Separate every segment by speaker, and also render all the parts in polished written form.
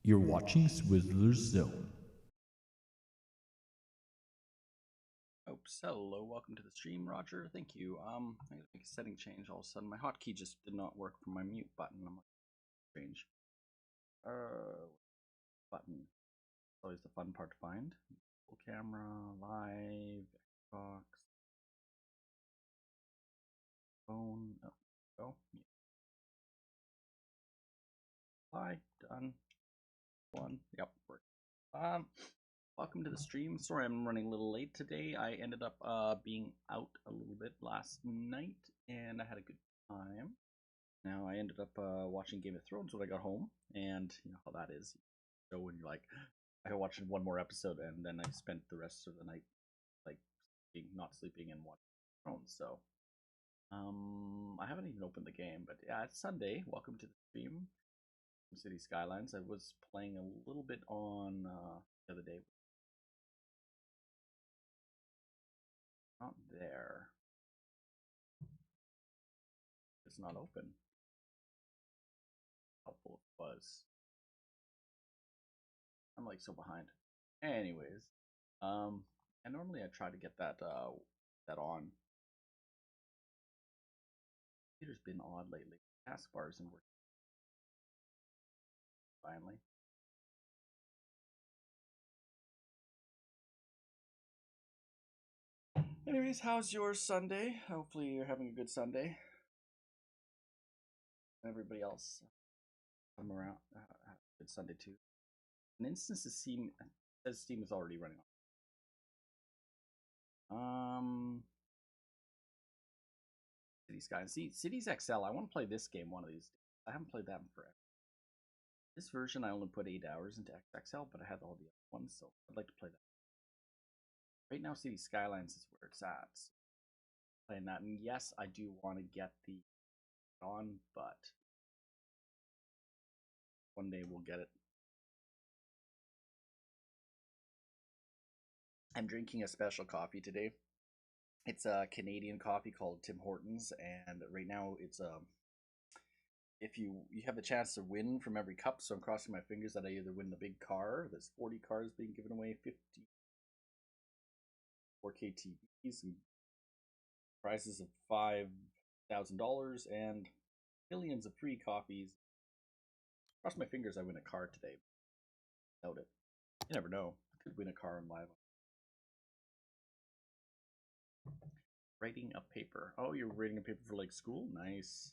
Speaker 1: You're watching Swizzlerz Zone.
Speaker 2: Oops, hello, welcome to the stream, Roger. Thank you. I gotta make a setting change all of a sudden. My hotkey just did not work for my mute button. I'm like, strange. Button. It's always the fun part to find. Full camera, live, Xbox, phone. Oh, go. Apply, done. One. Yep, worked. Welcome to the stream. Sorry I'm running a little late today. I ended up being out a little bit last night, and I had a good time. Now I ended up watching Game of Thrones when I got home, and you know how that is. So when you're like, I watched one more episode, and then I spent the rest of the night like not sleeping and watching Thrones. So I haven't even opened the game, but yeah, it's Sunday. Welcome to the stream. City Skylines. I was playing a little bit on the other day. Not there. It's not open. Helpful it was. I'm like so behind. Anyways, and normally I try to get that that on. Computer's been odd lately. Taskbar isn't working. Finally. Anyways, how's your Sunday? Hopefully you're having a good Sunday. Everybody else come around. Good Sunday too. An instance of Steam says Steam is already running on. City Skylines. See, Cities XL. I want to play this game one of these days. I haven't played that in forever. This version I only put 8 hours into XXL, but I had all the other ones, so I'd like to play that. Right now, City Skylines is where it's at. So playing that, and yes, I do want to get the on, but one day we'll get it. I'm drinking a special coffee today. It's a Canadian coffee called Tim Hortons, and right now it's if you have a chance to win from every cup, so I'm crossing my fingers that I either win the big car. There's 40 cars being given away, 50 4K TVs, and prizes of $5,000, and millions of free coffees. Cross my fingers I win a car today. Doubt it. You never know. I could win a car on live. Writing a paper. Oh, you're writing a paper for like school? Nice.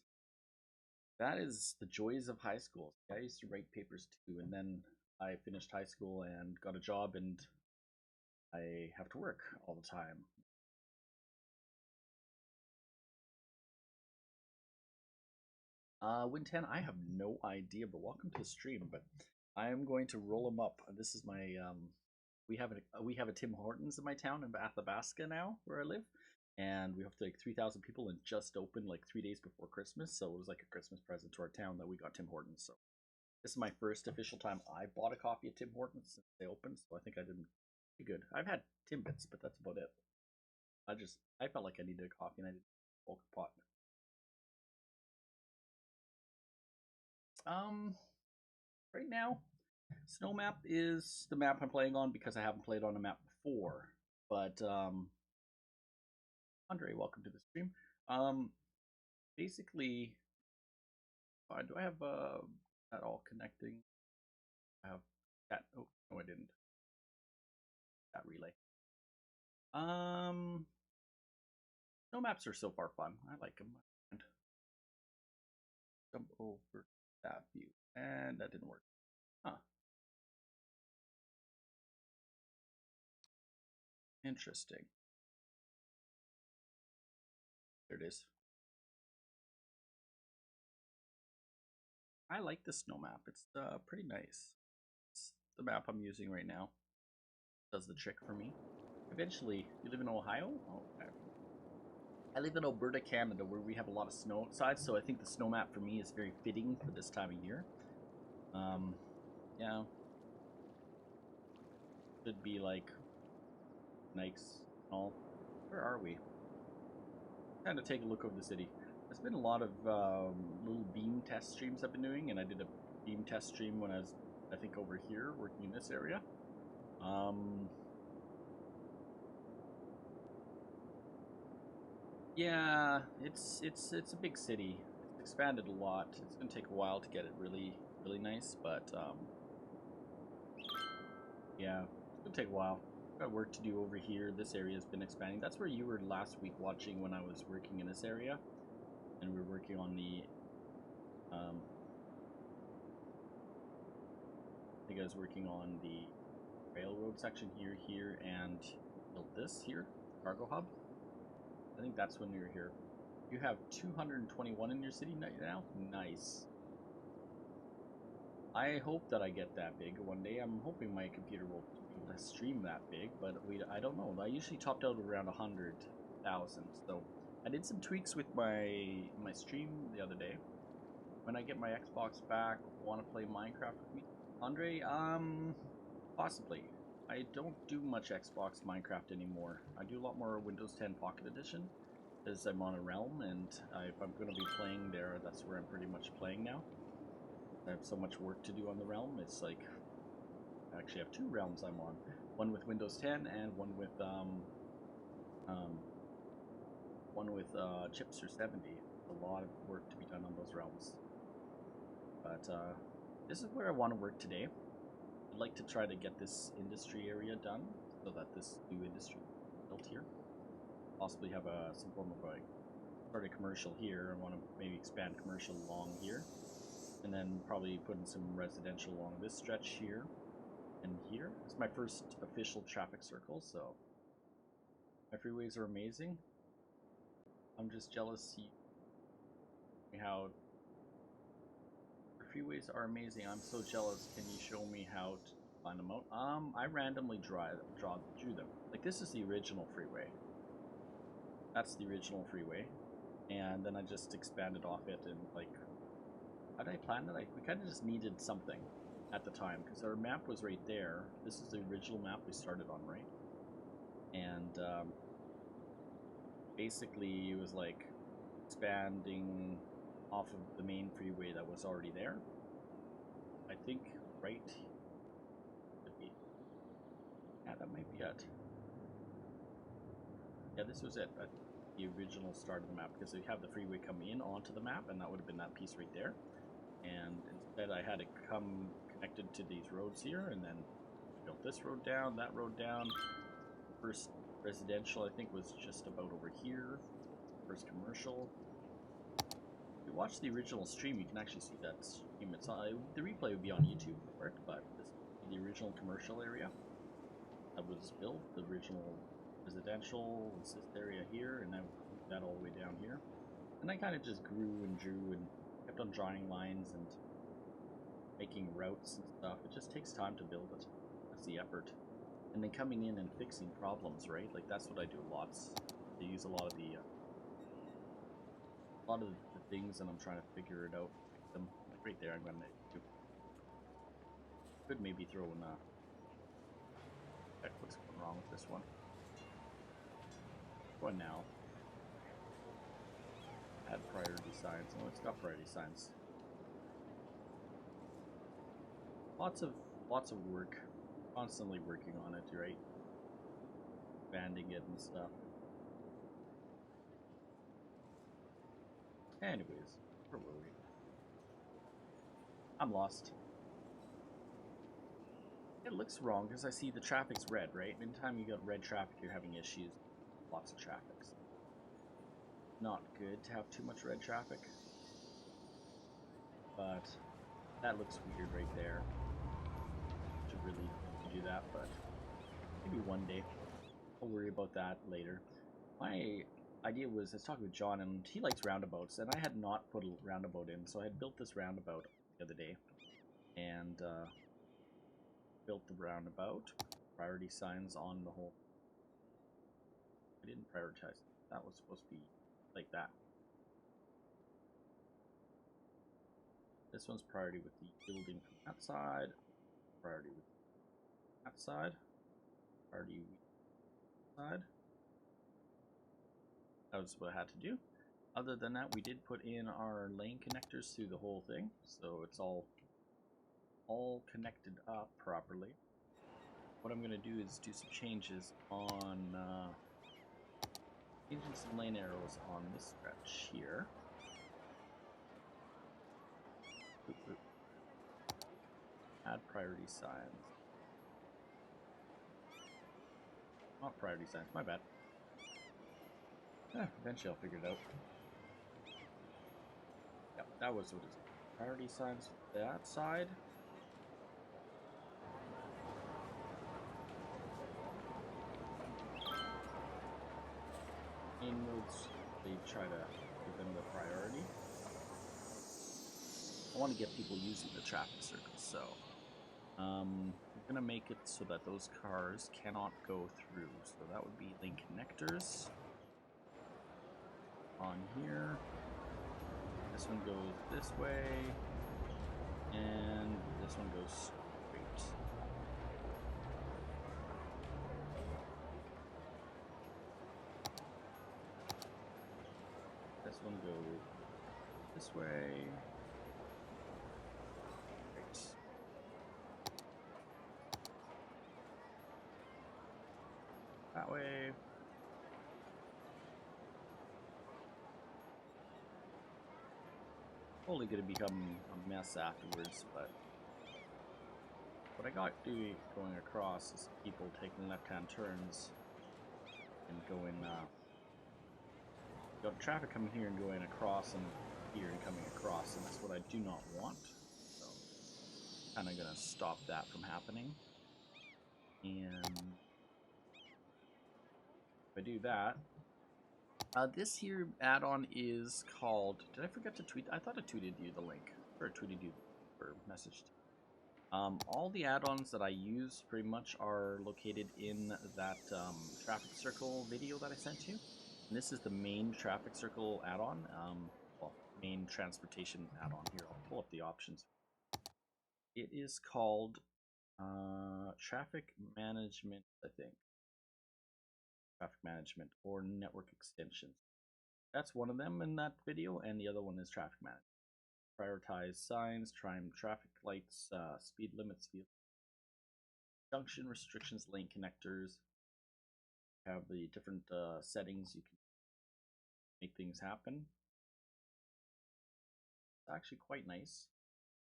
Speaker 2: That is the joys of high school. I used to write papers too, and then I finished high school and got a job, and I have to work all the time. Win 10, I have no idea, but welcome to the stream. But I am going to roll them up. This is my we have a Tim Hortons in my town in Athabasca now, where I live, and we have like 3,000 people, and just opened like 3 days before Christmas, so it was like a Christmas present to our town that we got Tim Hortons. So this is my first official time I bought a coffee at Tim Hortons since they opened, so I think I did pretty good. I've had Timbits, but that's about it. I felt like I needed a coffee, and I did a polka pot. Right now, Snow Map is the map I'm playing on because I haven't played on a map before. But Andre, welcome to the stream. Basically, do I have that all connecting? I have that. Oh no, I didn't. That relay. No maps are so far fun. I like them. Jump over that view, and that didn't work. Huh. Interesting. There it is. I like the snow map. It's pretty nice. It's the map I'm using right now. Does the trick for me. Eventually, you live in Ohio? Oh, okay. I live in Alberta, Canada, where we have a lot of snow outside, so I think the snow map for me is very fitting for this time of year. Yeah. Should be like nice. Oh, where are we? Kind of take a look over the city. There's been a lot of little beam test streams I've been doing, and I did a beam test stream when I was, I think, over here working in this area. Yeah, it's a big city. It's expanded a lot. It's gonna take a while to get it really nice, but yeah, it's gonna take a while. Got work to do over here. This area has been expanding. That's where you were last week watching when I was working in this area, and we were working on the I think I was working on the railroad section here, and built this here, cargo hub. I think that's when we were here. You have 221 in your city now? Nice. I hope that I get that big one day. I'm hoping my computer will be able to stream that big, but I don't know. I usually topped out around 100,000. So I did some tweaks with my stream the other day. When I get my Xbox back, want to play Minecraft with me? Andre, possibly. I don't do much Xbox Minecraft anymore. I do a lot more Windows 10 Pocket Edition, as I'm on a realm, and if I'm going to be playing there, that's where I'm pretty much playing now. I have so much work to do on the realm. It's like I actually have two realms I'm on. One with Windows 10 and one with Chipster 70. A lot of work to be done on those realms. But this is where I want to work today. I'd like to try to get this industry area done so that this new industry is built here. Possibly have some form of like start a commercial here. I want to maybe expand commercial along here. And then probably put in some residential along this stretch here and here. It's my first official traffic circle, so my freeways are amazing. I'm just jealous how your freeways are amazing. I'm so jealous. Can you show me how to find them out? I randomly drew them. Like this is the original freeway. That's the original freeway, and then I just expanded off it and like. How did I plan that? We kind of just needed something at the time because our map was right there. This is the original map we started on, right? And basically it was like expanding off of the main freeway that was already there. I think right. Yeah, that might be it. Yeah, this was it. The original start of the map because they have the freeway come in onto the map, and that would have been that piece right there. And instead I had to come connected to these roads here, and then built this road down, that road down. First residential I think was just about over here. First commercial. If you watch the original stream, you can actually see that stream. It's the replay would be on YouTube for it, but this is the original commercial area that was built. The original residential was this area here, and then that all the way down here. And I kind of just grew and drew and kept on drawing lines and making routes and stuff. It just takes time to build it. That's the effort. And then coming in and fixing problems, right? Like that's what I do lots. I use a lot of the things, and I'm trying to figure it out. Fix them. Like right there, I'm gonna do. Could maybe throw in check what's going wrong with this one. What now? Add priority signs. Oh, it's got priority signs. Lots of work. Constantly working on it, right? Expanding it and stuff. Anyways, where were we? I'm lost. It looks wrong because I see the traffic's red, right? Anytime you got red traffic, you're having issues. Lots of traffic. Not good to have too much red traffic. But that looks weird right there. Should really do that, but maybe one day. I'll worry about that later. My idea was, I was talking with John, and he likes roundabouts, and I had not put a roundabout in, so I had built this roundabout the other day, and built the roundabout, priority signs on the whole. I didn't prioritize it. That was supposed to be like that. This one's priority with the building from that side, priority with that side, priority with that side. That was what I had to do. Other than that, we did put in our lane connectors through the whole thing, so it's all connected up properly. What I'm going to do is do some changes on changing some lane arrows on this stretch here. Add priority signs. Not priority signs, my bad. Eventually I'll figure it out. Yep, that was what it is. Priority signs for that side. Main roads, they try to give them the priority. I want to get people using the traffic circle, so I'm going to make it so that those cars cannot go through. So that would be lane connectors on here. This one goes this way, and this one goes straight. This one goes this way. Great. That way. Probably going to become a mess afterwards, but what I got going across is people taking left-hand turns and going, got traffic coming here and going across, and here and coming across, and that's what I do not want. So, kind of going to stop that from happening. And if I do that, this here add-on is called, did I forget to tweet? I thought I tweeted you the link, or tweeted you, or messaged. All the add-ons that I use pretty much are located in that traffic circle video that I sent you. And this is the main traffic circle add-on, well, main transportation add-on here. I'll pull up the options. It is called traffic management, I think. Traffic management or network extensions. That's one of them in that video, and the other one is traffic management. Prioritize signs, trim traffic lights, speed limits, junction restrictions, lane connectors. Have the different settings you can make things happen. It's actually quite nice.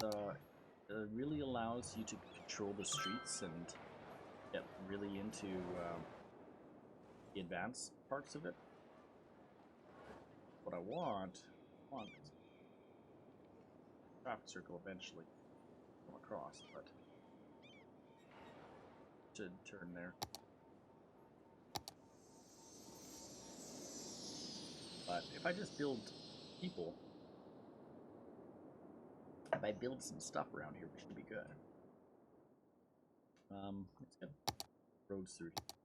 Speaker 2: It really allows you to control the streets and get really into the advanced parts of it. What I want is traffic circle eventually come across, but should turn there. But if I just build people, if I build some stuff around here, we should be good. Let's get roads through here.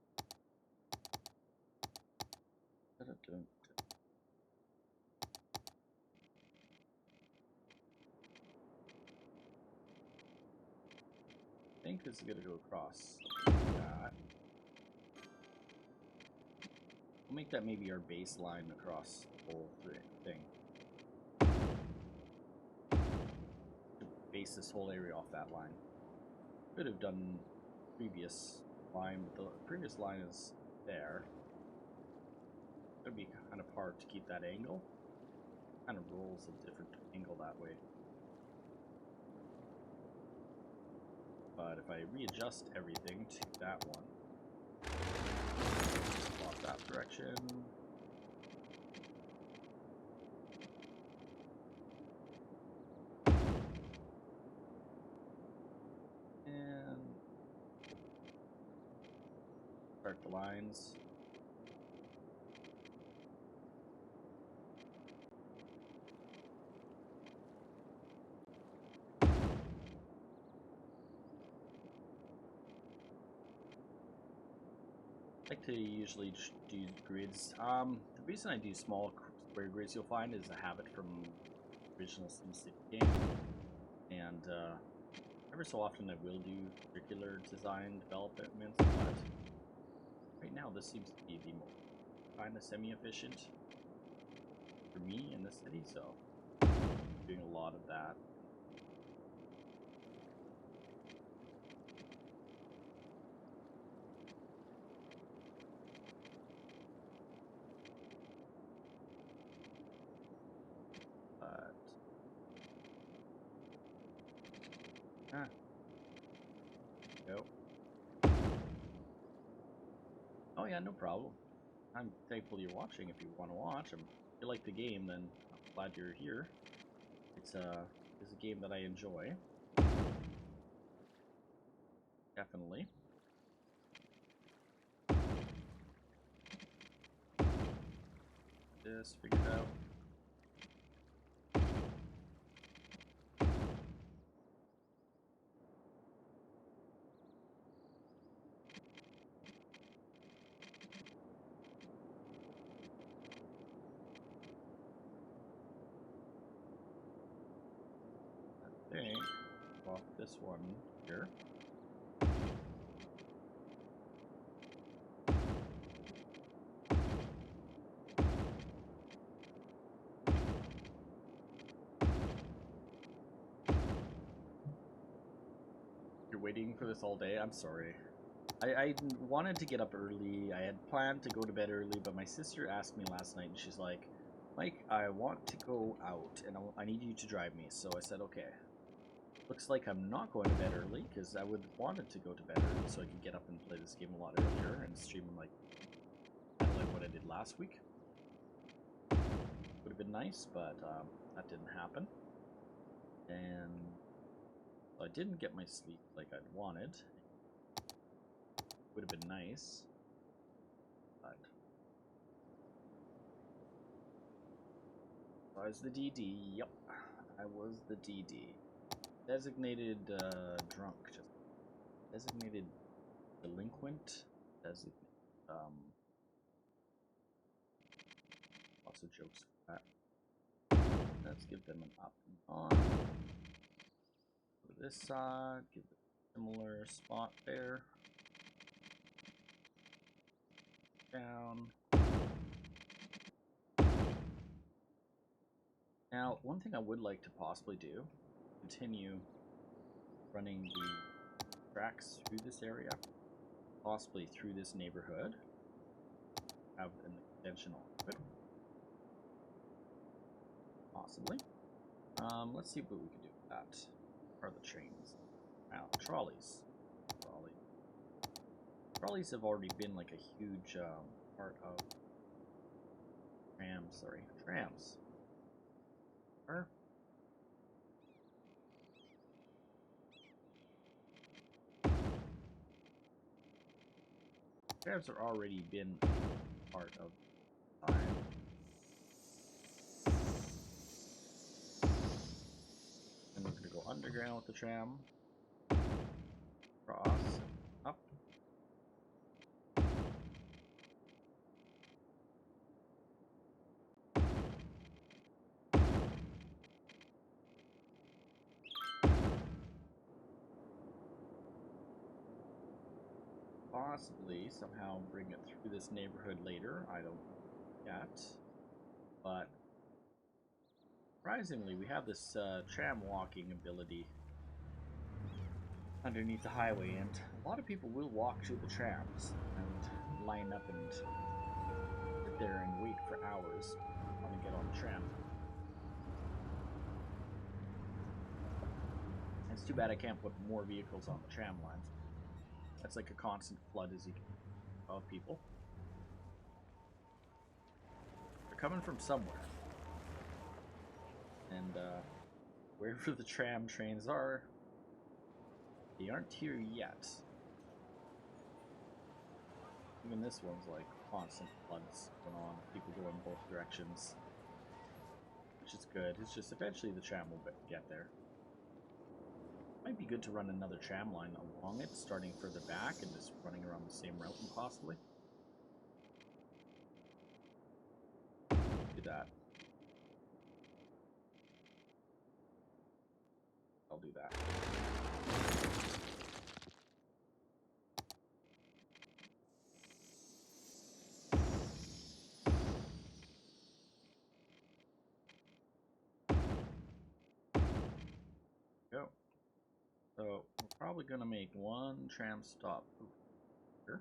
Speaker 2: I think this is going to go across that. We'll make that maybe our baseline across the whole thing. Base this whole area off that line. Could have done previous line, but the previous line is there. It'd be kind of hard to keep that angle. kind of rolls a different angle that way. But if I readjust everything to that one, swap that direction. And start the lines. I like to usually do grids. The reason I do small square grids, you'll find, is a habit from the original SimCity game. And ever so often I will do circular design developments, but right now this seems to be the most kind of semi-efficient for me in the city, so I'm doing a lot of that. Go. Oh yeah, no problem. I'm thankful you're watching. If you want to watch, if you like the game, then I'm glad you're here. It's a game that I enjoy. Definitely. This figured out. I think off this one here. You're waiting for this all day? I'm sorry. I wanted to get up early. I had planned to go to bed early, but my sister asked me last night, and she's like, Mike, I want to go out, and I need you to drive me. So I said, okay. Looks like I'm not going to bed early, because I would have wanted to go to bed early so I could get up and play this game a lot earlier and stream like kind of like what I did last week. Would have been nice, but that didn't happen. And so I didn't get my sleep like I'd wanted. Would have been nice, but I was the DD. Yep, I was the DD. Designated drunk, just designated delinquent. Designated. Lots of jokes for that. Let's give them an up and on. Go to this side. Give it a similar spot there. Down. Now, one thing I would like to possibly do, continue running the tracks through this area, possibly through this neighborhood, have an extension on it. Possibly. Let's see what we can do with that. Are the trains? Now, trolleys. Trolleys have already been like a huge part of trams. Trams have already been part of time. And we're gonna go underground with the tram. Cross, up. Possibly somehow bring it through this neighborhood later. I don't know yet. But surprisingly, we have this tram walking ability underneath the highway, and a lot of people will walk to the trams and line up and sit there and wait for hours to get on the tram. It's too bad I can't put more vehicles on the tram lines. That's like a constant flood as you can of people. They're coming from somewhere. And wherever the tram trains are, they aren't here yet. Even this one's like constant floods going on, people going both directions. Which is good. It's just eventually the tram will get there. Might be good to run another tram line along it, starting further back and just running around the same route possibly. Do that. I'll do that. Go. So we're probably gonna make one tram stop here.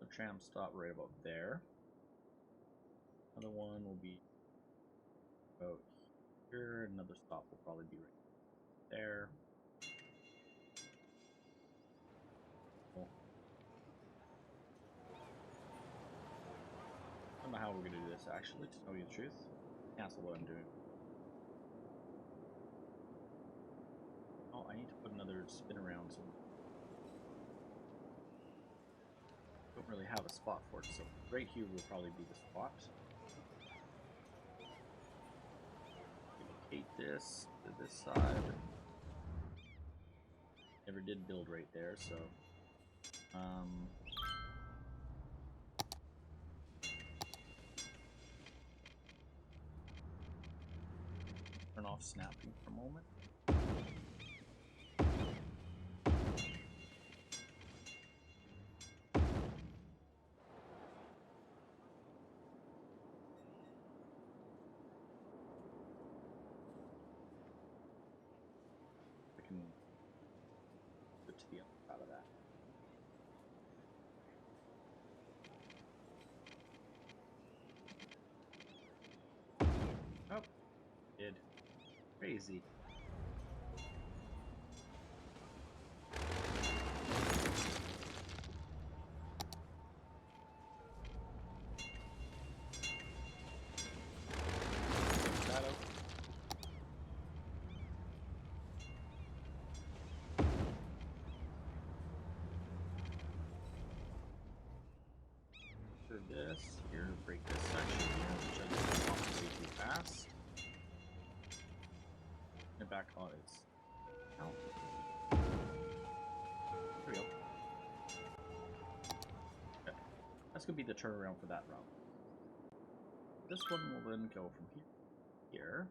Speaker 2: The tram stop right about there. Another one will be about here. Another stop will probably be right there. Cool. I don't know how we're gonna do this actually, to tell you the truth. Cancel what I'm doing. Oh, I need to put another spin around, so don't really have a spot for it, so right here will probably be the spot. Relocate this to this side. Never did build right there, so turn off snapping for a moment. I can go to the other side of that. Oh, did. Crazy. Shadow. Do this here, break this section here, which I just walked way too fast. And back on its. Oh. There we go. Okay. That's gonna be the turnaround for that route. This one will then go from here to here.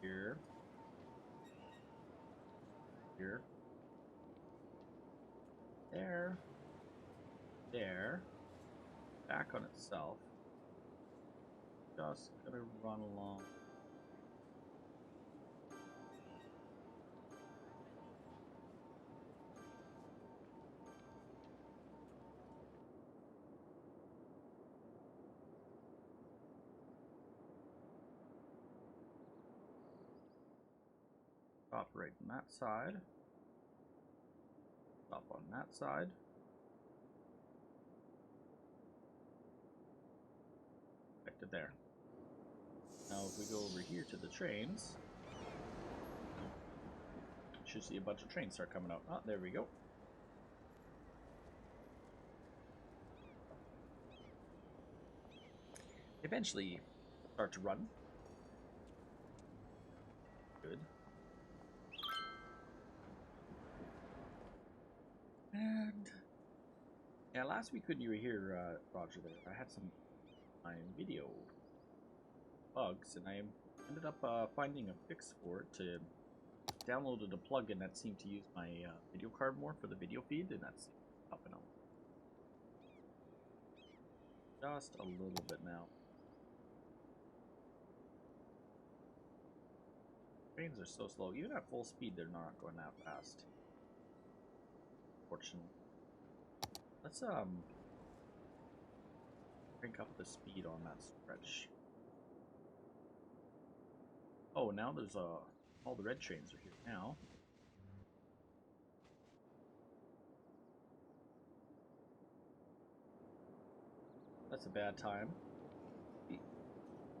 Speaker 2: Here. Here. There. There. Back on itself. Just gonna run along. Stop right on that side. Stop on that side. Back to there. Now if we go over here to the trains, you should see a bunch of trains start coming out. Oh, there we go. Eventually start to run. Good. And yeah, last week when you were here, Roger, there, I had some video bugs, and I ended up finding a fix for it. To downloaded a plugin that seemed to use my video card more for the video feed, and that's helping out just a little bit now. Trains are so slow. Even at full speed, they're not going that fast. Fortunately. Let's crank up the speed on that stretch. Oh, now there's all the red trains are here now. That's a bad time.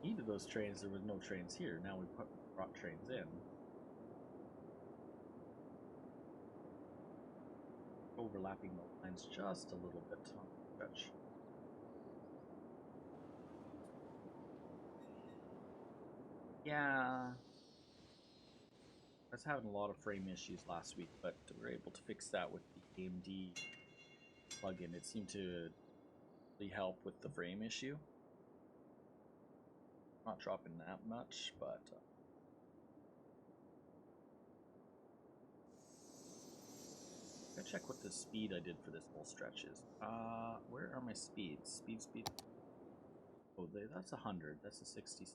Speaker 2: Needed those trains, there was no trains here. Now we brought trains in. Overlapping the lines just a little bit on the stretch. Yeah. I was having a lot of frame issues last week, but we were able to fix that with the AMD plugin. It seemed to really help with the frame issue. Not dropping that much, but gotta check what the speed I did for this whole stretch is. Where are my speeds? Speed. Oh, that's 100. That's a 60.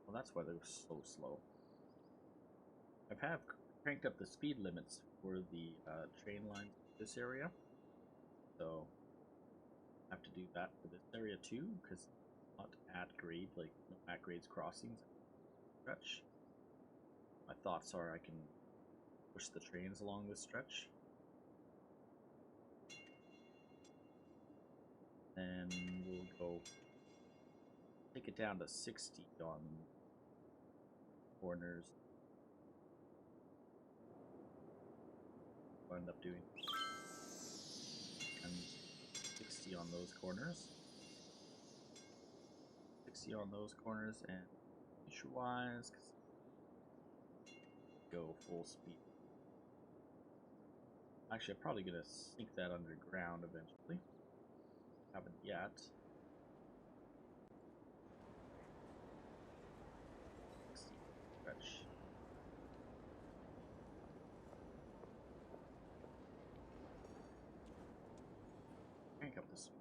Speaker 2: Well, that's why they're so slow. I've cranked up the speed limits for the train lines in this area, so I have to do that for this area too, because not at grade, like no at grades crossings stretch. My thoughts are I can push the trains along this stretch. Then we'll go take it down to 60 on corners. I'll end up doing and 60 on those corners. 60 on those corners, and feature-wise, go full speed. Actually, I'm probably gonna sink that underground eventually. Haven't yet. Stretch. Crank up the speed.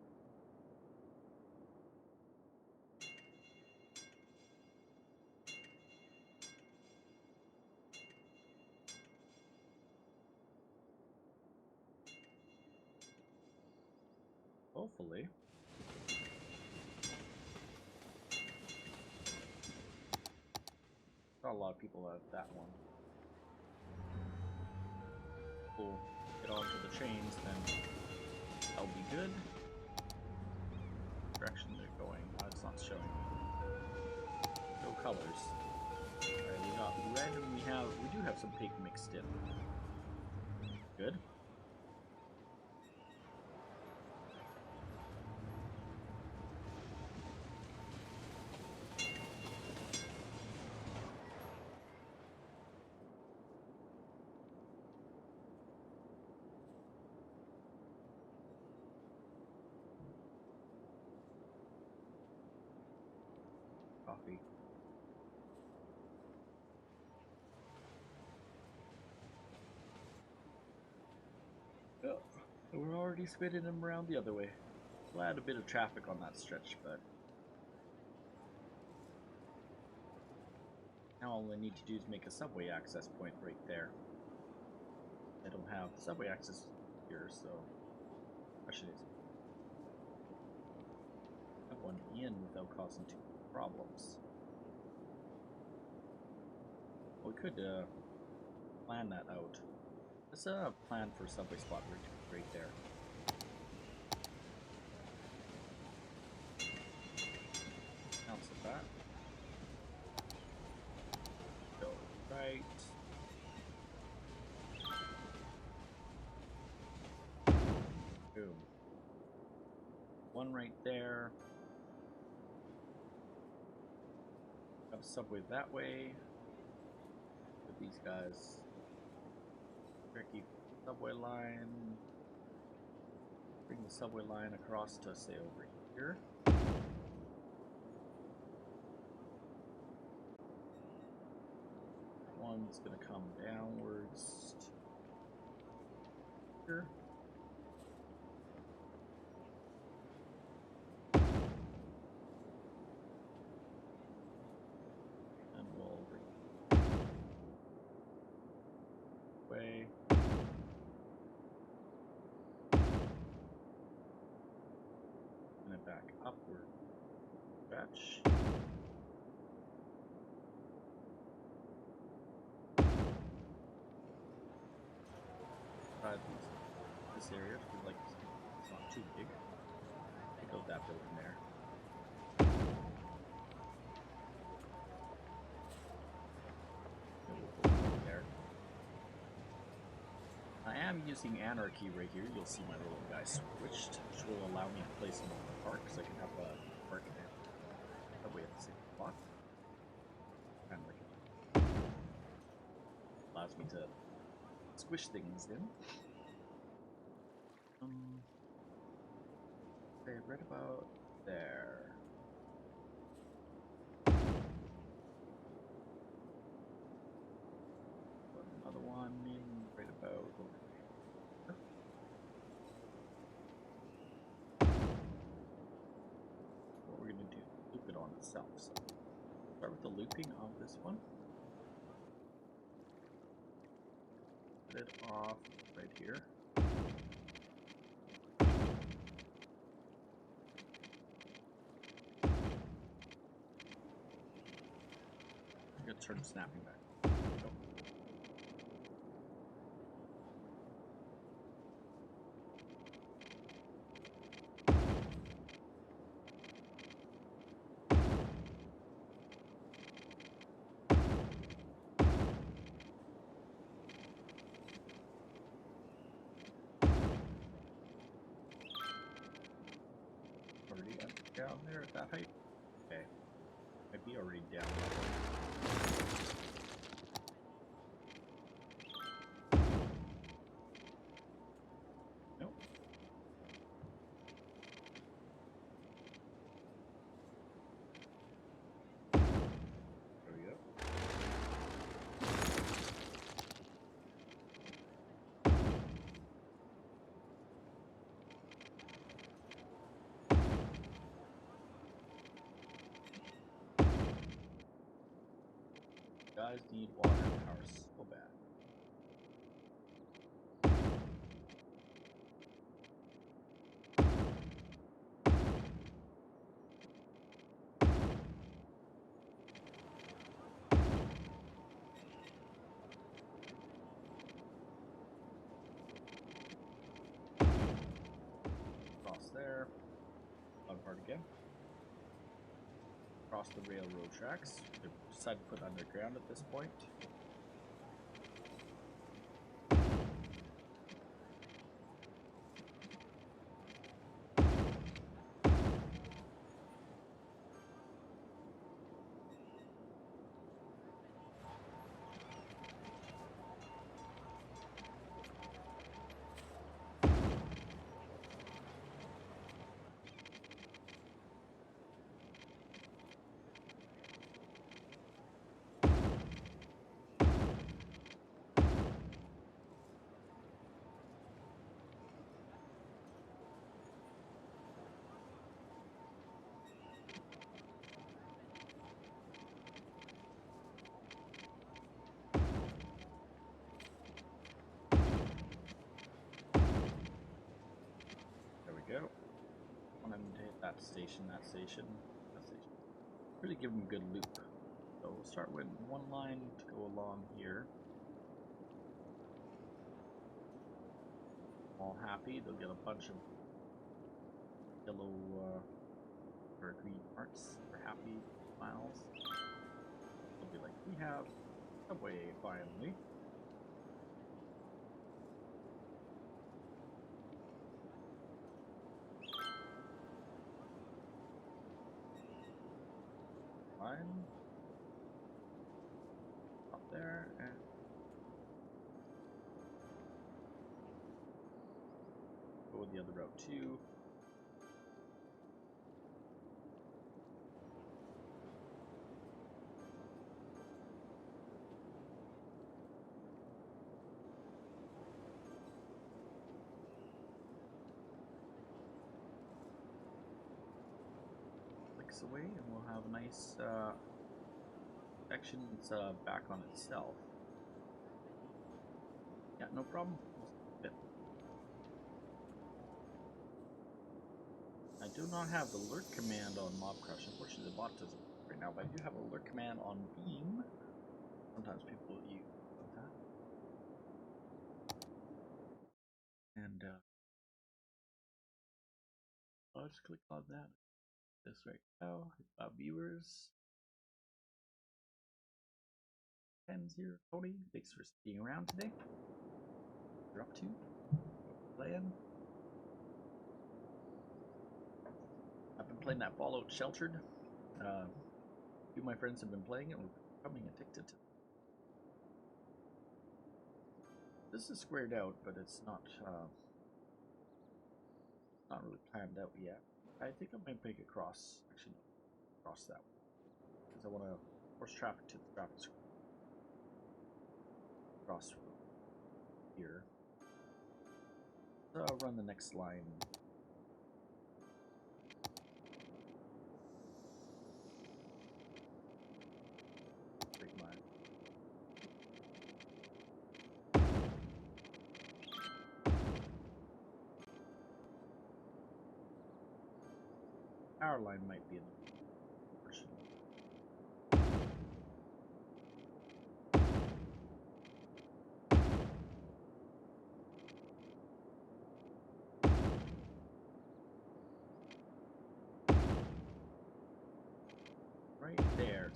Speaker 2: Hopefully. Not a lot of people at that one. We'll get onto the trains, then that'll be good. Direction they're going. It's not showing me. No colors. Alright, we got red and we do have some pink mixed in. Good. Coffee. Oh, we're already spinning them around the other way. We'll add a bit of traffic on that stretch, but now all I need to do is make a subway access point right there. I don't have subway access here, so question is have one in without causing too many problems. We could plan that out. Let's plan for a subway spot right there. Cancel that. Go right. Boom. One right there. Have a subway that way. With these guys. Tricky subway line. Bring the subway line across to say over here. One's gonna come downwards to here. And we'll bring way. And it back upward. Stretch. This area, feel like it's not too big. Take out that building there. There. I am using Anarchy right here. You'll see my little guy switched, which will allow me to place him on the park, so I can have a park that way at the same spot. Kind of like it allows me to squish things in. Okay, right about there. Put another one in right about over there. What we're gonna do, loop it on itself. So start with the looping of this one. Put it off right here. Turn snapping back. Go. Already down there at that height? Okay. Might be already down level. Guys need water and power so bad. Cross there. Fun part again. Cross the railroad tracks. They decided to put underground at this point. Go. I want him to hit that station, that station. Really give him a good loop. So we'll start with one line to go along here. All happy, they'll get a bunch of yellow or green hearts for happy smiles. They'll be like, we have subway finally. Up there and go with the other route too. Clicks away and we'll have a nice section that's back on itself. Yeah, no problem. I do not have the alert command on Mobcrush. Unfortunately, the bot doesn't work right now, but I do have an alert command on Beam. Sometimes people use that. And let's click on that. This right now. Viewers. 10-0 Tony. Thanks for being around today. You're up to playing. I've been playing that Fallout Sheltered. A few of my friends have been playing it. We're becoming addicted to it. This is squared out, but it's not really planned out yet. I think I might make it cross. Actually, no, cross that way because I want to force traffic to the traffic cross here. So I'll run the next line. Straight line. Power line might be in the portion. Right there.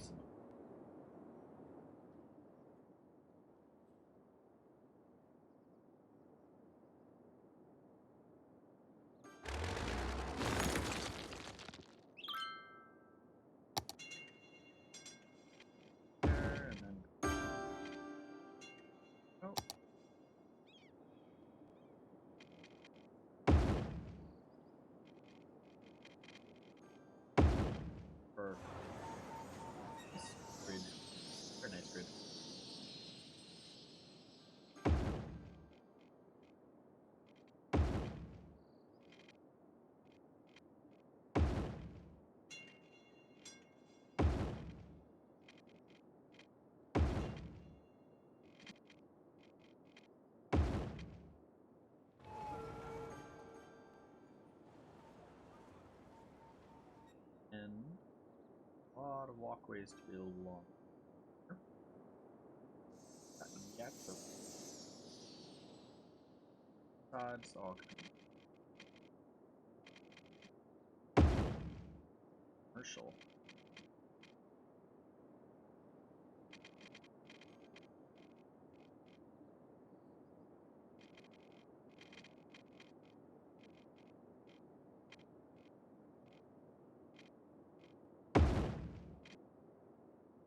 Speaker 2: Grid. Very nice grid. And a lot of walkways to build along. Yet, so sides all commercial.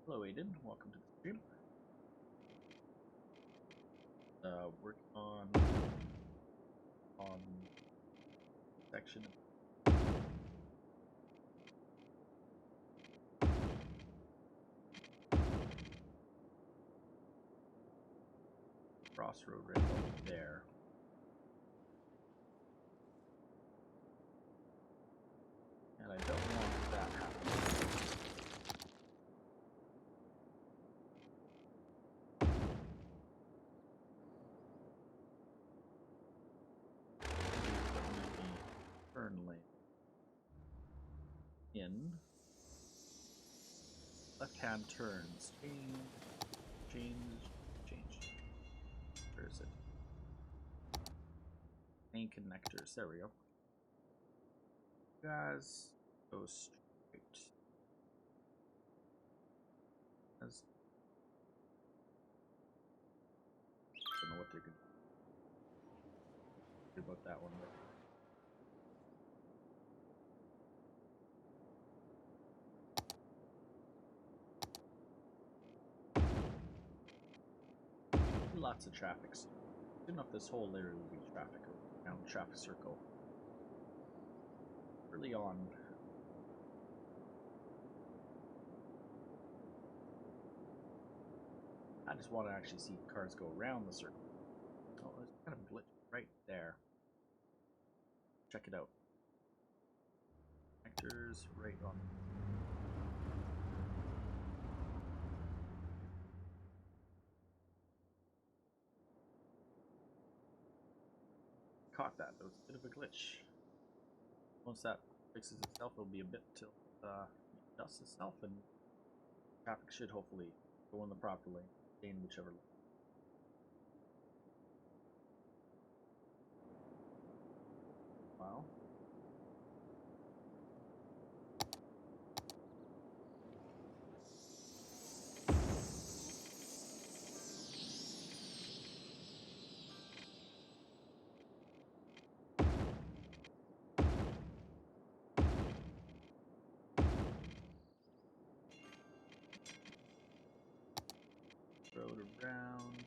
Speaker 2: Hello, Aiden. Welcome to the stream. Working on section. Crossroad right up there. And I don't want that happening. Turn lane. In. Left-hand turns. Change. Where is it? Main connectors. There we go. You guys go straight. Don't know what they're gonna do about that one. Lots of traffic. Soon enough, this whole layer will be traffic around traffic circle. Early on. I just want to actually see cars go around the circle. Oh, there's kind of a glitch right there. Check it out. Connectors right on. Caught that. That was a bit of a glitch. Once that fixes itself, it'll be a bit till it adjusts itself, and traffic should hopefully go in the proper lane, stay in whichever lane. Wow. Road around.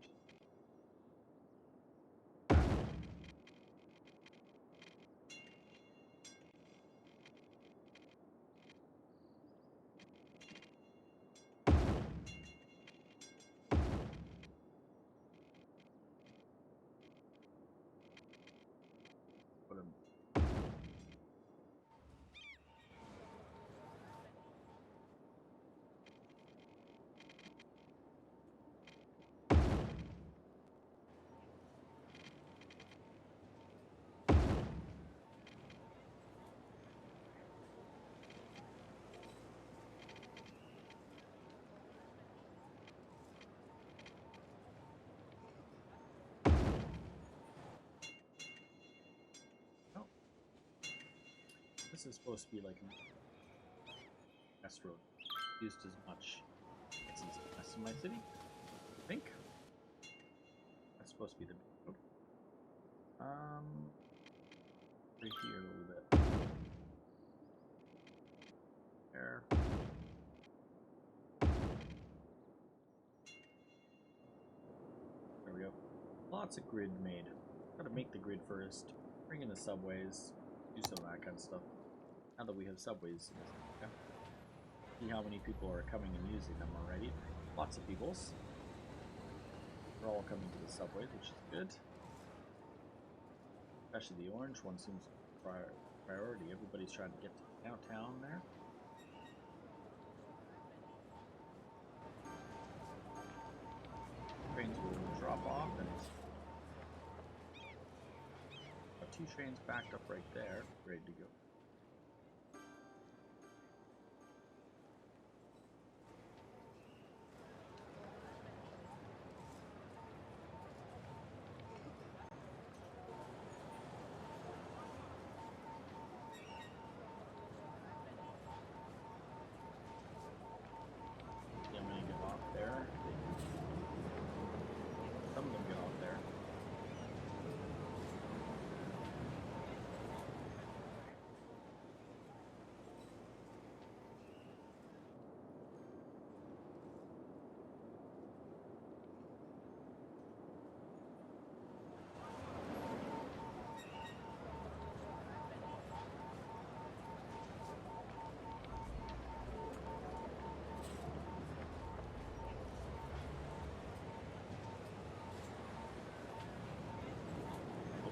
Speaker 2: Put him. This is supposed to be like a test road, used as much as the rest of my city, I think. That's supposed to be the road. Right here a little bit. There. There we go. Lots of grid made. Gotta make the grid first. Bring in the subways. Do some of that kind of stuff. Now that we have subways, okay. See how many people are coming and using them already. Lots of peoples. They're all coming to the subways, which is good. Especially the orange one seems priority. Everybody's trying to get to downtown there. Trains will drop off, and two trains backed up right there, ready to go. Yeah, I'm gonna get off there. Some of them get off there.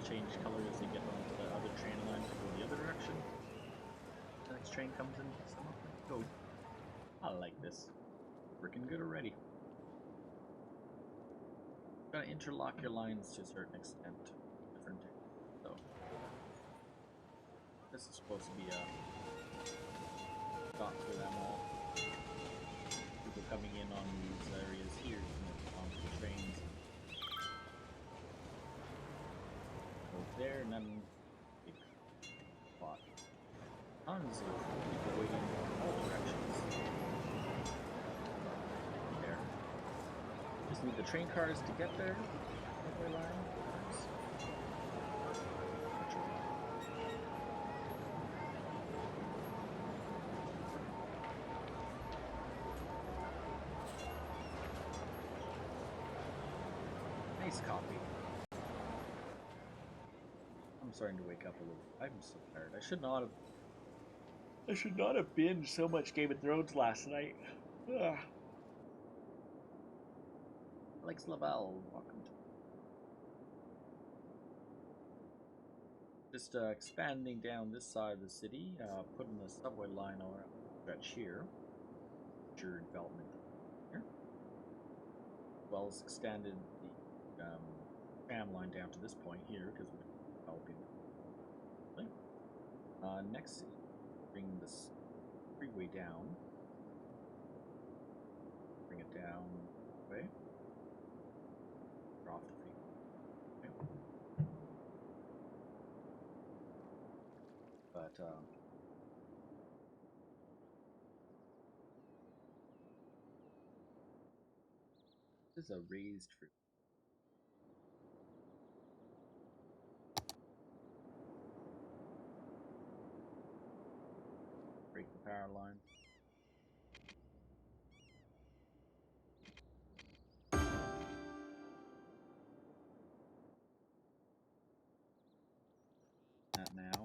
Speaker 2: Change color as they get onto the other train line to go the other direction. The next train comes in, go. I like this. Working good already. Gotta interlock your lines to a certain extent. Different. So this is supposed to be a dot for them all. People coming in on these areas here, onto the trains. There, and then big spot. Tons of people waiting in all directions. There. Just need the train cars to get there. Subway line. Nice coffee. I'm starting to wake up a little. I'm so tired. I should not have binged so much Game of Thrones last night. Ugh. Alex Lavelle, welcome to. Just expanding down this side of the city, putting the subway line around stretch here. Future development here. As well as extended the tram line down to this point here because we're developing. Next bring this freeway down. Bring it down. Okay. Off the freeway. Okay. But this is a raised freeway. Break the power line. That now.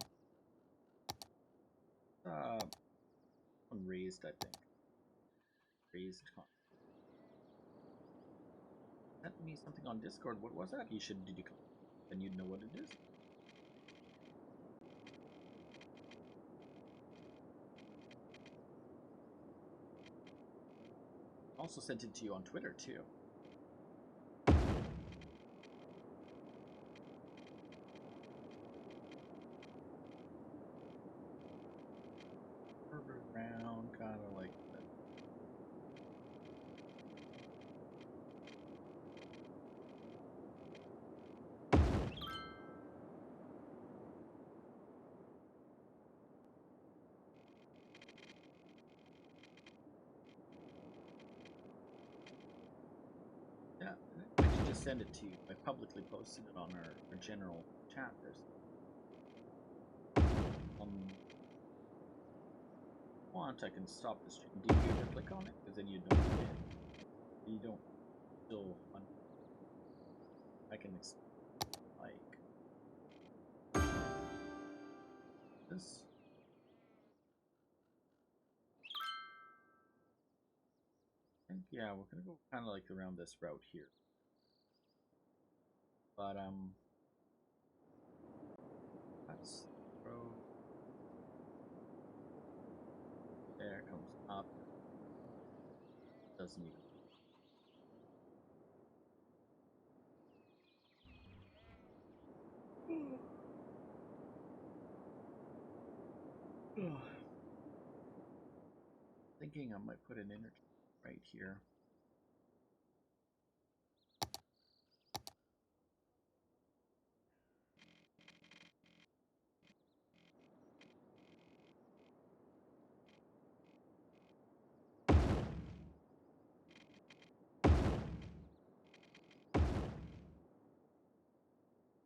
Speaker 2: Raised, I think. Raised. Sent me something on Discord. What was that? You should. Did you? Then you'd know what it is. Also sent it to you on Twitter too. Around, kind of like that. Yeah, I should just send it to you. I publicly posted it on our general chat. There's want, I can stop the stream. Do you ever click on it? Because then you don't get. You don't still. I can like this. I think yeah, we're gonna go kind of like around this route here. But that's the road. There comes up. Doesn't even. Thinking I might put an interchange right here.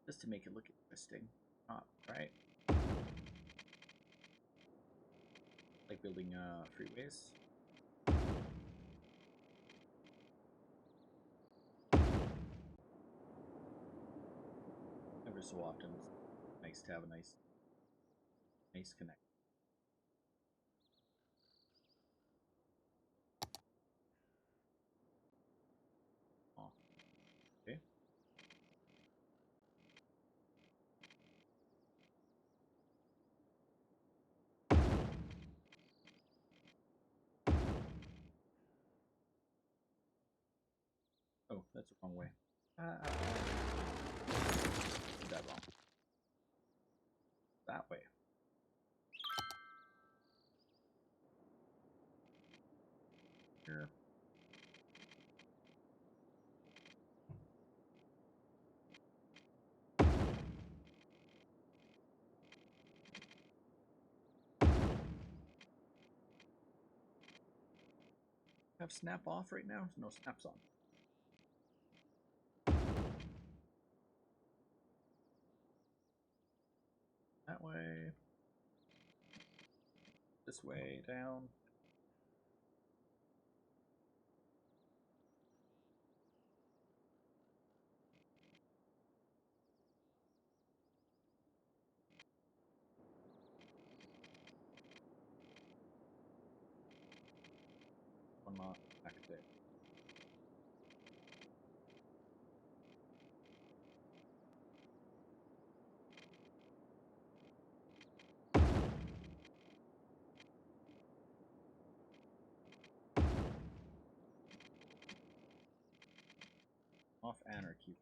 Speaker 2: Just to make it look interesting. Right? Like building freeways. Ever so often, it's nice to have a nice connection. Oh, okay. Oh, that's the wrong way. Did that wrong. That way. Here. Have snap off right now? No, snaps on. That way. This way, down. One more back there. Off anarchy.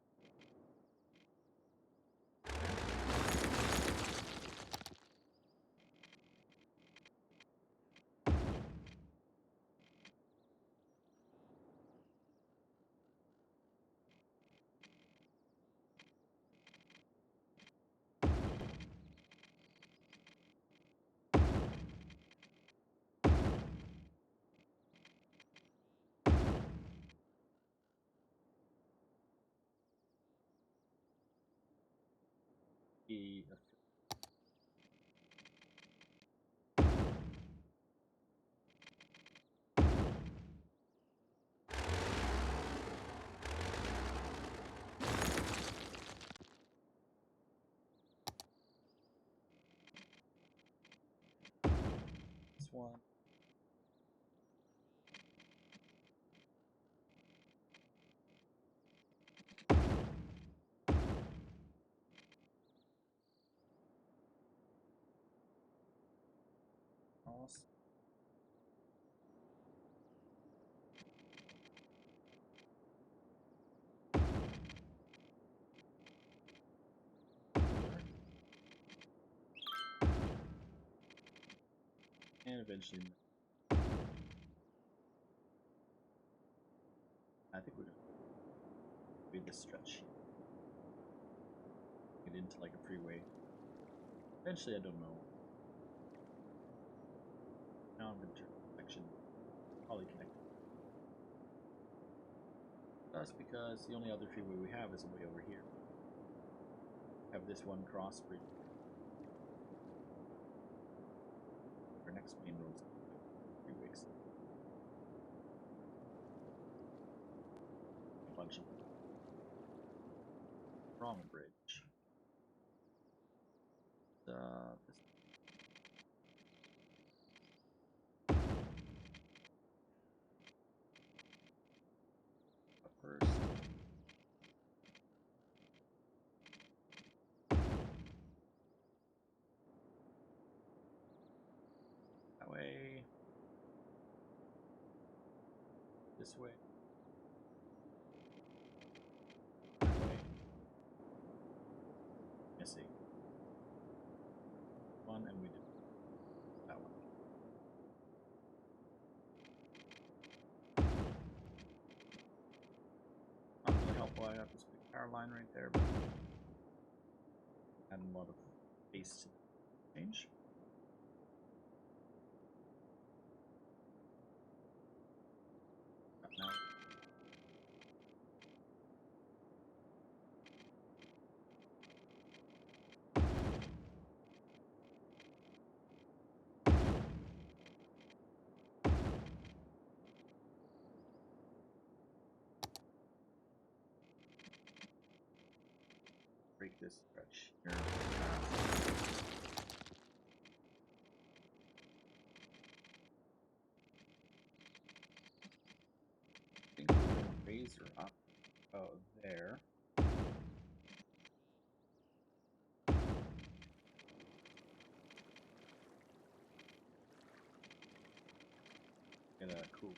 Speaker 2: be this one. Awesome. And eventually, I think we're gonna do this stretch. Get into like a freeway. Eventually, I don't know. Now I'm gonna turn the section probably connected. That's because the only other freeway we have is way over here. Have this one cross bridge. Our next main road is 3 weeks. A bunch of wrong bridge. This first. That way. This way. That way. Missing. One, and we did that one. Not really helpful. I got this big power line right there, but adding a lot of space to the change. Now. Break this stretch here. I think we're going to raise her up about there. Get a cool.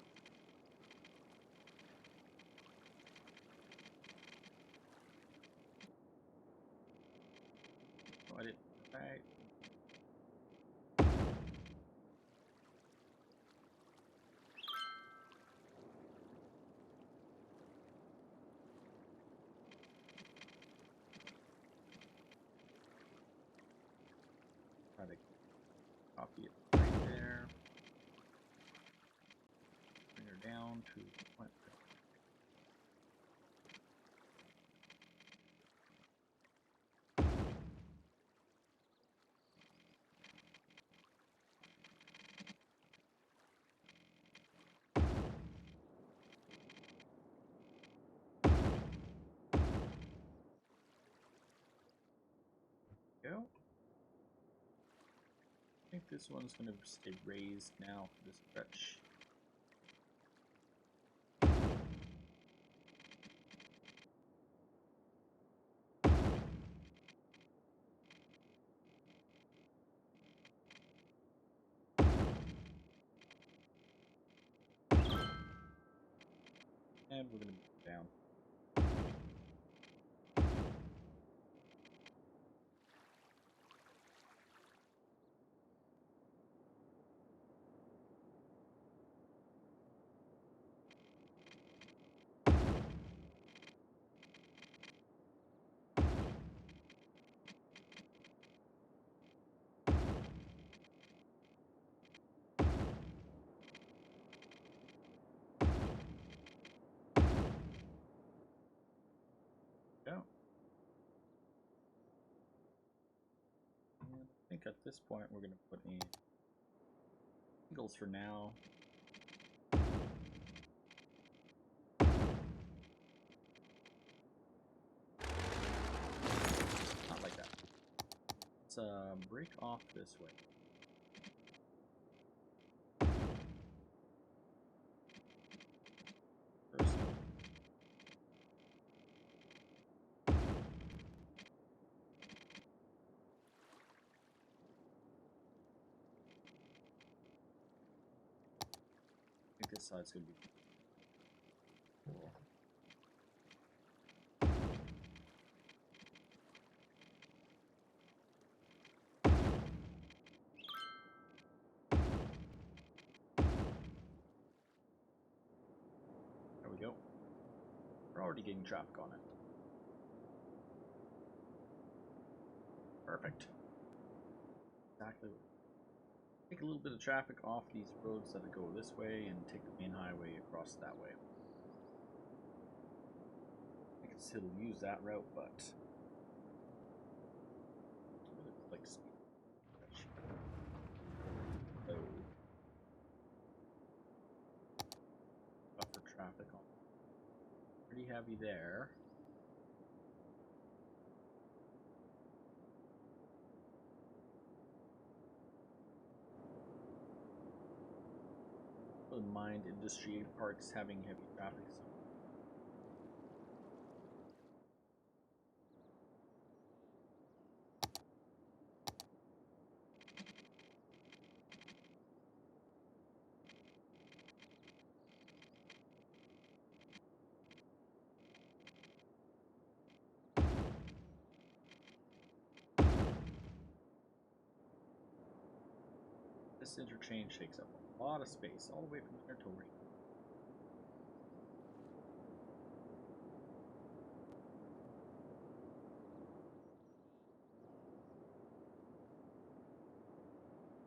Speaker 2: Oh, I didn't. Right. Try to copy it right there. Bring her down to point. Go. I think this one's going to stay raised now for this stretch. And we're going to move down. think at this point we're going to put in angles for now. Not like that. Let's break off this way. First one. I think this side's going to be cool. There we go. We're already getting traffic on it. Perfect. Exactly. Take a little bit of traffic off these roads that go this way and take the main highway across that way. I could still use that route, but I really like speed. So, buffer traffic on. Pretty heavy there. Wouldn't mind industry parks having heavy traffic. So. This interchange takes up a lot of space, all the way from there to right.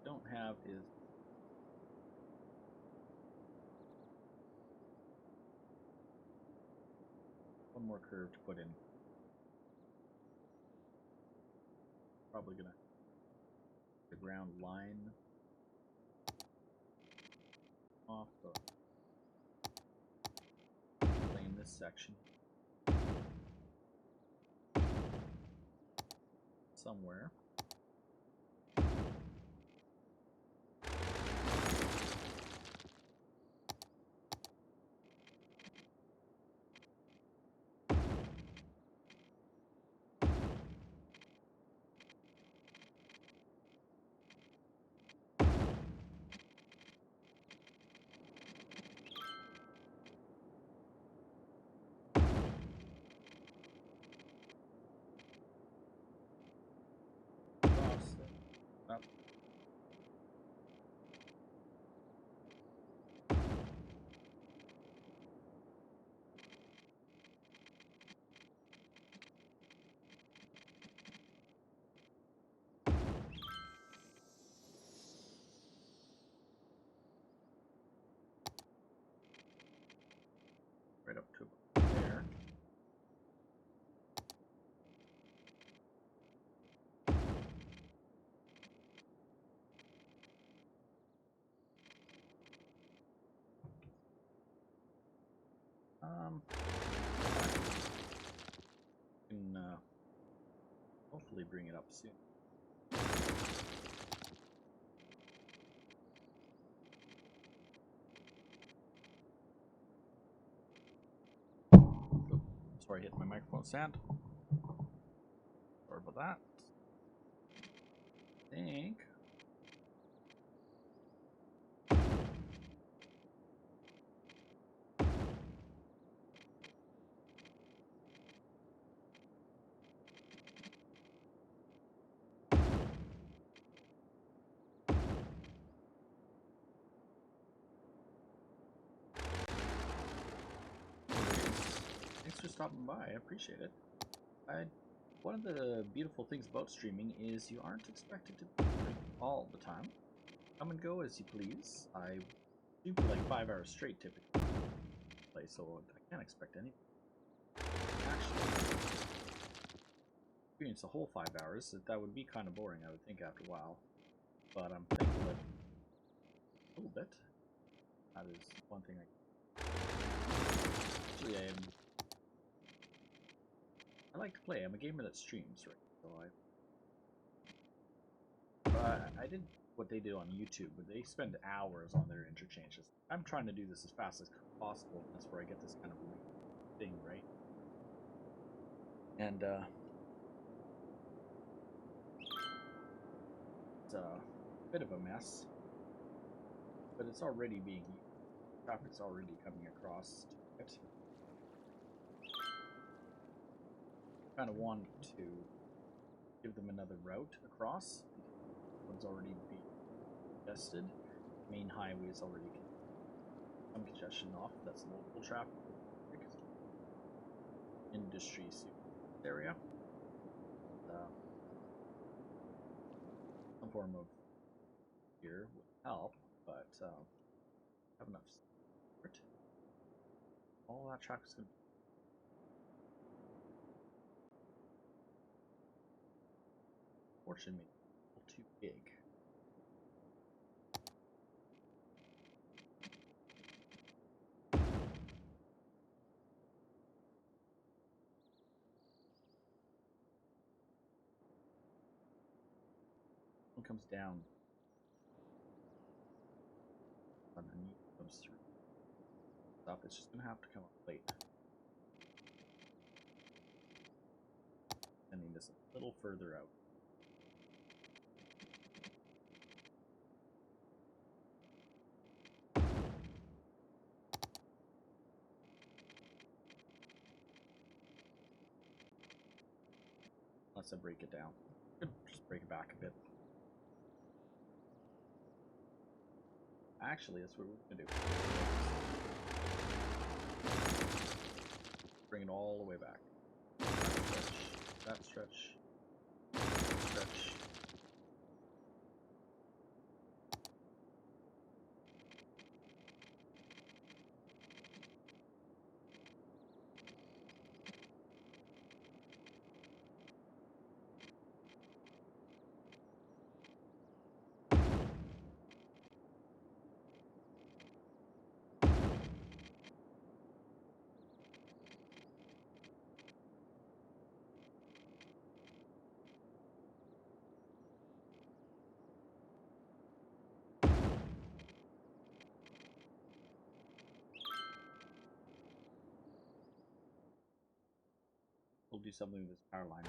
Speaker 2: Don't have is one more curve to put in. Probably gonna the ground line off the lane this section somewhere. Up. Right up to about there. Can hopefully bring it up soon. Oh, sorry, hit my microphone stand. Sorry about that. I think. Thanks for stopping by. I appreciate it. One of the beautiful things about streaming is you aren't expected to be here all the time. Come and go as you please. I stream for like 5 hours straight typically, so I can't expect anything. Actually, experience the whole 5 hours. That would be kind of boring, I would think, after a while. But I'm thankful that a little bit. That is one thing actually I like to play. I'm a gamer that streams, right? So I did what they do on YouTube, but they spend hours on their interchanges. I'm trying to do this as fast as possible. That's where I get this kind of weird thing, right? And it's a bit of a mess, but it's already being used. Traffic's already coming across to it. Kind of want to give them another route across because one's already being congested. Main highway is already some congestion off. That's local traffic, industry area. Some form of here would help, but have enough support. All that traffic's going to be fortunately a little too big. One comes down underneath, comes through. Stop. It's just going to have to come up late. Sending this a little further out. Let's break it down. Just break it back a bit. Actually, that's what we're going to do. Bring it all the way back. That stretch. Stretch. We'll do something with this power line.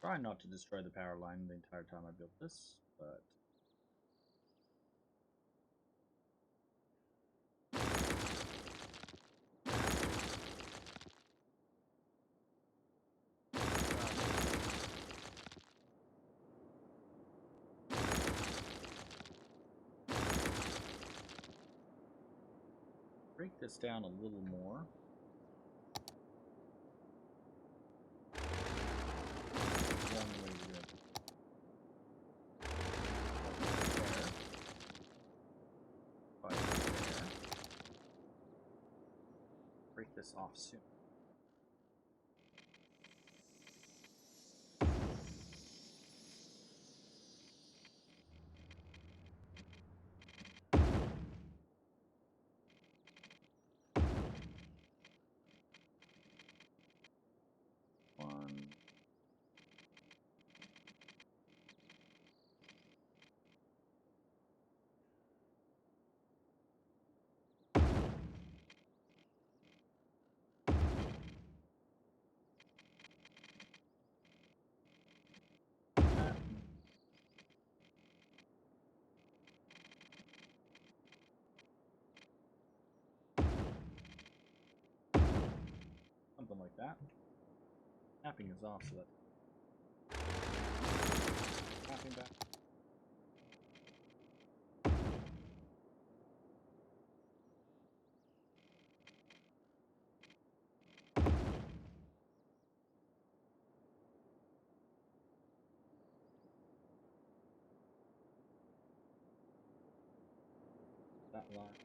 Speaker 2: Try not to destroy the power line the entire time I built this, but break this down a little more. One way we're going to there. Break this off soon. One. Something like that. Snapping is off, so that's snapping back. That line.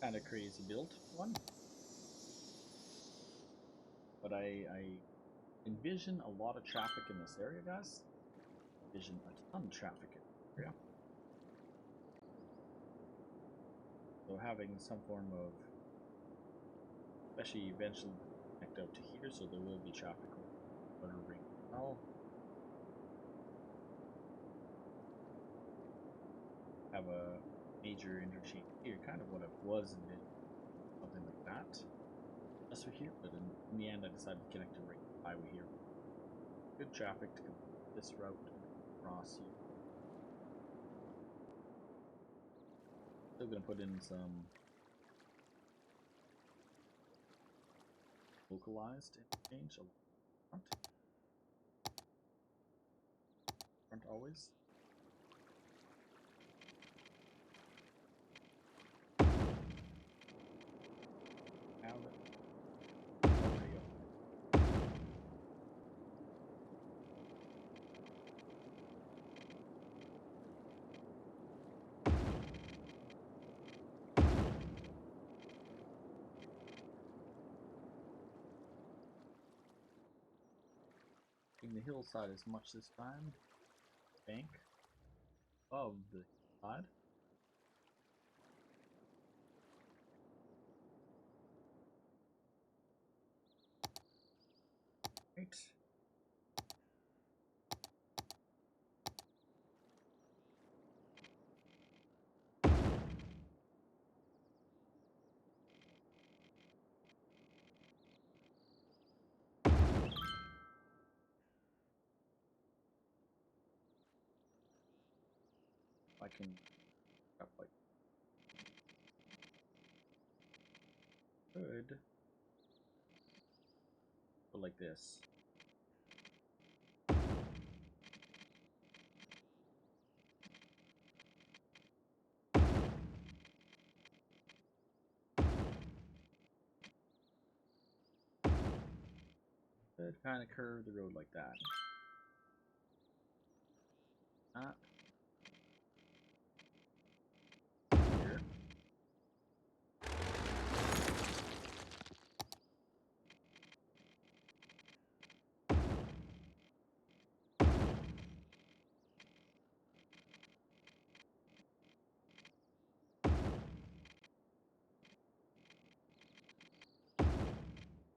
Speaker 2: kind of crazy built one, but I envision a lot of traffic in this area, guys. Envision a ton of traffic in this area. So having some form of, especially eventually connect out to here, so there will be traffic over the ring as well. Have a major interchange here, kind of what it was envisioned, something like that. Just for here, but in the end, I decided to connect to the highway here. Good traffic to complete this route and cross here. Still gonna put in some localized interchange along the front. Front always. Now that the hillside as much this time. Bank of the side. Right. I can up like good, but like this. Could kind of curve the road like that. Not here.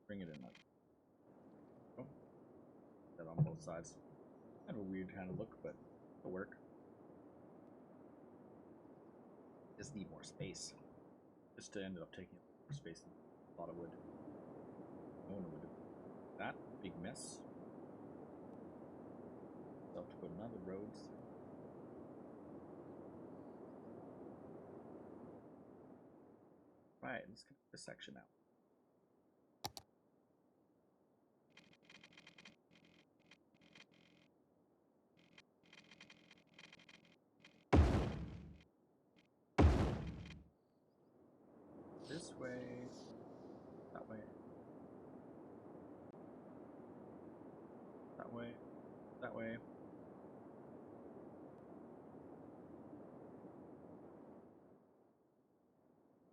Speaker 2: Bring it in like that on both sides. Kind of a weird kind of look, but it'll work. Just need more space. Just to end up taking more space than I thought it would. No one would do that. Big mess. Still have to put another roads. Right, let's connect this section out. This way, that way, that way, that way.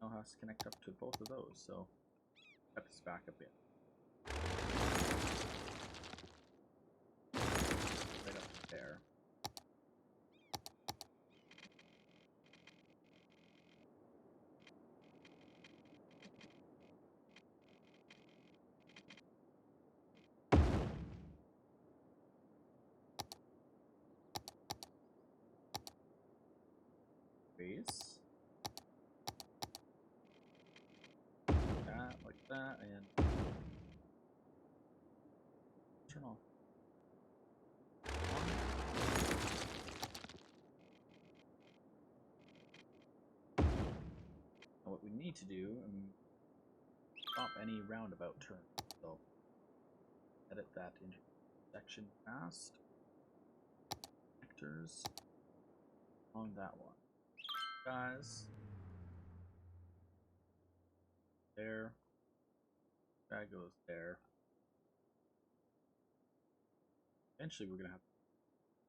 Speaker 2: Now has to connect up to both of those, so cut this back a bit. Right up to there. Base. That, like that, and turn off. Now what we need to do, stop any roundabout turn. So edit that intersection fast. Connectors on that one. Guys. There. That goes there. Eventually we're gonna have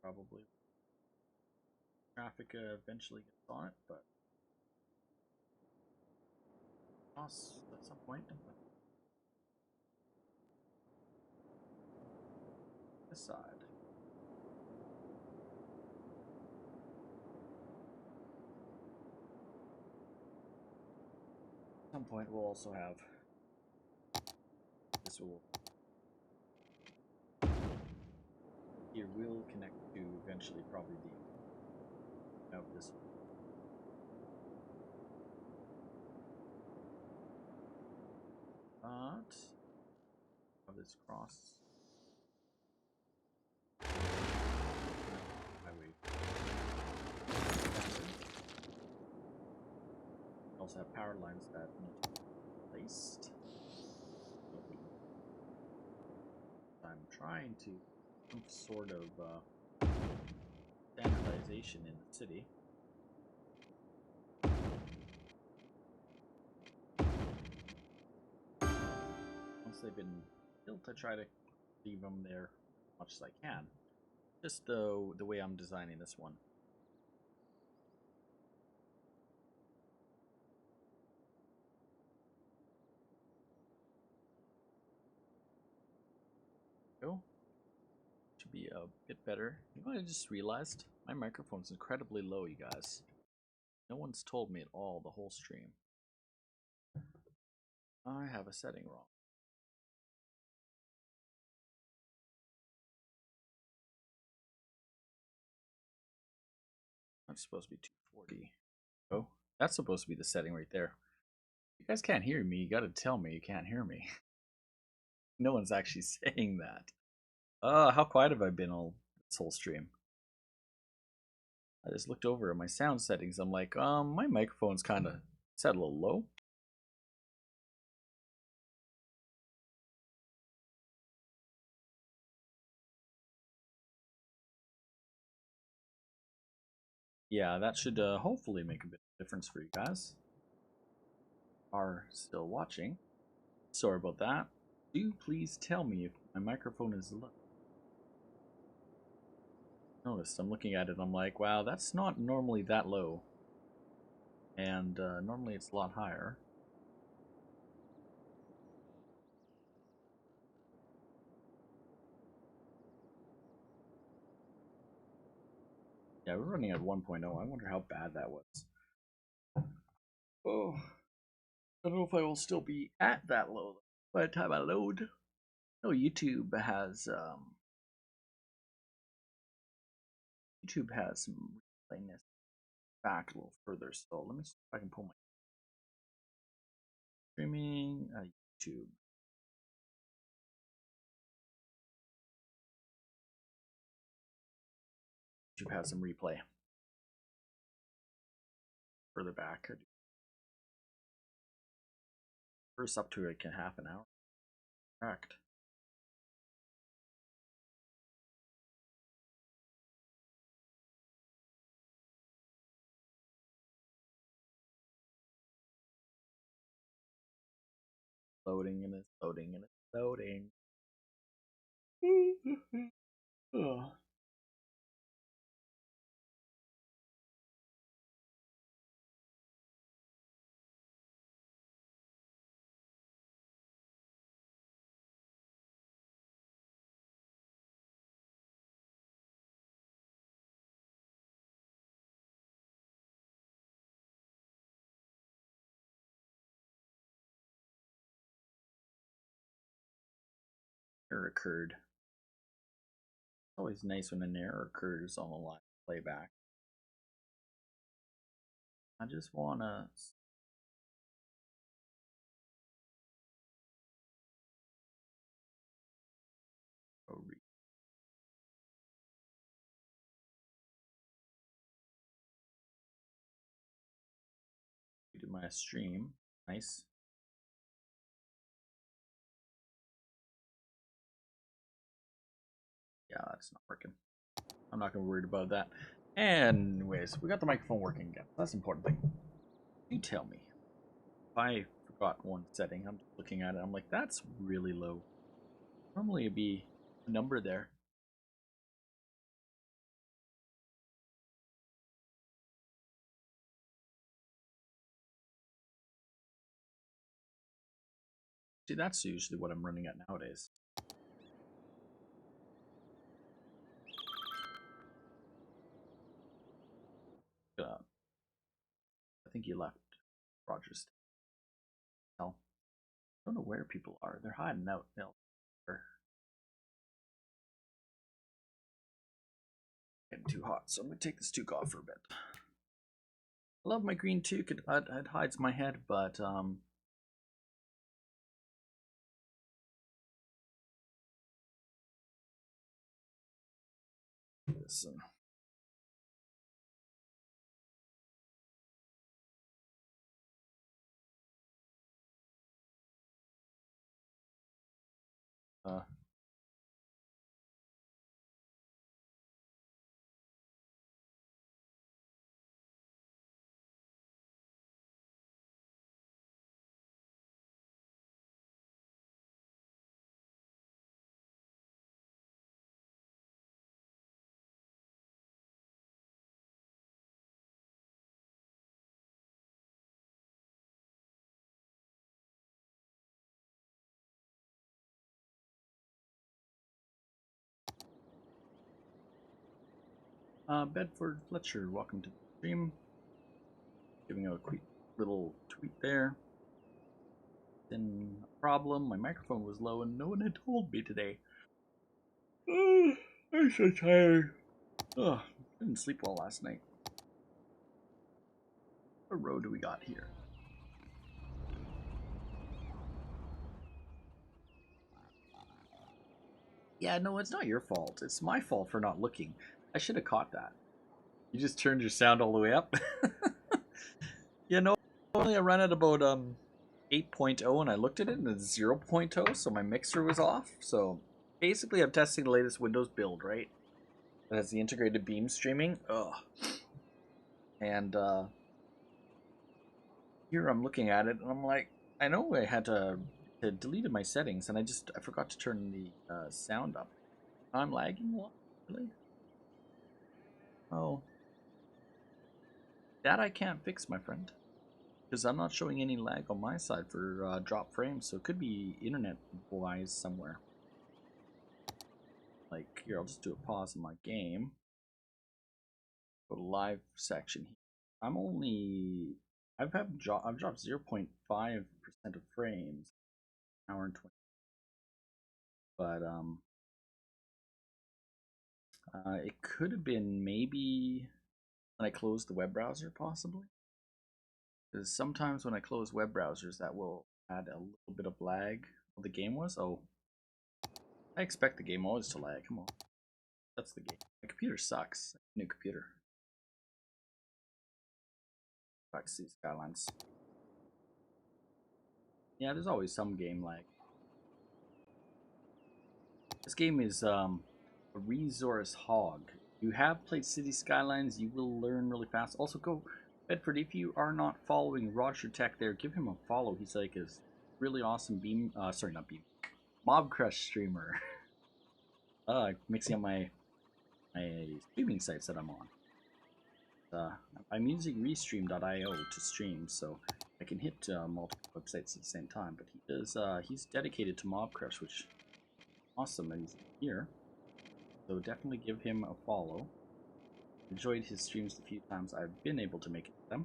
Speaker 2: probably traffic eventually gets on it, but cross at some point. This side. At some point we'll also have this will here will connect to eventually probably the out this one. But of this cross highway. We also have power lines that need to be placed. I'm trying to some sort of standardization in the city. Once they've been built, I try to leave them there as much as I can. Just the way I'm designing this one. Go. Should be a bit better. You know what I just realized? My microphone's incredibly low, you guys. No one's told me at all the whole stream. I have a setting wrong. That's supposed to be 240. Oh, that's supposed to be the setting right there. You guys can't hear me. You gotta tell me you can't hear me. No one's actually saying that. How quiet have I been all this whole stream? I just looked over at my sound settings. I'm like, my microphone's kind of set a little low. Yeah, that should hopefully make a bit of difference for you guys. Are still watching. Sorry about that. Do please tell me if my microphone is low. Notice I'm looking at it. I'm like, wow, that's not normally that low. And normally it's a lot higher. Yeah, we're running at 1.0. I wonder how bad that was. Oh, I don't know if I will still be at that low by the time I load. No, YouTube has some replaying back a little further. So let me see if I can pull my streaming YouTube. YouTube has some replay further back. First up to like half an hour. Correct. Loading and it's loading and it's loading. Oh. Error occurred. Always nice when an error occurs on a live playback. I just wanna do my stream. Nice. Yeah, that's not working. I'm not gonna be worried about that. Anyways, we got the microphone working again. That's the important thing. You tell me. If I forgot one setting, I'm just looking at it, I'm like, that's really low. Normally it'd be a number there. See, that's usually what I'm running at nowadays. I think you left Rogers. Hell, I don't know where people are. They're hiding out. Getting too hot, so I'm gonna take this toque off for a bit. I love my green toque. It hides my head, but listen. Bedford Fletcher, welcome to the stream. Giving a quick little tweet there. Then a problem, my microphone was low and no one had told me today. Oh, I'm so tired. Oh, I didn't sleep well last night. What road do we got here? Yeah, no, it's not your fault. It's my fault for not looking. I should have caught that. You just turned your sound all the way up. Yeah, no, only I ran at about 8.0 and I looked at it and it's 0.0, so my mixer was off. So basically I'm testing the latest Windows build, right? It has the integrated beam streaming. Ugh. And here I'm looking at it and I'm like, I know I had to deleted my settings and I forgot to turn the sound up. I'm lagging? What? Really? Oh. That I can't fix, my friend. Because I'm not showing any lag on my side for drop frames, so it could be internet-wise somewhere. Like, here, I'll just do a pause in my game. Go to live section. I've dropped 0.5% of frames, hour and 20. But it could have been maybe when I closed the web browser, possibly. Because sometimes when I close web browsers, that will add a little bit of lag. Well, the game was? Oh. I expect the game always to lag. Come on. That's the game. My computer sucks. New computer. Back to see Skylines. Yeah, there's always some game lag. This game is a resource hog. If you have played City Skylines, you will learn really fast. Also, go Bedford, if you are not following Roger Tech there, give him a follow. He's like a really awesome Mobcrush streamer. Mixing up my streaming sites that I'm on. I'm using restream.io to stream, so I can hit multiple websites at the same time. But he's dedicated to Mobcrush, which is awesome, and he's here. So definitely give him a follow. Enjoyed his streams the few times I've been able to make it to them.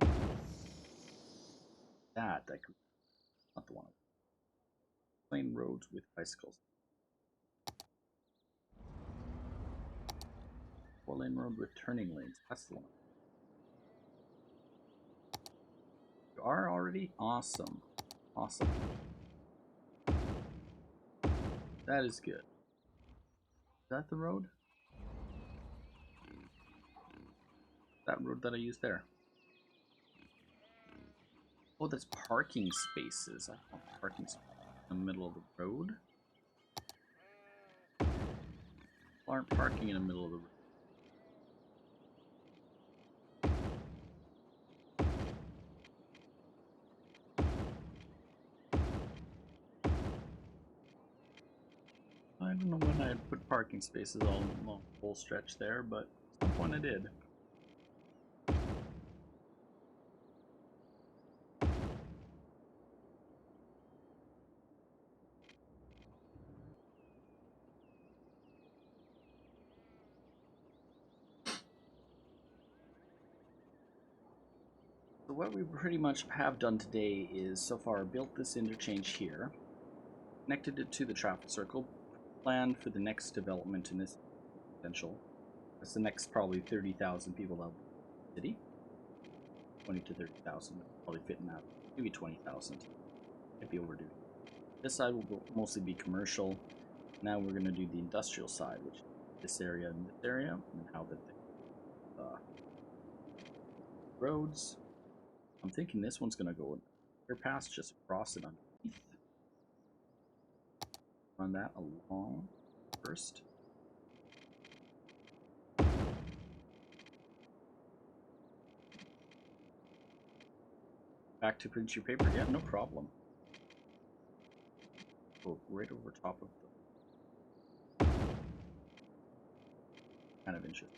Speaker 2: That could not the one. Plain roads with bicycles. 4-lane road with turning lanes. That's the one. You are already? Awesome. Awesome. That is good. Is that the road? That road that I used there. Oh, that's parking spaces. I want parking spaces in the middle of the road. Aren't parking in the middle of the road. I don't know when I had put parking spaces all along the whole stretch there, but at some point I did. So what we pretty much have done today is so far built this interchange here, connected it to the traffic circle, planned for the next development in this potential. That's the next probably 30,000 people out in the city. 20 to 30,000 probably fit in that. Maybe 20,000. Might be overdue. This side will mostly be commercial. Now we're going to do the industrial side, which is this area and this area, and how the roads. I'm thinking this one's going to go here past, just across it underneath. Run that along first. Back to print your paper? Yeah, no problem. Go right over top of the kind of interesting.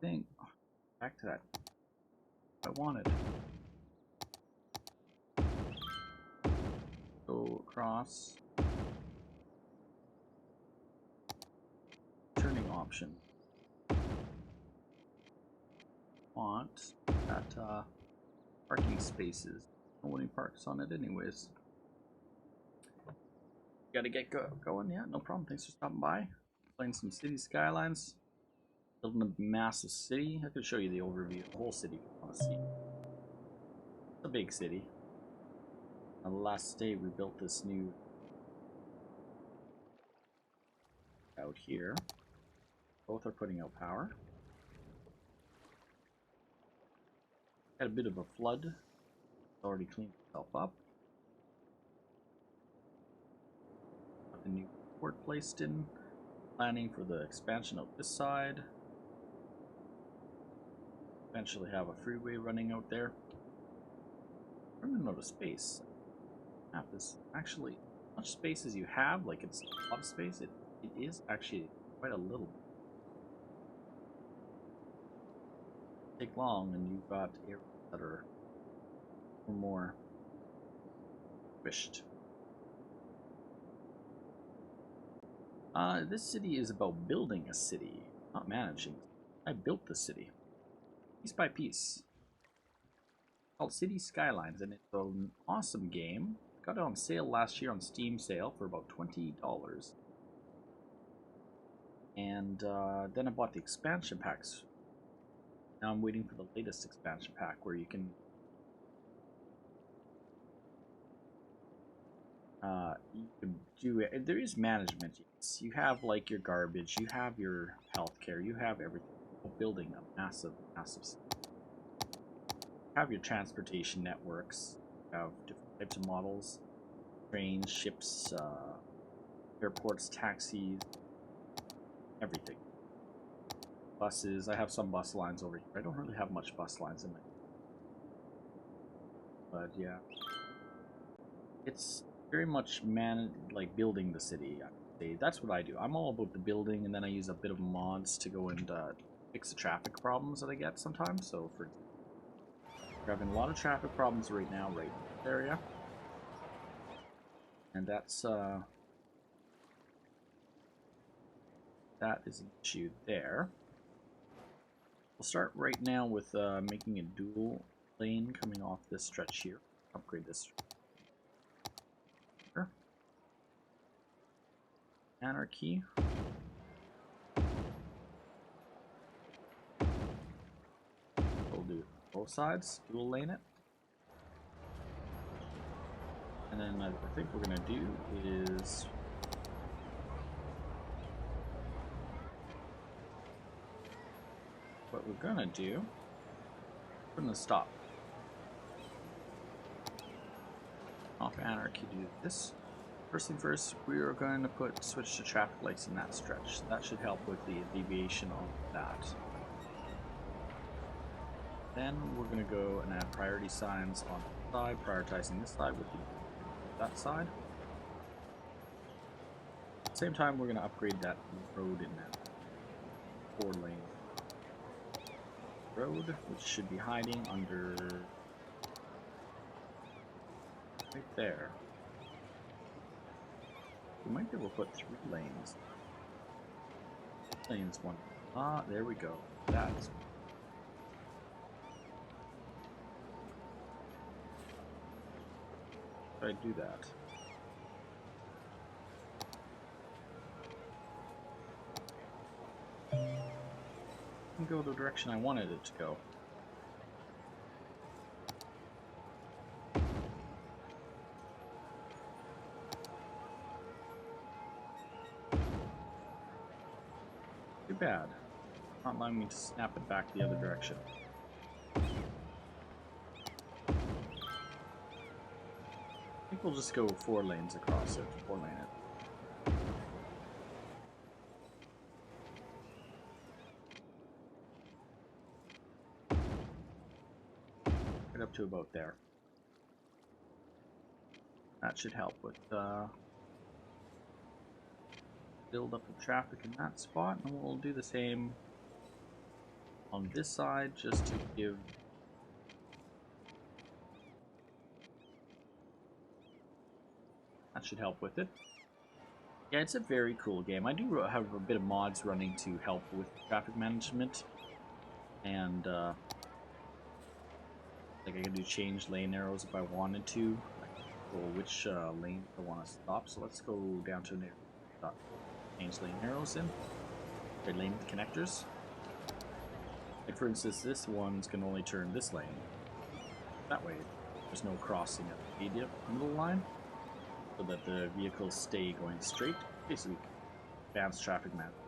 Speaker 2: Thing. Back to that. I wanted. Go across. Turning option. Want that parking spaces. Nobody parks on it anyways. Gotta get going, yeah, no problem. Thanks for stopping by. Playing some City Skylines. Building a massive city. I could show you the overview of the whole city if you want to see. It's a big city. On the last day we built this new out here. Both are putting out power. Had a bit of a flood. It's already cleaned itself up. Got the new port placed in. Planning for the expansion out this side. Eventually have a freeway running out there. I'm running out of space. Map is actually as much space as you have, like it's a lot of space. It is actually quite a little. Take long, and you've got areas that are more squished. This city is about building a city, not managing. I built the city. Piece by piece. It's called City Skylines, and it's an awesome game. Got it on sale last year on Steam sale for about $20. And then I bought the expansion packs. Now I'm waiting for the latest expansion pack where you can do it. There is management. Yes. You have like your garbage, you have your healthcare, you have everything. Building a massive city. You have your transportation networks. You have different types of models, trains, ships, airports, taxis, everything. Buses. I have some bus lines over here. I don't really have much bus lines in my. But yeah, it's very much like building the city. That's what I do. I'm all about the building, and then I use a bit of mods to go and fix the traffic problems that I get sometimes. So we're having a lot of traffic problems right now, right in this area, and that's that is an issue there. We'll start right now with making a dual lane coming off this stretch here. Upgrade this stretch. Anarchy. We'll do both sides, dual lane it. And then I think we're gonna do is what we're gonna do, we're gonna stop off Anarchy, do this. First thing first, we are going to switch to traffic lights in that stretch. That should help with the alleviation of that. Then we're going to go and add priority signs on the side, prioritizing this side with the that side. At the same time, we're going to upgrade that road in that 4-lane road, which should be hiding under right there. We might be able to put 3 lanes. Lanes 1. Ah, there we go. That's. Should I do that? And go the direction I wanted it to go. Too bad. Not allowing me to snap it back the other direction. I think we'll just go 4 lanes across it. 4-lane it. Right up to about there. That should help with build up the traffic in that spot, and we'll do the same on this side just to give that should help with it. Yeah, it's a very cool game. I do have a bit of mods running to help with traffic management, and like I can do change lane arrows if I wanted to, or which lane I want to stop. So let's go down to an area. Change lane arrows in. Or lane connectors. Like for instance, this one's can only turn this lane. That way, there's no crossing at the middle line, so that the vehicles stay going straight. Basically, advanced traffic management.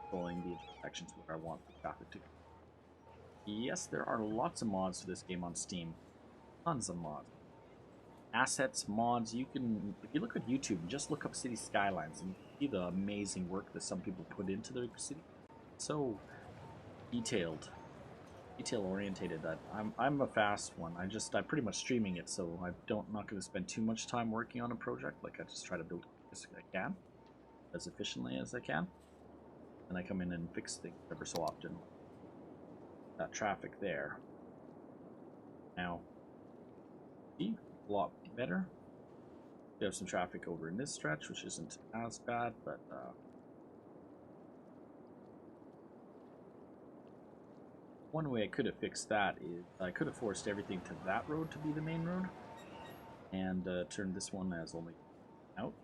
Speaker 2: Controlling the intersections where I want the traffic to go. Yes, there are lots of mods for this game on Steam. Tons of mods. Assets, mods, you can, if you look at YouTube, just look up City Skylines and you see the amazing work that some people put into their city. So detailed, detail-orientated that I'm a fast one. I'm pretty much streaming it, so I'm not going to spend too much time working on a project. Like I just try to build as I can, as efficiently as I can. And I come in and fix things ever so often. That traffic there. Now, see? A lot better. We have some traffic over in this stretch, which isn't as bad, but one way I could have fixed that is I could have forced everything to that road to be the main road, and turned this one as only out.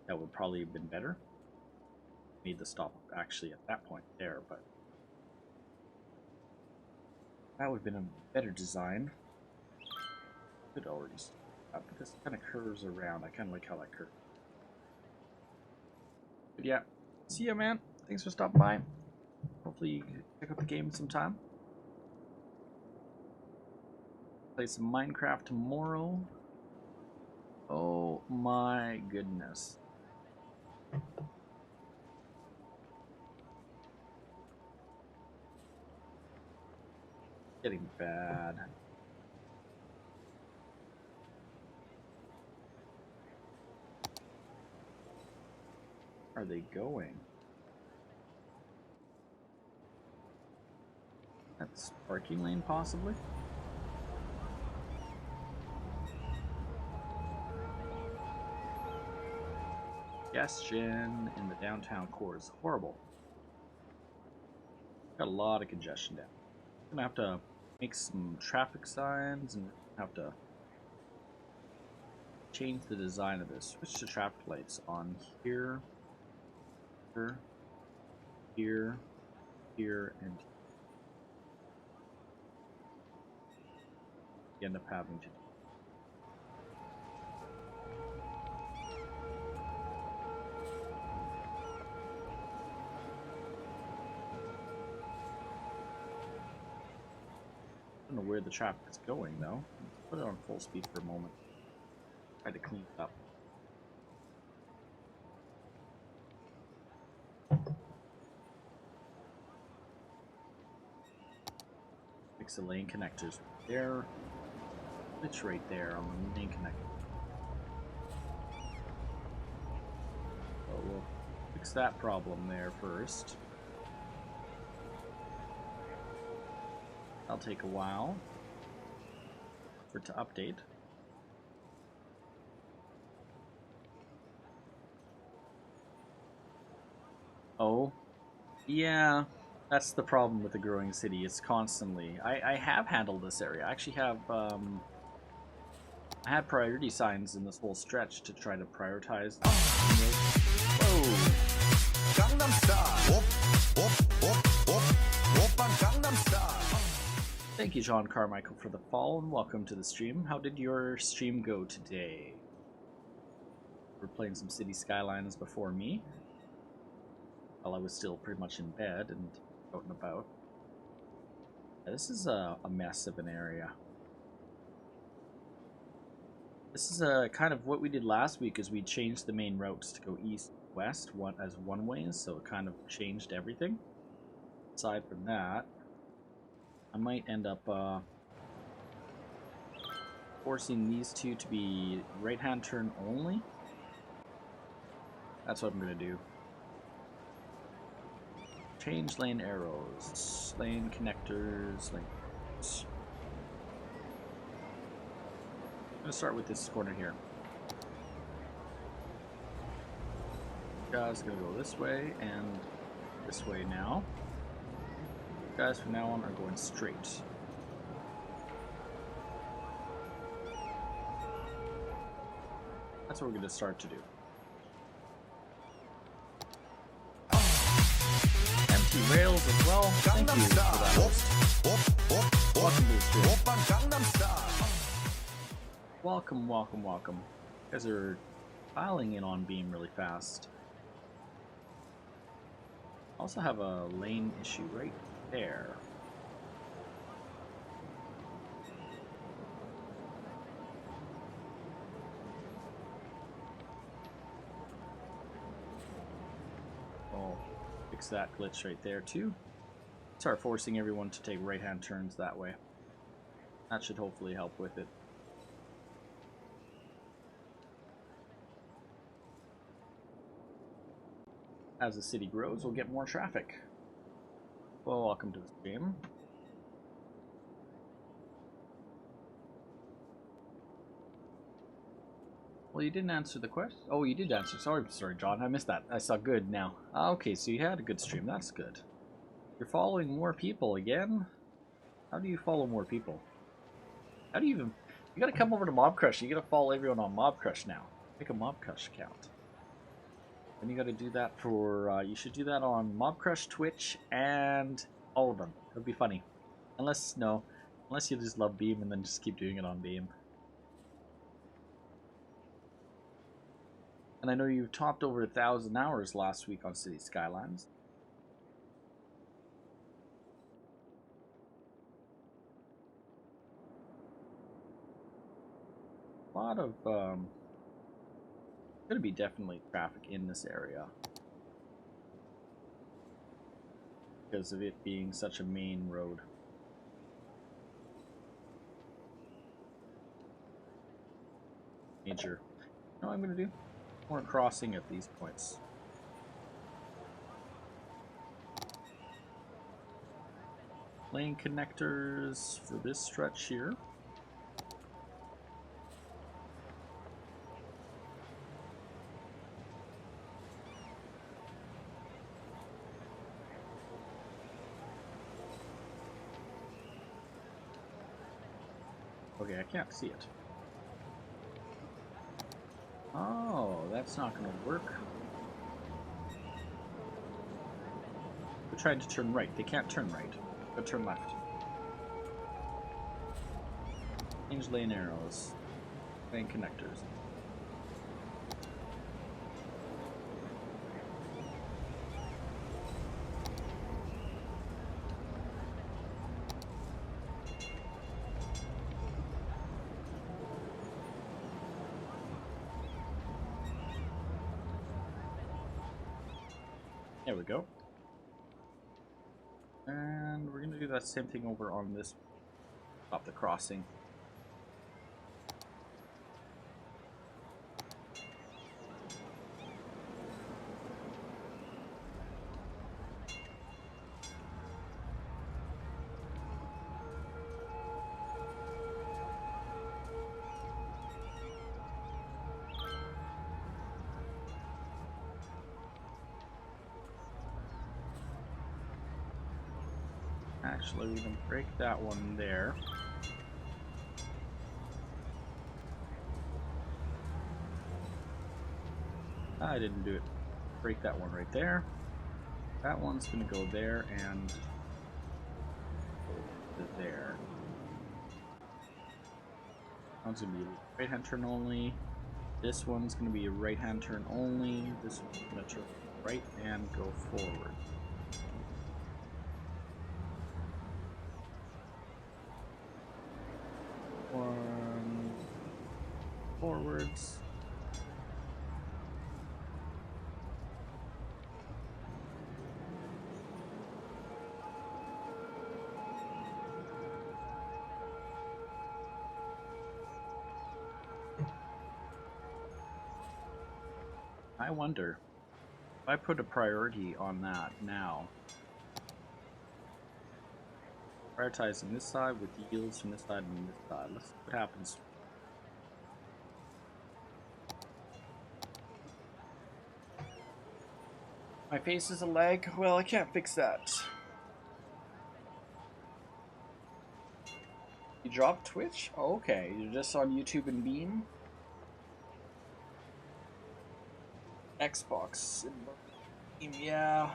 Speaker 2: That would probably have been better. Made the stop actually at that point there, but that would have been a better design. Could already stop, but this kind of curves around. I kind of like how that curves. But yeah, see ya, man. Thanks for stopping by. Hopefully you can check out the game sometime. Play some Minecraft tomorrow. Oh my goodness. Getting bad. Are they going? That's parking lane, possibly? Congestion in the downtown core is horrible. Got a lot of congestion down. I'm gonna have to make some traffic signs and have to change the design of this. Switch to traffic lights on here, here, here, and you end up having to do. I don't know where the traffic is going though. Let's put it on full speed for a moment. Try to clean it up. Fix the lane connectors there. glitch right there on the main connector. So we'll fix that problem there first. That'll take a while for it to update. Oh, yeah, that's the problem with the growing city. It's constantly. I have handled this area. I actually have I had priority signs in this whole stretch to try to prioritize. Whoa! Gangnam Style. Gangnam Style. Thank you, John Carmichael, for the follow, and welcome to the stream. How did your stream go today? We're playing some City Skylines before me, while I was still pretty much in bed and out and about. Yeah, this is a mess of an area. This is kind of what we did last week, is we changed the main routes to go east-west as one-ways, so it kind of changed everything. Aside from that, I might end up forcing these two to be right-hand turn only. That's what I'm going to do. Change lane arrows, lane connectors, lane. I'm going to start with this corner here. Guys, going to go this way and this way now. Guys, from now on, are going straight. That's what we're going to start to do. Empty rails as well. Thank you for that host. Welcome to the stream. Welcome, welcome, welcome. You guys are piling in on Beam really fast. I also have a lane issue right there. I'll fix that glitch right there too. Start forcing everyone to take right-hand turns that way. That should hopefully help with it. As the city grows, we'll get more traffic. Well, welcome to the stream. Well, you didn't answer the question. Oh, you did answer. Sorry, John. I missed that. I saw good now. Okay, so you had a good stream. That's good. You're following more people again? How do you follow more people? How do you even... You gotta come over to Mobcrush. You gotta follow everyone on Mobcrush now. Make a Mobcrush account. And you gotta do that for, you should do that on Mobcrush, Twitch, and all of them. It'll be funny. Unless you just love Beam and then just keep doing it on Beam. And I know you topped over 1,000 hours last week on City Skylines. A lot of, gonna be definitely traffic in this area because of it being such a main road. Major. You know what I'm gonna do? More crossing at these points. Lane connectors for this stretch here. Okay, I can't see it. Oh, that's not going to work. They're trying to turn right. They can't turn right. They'll turn left. Change lane arrows. Lane connectors. There we go. And we're going to do that same thing over on this, stop the crossing. Actually, we can break that one there. I didn't do it. Break that one right there. That one's gonna go there and go to there. That one's gonna be right hand turn only. This one's gonna be a right hand turn only. This one's gonna turn right and go forward. One forwards. I wonder if I put a priority on that now. Prioritizing this side with yields from this side and this side. Let's see what happens. My face is a lag. Well, I can't fix that. You dropped Twitch? Oh, okay. You're just on YouTube and Beam? Xbox. Yeah.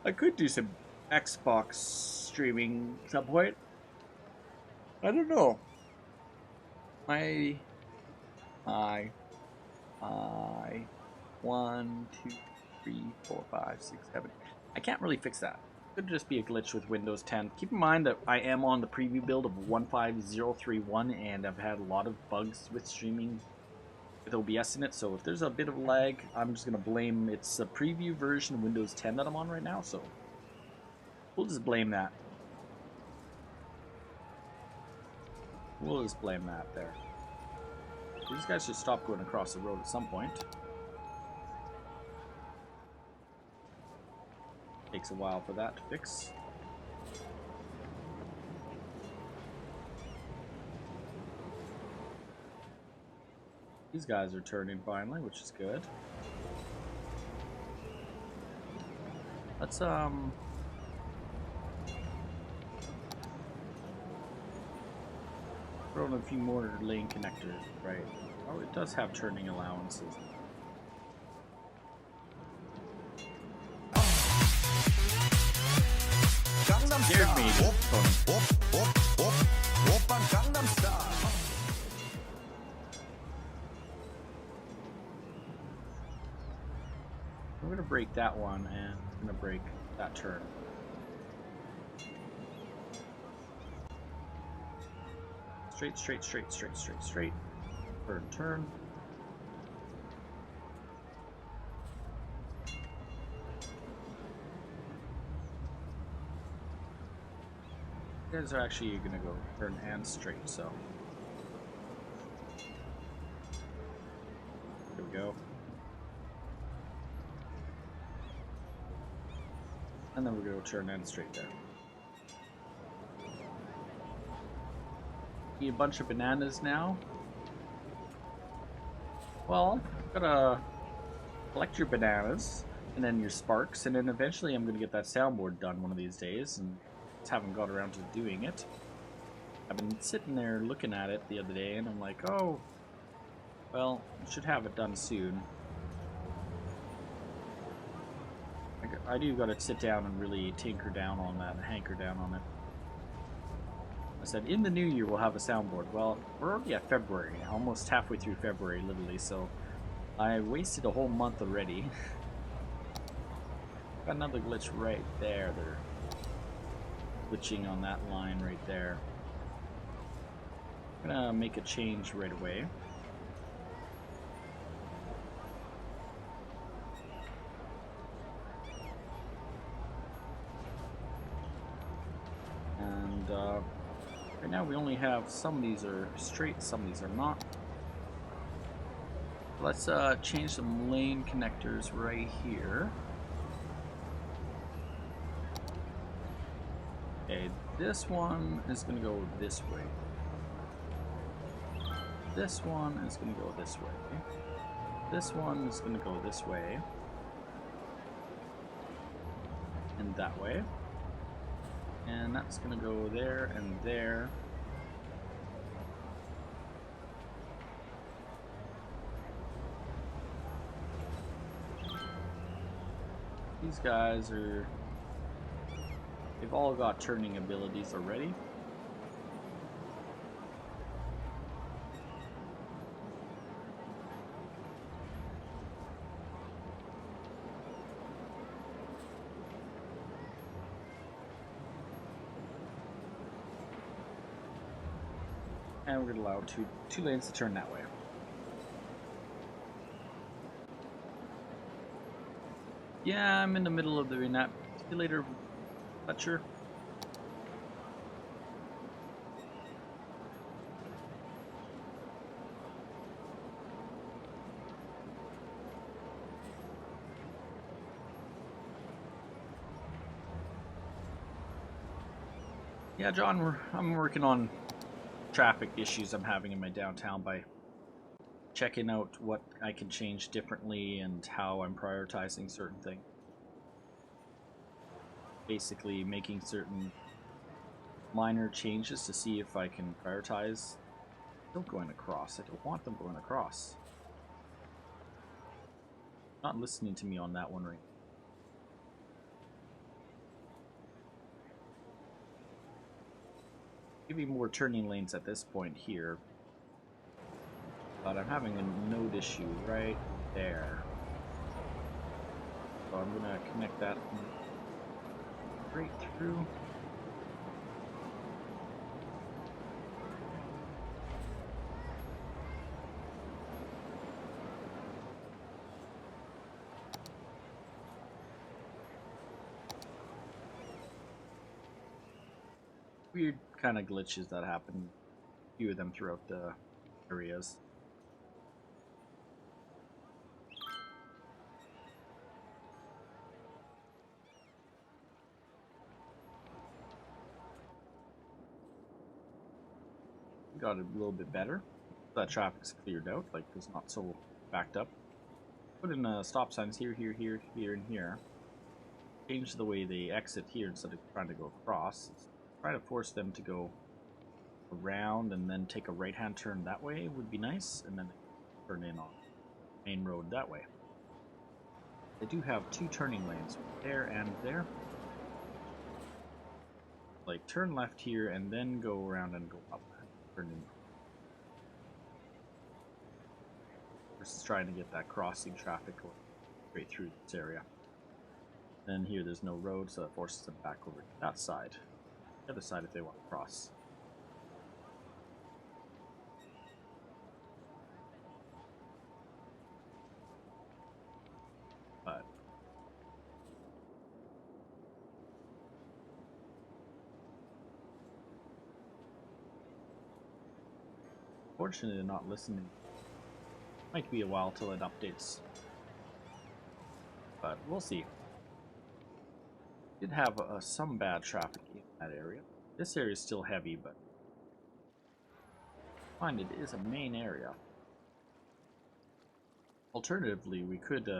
Speaker 2: I could do some Xbox streaming at some point. I don't know. I 1, 2, 3, 4, 5, 6, 7. I can't really fix that. It could just be a glitch with Windows 10. Keep in mind that I am on the preview build of 15031 and I've had a lot of bugs with streaming with OBS in it, so if there's a bit of lag, I'm just gonna blame it's a preview version of Windows 10 that I'm on right now, so we'll just blame that. We'll just blame that there. These guys should stop going across the road at some point. Takes a while for that to fix. These guys are turning finally, which is good. Let's throw in a few more lane connectors, right? Oh, it does have turning allowances. Scared me, I'm gonna break that one, and I'm gonna break that turn. Straight, straight, straight, straight, straight, straight. Turn, turn. You guys are actually gonna go turn and straight, so. There we go. And then we're gonna go turn and straight there. Need a bunch of bananas now. Well, gotta collect your bananas and then your sparks, and then eventually I'm gonna get that soundboard done one of these days, and just haven't got around to doing it. I've been sitting there looking at it the other day, and I'm like, oh, well, I should have it done soon. I do gotta sit down and really tinker down on that and hanker down on it. I said, in the new year we'll have a soundboard. Well, we're already at February, almost halfway through February, literally, so I wasted a whole month already. Got another glitch right there. They're glitching on that line right there. I'm gonna make a change right away. And right now we only have some of these are straight, some of these are not. Let's change some lane connectors right here. Okay, this one is going to go this way. This one is going to go this way. This one is going to go this way. And that way. And that's gonna go there and there. These guys are... they've all got turning abilities already. And we're going to allow two lanes to turn that way. Yeah, I'm in the middle of doing that. See you later, Fletcher. Yeah, John, I'm working on traffic issues I'm having in my downtown by checking out what I can change differently and how I'm prioritizing certain things. Basically making certain minor changes to see if I can prioritize. Still going across. I don't want them going across. Not listening to me on that one right. Maybe more turning lanes at this point here. But I'm having a node issue right there. So I'm gonna connect that straight through. Weird kind of glitches that happen, a few of them throughout the areas. Got it a little bit better. That traffic's cleared out, like it's not so backed up. Put in stop signs here, here, here, here, and here. Change the way they exit here instead of trying to go across. Try to force them to go around and then take a right-hand turn that way would be nice, and then turn in on the main road that way. They do have two turning lanes, there and there. Like turn left here and then go around and go up and turn in. Versus trying to get that crossing traffic straight through this area. Then here there's no road, so that forces them back over to that side. The other side if they want to cross. But fortunately, not listening. Might be a while till it updates, but we'll see. Did have some bad traffic in that area. This area is still heavy, but I find it is a main area. Alternatively, we could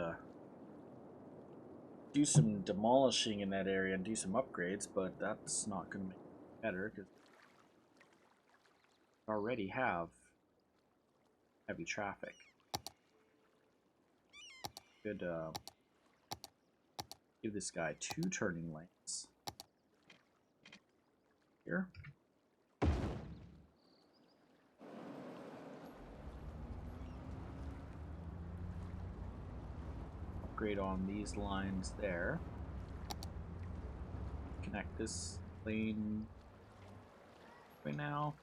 Speaker 2: do some demolishing in that area and do some upgrades, but that's not going to make it better because we already have heavy traffic. Could give this guy two turning lanes here. Upgrade on these lines there. Connect this lane right now.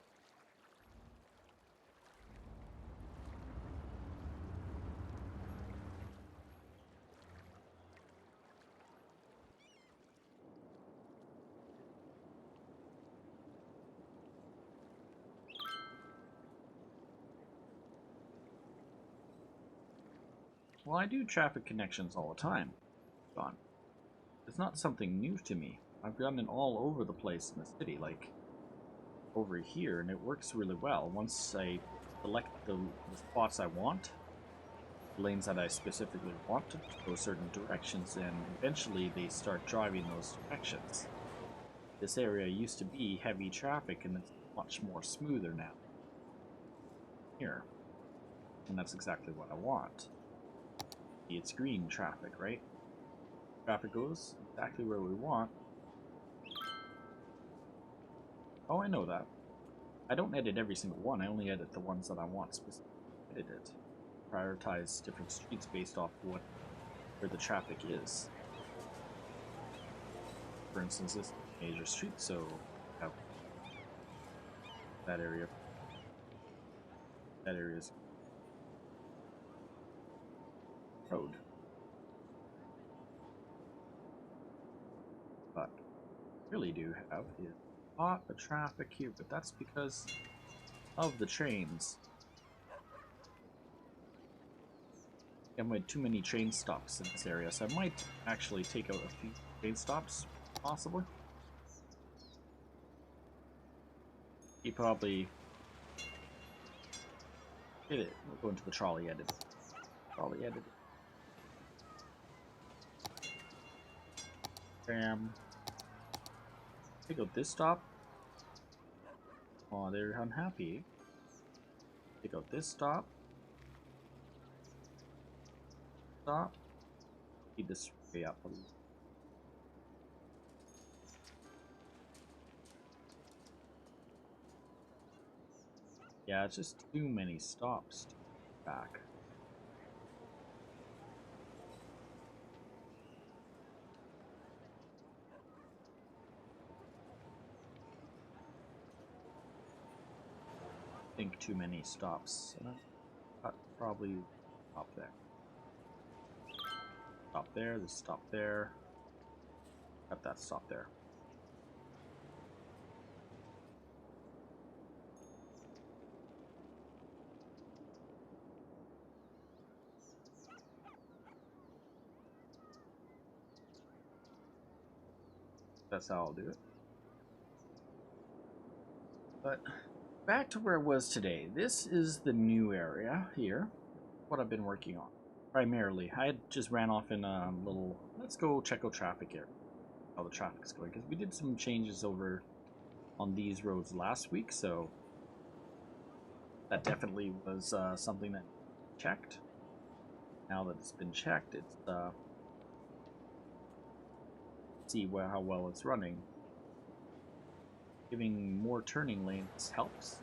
Speaker 2: Well, I do traffic connections all the time, John. It's not something new to me. I've done it all over the place in the city, like over here, and it works really well. Once I select the spots I want, the lanes that I specifically want to go certain directions, and eventually they start driving those directions. this area used to be heavy traffic, and it's much more smoother now. Here. And that's exactly what I want. It's green traffic, right? Traffic goes exactly where we want. Oh, I know that. I don't edit every single one, I only edit the ones that I want specifically edited. Prioritize different streets based off where the traffic is. For instance, this is a major street, so I have that area. That area is road. But really do have is a lot of traffic here, but that's because of the trains. I have too many train stops in this area, so I might actually take out a few train stops, possibly. He probably did it. We'll go into the trolley edit. Trolley edit. Bam. Take out this stop. Oh, they're unhappy. Take out this stop. Stop. Speed this way up a little. Yeah, it's just too many stops to back. I think too many stops. Probably stop there. Stop there, this stop there. Got that stop there. That's how I'll do it. But back to where it was today. This is the new area here. What I've been working on. Primarily, I had just ran off in a little, let's go check out traffic here. How the traffic's going. Because we did some changes over on these roads last week, so that definitely was something that checked. Now that it's been checked, it's see how well it's running. Giving more turning lanes helps.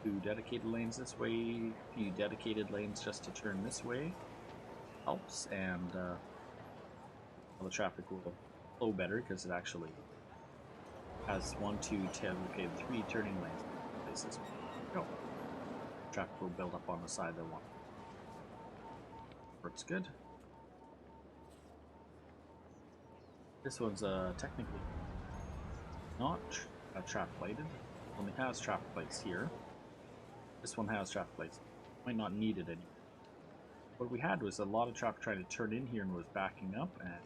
Speaker 2: 2 dedicated lanes this way, a few dedicated lanes just to turn this way helps, and the traffic will flow better because it actually has 1, 2, 10, okay, 3 turning lanes. Places. Go. Traffic will build up on the side they want. Works good. This one's technically not traffic lighted. Only has traffic lights here. This one has traffic lights. Might not need it anymore. What we had was a lot of traffic trying to turn in here and was backing up, and there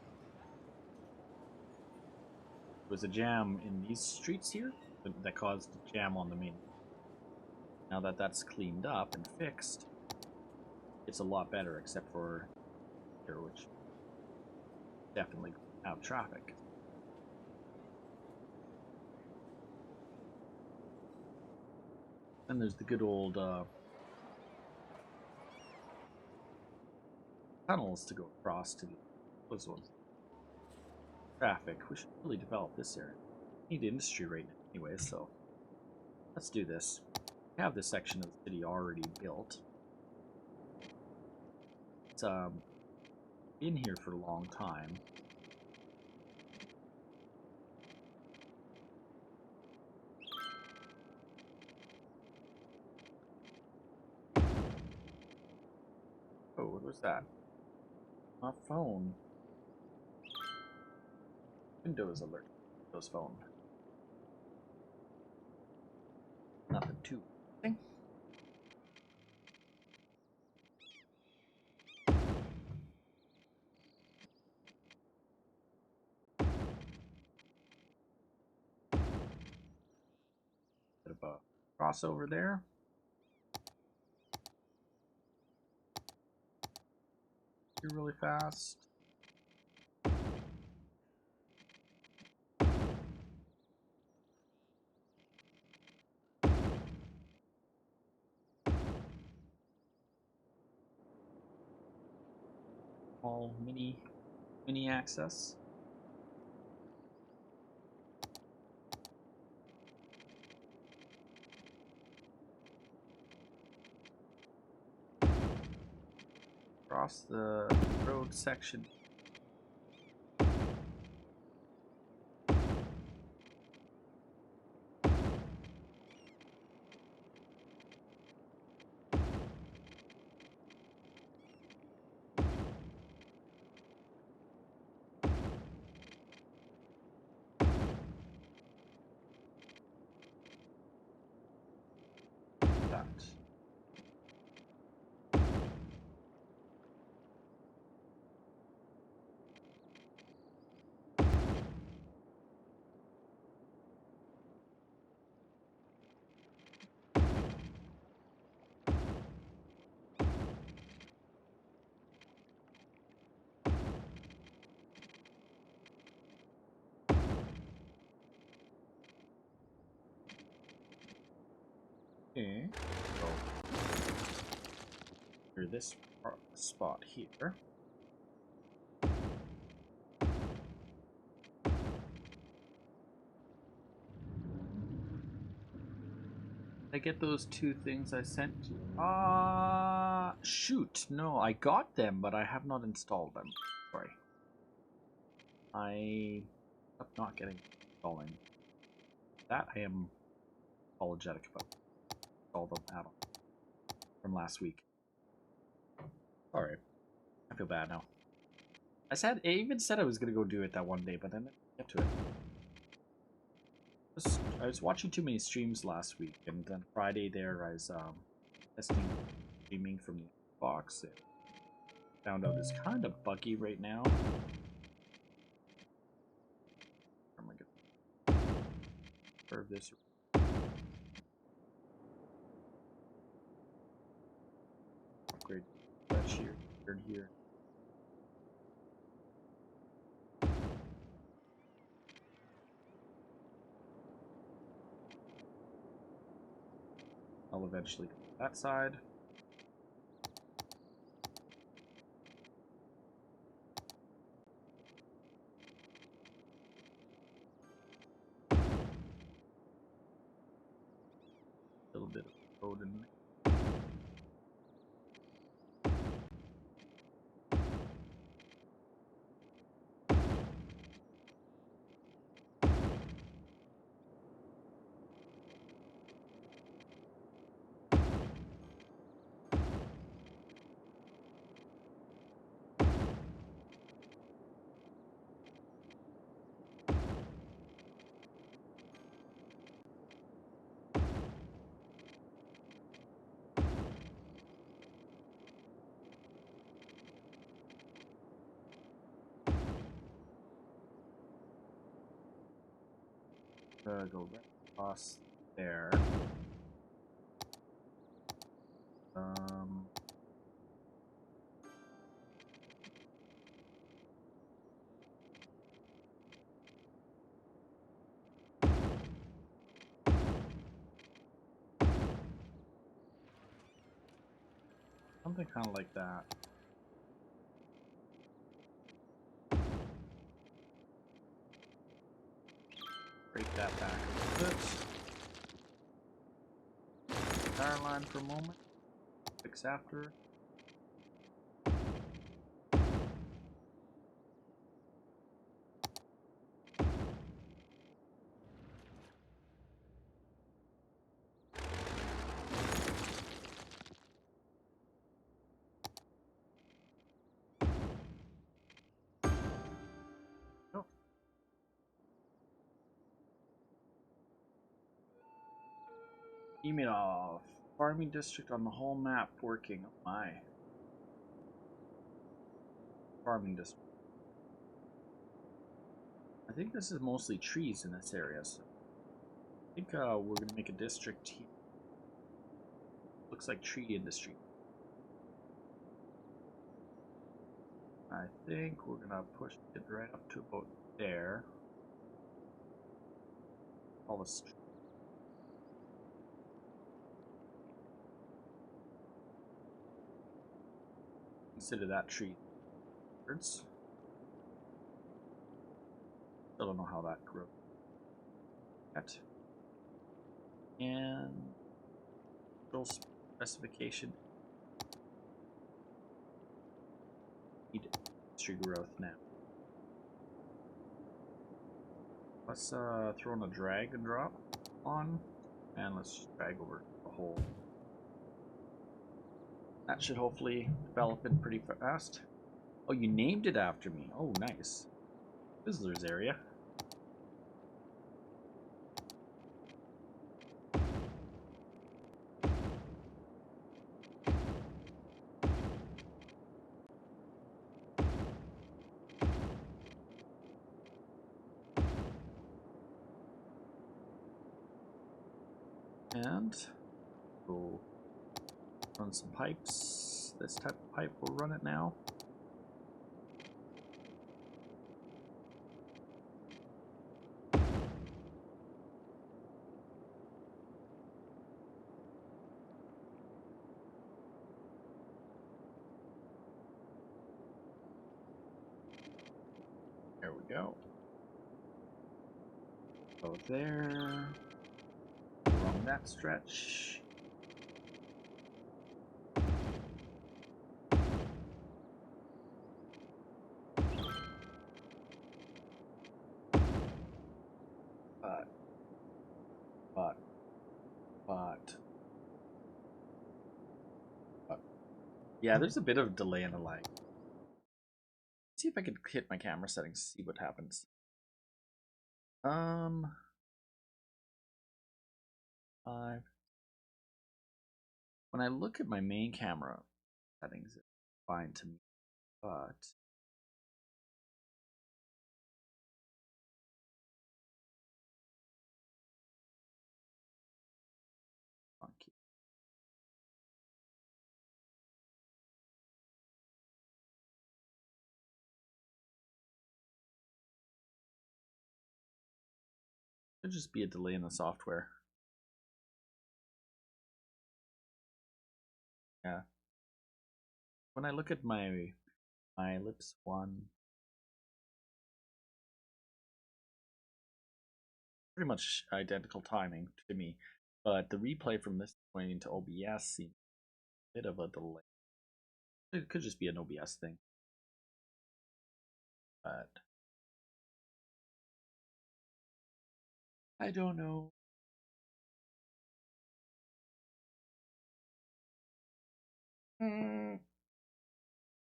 Speaker 2: was a jam in these streets here that caused a jam on the main. Now that that's cleaned up and fixed, it's a lot better, except for here, which definitely have traffic. And there's the good old tunnels to go across to those ones. Traffic. We should really develop this area. We need industry right now anyway, so let's do this. We have this section of the city already built. It's been here for a long time. Oh, what was that? My phone. Windows alert. Windows phone. Nothing too. Thing. Bit of a crossover there. Really fast. All mini access. Across the road section. Okay, so for this spot here. I get those two things I sent you. Shoot, no, I got them, but I have not installed them. Sorry. I am not getting installing. That I am apologetic about. All the add-on from last week. Sorry. I feel bad now. I even said I was gonna go do it that one day, but then I didn't get to it. I was watching too many streams last week, and then Friday there I was testing streaming from the box. It found out it's kind of buggy right now. Where am I gonna curve this? Upgrade that here, turn here. I'll eventually go to that side. A little bit of road in there. Go right across there. Something kind of like that. Break that back a little bit. Power line for a moment. Fix after. Oh. Email off. Farming district on the whole map working. Oh my. Farming district. I think this is mostly trees in this area, so I think we're gonna make a district here. Looks like tree industry. I think we're gonna push it right up to about there. All the street. Consider that tree. Still don't know how that grew. And control specification. Need tree growth now. Let's throw in a drag and drop on, and let's just drag over the whole. That should hopefully develop in pretty fast. Oh, you named it after me. Oh, nice. Swizzlerz area. And we'll run some pipes. This type of pipe, we'll run it now. There we go. Go there. Along that stretch. But. Yeah, there's a bit of delay in the lag. Let's see if I can hit my camera settings, see what happens. When I look at my main camera settings, it's fine to me, but funky. Could just be a delay in the software. Yeah. When I look at my ellipse one, pretty much identical timing to me, but the replay from this point into OBS seems a bit of a delay. It could just be an OBS thing, but I don't know.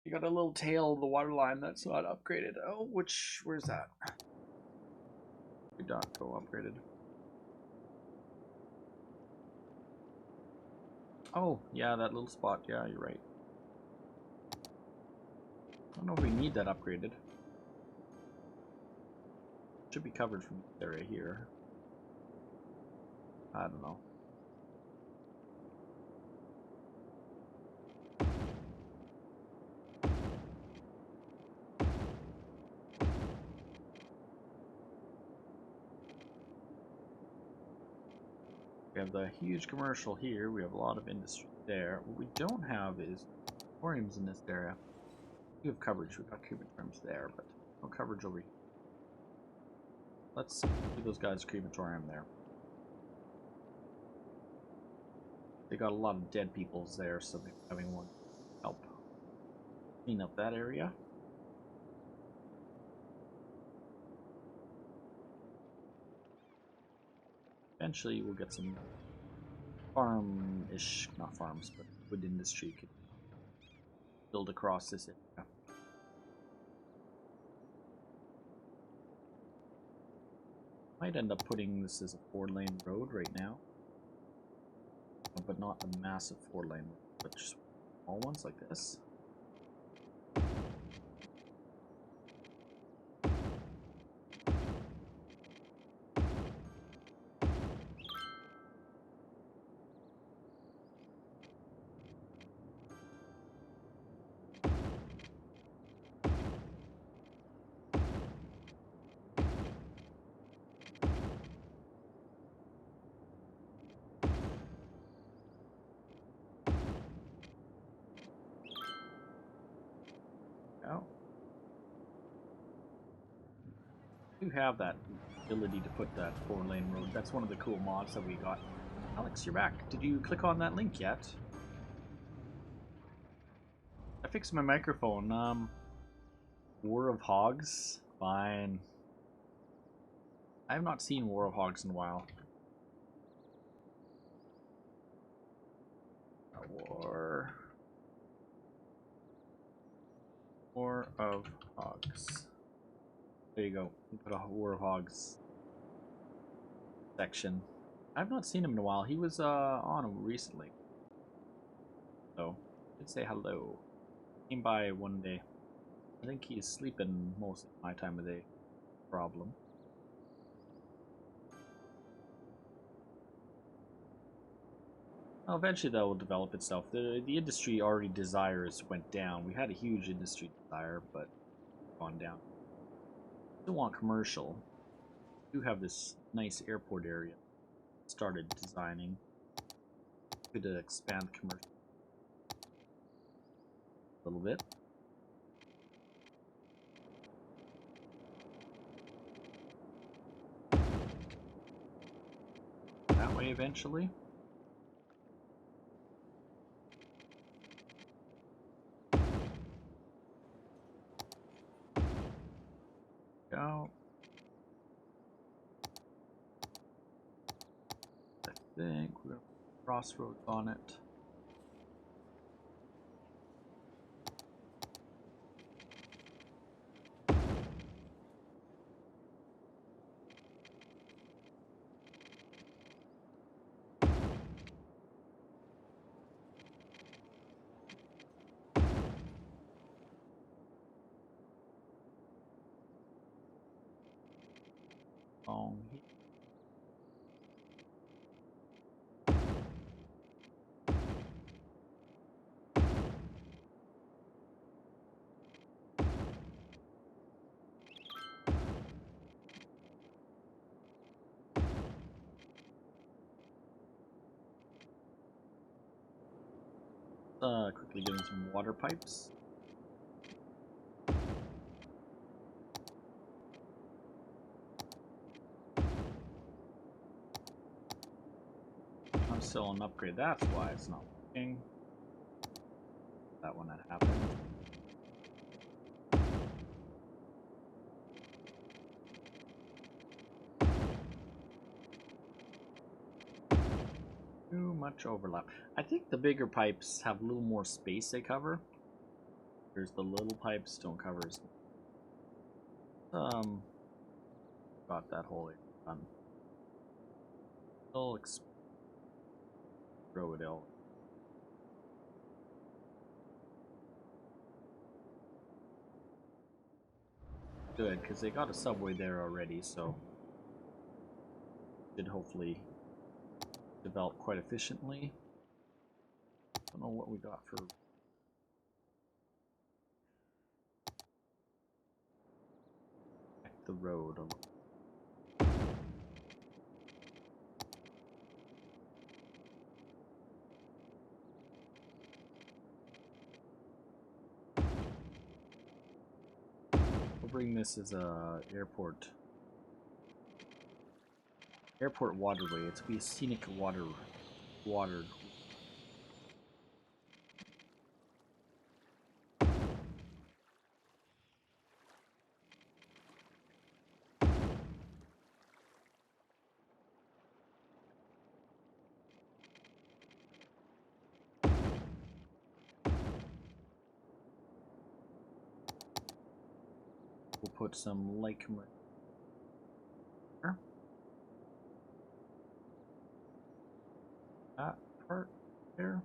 Speaker 2: You got a little tail of the water line that's not upgraded. Oh, where's that? Dot go upgraded. Oh, yeah, that little spot. Yeah, you're right. I don't know if we need that upgraded. Should be covered from this area here. I don't know. We have the huge commercial here. We have a lot of industry there. What we don't have is aquariums in this area. We have coverage. We've got crematoriums there, but no coverage over here. Let's do those guys crematorium there. They got a lot of dead peoples there, so maybe having one help clean up that area. Eventually we'll get some farm-ish, not farms, but wood industry could build across this area. Might end up putting this as a 4-lane road right now, but not a massive 4-lane, but just small ones like this. do have that ability to put that 4-lane road. That's one of the cool mods that we got. Alex, you're back. Did you click on that link yet? I fixed my microphone. War of Hogs? Fine. I have not seen War of Hogs in a while. War of Hogs. There you go. We put a War of Hogs section. I've not seen him in a while. He was on recently. So, I'd say hello. Came by one day. I think he's sleeping most of my time of day. Problem. Well, eventually that will develop itself. The industry already desires went down. We had a huge industry desire, but gone down. Still want commercial. We do have this nice airport area. Started designing. Could expand commercial a little bit. That way eventually. Go. I think we're gonna put crossroads on it. Quickly getting some water pipes. I'm still on upgrade, that's why it's not working. That one that happened. Too much overlap. I think the bigger pipes have a little more space they cover. There's the little pipes don't cover as got that whole area done. Still throw it all. Good, because they got a subway there already, so should hopefully develop quite efficiently. Don't know what we got for the road. We'll bring this as a airport waterway. It's be a scenic water. We'll put some light commercial. That part there.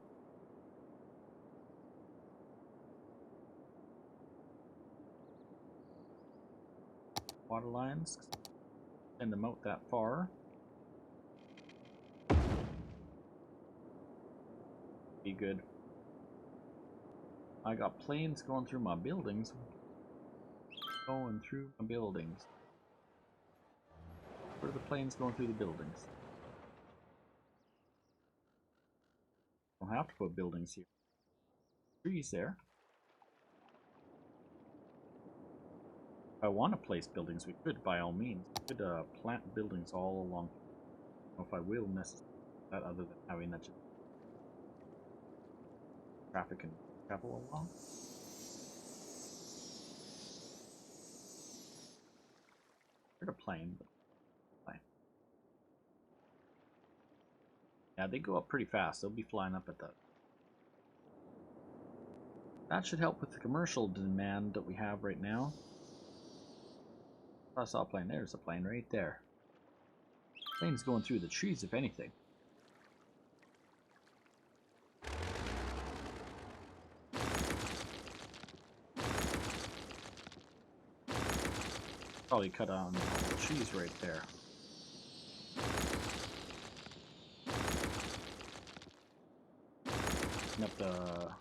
Speaker 2: Water lines. Send them out that far. Be good. I got planes going through my buildings. Going through my buildings. Where are the planes going through the buildings? Don't have to put buildings here. Trees there. If I want to place buildings, we could, by all means. We could plant buildings all along. I don't know if I will necessarily do that other than having that just traffic and travel along. Heard a plane, but plane. Yeah, they go up pretty fast. They'll be flying up at that. That should help with the commercial demand that we have right now. I saw a plane. There's a plane right there. Plane's going through the trees, if anything. Probably cut on all the trees right there. And up the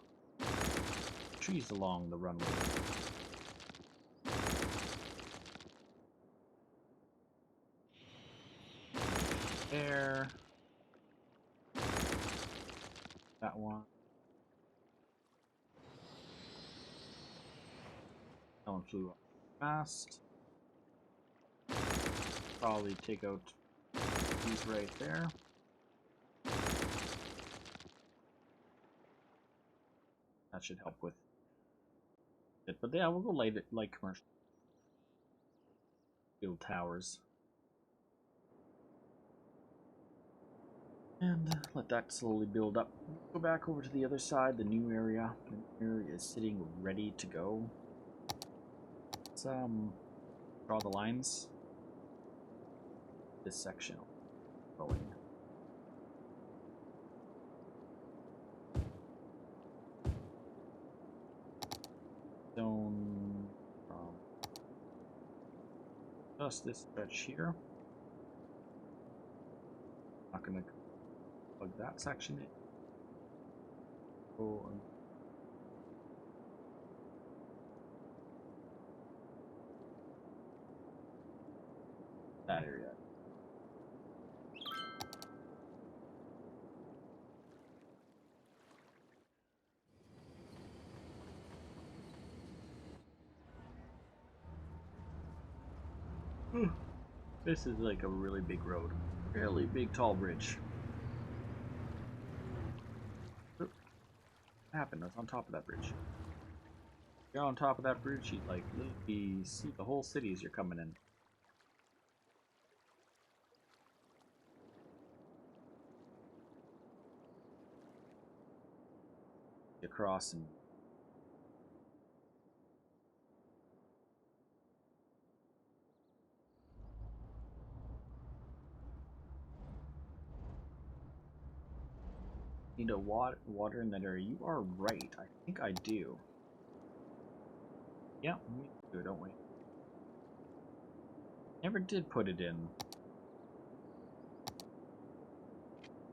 Speaker 2: trees along the runway. There. That one. That one flew up fast. Probably take out these right there. That should help with it. But yeah, we'll go light commercial. Build towers. And let that slowly build up. Go back over to the other side, the new area. The new area is sitting ready to go. Let's draw the lines. This section going. Zone just this stretch here. Not gonna plug that section in. Go that area. This is like a really big road. Really big, tall bridge. What happened? I was on top of that bridge. You're on top of that bridge, you like literally see the whole city as you're coming in. Across and need a water in that area. You are right. I think I do. Yeah, we do, don't we? Never did put it in.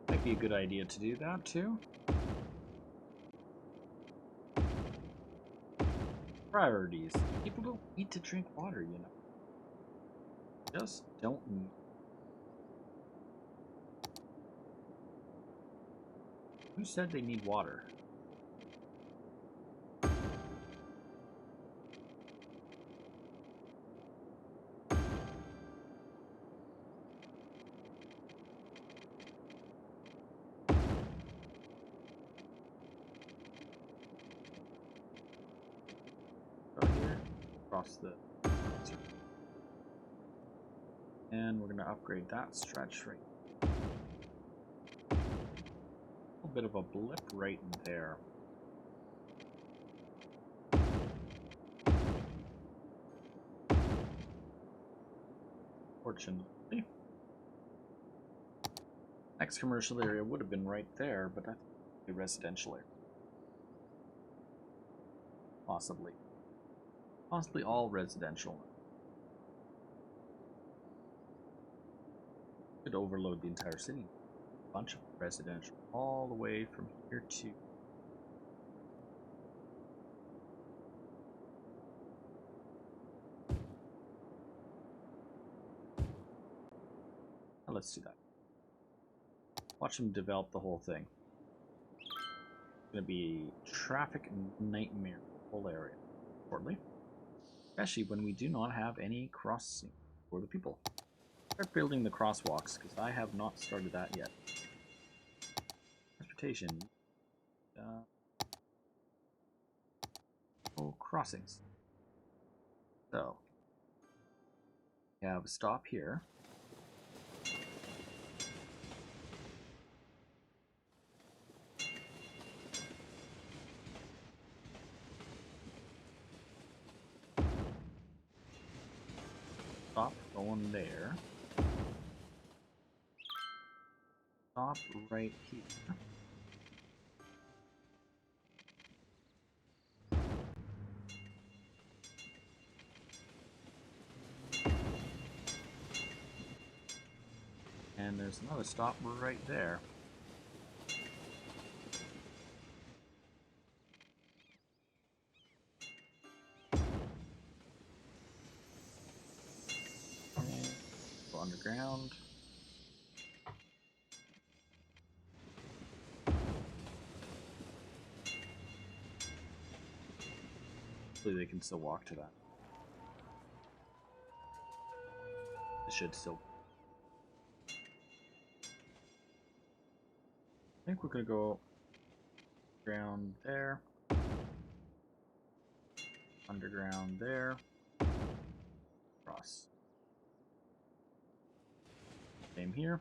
Speaker 2: Might be a good idea to do that too. Priorities. People don't need to drink water, you know. Just don't need. Who said they need water? Go here, across the circle. And we're gonna upgrade that stretch right. A bit of a blip right in there. Fortunately. Next commercial area would have been right there, but that's a residential area. Possibly. Possibly all residential. Could overload the entire city. A bunch of residential all the way from here to now let's do that. Watch them develop the whole thing. It's gonna be traffic nightmare whole area shortly. Especially when we do not have any crossing for the people. Start building the crosswalks, because I have not started that yet. Transportation. Crossings. So, we have a stop here. Stop going there. Stop right here. And there's another stop right there. And go underground. Hopefully they can still walk to that. It should still. I think we're gonna go underground there. Underground there. Cross. Same here.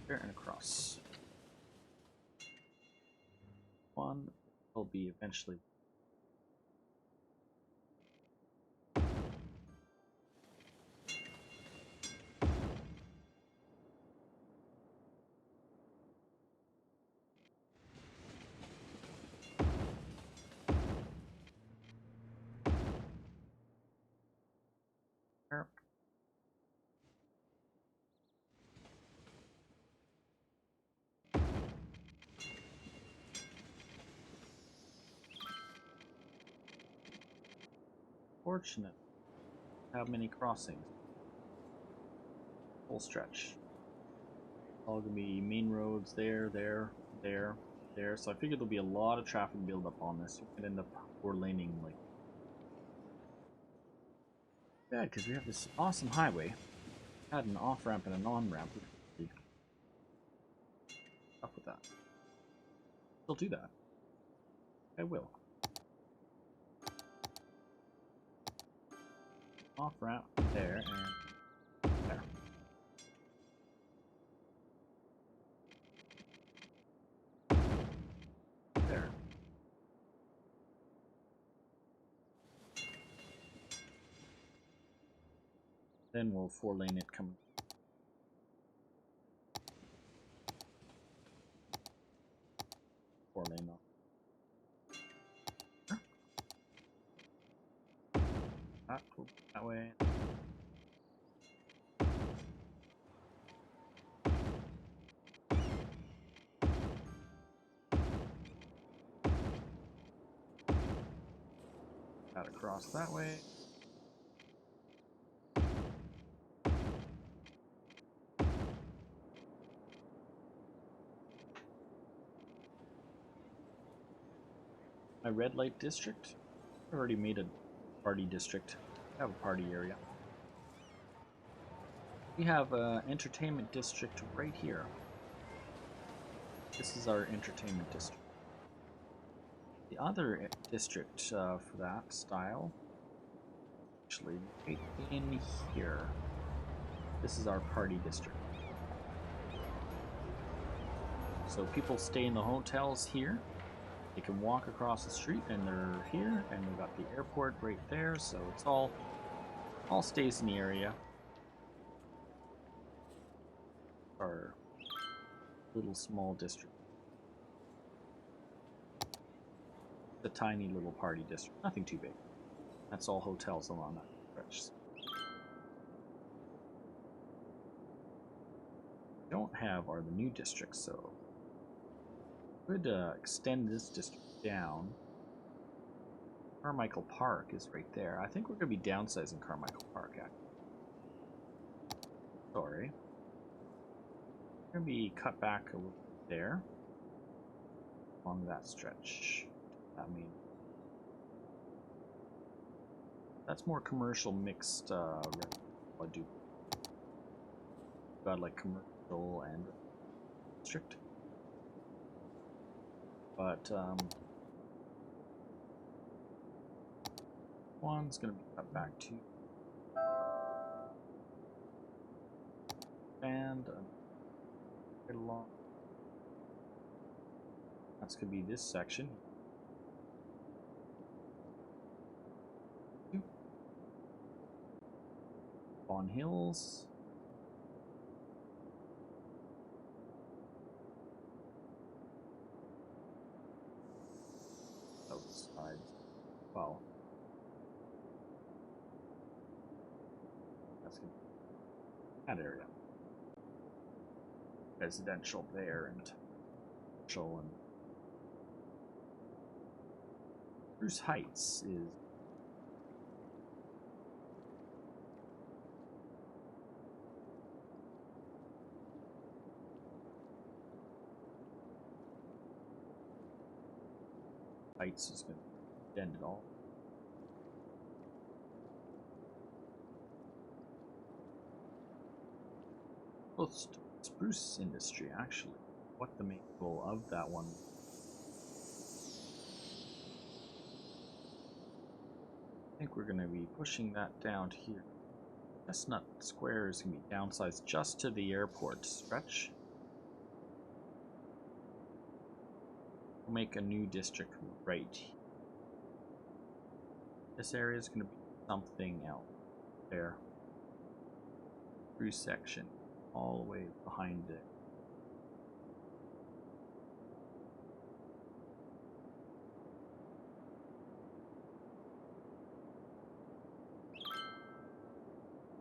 Speaker 2: There and across. One will be eventually. There. Fortunate. How many crossings? Full stretch. All gonna be main roads there, there, there, there. So I figured there'll be a lot of traffic build up on this. We could end up four-laning like bad because we have this awesome highway. Had an off ramp and an on ramp. We could be up with that. Still do that. I will. Off ramp there and there. There. Then we'll four-lane it coming. Four-lane up. That way. Got across that way. My red light district. I already made a party district. I have a party area. We have an entertainment district right here. This is our entertainment district. The other district for that style, actually, right in here. This is our party district. So people stay in the hotels here. They can walk across the street and they're here, and we've got the airport right there, so it's all stays in the area. Our little small district. The tiny little party district. Nothing too big. That's all hotels along that stretch. Don't have are the new districts, so could extend this district down. Carmichael Park is right there. I think we're going to be downsizing Carmichael Park, actually. Sorry. We're going to be cut back a little bit there. along that stretch. I mean, that's more commercial mixed. I do got like commercial and district, but one's gonna be cut back to and right along. That's gonna be this section. On hills. Outside. Well. That's gonna be that area. Residential there and commercial and Bruce Heights is Heights is going to end it all. Close to spruce industry, actually. What the main goal of that one? I think we're going to be pushing that down to here. Chestnut Square is going to be downsized just to the airport stretch. We'll make a new district right here. This area is going to be something else there. Through section all the way behind it.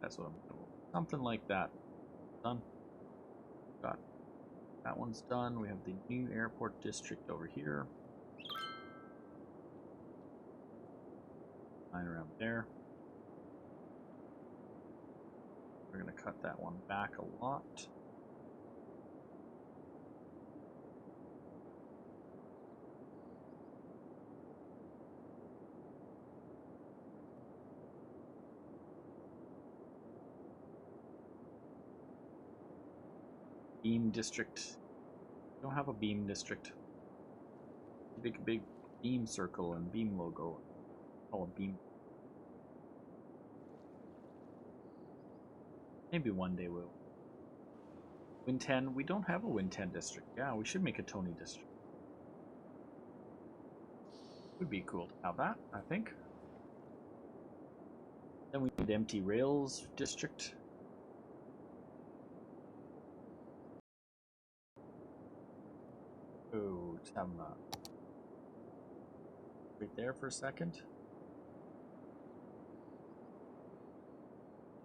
Speaker 2: That's what I'm doing. Something like that. Done. Got that one's done. We have the new airport district over here. Line around there. We're going to cut that one back a lot. Beam district. We don't have a beam district. Big beam circle and beam logo. Call it beam. Maybe one day we'll. Win 10. We don't have a Win 10 district. Yeah, we should make a Tony district. Would be cool to have that, I think. Then we need empty rails district. Oh, just have right there for a second.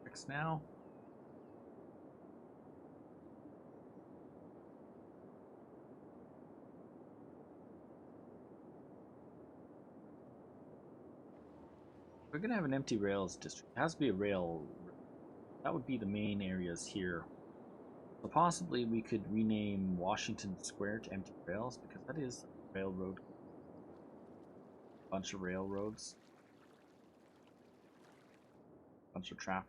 Speaker 2: Fix now. We're gonna have an empty rails district. It has to be a rail. That would be the main areas here. So possibly we could rename Washington Square to empty rails because that is a railroad. Bunch of railroads. Bunch of traffic.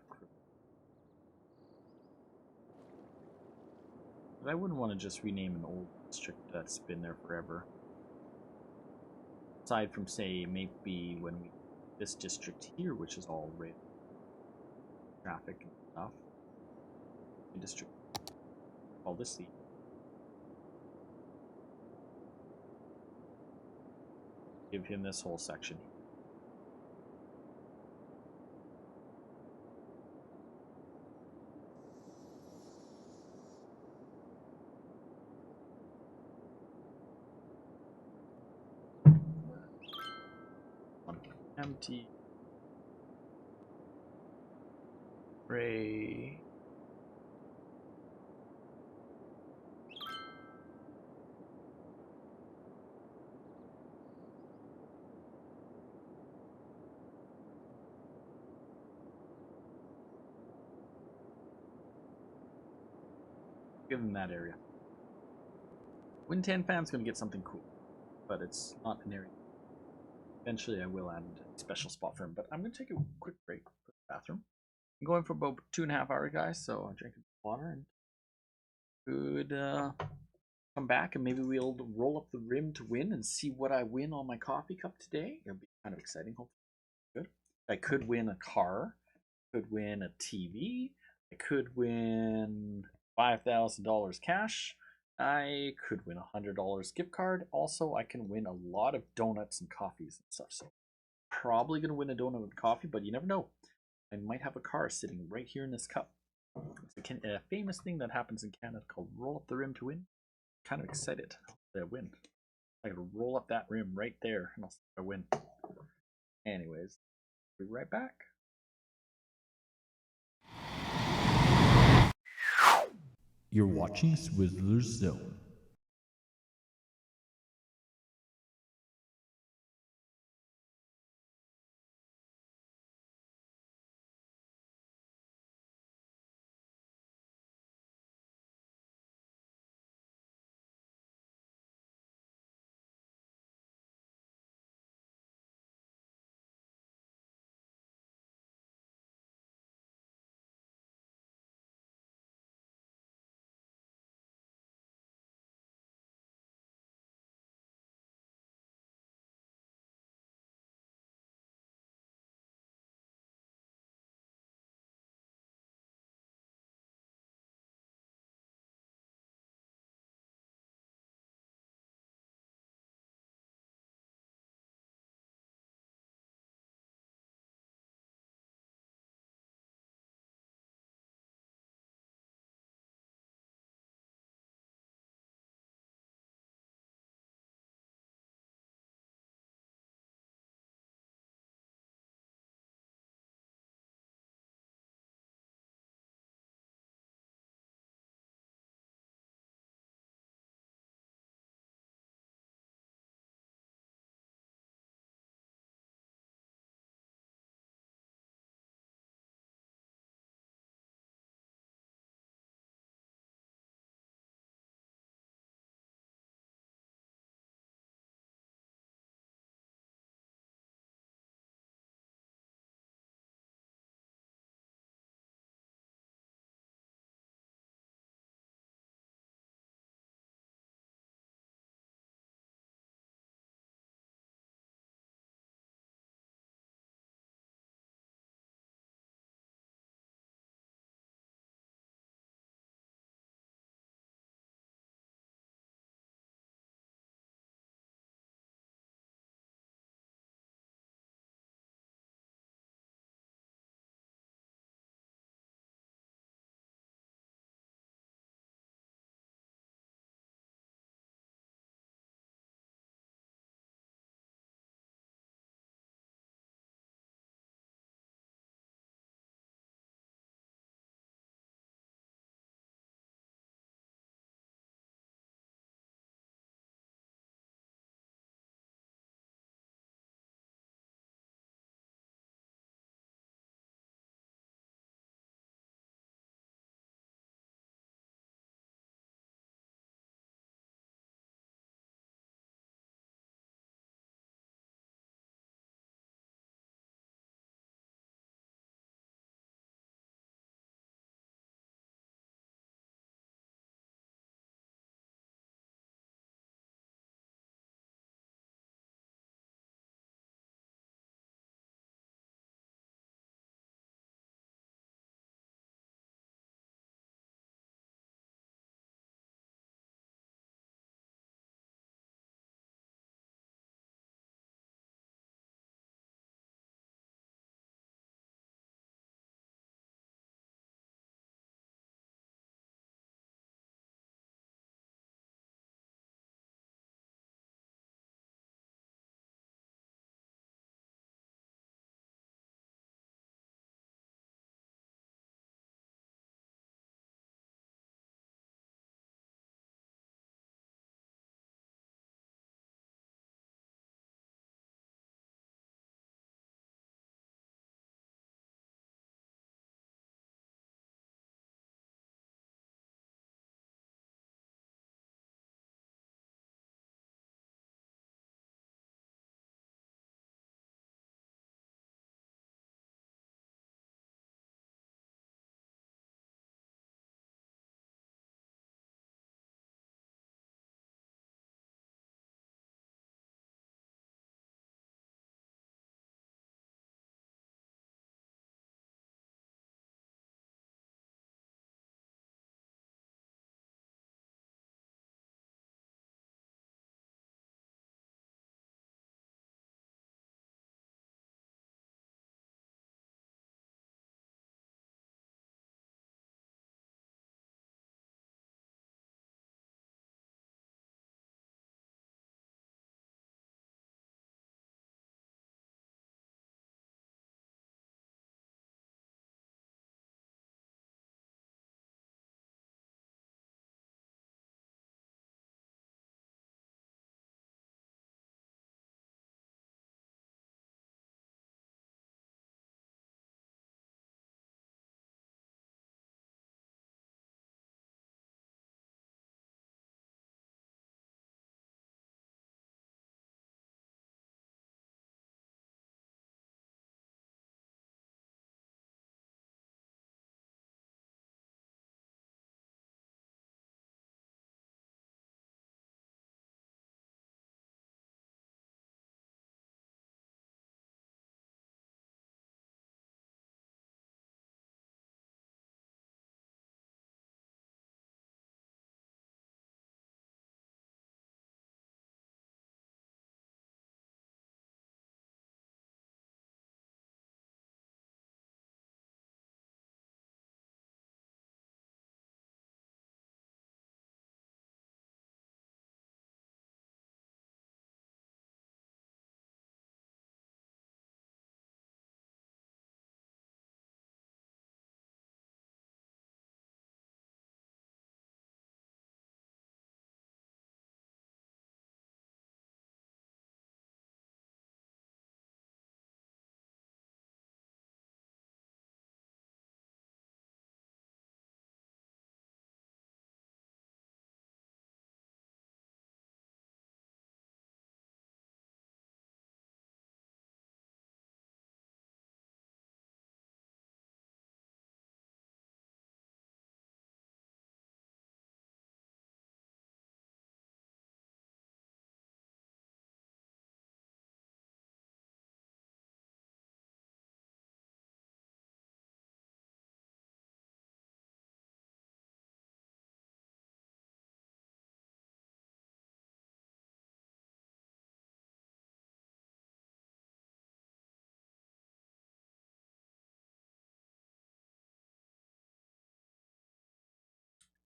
Speaker 2: But I wouldn't want to just rename an old district that's been there forever. Aside from, say, maybe when we this district here, which is all rail traffic and stuff. The district. Call this the. Give him this whole section. Empty. Ray. Give him that area. Win 10 fan's gonna get something cool. but it's not an area. Eventually, I will add a special spot for him, but I'm going to take a quick break for the bathroom. I'm going for about 2.5 hours, guys, so I'm drinking water and could come back and maybe we'll roll up the rim to win and see what I win on my coffee cup today. It'll be kind of exciting, hopefully. Good. I could win a car, could win a TV, I could win $5,000 cash, I could win a $100 gift card. Also, I can win a lot of donuts and coffees and stuff. So probably gonna win a donut and coffee, but you never know. I might have a car sitting right here in this cup. It's a famous thing that happens in Canada called roll up the rim to win. Kind of excited to win. I gotta roll up that rim right there and I'll see if I win. Anyways, be right back.
Speaker 1: You're watching Swizzlerz Zone.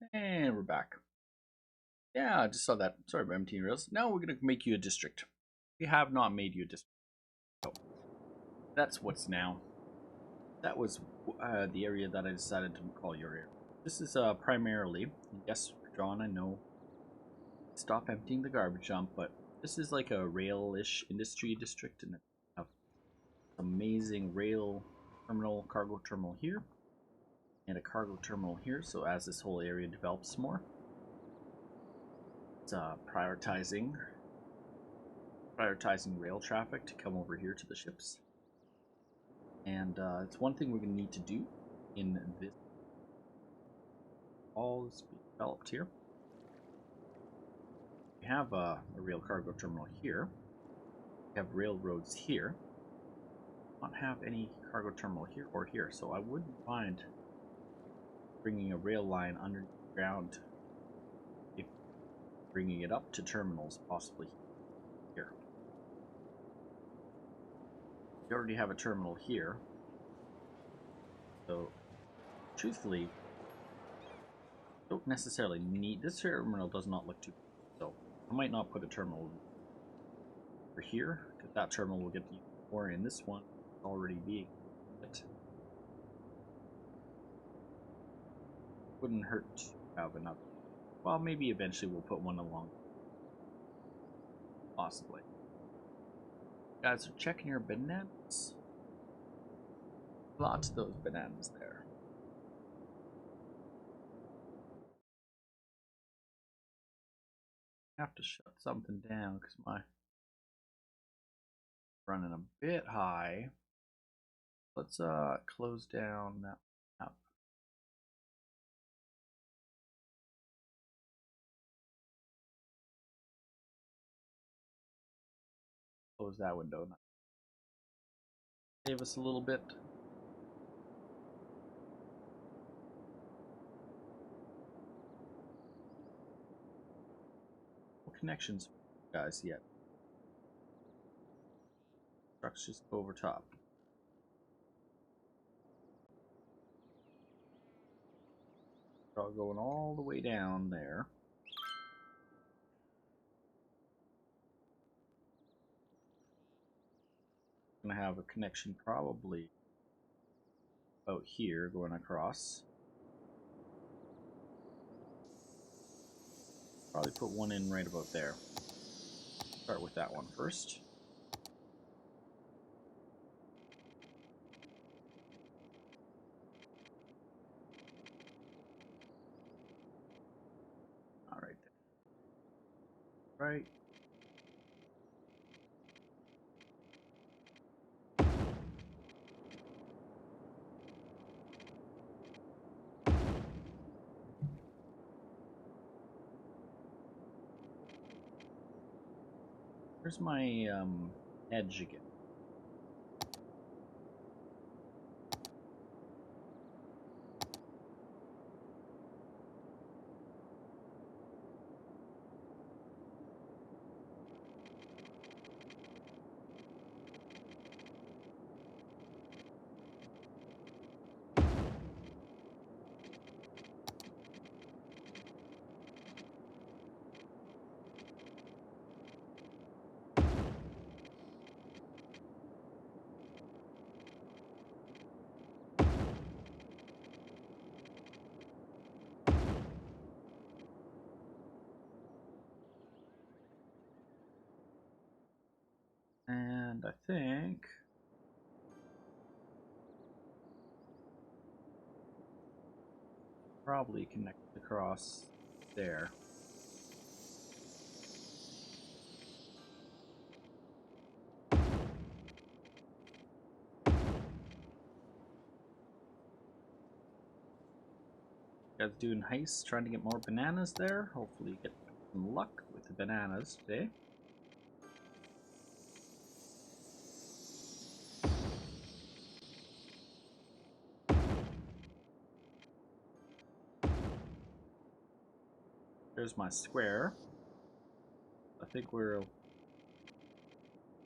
Speaker 2: And we're back. Yeah, I just saw that. Sorry about emptying rails. Now we're going to make you a district. We have not made you a district. So that's what's now. That was the area that I decided to call your area. This is primarily, yes, John, I know, stop emptying the garbage dump, but this is like a rail-ish industry district, and it have amazing rail terminal, cargo terminal here, and a cargo terminal here. So as this whole area develops more, it's prioritizing rail traffic to come over here to the ships. And it's one thing we're going to need to do in this. All is being developed here. We have a rail cargo terminal here. We have railroads here. Not have any cargo terminal here or here, so I wouldn't mind bringing a rail line underground, if bringing it up to terminals possibly here. We already have a terminal here, so truthfully, don't necessarily need this terminal. Does not look too good, so I might not put a terminal over here, because that terminal will get more in this one already being it. Wouldn't hurt to have another. Well, maybe eventually we'll put one along. Possibly. Guys are checking your bananas. Lots of those bananas there. I have to shut something down because my running a bit high. Let's close down that app. Close that window. Save us a little bit. No connections, guys, yet. Trucks just go over top. All going all the way down there. Gonna have a connection probably out here going across. Probably put one in right about there. Start with that one first. All right. Right. Here's my edge again. And I think probably connect across there. Guys doing heists, trying to get more bananas there. Hopefully you get some luck with the bananas today. There's my square. I think we'll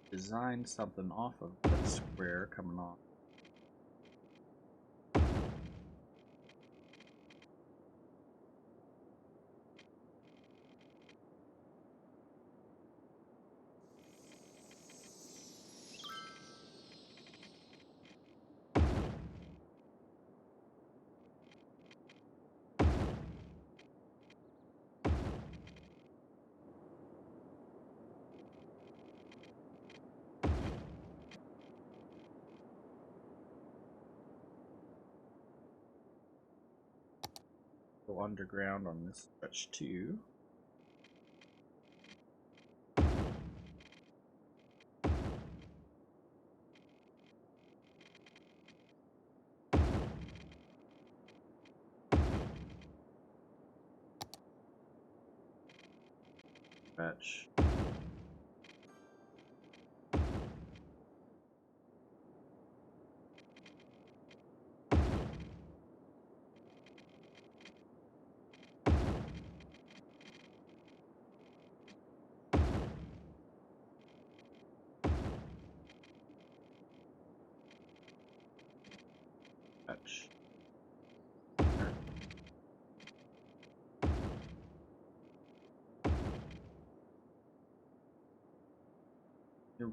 Speaker 2: design something off of that square coming off. go underground on this stretch too. Stretch.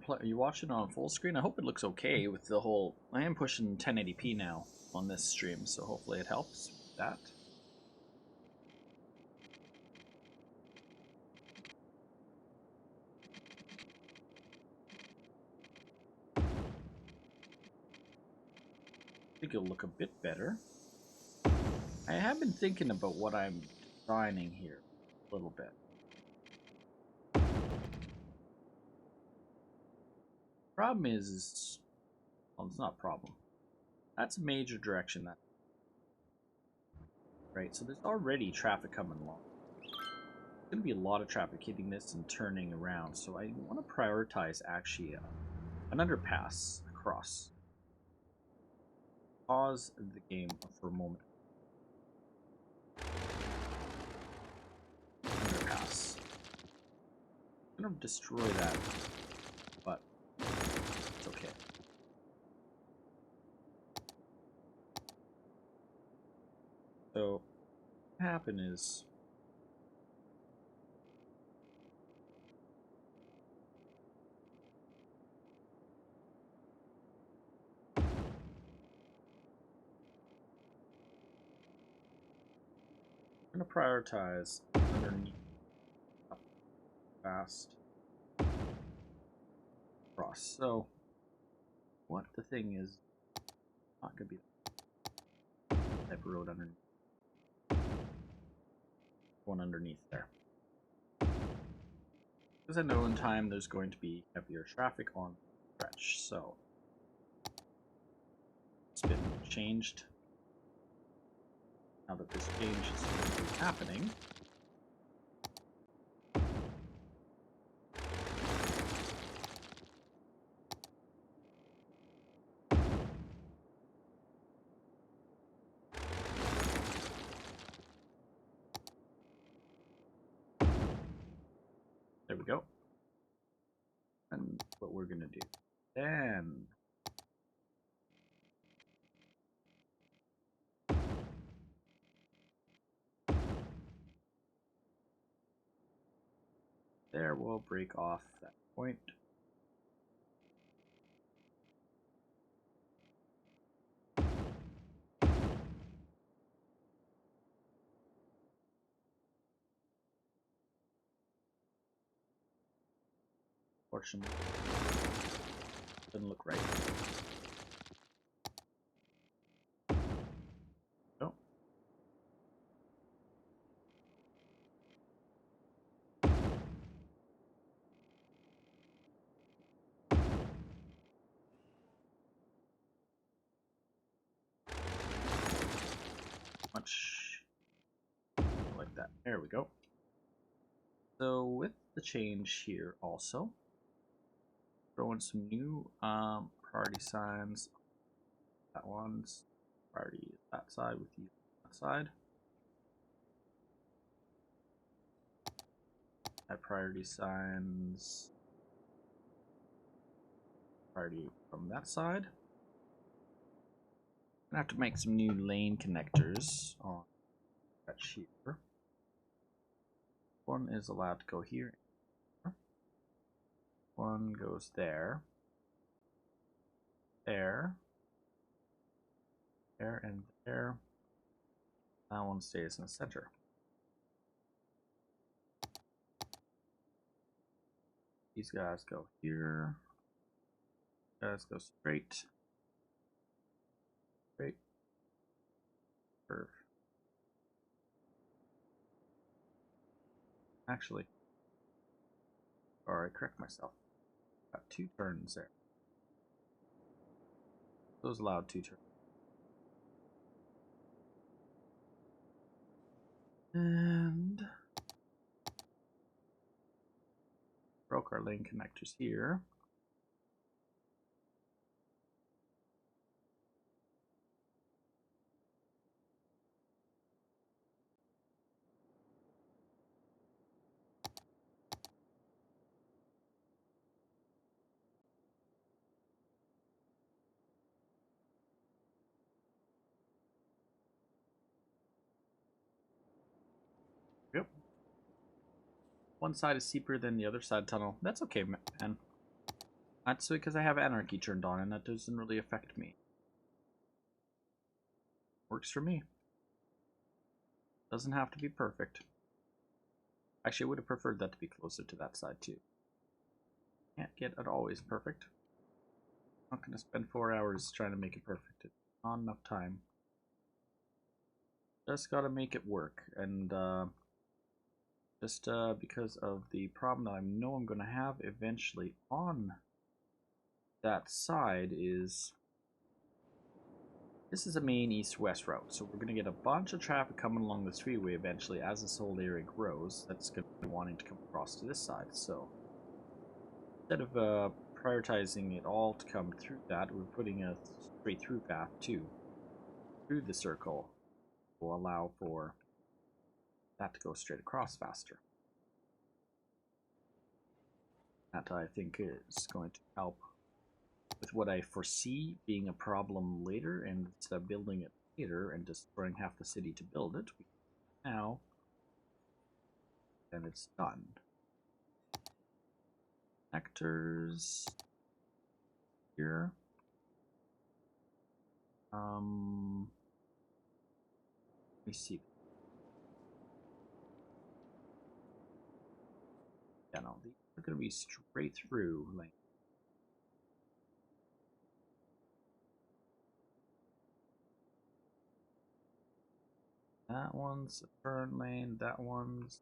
Speaker 2: Are you watching on full screen? I hope it looks okay with the whole... I am pushing 1080p now on this stream, so hopefully it helps with that. I think it'll look a bit better. I have been thinking about what I'm designing here a little bit. Problem is well, it's not a problem. That's a major direction that. Right, so there's already traffic coming along. There's going to be a lot of traffic hitting this and turning around, so I want to prioritize actually an underpass across. Pause the game for a moment. Underpass. I'm going to destroy that, but it's okay. So, what happened is I'm going to prioritize underneath, up, fast, cross. So, what the thing is, not going to be the type of road underneath. One underneath there. Because I know in time there's going to be heavier traffic on the stretch, so it's been changed. Now that this change is happening, there we go. And what we're gonna do then. There we'll break off that point. Fortunately, doesn't look right. No. Much like that. There we go. So with the change here also, throw in some new priority signs. That one's priority that side with you that side. Add priority signs. Priority from that side. I have to make some new lane connectors on that here. One is allowed to go here. One goes there. There. There and there. That one stays in the center. These guys go here. These guys go straight. Straight. Curve. Actually, or I correct myself. Got 2 turns there. Those allowed 2 turns. And broke our lane connectors here. Yep. One side is steeper than the other side tunnel. That's okay, man. That's because I have anarchy turned on, and that doesn't really affect me. Works for me. Doesn't have to be perfect. Actually, I would have preferred that to be closer to that side too. Can't get it always perfect. Not gonna spend 4 hours trying to make it perfect. It's not enough time. Just gotta make it work, and just because of the problem that I know I'm gonna have eventually on that side is this is a main east-west route, so we're gonna get a bunch of traffic coming along this freeway eventually as this whole area grows. That's gonna be wanting to come across to this side. So instead of prioritizing it all to come through that, we're putting a straight through path too through the circle. Will allow for that to go straight across faster. That I think is going to help with what I foresee being a problem later, and instead of building it later and destroying half the city to build it, we now, and it's done. Connectors here. Let me see. Yeah, no, these are going to be straight through. Like, that one's a turn lane. That one's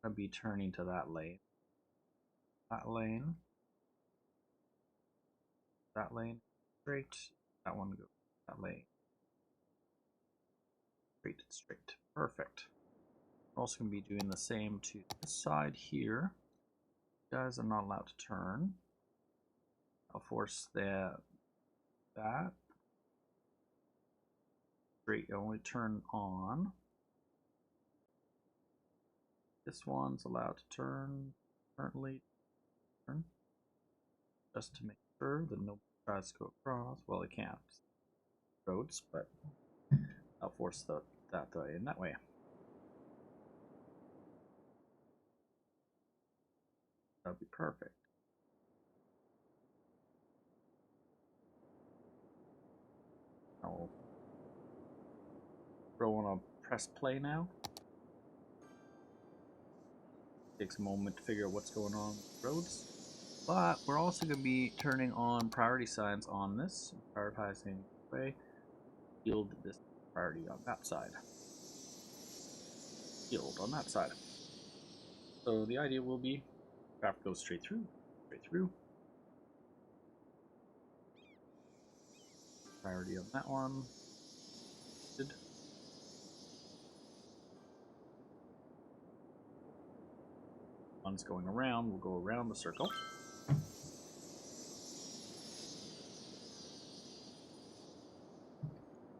Speaker 2: going to be turning to that lane. That lane. That lane. Straight. That one goes that lane. Straight and straight. Perfect. We're also going to be doing the same to this side here. You guys are not allowed to turn. I'll force that. Straight only turn on. This one's allowed to turn. Currently turn. Just to make sure that nobody tries to go across. Well, it can't. Roads, but I'll force that way in that way. That'd be perfect. I'll on a press play now. Takes a moment to figure out what's going on with the roads. But we're also going to be turning on priority signs on this, prioritizing the way. Yield this priority on that side. Yield on that side. So the idea will be traffic goes straight through, Priority on that one. Good. One's going around, we'll go around the circle.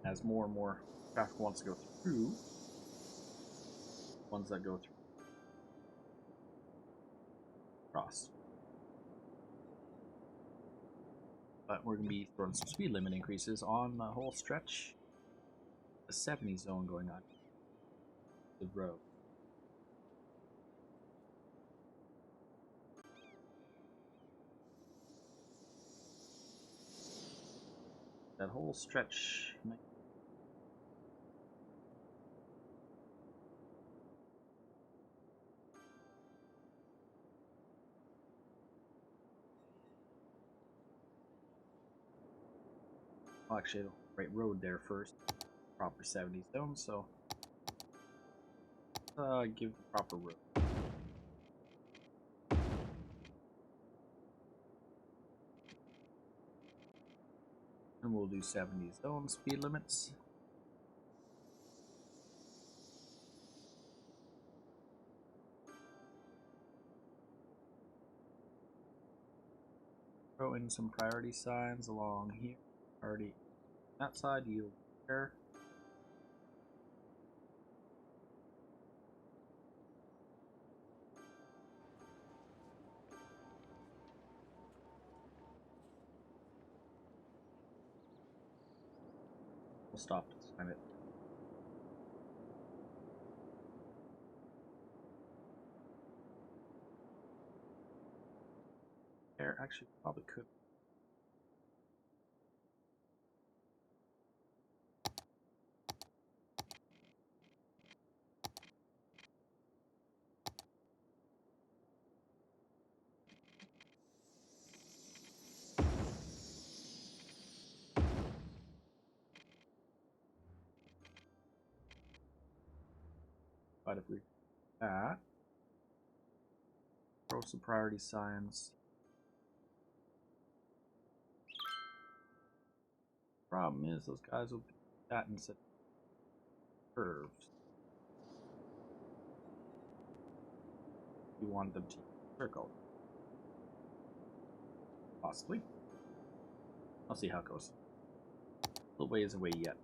Speaker 2: As more and more traffic wants to go through, ones that go through cross. But we're going to be throwing some speed limit increases on the whole stretch. The 70 zone going on the road. That whole stretch. Well, actually, the right road there first. Proper 70 zone, so Give the proper room. And we'll do 70 zone speed limits. Throw in some priority signs along here. Priority that side, yield there. We'll stop to time it. There, actually, probably could. But if we do that, throw some priority signs. Problem is, those guys will do that instead of curves. You want them to circle. Possibly. I'll see how it goes. A little ways away yet.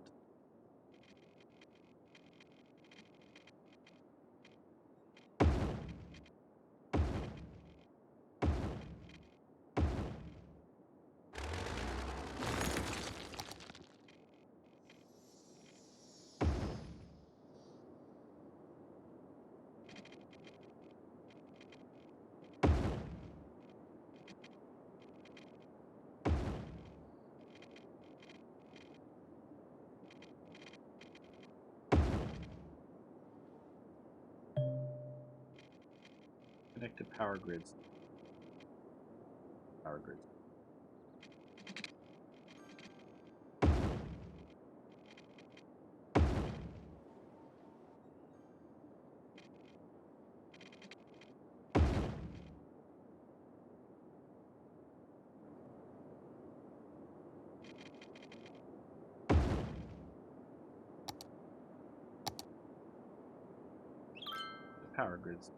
Speaker 2: Connected power grids. Power grids. The power grids.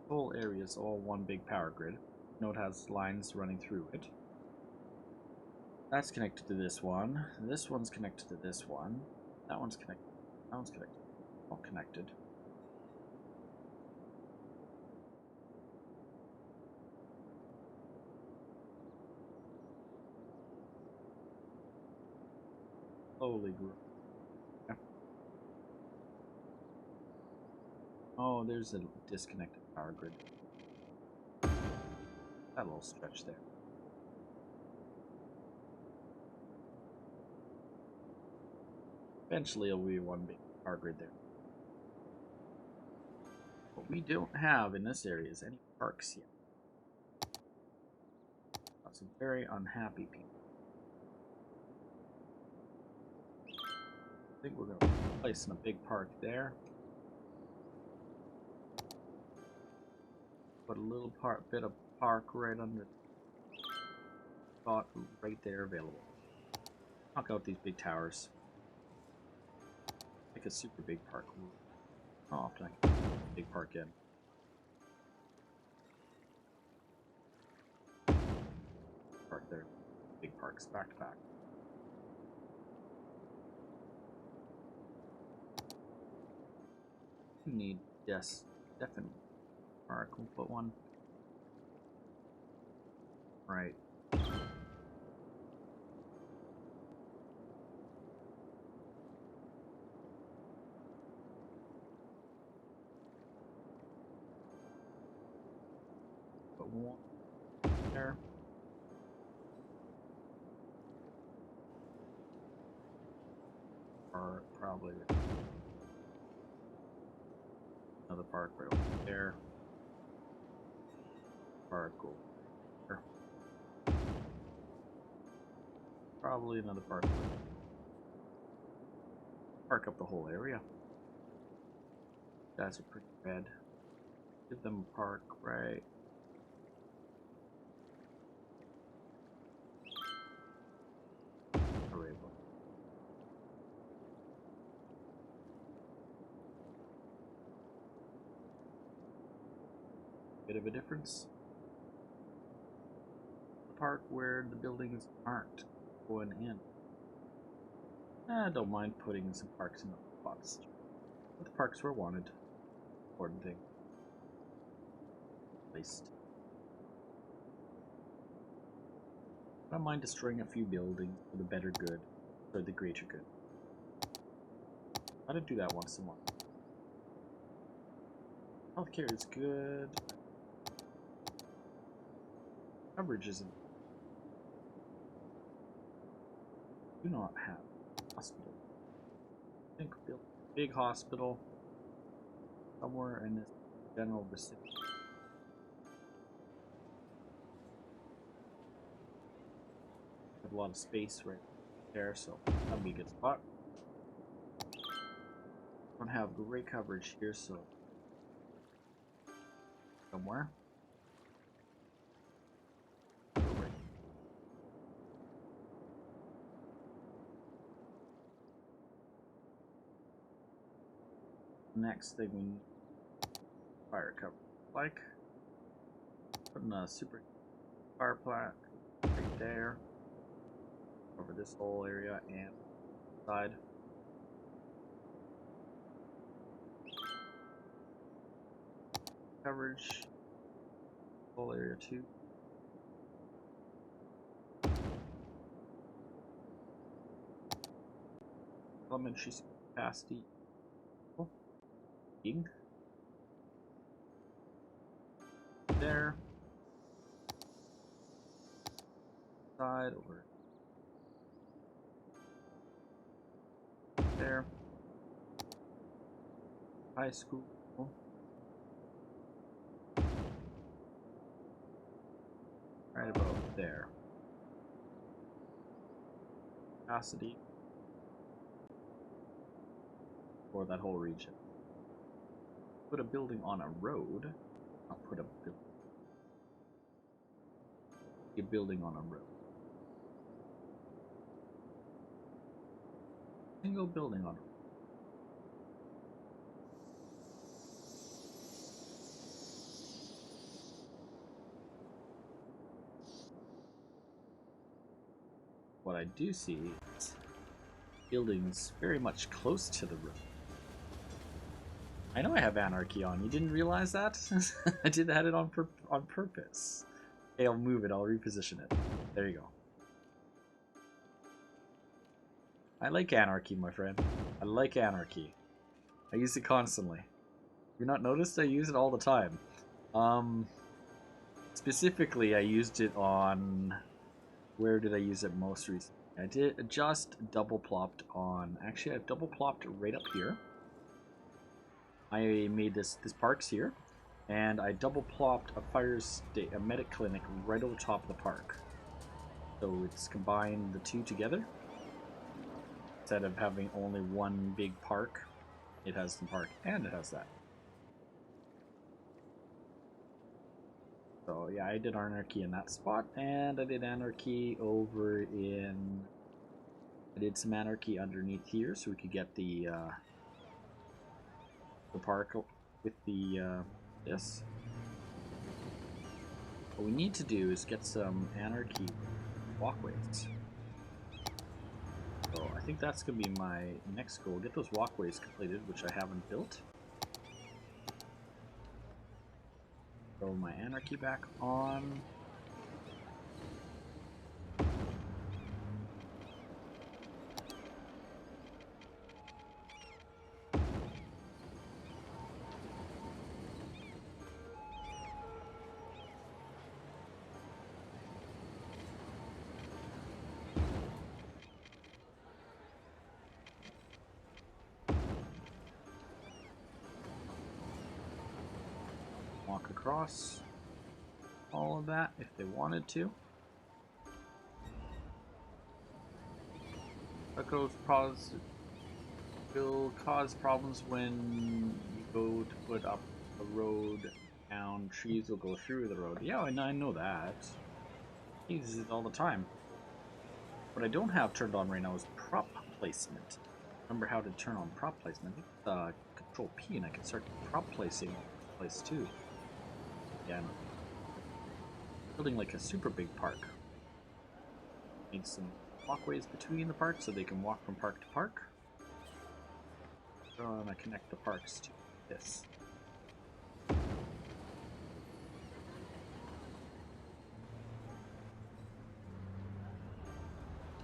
Speaker 2: The whole area is all one big power grid. Note has lines running through it. That's connected to this one. This one's connected to this one. That one's connected. That one's connected. All connected. Slowly grew. Yeah. Oh, there's a disconnected power grid. That little stretch there. Eventually it'll be one big power grid there. What we don't have in this area is any parks yet. Got some very unhappy people. I think we're going to place in a big park there. Put a little bit of park right under the spot right there available. Knock out these big towers. Make a super big park. How often I can put a big park in. Park there. Big parks back to back. Need, yes, definitely. Park. We'll put one right. Put one there. Or probably another park right over there. Park over probably another park. Park up the whole area. Guys are pretty red. Give them a park right. Bit of a difference. The park where the buildings aren't going in. I don't mind putting some parks in the spots. But the parks were wanted. Important thing. Placed. I don't mind destroying a few buildings for the better good, or the greater good. I do that once in a while. Healthcare is good. Coverage isn't. Do not have hospital. I think build a big hospital somewhere in this general vicinity. Have a lot of space right there, so that'd be a good spot. Don't have great coverage here, so somewhere. Next thing we need fire cover. Like putting a super fire plant right there. Over this whole area and side. Coverage. Whole area too. Elementary capacity. There. Side over there. High school. Right about there. Capacity for that whole region. Put a building on a road. Not put a building on a road. Single building on a road. What I do see is buildings very much close to the road. I know I have anarchy on. You didn't realize that? I did had it on purpose. Okay, I'll move it. I'll reposition it. There you go. I like anarchy, my friend. I like anarchy. I use it constantly. You not noticed? I use it all the time. Specifically, I used it on... Where did I use it most recently? I did just double plopped on... Actually, I've double plopped right up here. I made this park's here, and I double plopped a medic clinic right over top of the park. So it's combined the two together. Instead of having only one big park, it has the park and it has that. So yeah, I did anarchy in that spot, and I did anarchy over in... I did some anarchy underneath here, so we could get the park with the this. What we need to do is get some anarchy walkways. So I think that's going to be my next goal. Get those walkways completed, which I haven't built. Throw my anarchy back on. Walk across all of that if they wanted to. will cause problems when you go to put up a road down. Trees will go through the road. Yeah, I know that. I use it all the time. What I don't have turned on right now is prop placement. Remember how to turn on prop placement? I think Control P and I can start prop placing place too. Again, building like a super big park. Need some walkways between the parks so they can walk from park to park. I'm gonna connect the parks to this.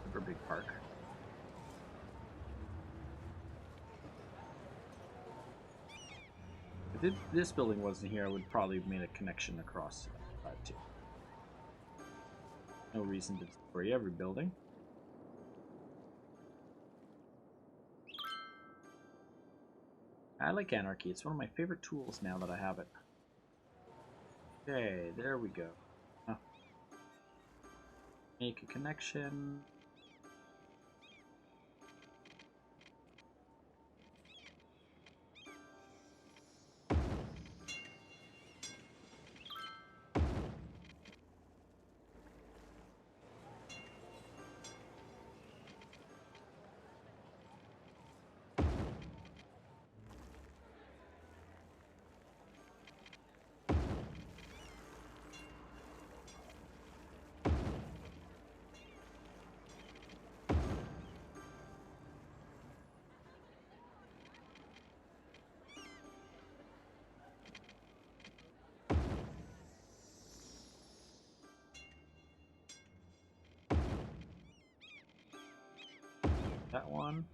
Speaker 2: Super big park. If this building wasn't here, I would probably have made a connection across that too. No reason to destroy every building. I like anarchy. It's one of my favorite tools now that I have it. Okay, there we go. Huh. Make a connection. That one.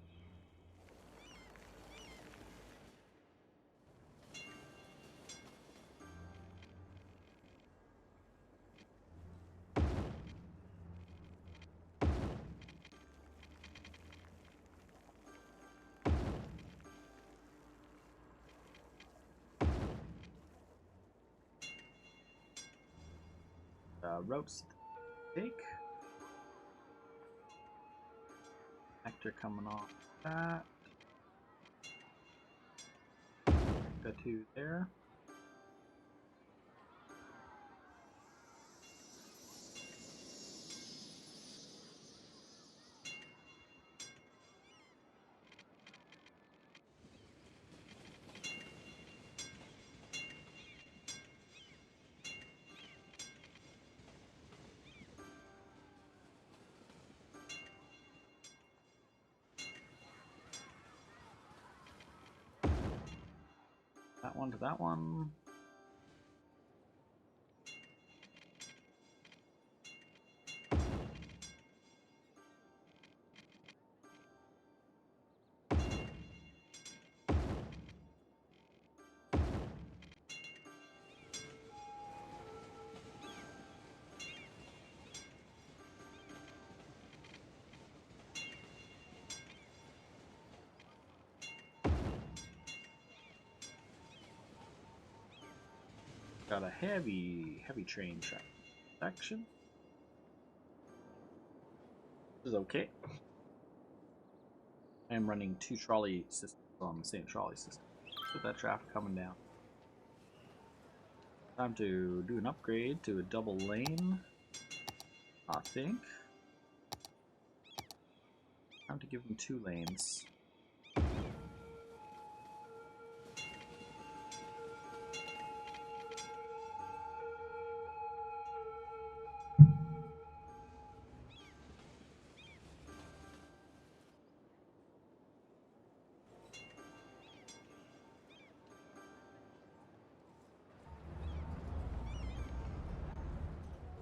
Speaker 2: Routes to take. Actor coming off that. Actor 2 there. That one to that one. Got a heavy train track section. This is okay. I am running 2 trolley systems on the same trolley system. Get that traffic coming down. Time to do an upgrade to a double lane, I think. Time to give them 2 lanes.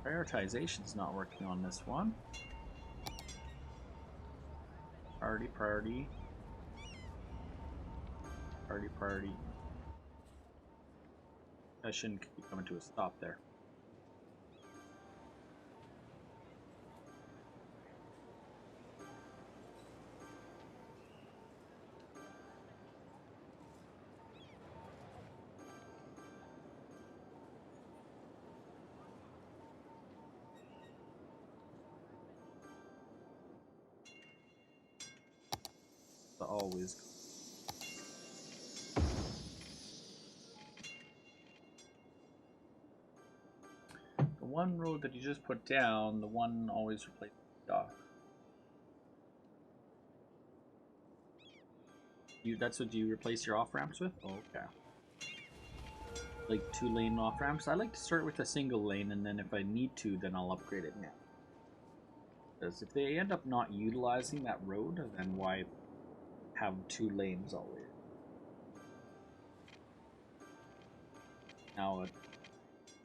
Speaker 2: Prioritization's not working on this one. Priority. I shouldn't be coming to a stop there. always go. The one road that you just put down, the one always replaces the dock. That's what you replace your off-ramps with? Oh, okay. Like 2-lane off-ramps? I like to start with a single lane, and then if I need to, then I'll upgrade it now. Because if they end up not utilizing that road, then why have 2 lanes always? Now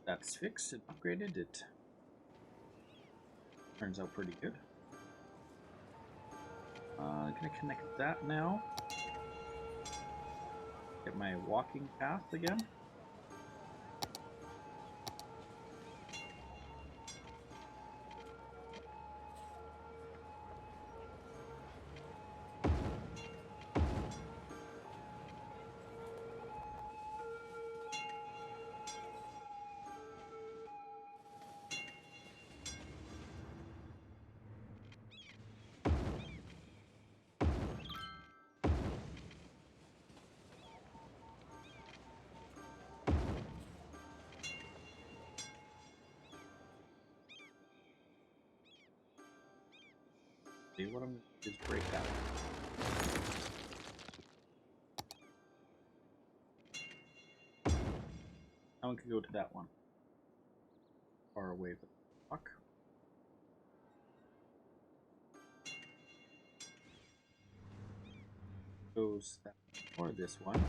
Speaker 2: that's fixed and upgraded, it turns out pretty good. Gonna connect that now. Get my walking path again. See what I'm gonna do is break that one. That one could go to that one. Far away from the block. Goes that or this one.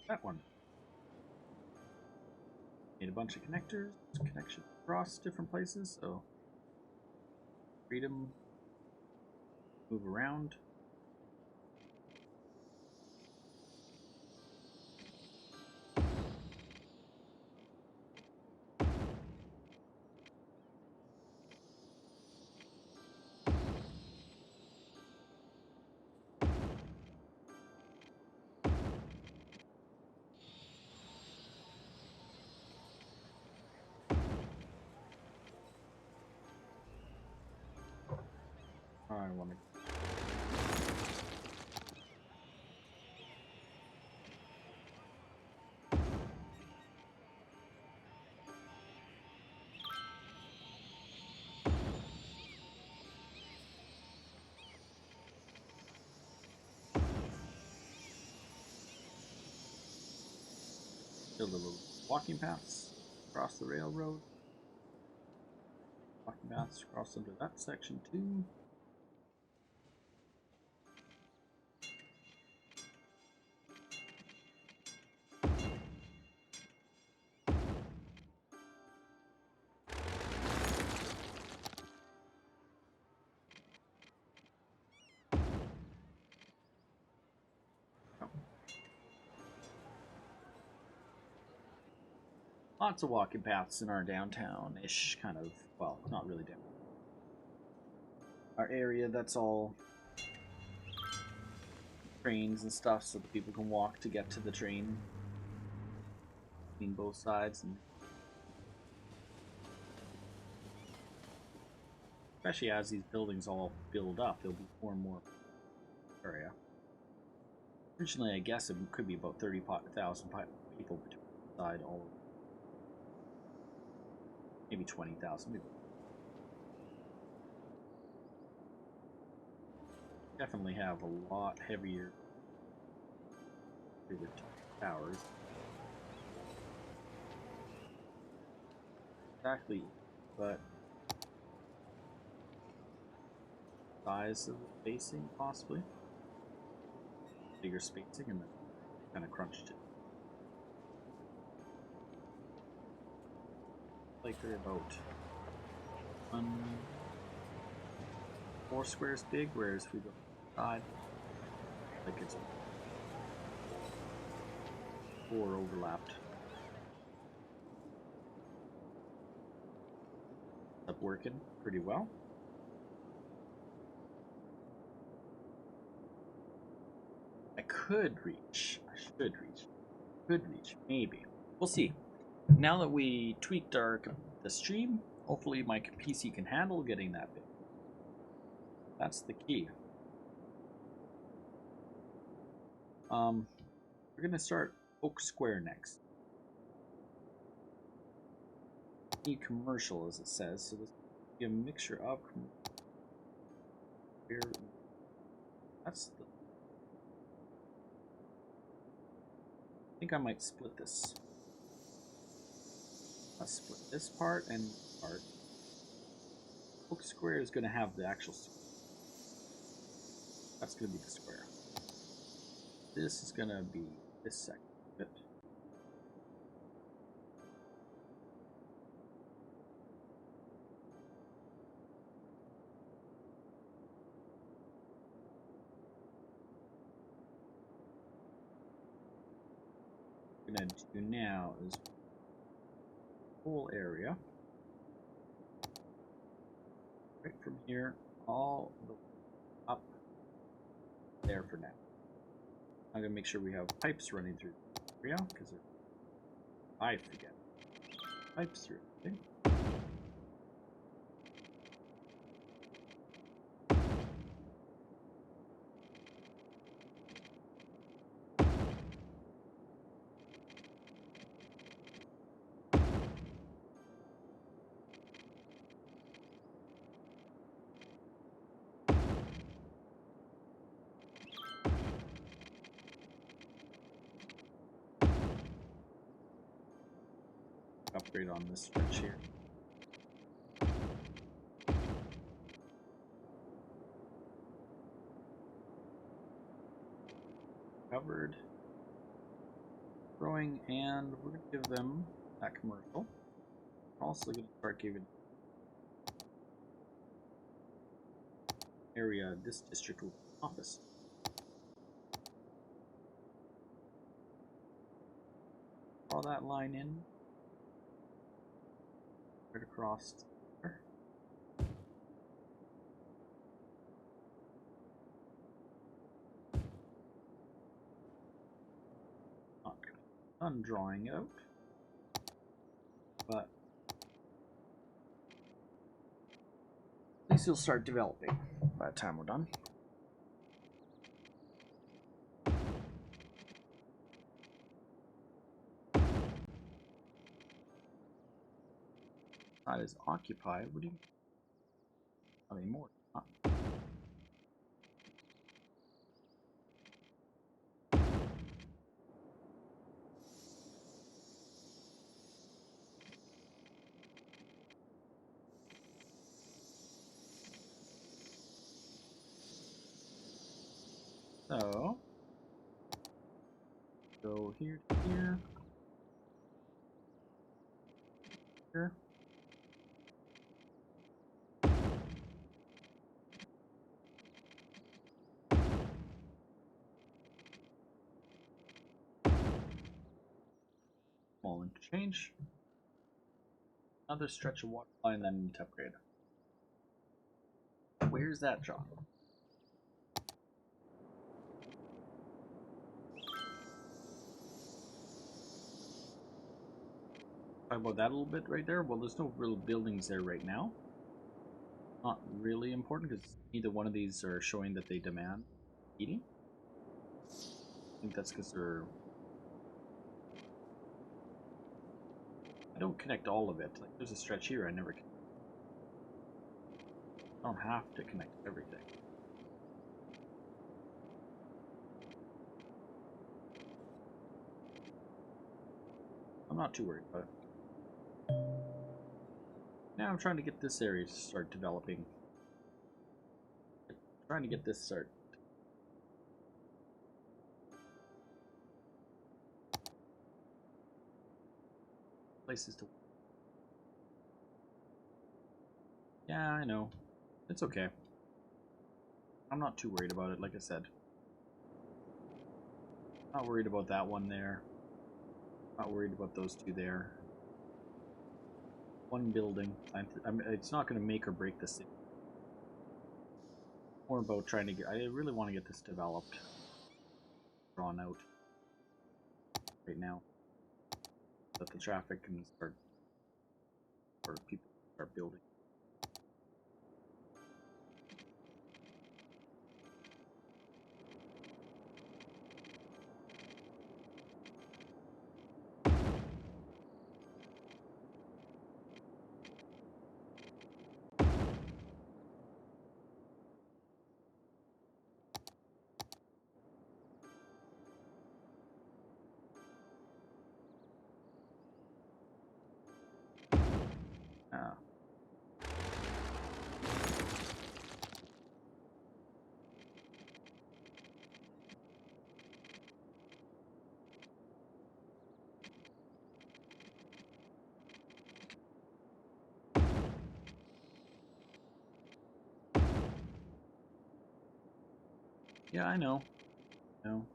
Speaker 2: That one. Made a bunch of connectors, connection across different places, so freedom, move around. I want to. Build a little walking paths across the railroad. Walking paths across into that section too. Lots of walking paths in our downtown-ish kind of, well, not really downtown. Our area that's all trains and stuff so that people can walk to get to the train between both sides. And especially as these buildings all build up, there'll be more and more area. Originally, I guess it could be about 30,000 people between the side all over. Maybe 20,000 people. Definitely have a lot heavier towers. Exactly, but size of the spacing possibly. Bigger spacing and then kind of crunched it. Like they're about 4 squares big, whereas if we go side, like it's 4 overlapped. Up working pretty well. could reach. I should reach. Could reach. Maybe. We'll see. Now that we tweaked the stream, hopefully my PC can handle getting that big. That's the key. We're gonna start Oak Square next. Need commercial, as it says, so this will be a mixture of commercial. That's the. I think I might split this. I'll split this part and this part. Oak Square is gonna have the actual. That's gonna be the square. This is gonna be this section of it. What I'm gonna do now is whole area right from here all the way up there for now. I'm gonna make sure we have pipes running through the area because I forget pipes through everything. Upgrade on this stretch here. Covered. Growing, and we're going to give them that commercial. We're also going to start giving area, this district will be office. Draw that line in. Right across there. Not done drawing out, but at least you'll start developing by the time we're done. That is occupied. What do you mean? Not anymore. Huh. So go here to here. Here. Small interchange. Another stretch of water line, then need to upgrade. Where's that job? Talk about that a little bit right there. Well, there's no real buildings there right now. Not really important because neither one of these are showing that they demand heating. I think that's because they're. I don't connect all of it. Like there's a stretch here I never connect. I don't have to connect everything. I'm not too worried about it. Now I'm trying to get this area to start developing. Trying to get this start. Places to. Yeah, I know. It's okay. I'm not too worried about it, like I said. Not worried about that one there. Not worried about those two there. One building. It's not going to make or break the city. More about trying to get. I really want to get this developed. drawn out right now, so that the traffic can start, or people start building. Yeah, I know. No.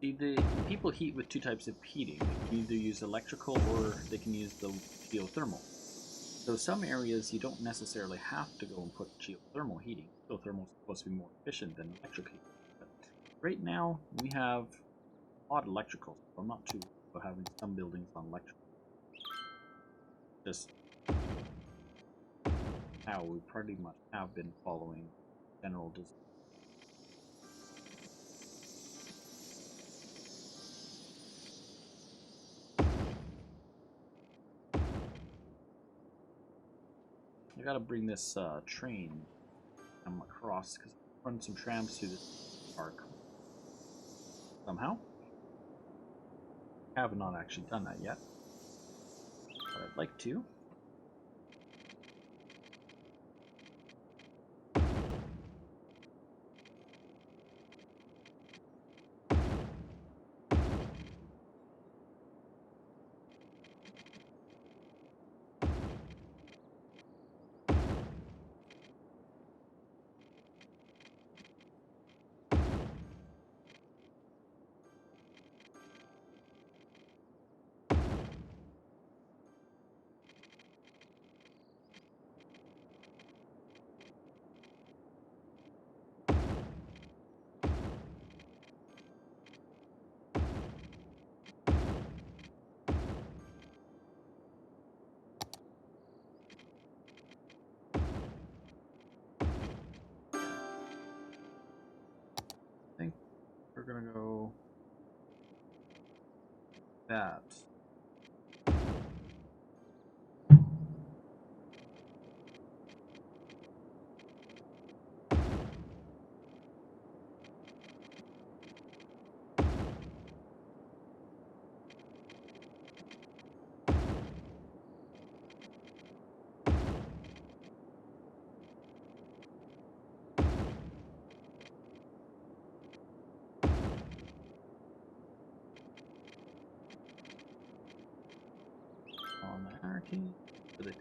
Speaker 2: See, the people heat with two types of heating. They can either use electrical or they can use the geothermal. So some areas you don't necessarily have to go and put geothermal heating. Geothermal is supposed to be more efficient than electric heating. But right now we have a lot of electrical, so I'm not too worried about having some buildings on electrical. Just how we pretty much have been following general design. I gotta bring this train across because I'm running some trams through this park somehow. I have not actually done that yet, but I'd like to. I think we're gonna go that. Anarchy for the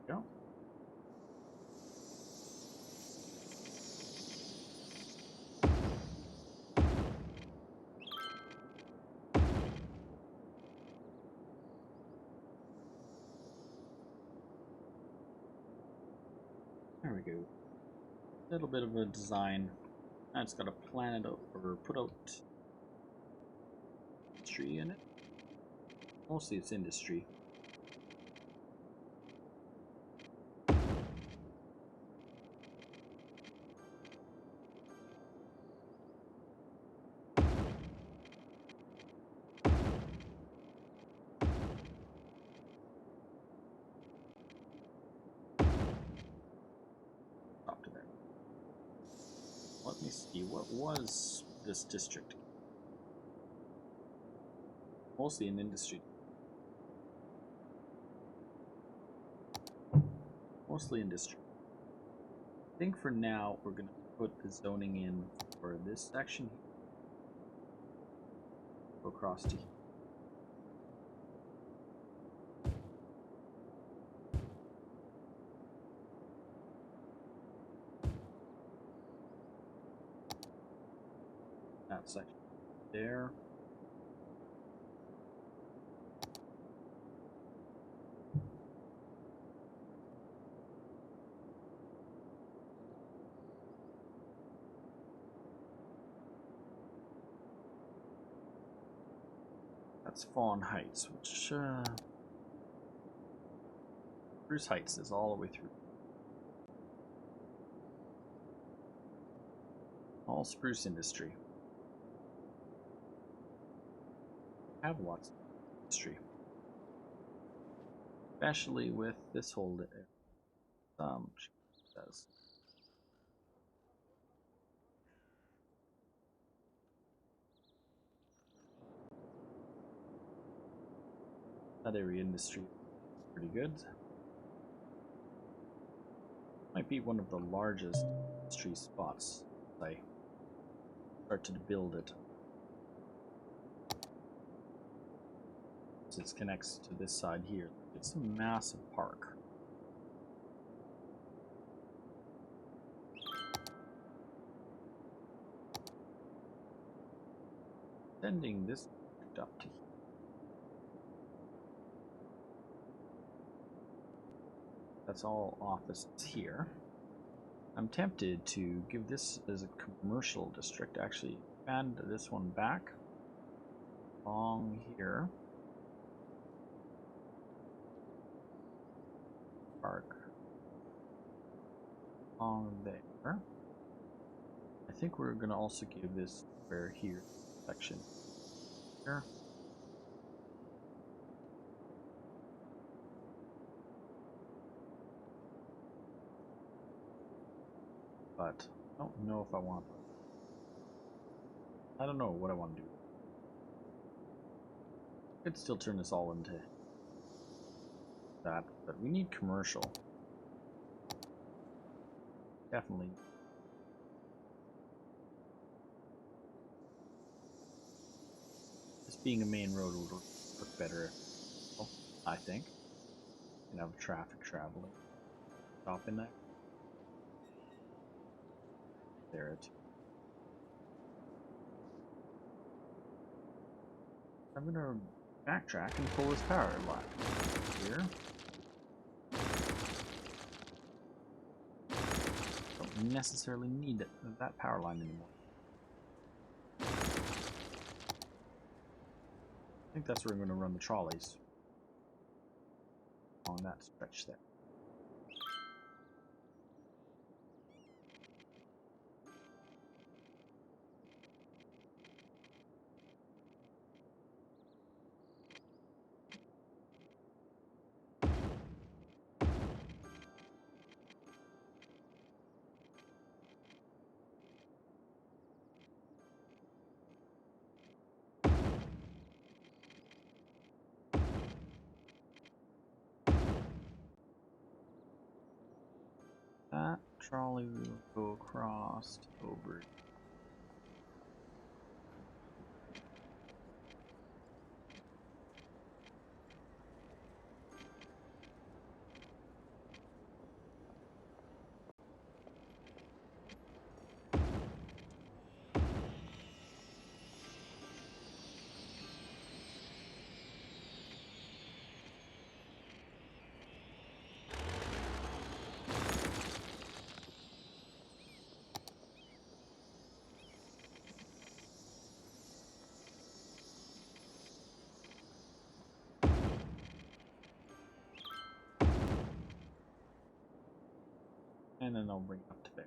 Speaker 2: go. There we go. A little bit of a design. I just gotta plan it out or put out industry in it. Mostly it's industry. Stop to there. Let me see, what was this district? Mostly in industry. Mostly industry. I think for now we're gonna put the zoning in for this section. Go across to here. that section there. That's Fawn Heights, which Spruce Heights is all the way through. All spruce industry. I have lots of industry. Especially with this whole says. That area industry pretty good. Might be one of the largest industry spots as I started to build it. So it connects to this side here. It's a massive park. Sending this up to here. That's all offices here. I'm tempted to give this as a commercial district, actually expand this one back along here. Park along there. I think we're going to also give this square here section here. But I don't know if I want. I don't know what I want to do. Could still turn this all into that, but we need commercial. Definitely. This being a main road would look better, I think. You can have traffic traveling. Stop in there. There it. I'm gonna backtrack and pull this power line here. Don't necessarily need that power line anymore. I think that's where I'm going to run the trolleys on that stretch there. That trolley will go across over. And then I'll bring it up to there.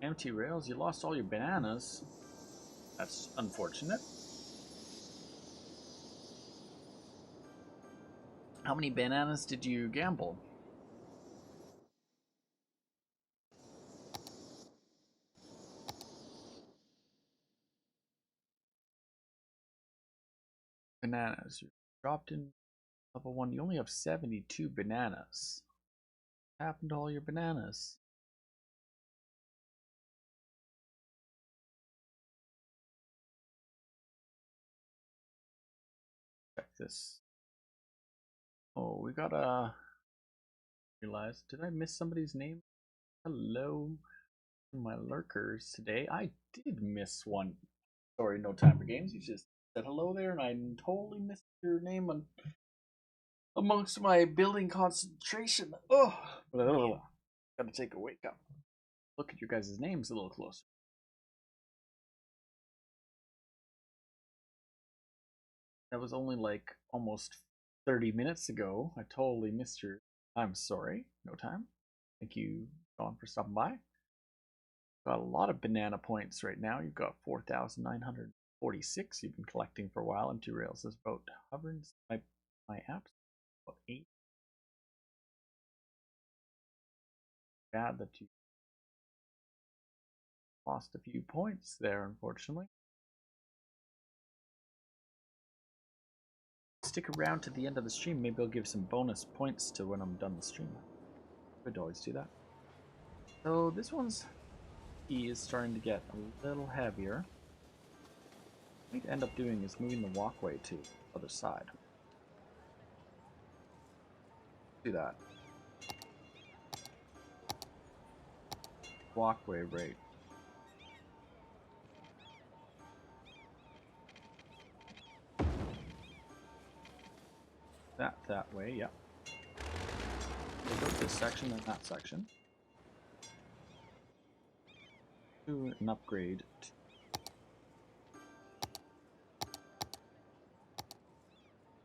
Speaker 2: Empty rails, you lost all your bananas. That's unfortunate. How many bananas did you gamble? Bananas. You dropped in level 1. You only have 72 bananas. What happened to all your bananas? this. Oh, we got realize, did I miss somebody's name? Hello, my lurkers today. I did miss one. Sorry, no time for games. You just said hello there, and I totally missed your name amongst my building concentration. Oh, gotta take a wake up. Look at your guys' names a little closer. That was only like almost 30 minutes ago. I totally missed your. I'm sorry. No time. Thank you, John, for stopping by. Got a lot of banana points right now. You've got 4,946 you've been collecting for a while, and 2Rails is about hovering my apps. About 8. Bad that you lost a few points there, unfortunately. Stick around to the end of the stream. Maybe I'll give some bonus points to when I'm done the stream. Could always do that. So this one's is starting to get a little heavier. What I need to end up doing is moving the walkway to the other side. Do that. Walkway right. That way, yep. We'll go to this section and that section. Do an upgrade.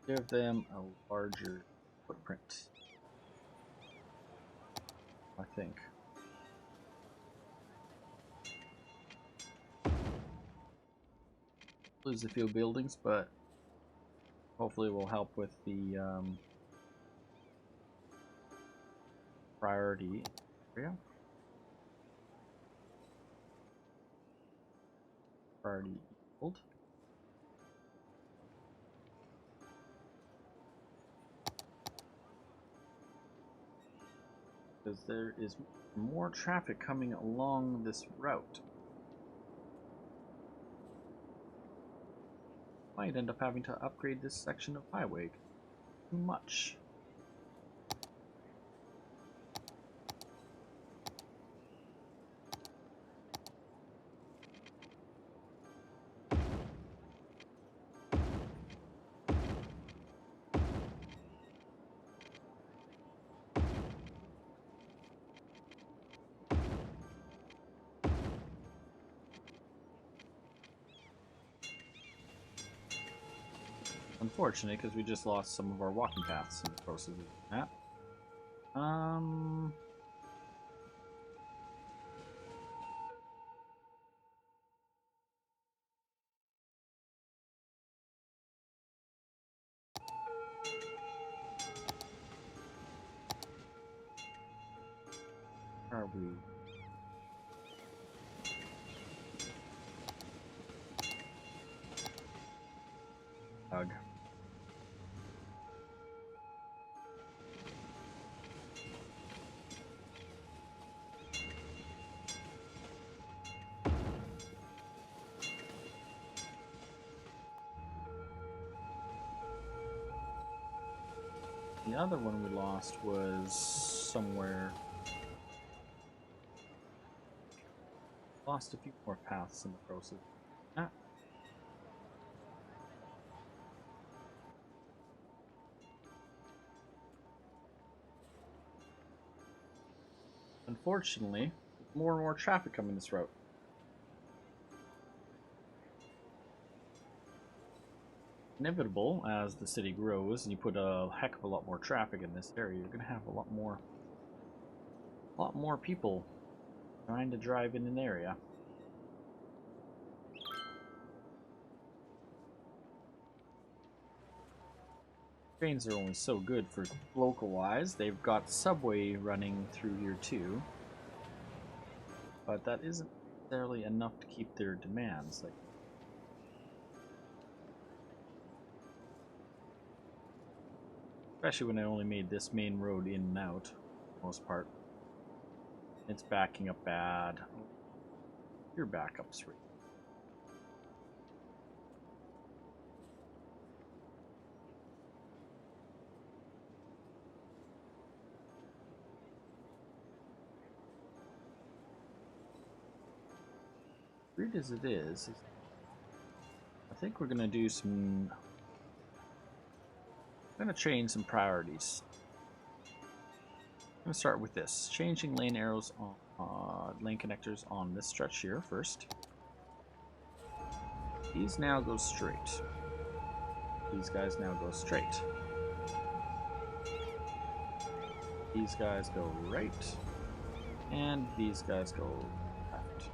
Speaker 2: Give them a larger footprint. I think. Lose a few buildings, but hopefully it will help with the priority area. Priority equaled. Because there is more traffic coming along this route. Might end up having to upgrade this section of highway too much. Unfortunately, because we just lost some of our walking paths in the process of that. Where are we? Ugh. The other one we lost was somewhere. Lost a few more paths in the process. Ah. Unfortunately, more and more traffic coming this route. Inevitable as the city grows and you put a heck of a lot more traffic in this area, you're gonna have a lot more people trying to drive in an area. Trains are only so good for local-wise. They've got subway running through here too, but that isn't necessarily enough to keep their demands. Like, especially when I only made this main road in and out, for the most part. It's backing up bad. Your backup's right. weird as it is, I think we're gonna do some. I'm gonna change some priorities. I'm gonna start with this: changing lane arrows on lane connectors on this stretch here first. These now go straight. These guys now go straight. These guys go right, and these guys go left.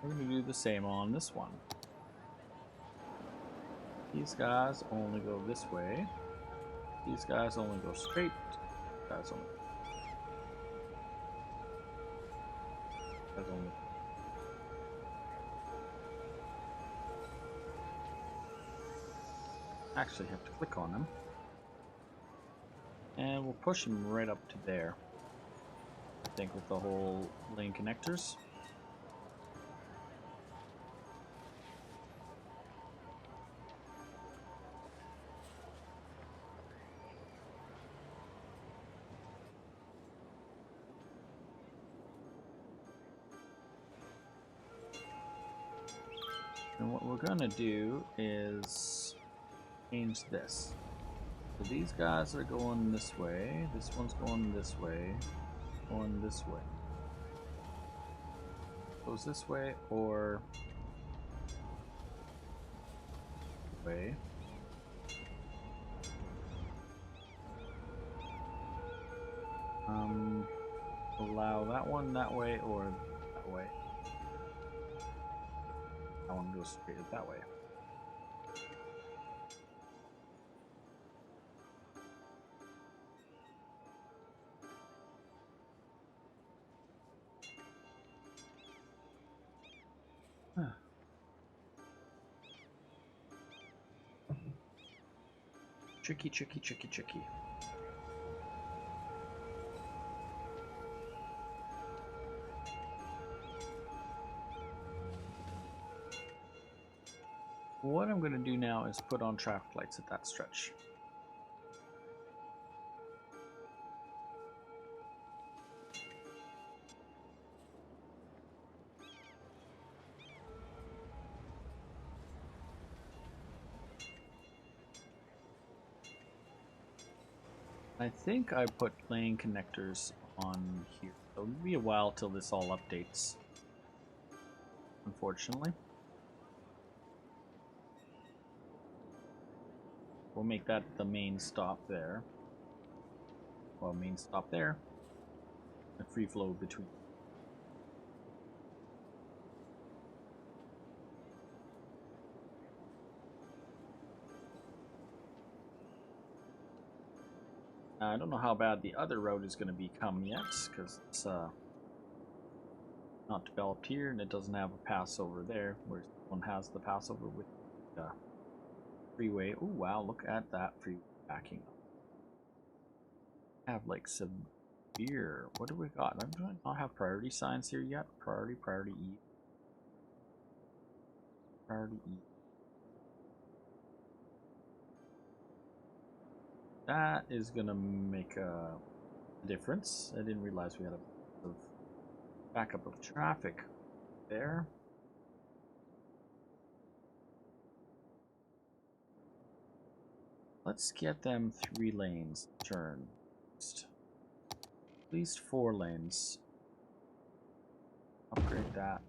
Speaker 2: We're going to do the same on this one. These guys only go this way. These guys only go straight. These guys only. Actually have to click on them. And we'll push them right up to there. I think with the whole lane connectors. And what we're gonna do is change this. So these guys are going this way, this one's going this way, going this way. Goes this way or way. Allow that one that way or that way. I want to go straight that way. Tricky, tricky, tricky, tricky. What I'm going to do now is put on traffic lights at that stretch. I think I put lane connectors on here. So it'll be a while till this all updates, unfortunately. We'll make that the main stop there. Well, main stop there. A free flow between. I don't know how bad the other road is going to become yet, because it's not developed here, and it doesn't have a passover there, whereas one has the passover with the freeway. Oh wow, look at that freeway backing up. Have like severe. What do we got? Do I not have priority signs here yet? Priority, priority E. Priority E. That is gonna make a difference. I didn't realize we had a bit of backup of traffic there. Let's get them 3 lanes turn. At least 4 lanes. Upgrade that.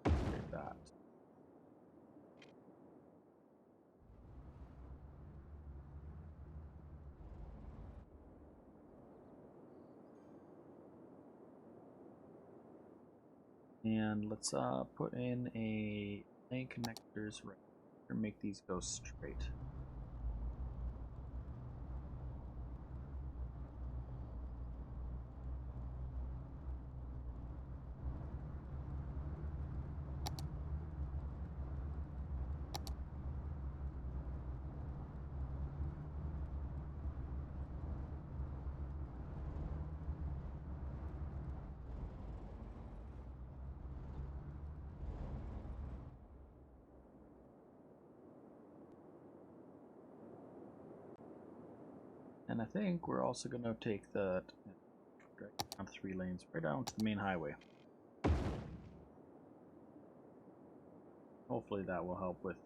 Speaker 2: Upgrade that. And let's put in a lane connectors right here. Make these go straight. And I think we're also going to take the down 3 lanes right down to the main highway. Hopefully that will help with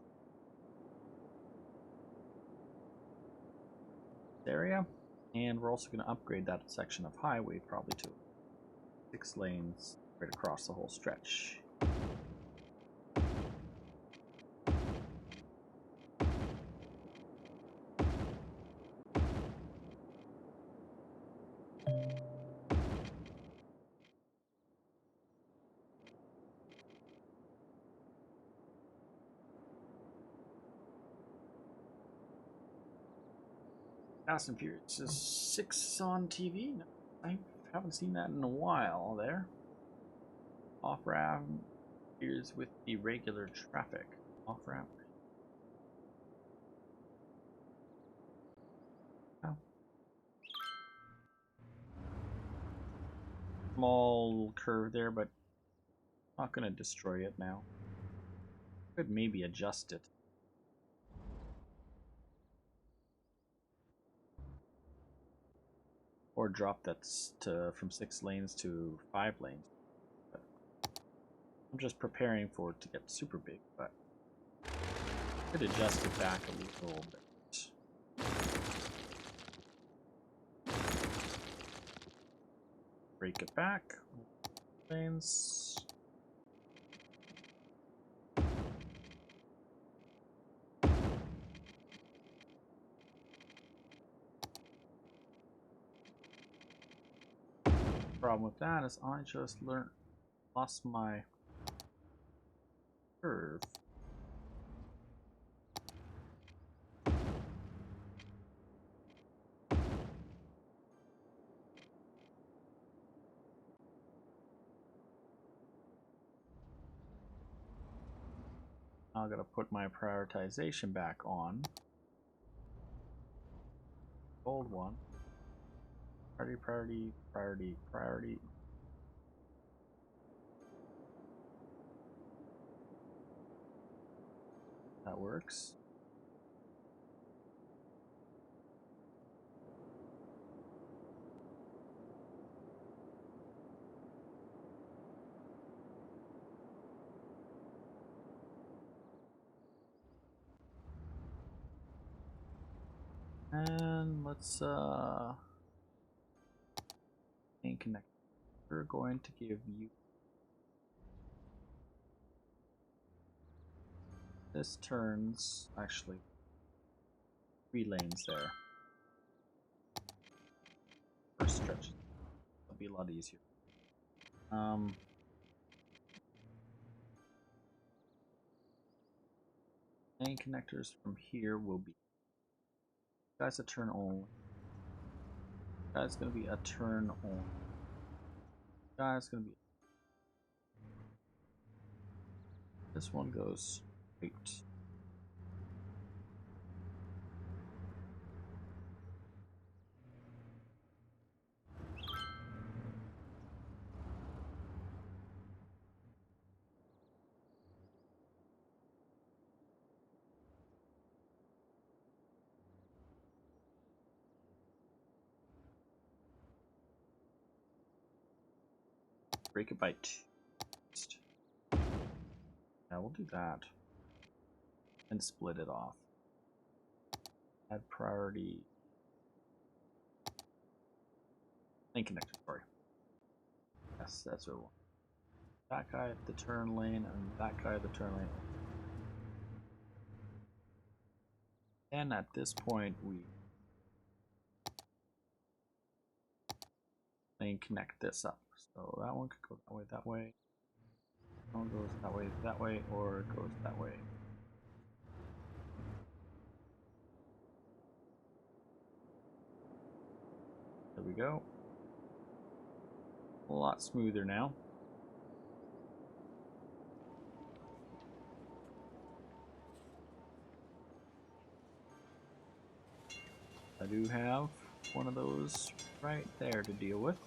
Speaker 2: this area. And we're also going to upgrade that section of highway probably to 6 lanes right across the whole stretch. Fast and Furious is 6 on TV. No, I haven't seen that in a while there. Off-ramp appears with the regular traffic. Off-ramp. Oh. Small curve there, but not going to destroy it now. Could maybe adjust it. Or drop that from 6 lanes to 5 lanes. But I'm just preparing for it to get super big, but I could adjust it back a little bit. Break it back. Lanes. Problem with that is I just lost my curve. Now I gotta put my prioritization back on. Old one. Priority, priority, priority, priority. That works. And let's main connector. We're going to give you this turns actually 3 lanes there. First stretch. It'll be a lot easier. Main connectors from here will be guys a turn only. Guy's gonna be a turn only. Guy's gonna be. This one goes straight. Break it by 2. Yeah, we'll do that. And split it off. Add priority. Lane connector, sorry. Yes, that's what we want. That guy at the turn lane and that guy at the turn lane. And at this point we lane connect this up. So that one could go that way, that way. That one goes that way, or it goes that way. There we go. A lot smoother now. I do have one of those right there to deal with.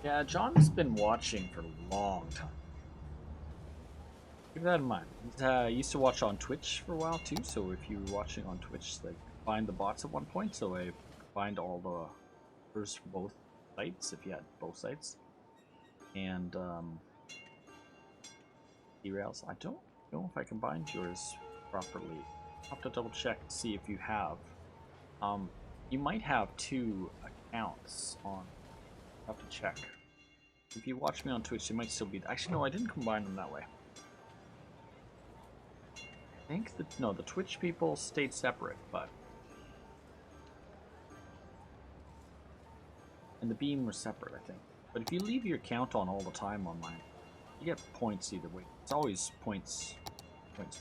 Speaker 2: Yeah, John's been watching for a long time. Keep that in mind. He used to watch on Twitch for a while too, so if you were watching on Twitch, like, find the bots at one point, so I find all the first for both sites, if you had both sites. And, derails. I don't know if I combined yours properly. I'll have to double check to see if you have. You might have two accounts on. I'll have to check. If you watch me on Twitch, it might still be. Actually, no, I didn't combine them that way. I think that no, the Twitch people stayed separate, but and the Beam were separate, I think. But if you leave your account on all the time online, you get points either way. It's always points,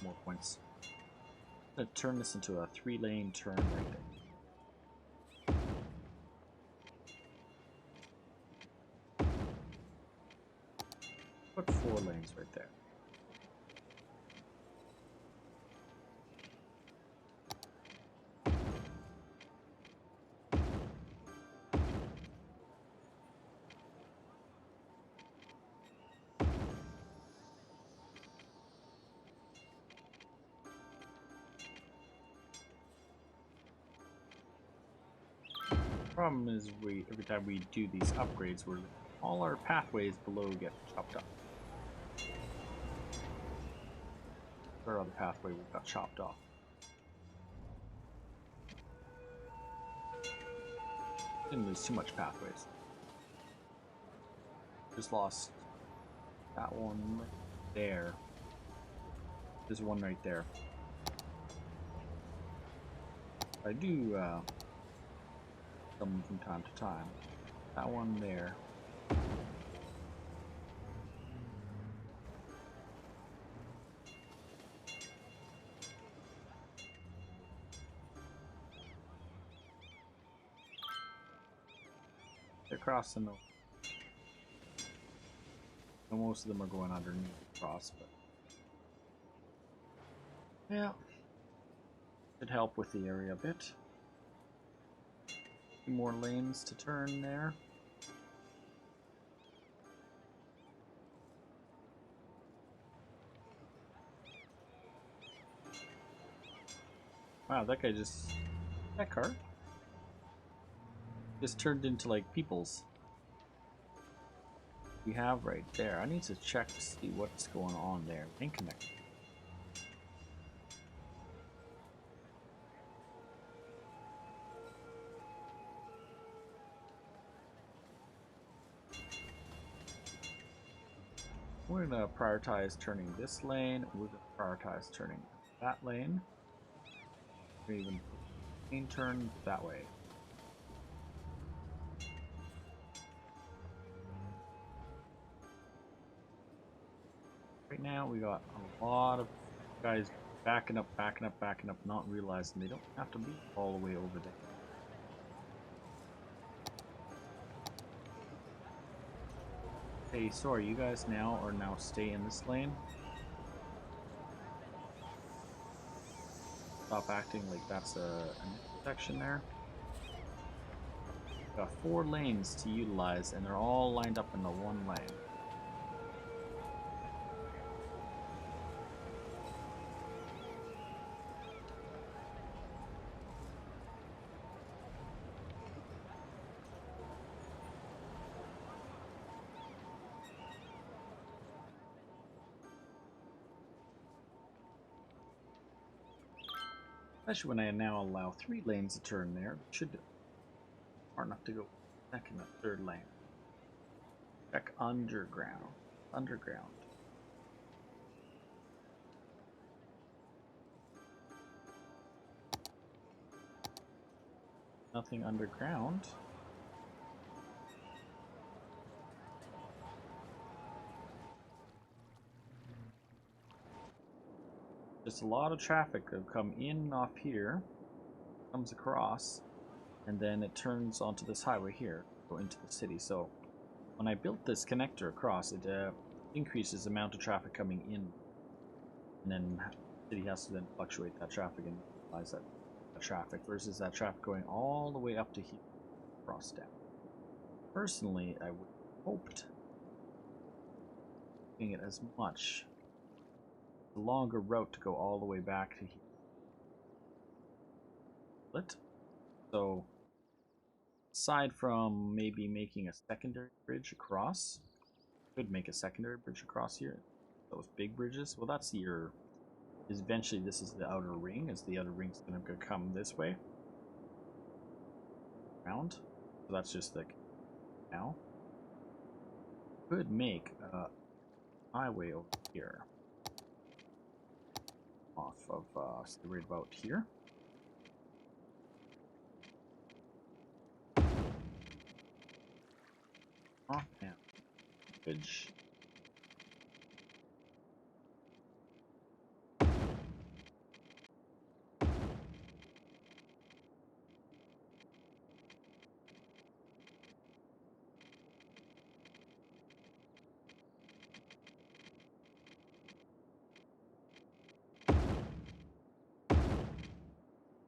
Speaker 2: more points. I'm gonna turn this into a 3-lane turn right there. Put 4 lanes right there. Problem is, every time we do these upgrades, all our pathways below get chopped up. Our other pathway got chopped off. Didn't lose too much pathways. Just lost that one right there. There's one right there. I do them from time to time. That one there. They're crossing the. Most of them are going underneath the cross, but yeah, should help with the area a bit. Few more lanes to turn there. Wow, that guy that car just turned into like people's. We have right there. I need to check to see what's going on there. Lane connect. We're gonna prioritize turning this lane. We're gonna prioritize turning that lane. We're even lane turn that way. Right now we got a lot of guys backing up, not realizing they don't have to be all the way over there. Hey, sorry, you guys are now stay in this lane. Stop acting like that's an intersection there. Got 4 lanes to utilize, and they're all lined up in the one lane. Especially when I now allow 3 lanes to turn there, it should be hard enough to go second and third lane. Check underground. Underground. Nothing underground. Just a lot of traffic that come in off here, comes across, and then it turns onto this highway here, go into the city. So when I built this connector across, it increases the amount of traffic coming in, and then the city has to then fluctuate that traffic and realize that traffic versus that traffic going all the way up to here, across down. Personally, I would hoped doing it as much. A longer route to go all the way back to here. Split. So aside from maybe making a secondary bridge across, could make a secondary bridge across here. Those big bridges. Well, that's your. Eventually, this is the outer ring. As the outer ring's going to come this way, around. So that's just the now. Could make a highway over here, off of right about here. Off and bridge.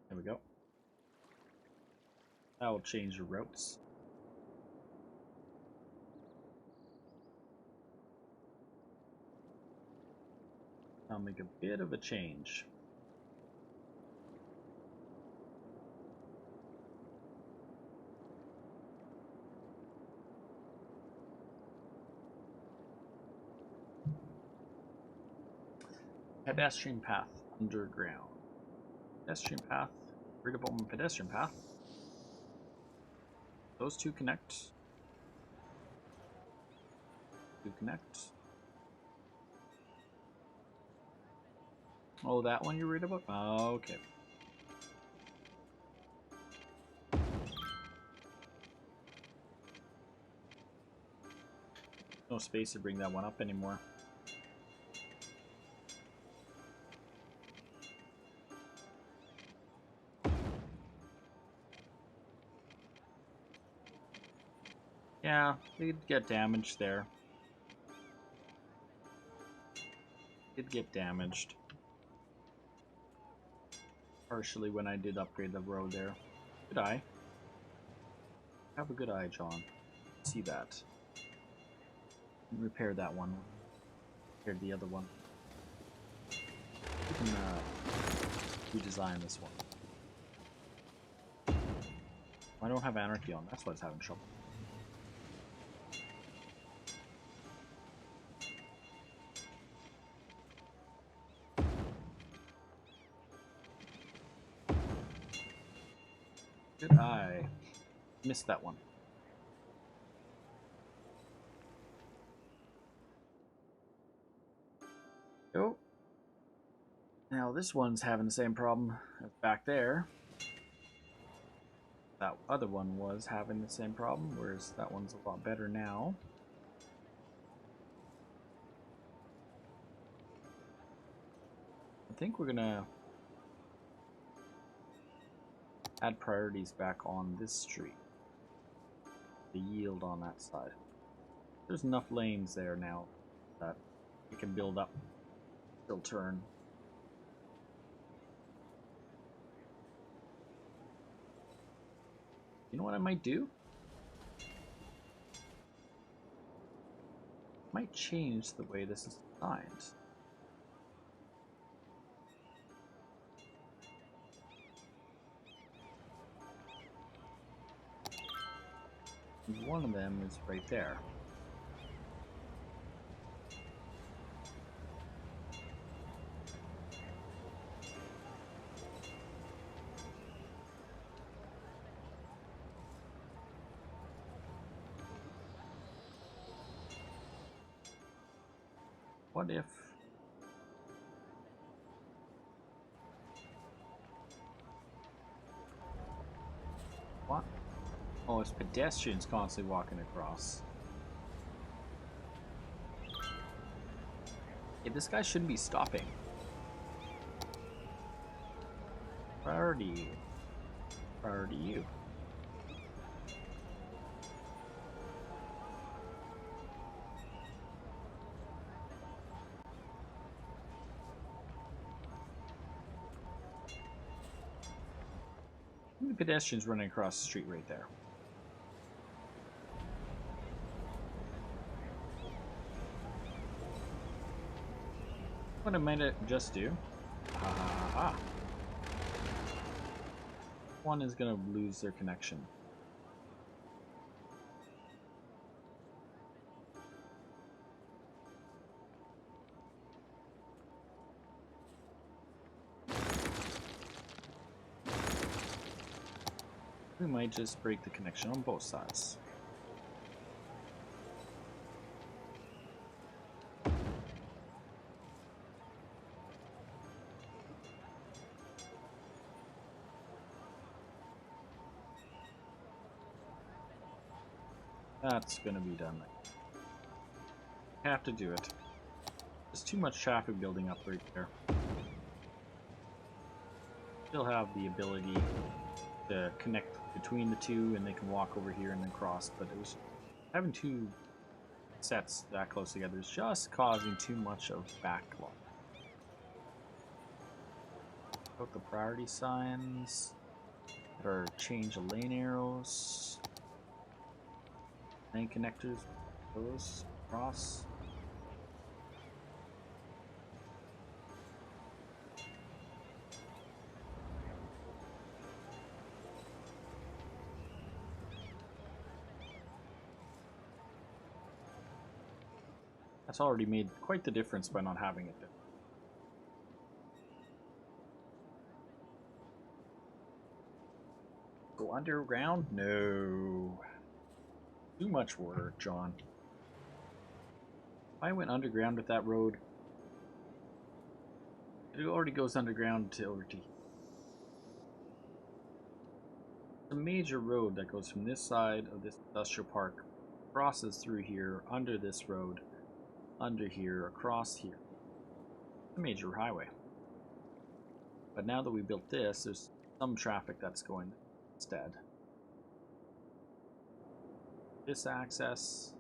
Speaker 2: There we go. That will change the routes. I'll make a bit of a change. Pedestrian path underground. Pedestrian path. Readable pedestrian path. Those two connect. Two connect. Oh, that one you read about? Oh, okay. No space to bring that one up anymore. Yeah, it'd get damaged there. It'd get damaged. Partially when I did upgrade the road there. Good eye. Have a good eye, John. See that. Repair that one. Repair the other one. We can redesign this one. I don't have anarchy on. That's why it's having trouble. Good eye. Missed that one. Oh. Now this one's having the same problem as back there. That other one was having the same problem, whereas that one's a lot better now. I think we're gonna add priorities back on this street. The yield on that side. There's enough lanes there now that we can build up, still turn. You know what I might do? Might change the way this is designed. One of them is right there. What if what? Oh, it's pedestrians constantly walking across. Yeah, this guy shouldn't be stopping. Priority you. Priority you. The pedestrians running across the street right there. What I might just do. One is gonna lose their connection. We might just break the connection on both sides. That's gonna be done. Have to do it. There's too much traffic building up right there. Still have the ability to connect between the two, and they can walk over here and then cross. But it was having two sets that close together is just causing too much of backlog. Put the priority signs that are change of lane arrows. Lane connectors, those cross. That's already made quite the difference by not having it there. Go underground? No. Too much work, John. If I went underground with that road, it already goes underground to over to here. It's a major road that goes from this side of this industrial park, crosses through here, under this road, under here, across here. It's a major highway. But now that we built this, there's some traffic that's going instead. This access.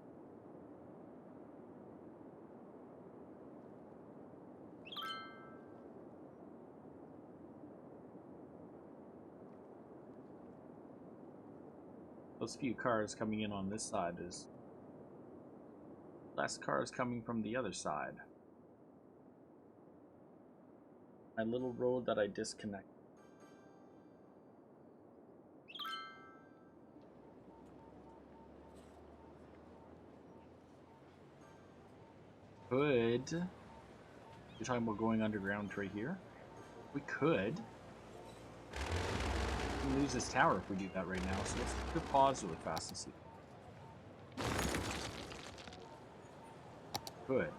Speaker 2: Those few cars coming in on this side is less cars coming from the other side. My little road that I disconnect. Could. You're talking about going underground right here? We could. We lose this tower if we do that right now, so let's pause really fast and see. Good.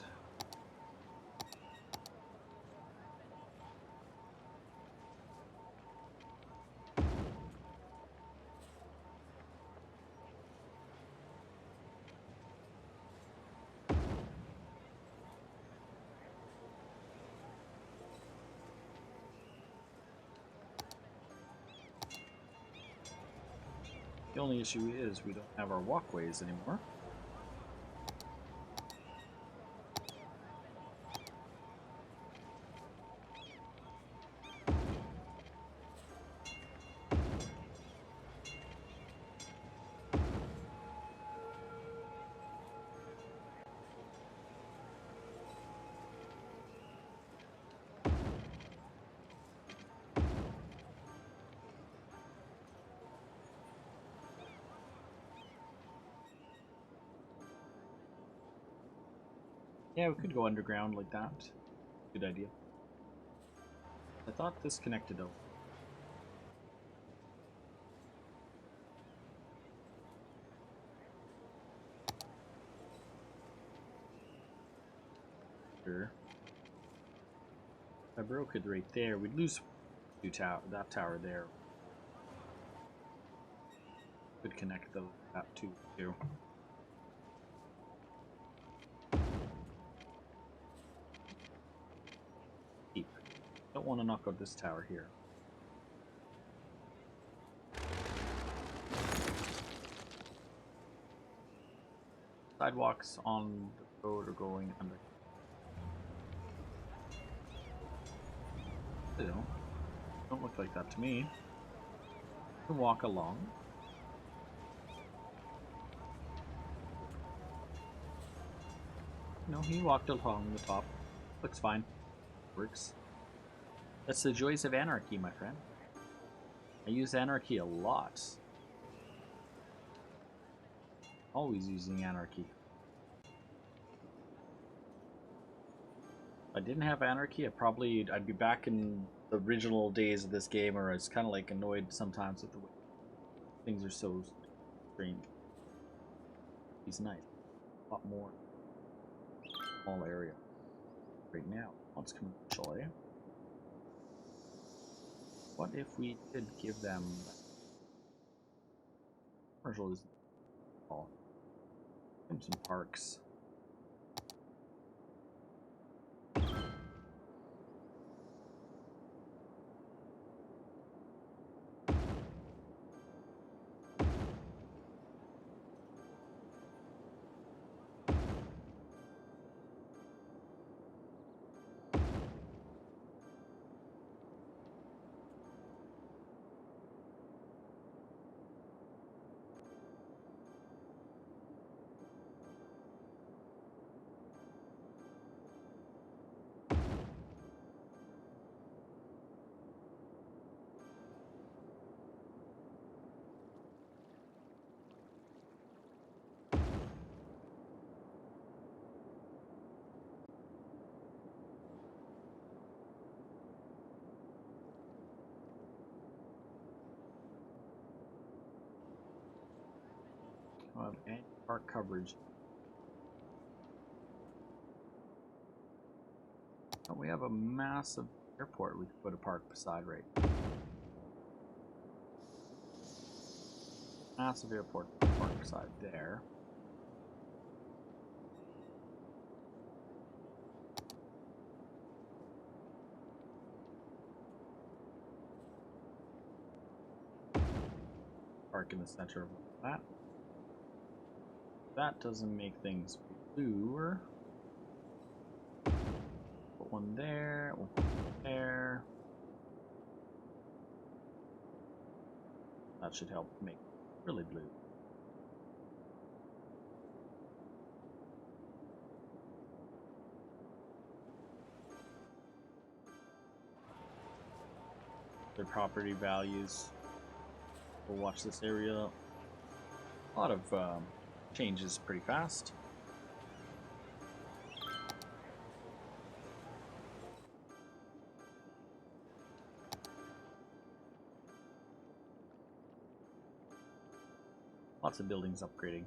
Speaker 2: The only issue is we don't have our walkways anymore. Yeah, we could go underground like that. Good idea. I thought this connected over. Sure. If I broke it right there, we'd lose that tower there. Could connect that two too. Don't want to knock out this tower here. Sidewalks on the road are going under. They don't look like that to me. You can walk along. No, he walked along the top. Looks fine. works. That's the joys of anarchy, my friend. I use anarchy a lot. Always using anarchy. If I didn't have anarchy, I'd be back in the original days of this game, or I was kind of like annoyed sometimes with the way things are so strange. He's nice. A lot more. Small area. Right now, let's commercial, eh? What if we did give them commercial is all. Give them some parks. And park coverage. Oh, we have a massive airport we could put a park beside, right? Massive airport park beside there. Park in the center of that. That doesn't make things bluer. Put one there, we'll put one there. That should help make it really blue. Their property values. We'll watch this area. A lot of changes pretty fast. Lots of buildings upgrading.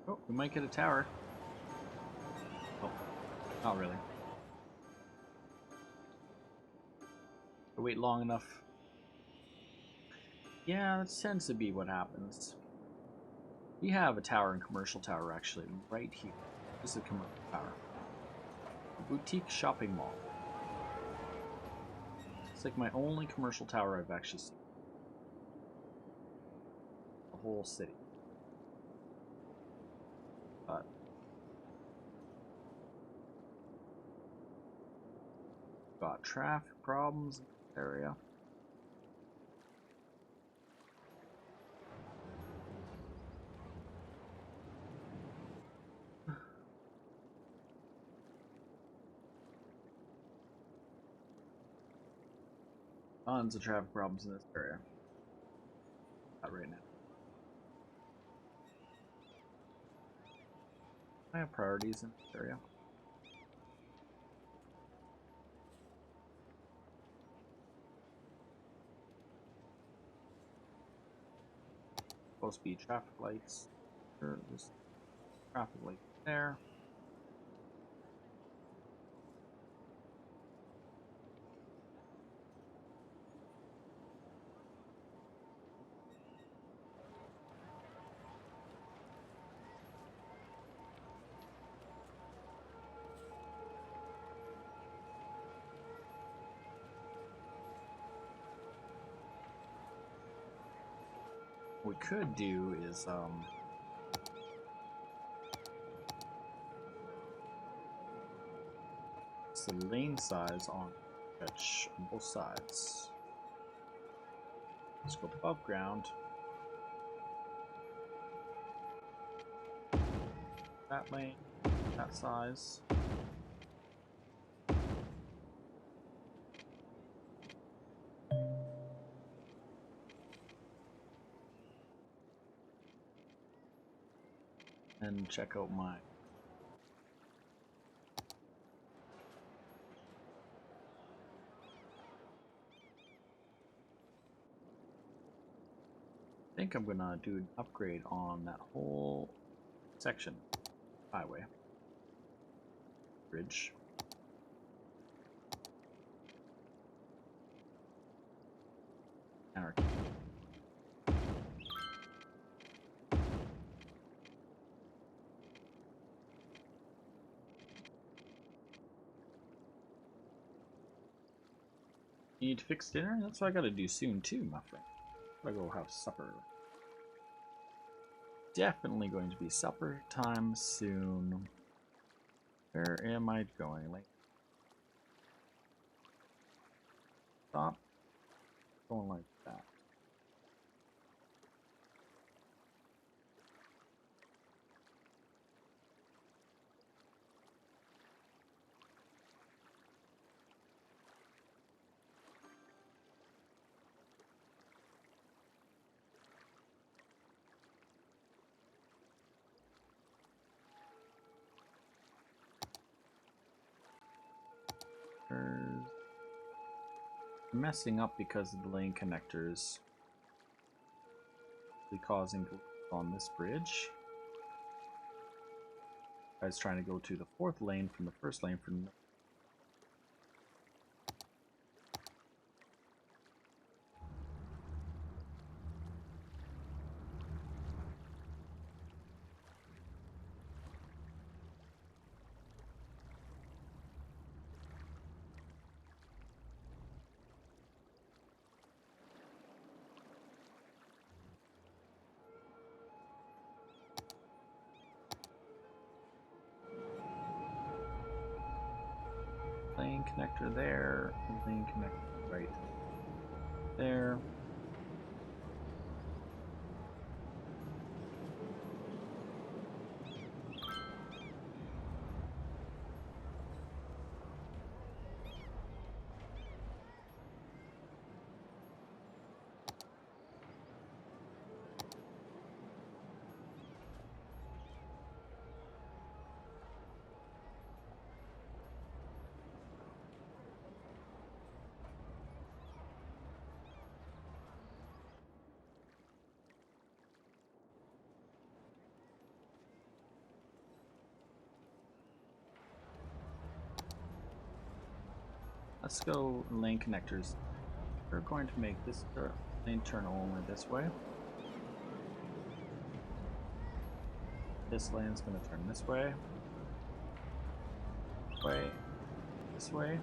Speaker 2: Oh, we might get a tower. Oh, not really. Wait long enough. Yeah, that tends to be what happens. We have a tower and commercial tower actually right here. This is a commercial tower. A boutique shopping mall. It's like my only commercial tower I've actually seen. The whole city. But got traffic problems in this area. Tons of traffic problems in this area. Not right now. I have priorities in this area. Supposed to be traffic lights. There's traffic light there. what we could do is it's the lane size on stretch on both sides. Let's go above ground. That lane, that size. And check out mine. I think I'm gonna do an upgrade on that whole section. Highway. Bridge. Anarchy. Need to fix dinner? That's what I gotta do soon too, my friend. Gotta go have supper. Definitely going to be supper time soon. Where am I going? Like, stop. Going like that. Messing up because of the lane connectors causing on this bridge. Guy's trying to go to the fourth lane from the first lane from lane connector there, lane connector right there. Let's go lane connectors. We're going to make this lane turn only this way. This lane's going to turn this way. This way.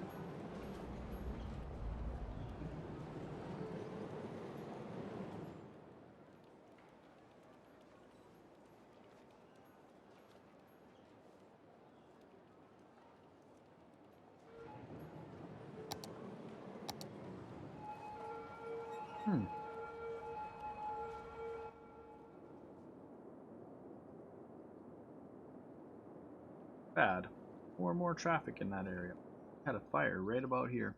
Speaker 2: Bad. More traffic in that area. Had a fire right about here.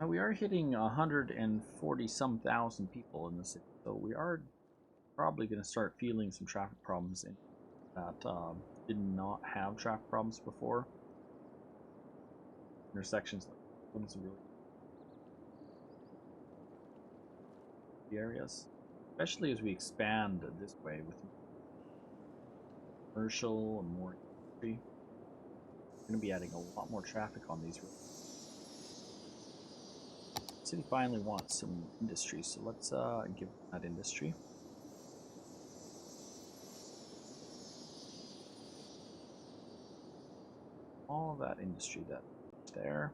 Speaker 2: Now we are hitting 140 some thousand people in the city, so we are probably going to start feeling some traffic problems in that did not have traffic problems before. Intersections like ones really the areas, especially as we expand this way with commercial and more industry. We're going to be adding a lot more traffic on these roads. The city finally wants some industry, so let's give that industry. All that industry that's there.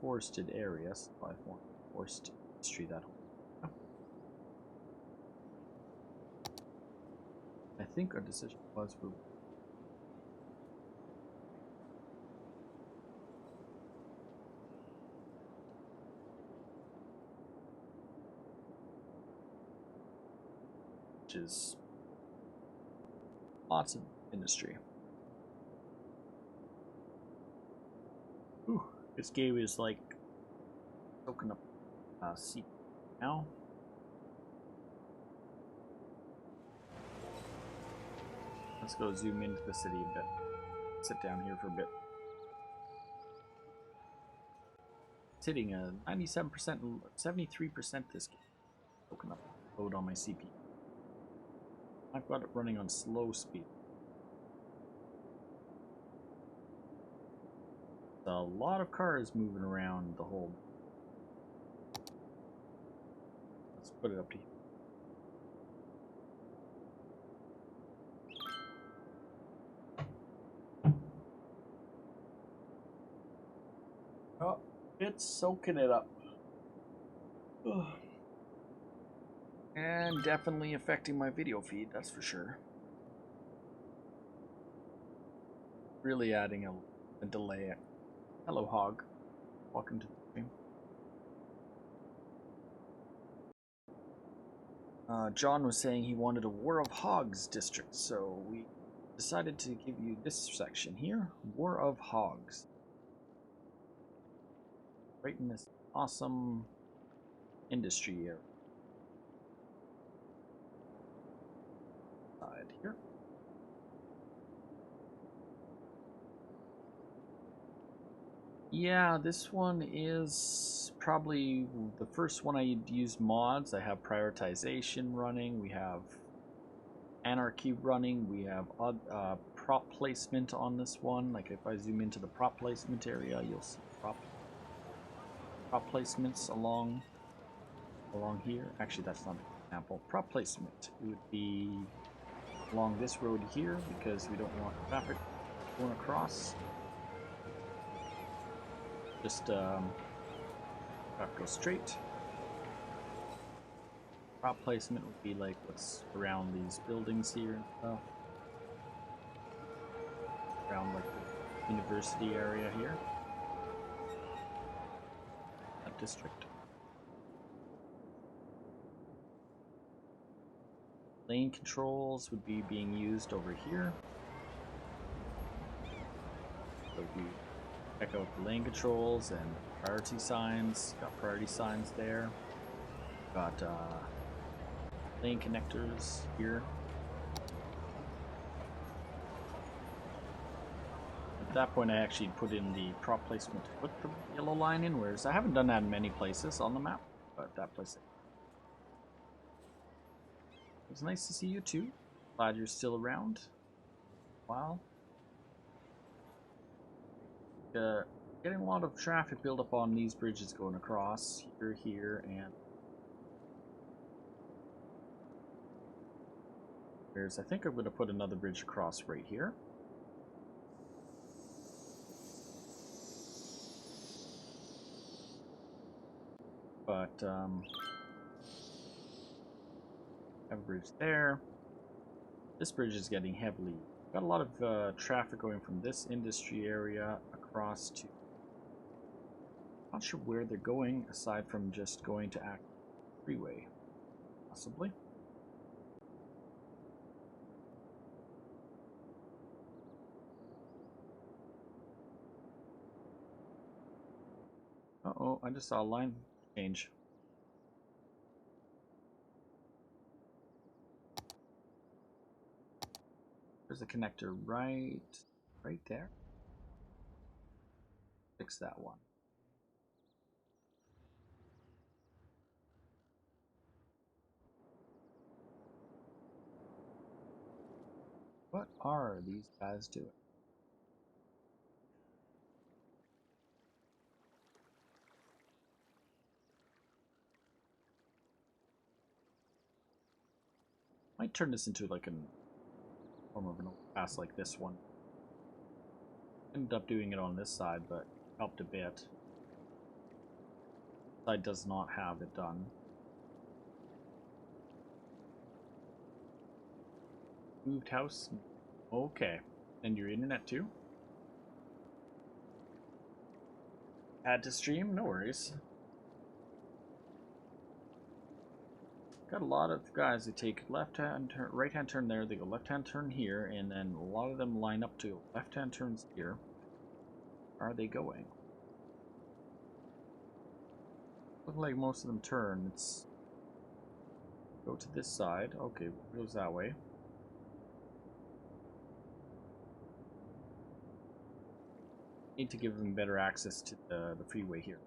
Speaker 2: forested area, so I want forest industry that whole. I think our decision was for which is lots of industry. Ooh, this game is like soaking up seat now. Let's go zoom into the city a bit. Sit down here for a bit. It's hitting a 97%, 73% this game. Soaking up load on my CPU. I've got it running on slow speed. A lot of cars moving around the whole. Let's put it up to here. Oh, it's soaking it up. Ugh. And definitely affecting my video feed, that's for sure. Really adding a delay. Hello, Hog. Welcome to the stream. John was saying he wanted a War of Hogs district, so we decided to give you this section here, War of Hogs. Right in this awesome industry area. Side here. Yeah, this one is probably the first one I used mods. I have prioritization running, we have anarchy running, we have prop placement on this one. Like if I zoom into the prop placement area, you'll see prop placements along here. Actually, that's not an example. Prop placement, it would be along this road here because we don't want traffic going across. Just go straight. Prop placement would be like what's around these buildings here and stuff. Around like the university area here. That district. Lane controls would be being used over here. So if you check out the lane controls and priority signs, got priority signs there. Got lane connectors here. At that point I actually put in the prop placement to put the yellow line in, whereas I haven't done that in many places on the map, but that place it was nice to see you too. Glad you're still around. Wow. Getting a lot of traffic build up on these bridges going across here, and there's, I think I'm going to put another bridge across right here. But have a bridge there. This bridge is getting heavily. Got a lot of traffic going from this industry area across to. Not sure where they're going aside from just going to Act Freeway, possibly. Uh-oh, I just saw a line change. There's a connector right there. Fix that one. What are these guys doing? Might turn this into like a form of an overpass like this one. Ended up doing it on this side, but helped a bit. side does not have it done. Moved house. Okay. And your internet too? Add to stream? No worries. Got a lot of guys that take left-hand turn, right-hand turn there, they go left-hand turn here, and then a lot of them line up to left-hand turns here. Where are they going? Look like most of them turn. It's go to this side. Okay, it goes that way. Need to give them better access to the freeway here.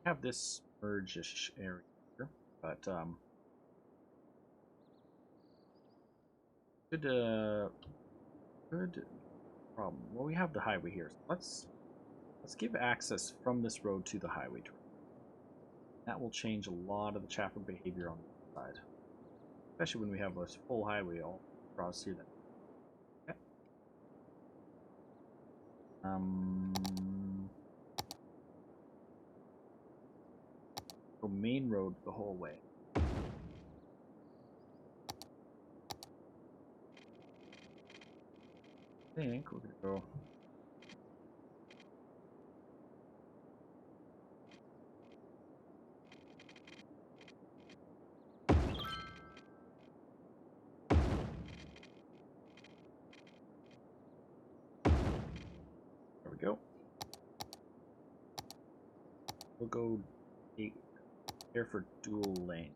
Speaker 2: Have this merge-ish area here, but good problem. Well, we have the highway here. So let's give access from this road to the highway. That will change a lot of the traffic behavior on the side, especially when we have a full highway all across here. Okay. Go main road the whole way. I think we're gonna go. There we go. We'll go here for dual lane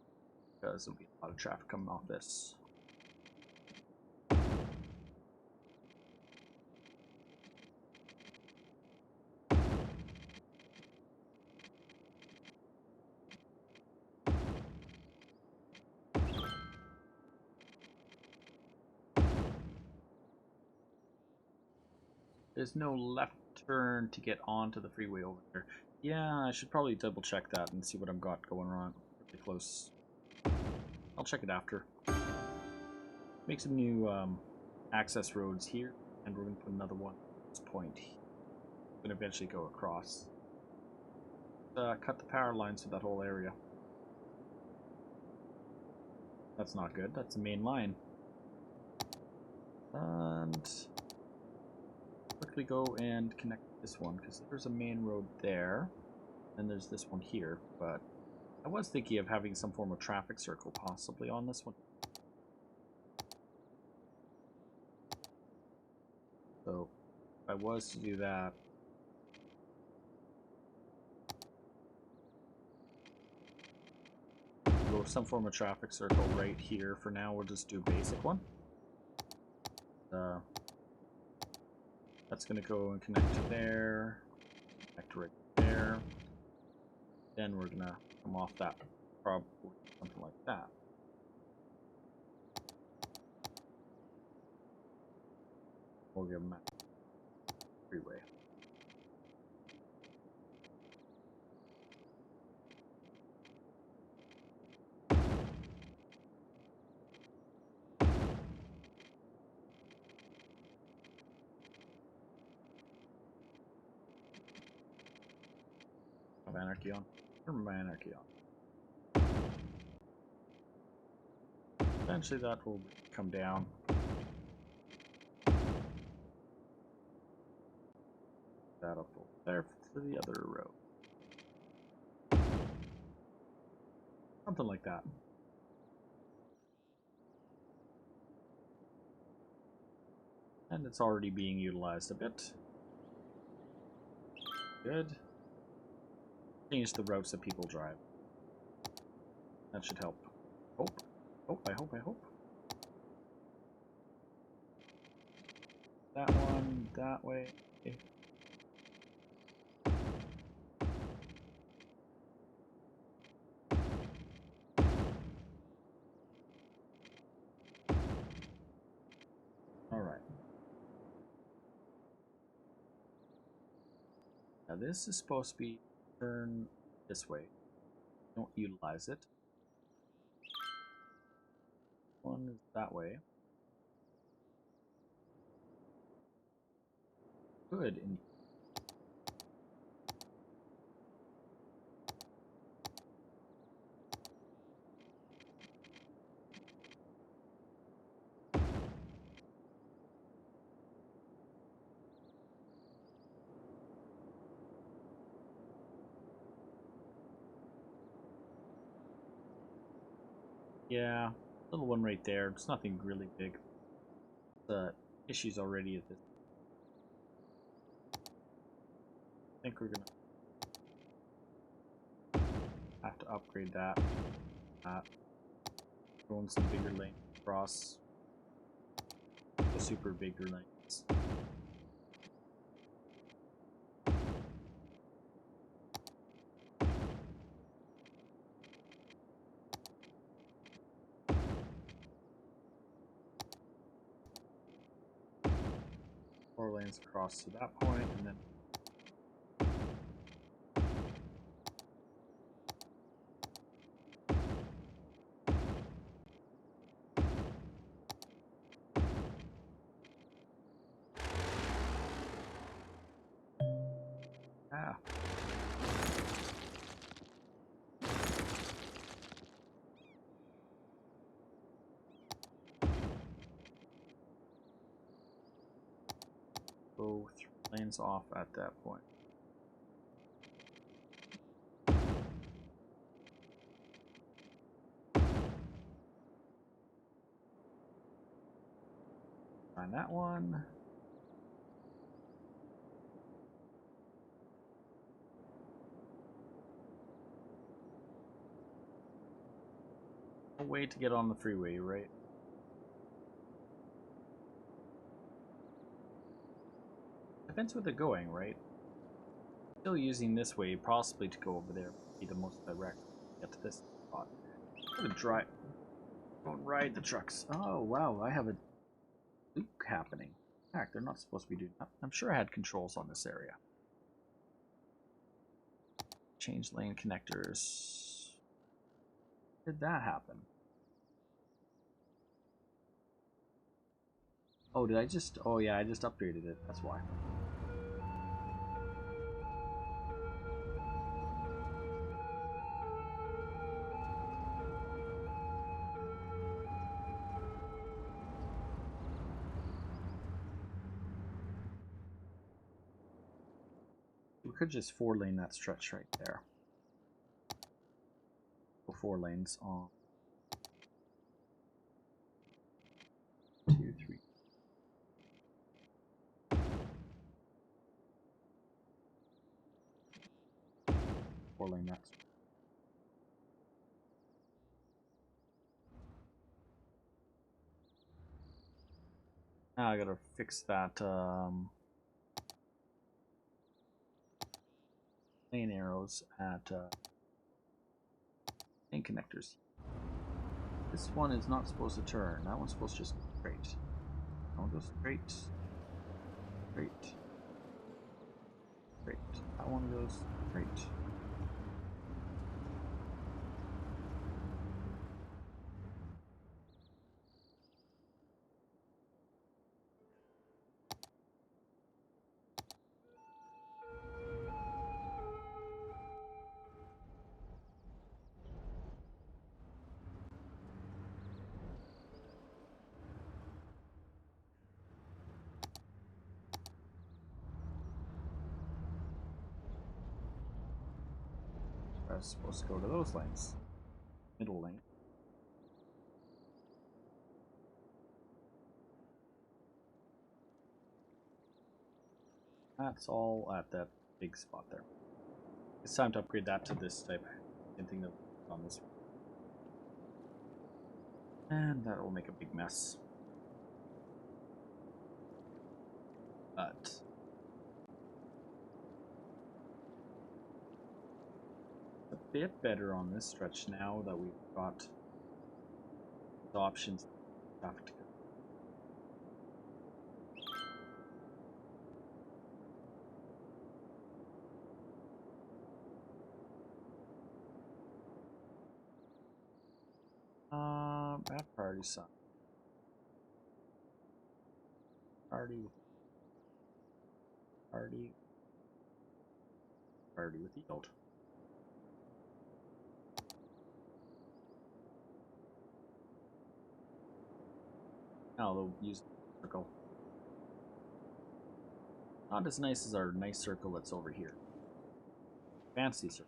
Speaker 2: because there'll be a lot of traffic coming off this. There's no left turn to get onto the freeway over there. Yeah, I should probably double check that and see what I've got going on. Really close. I'll check it after. Make some new access roads here, and we're going to put another one at this point. We're going to eventually go across. Cut the power lines for that whole area. That's not good. That's the main line. And quickly go and connect this one, because there's a main road there, and there's this one here, but I was thinking of having some form of traffic circle possibly on this one. So if I was to do that, go some form of traffic circle right here. For now we'll just do a basic one. That's going to go and connect to there, connect right there. Then we're going to come off that, probably something like that. We'll give them a freeway. Anarchy on. Turn my anarchy on. Eventually that will come down. That'll pull there to the other road. Something like that. And it's already being utilized a bit. Good. Change the routes that people drive. That should help. I hope. That one, that way. Alright. Now this is supposed to be turn this way. Don't utilize it. One is that way. Good. Yeah, little one right there. It's nothing really big. The issue's already at this. I think we're gonna have to upgrade that. Going some bigger lanes across. The super bigger lanes. 4 lanes across to that point, and then go 3 lanes off at that point. Find that one. A way to get on the freeway, right? Depends where they're going, right? Still using this way, possibly to go over there, be the most direct. Get to this spot. I'm gonna drive. Don't ride the trucks. Oh wow, I have a loop happening. Heck, they're not supposed to be doing that. I'm sure I had controls on this area. Change lane connectors. Did that happen? Oh, did I just? Oh yeah, I just upgraded it. That's why. We could just 4-lane that stretch right there. Go 4 lanes on 2, 3. Four-lane that. Now I gotta fix that lane arrows at lane connectors. This one is not supposed to turn. That one's supposed to just go straight. That one goes straight. Straight. Straight. That one goes straight. I was supposed to go to those lanes. Middle lane. That's all at that big spot there. It's time to upgrade that to this type. Same thing that on this one. And that will make a big mess. But a bit better on this stretch now that we've got the options. Traffic. That priority sign. Priority with yield. Now they'll use the circle. Not as nice as our nice circle that's over here. Fancy circle.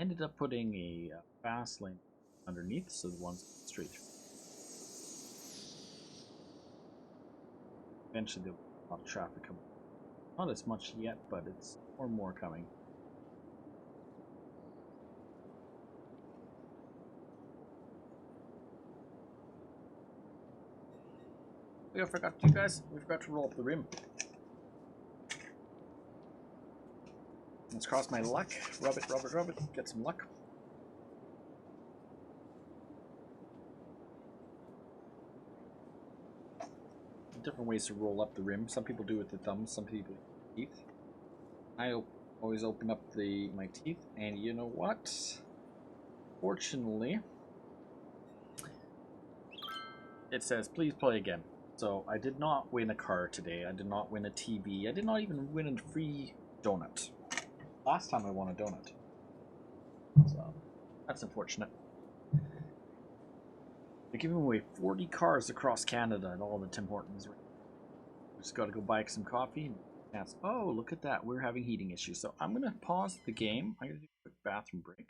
Speaker 2: Ended up putting a fast lane underneath, so the ones straight through. Eventually there'll be a lot of traffic coming. Not as much yet, but it's more and more coming. I forgot to, guys. We forgot to roll up the rim. Let's cross my luck. Rub it, rub it, rub it. Get some luck. Different ways to roll up the rim. Some people do it with the thumbs, some people with teeth. I always open up my teeth, and you know what? Fortunately, it says please play again. So I did not win a car today. I did not win a TV. I did not even win a free donut. Last time I won a donut. So that's unfortunate. They're giving away 40 cars across Canada at all the Tim Hortons. We just got to go buy some coffee and ask, oh, look at that. We're having heating issues. So I'm going to pause the game. I'm going to do a quick bathroom break.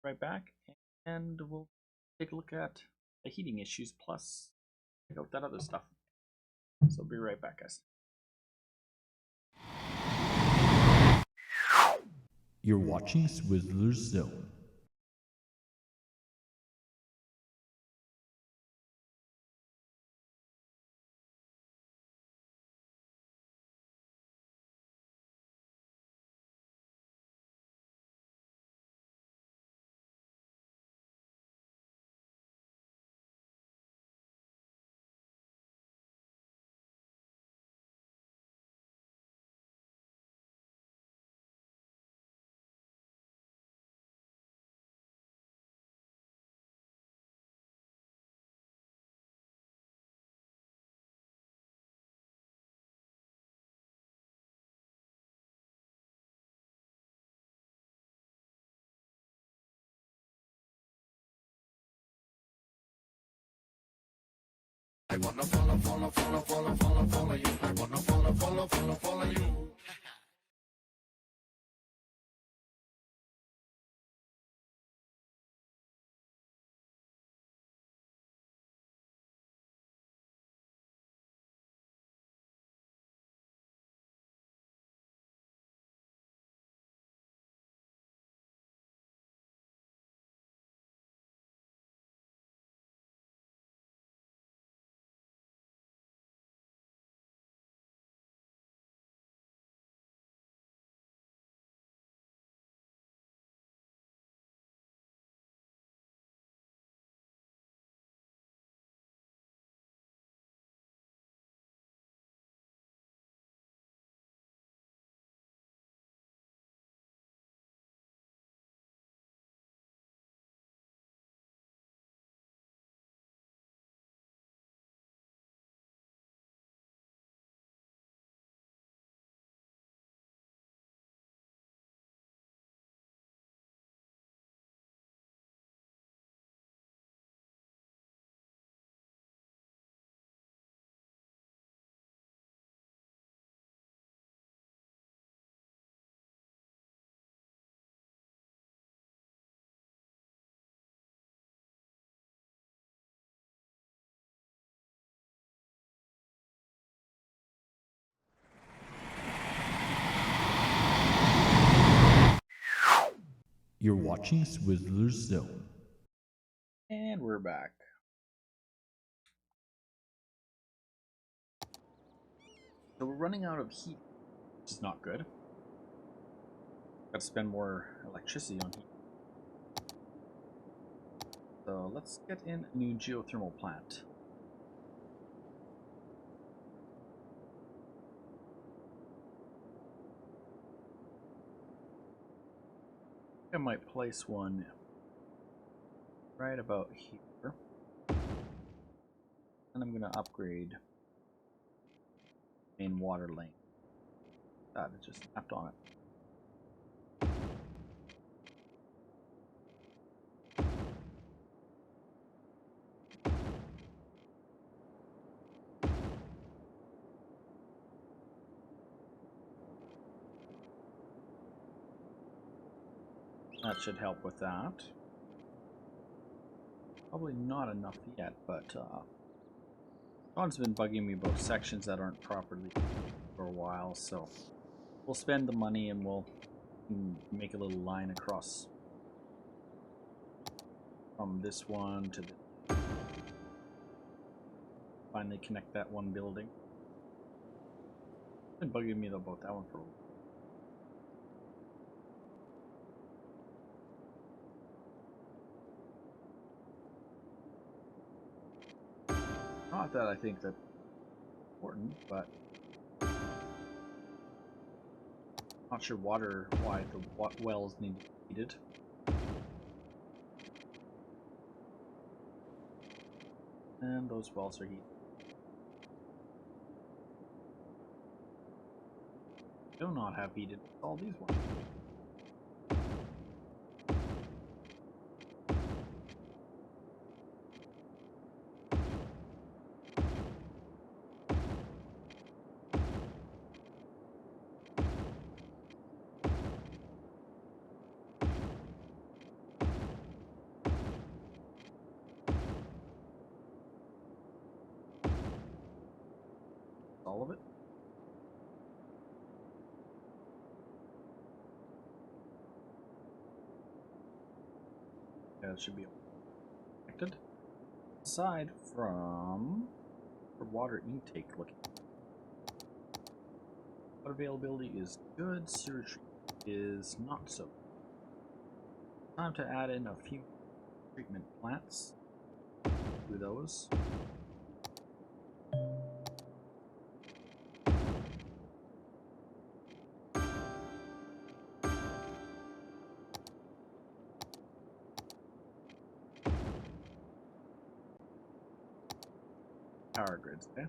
Speaker 2: Right back. And we'll take a look at the heating issues plus check out that other stuff. So I'll be right back, guys.
Speaker 1: You're watching Swizzlerz Zone.
Speaker 3: I wanna follow you. I wanna follow you.
Speaker 1: You're watching Swizzlerz Zone.
Speaker 2: And we're back. So we're running out of heat, which is not good. Got to spend more electricity on heat. So let's get in a new geothermal plant. I might place one right about here. And I'm going to upgrade main water lane. That it just snapped on it. That should help with that. Probably not enough yet, but John's been bugging me about sections that aren't properly for a while, so we'll spend the money and we'll make a little line across from this one to the finally connect that one building. Been bugging me about that one for a while. Not that I think that's important, but not sure why the wells need to be heated. And those wells are heated. Do not have heated all these ones. All of it. Yeah, it should be connected. Aside from the water intake looking. Water availability is good, sewer is not so. Time to add in a few treatment plants. Do those. Power grids, okay?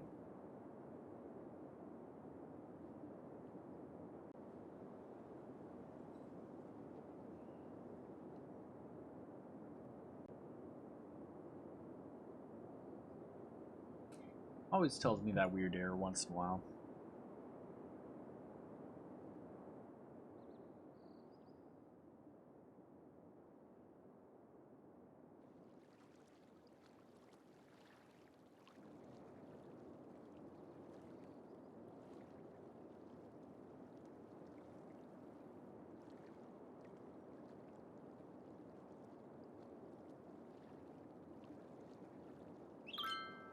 Speaker 2: Always tells me that weird error once in a while.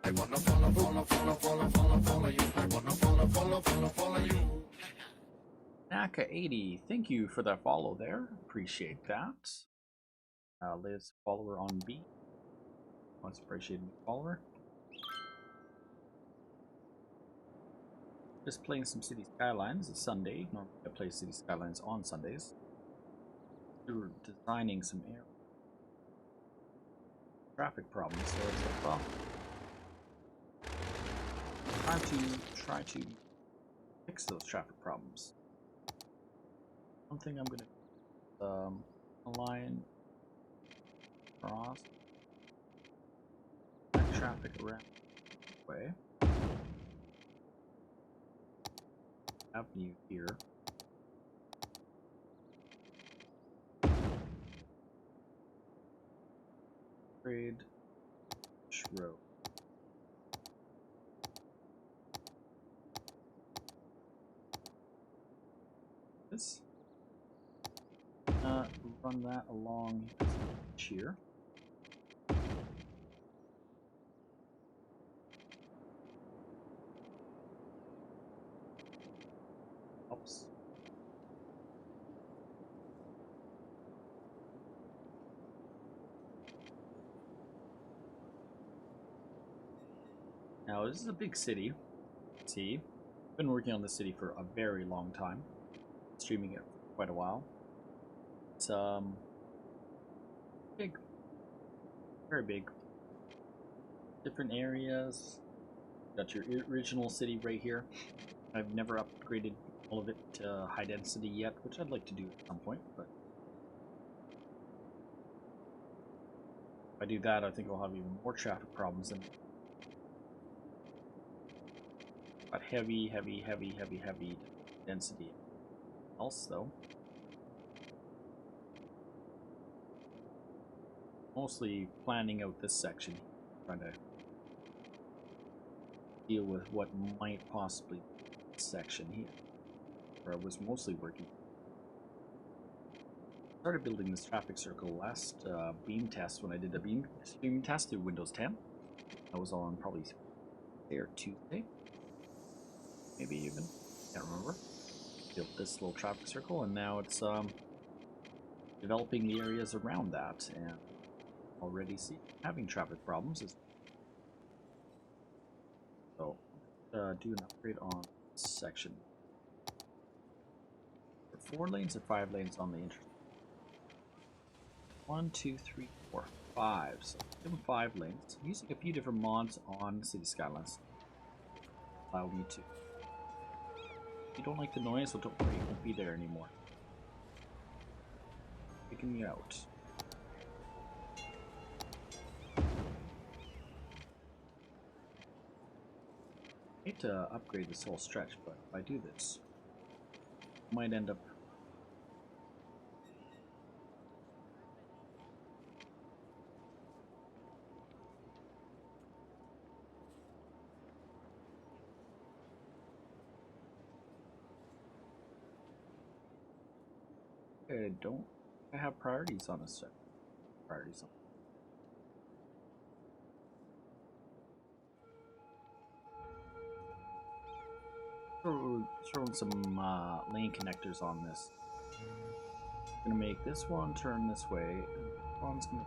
Speaker 3: I wanna follow you. I wanna follow you.
Speaker 2: Naka80, thank you for that follow there. Appreciate that. Latest follower on B. Much appreciated follower. Just playing some City Skylines. It's Sunday. Normally I play City Skylines on Sundays. We were designing some air traffic problems, so it's like, well, try to fix those traffic problems. One thing I'm gonna align across that traffic around the way. Avenue here. Grade road. This. Run that along here. Helps. Now this is a big city. See, I've been working on this city for a very long time, streaming it for quite a while. It's big, very big. Different areas. Got your original city right here. I've never upgraded all of it to high density yet, which I'd like to do at some point, but if I do that, I think I'll have even more traffic problems than but heavy density else though. mostly planning out this section, trying to deal with what might possibly be this section here, where I was mostly working. Started building this traffic circle last beam test when I did the beam test through Windows 10. That was on probably there Tuesday, maybe even, can't remember. Built this little traffic circle, and now it's developing the areas around that, and already see having traffic problems. So do an upgrade on this section. 4 lanes and 5 lanes on the intersection. 1, 2, 3, 4, 5. So give them 5 lanes. I'm using a few different mods on City Skylines. Allow me to. If you don't like the noise, well, don't worry, it won't be there anymore. Taking me out. I hate to upgrade this whole stretch, but if I do this, I might end up I have priorities on this set. Priorities on. Throwing some lane connectors on this. I'm gonna make this one turn this way, and this one's gonna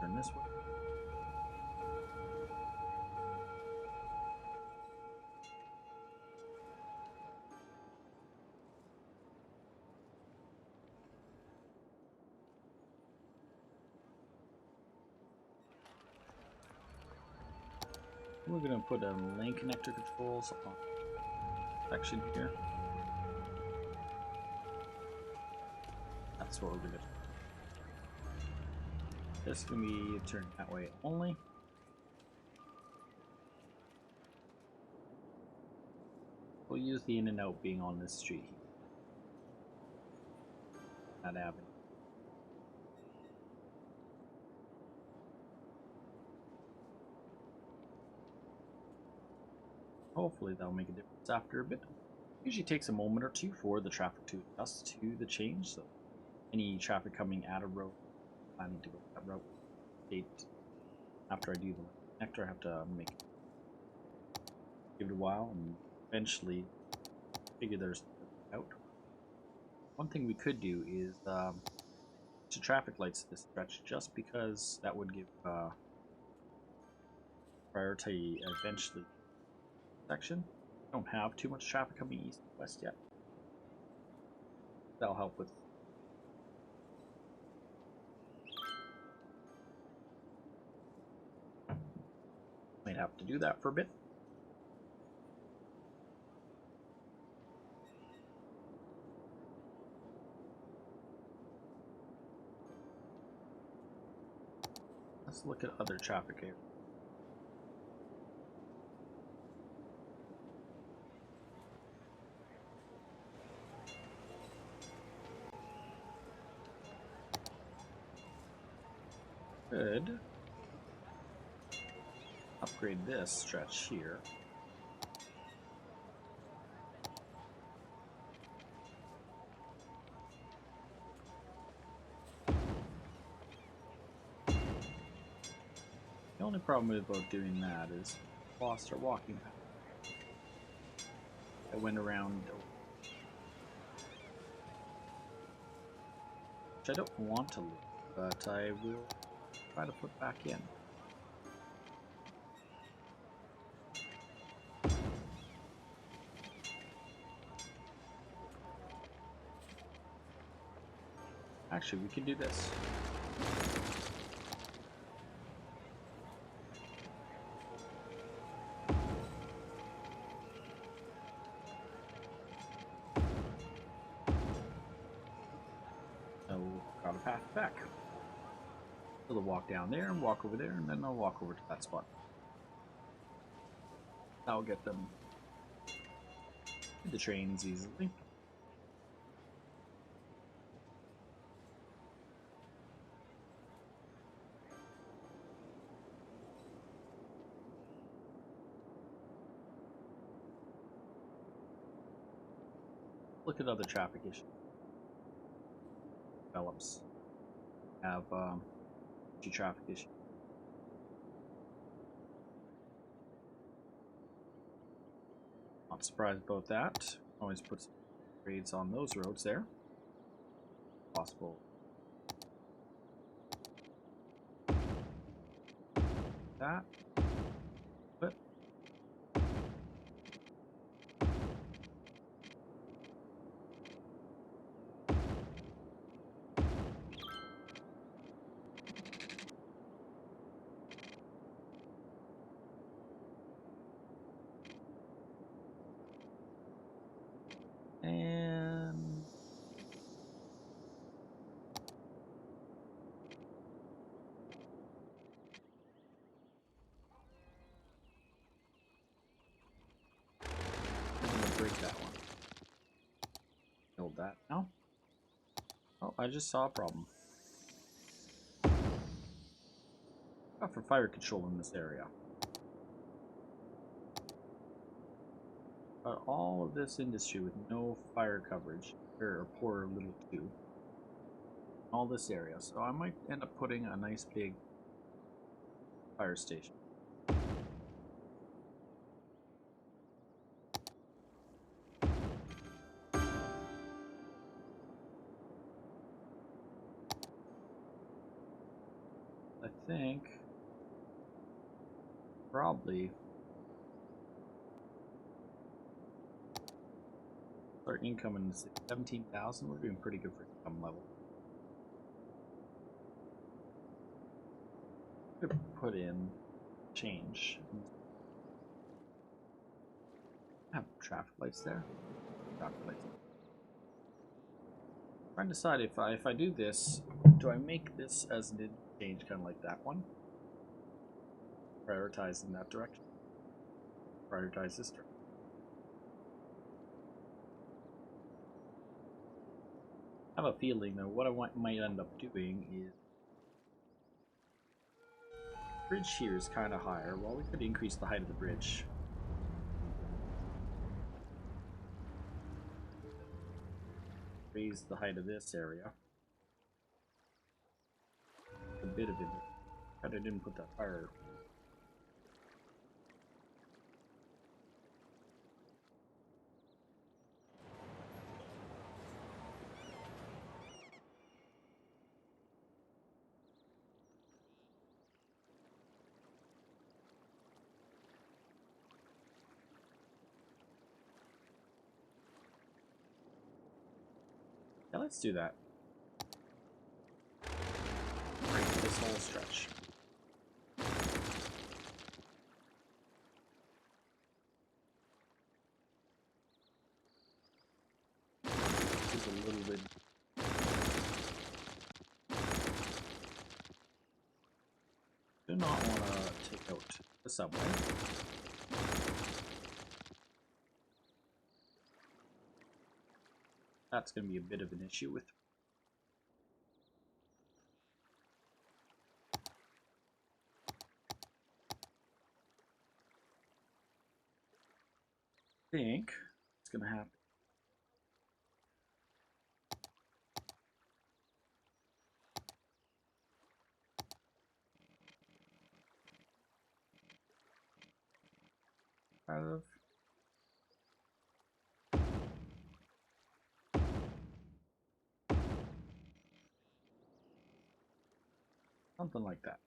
Speaker 2: turn this way. We're gonna put lane connector controls on section here. That's what we're gonna do. This is gonna be turned that way only. We'll use the in and out being on this street here. That avenue. Hopefully that'll make a difference after a bit. Usually takes a moment or two for the traffic to adjust to the change, so any traffic coming at a road, planning to go that route, after I do the connector, I have to give it a while and eventually figure there's out. One thing we could do is to traffic lights this stretch, just because that would give priority eventually. Section. Don't have too much traffic coming east and west yet. That'll help with. Might have to do that for a bit. Let's look at other traffic areas. Could upgrade this stretch here. The only problem about doing that is lost our walking path. I went around, which I don't want to lose, but I will try to put back in. Actually, we can do this. So, got a path back. So they'll walk down there and walk over there, and then they'll walk over to that spot. That'll get them to the trains easily. Look at other traffic issues. Develops have traffic issues. Not surprised about that. Always put some grades on those roads there. Possible. That. But and I'm gonna break that one. Build that now. Oh, I just saw a problem. For fire control in this area. But all of this industry with no fire coverage, or poor little too. All this area, so I might end up putting a nice big fire station. I think probably our income is 17,000. We're doing pretty good for income level. Could put in change. Have traffic lights there. Traffic lights. Trying to decide if I do this, do I make this as an change kind of like that one? Prioritize in that direction. Prioritize this direction. I have a feeling though what I might end up doing is bridge here is kind of higher. Well, we could increase the height of the bridge. Raise the height of this area. A bit of it. But I didn't put that fire. Yeah, let's do that. Break this whole stretch. Just a little bit. Do not want to take out the subway. That's going to be a bit of an issue with. I think it's going to happen. Out of something like that.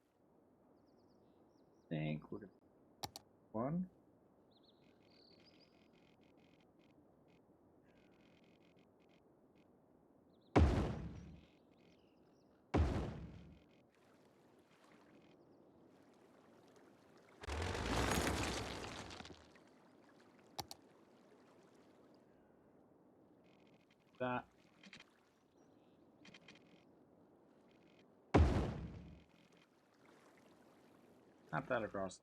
Speaker 2: I think we're going to one. That. Snap that across.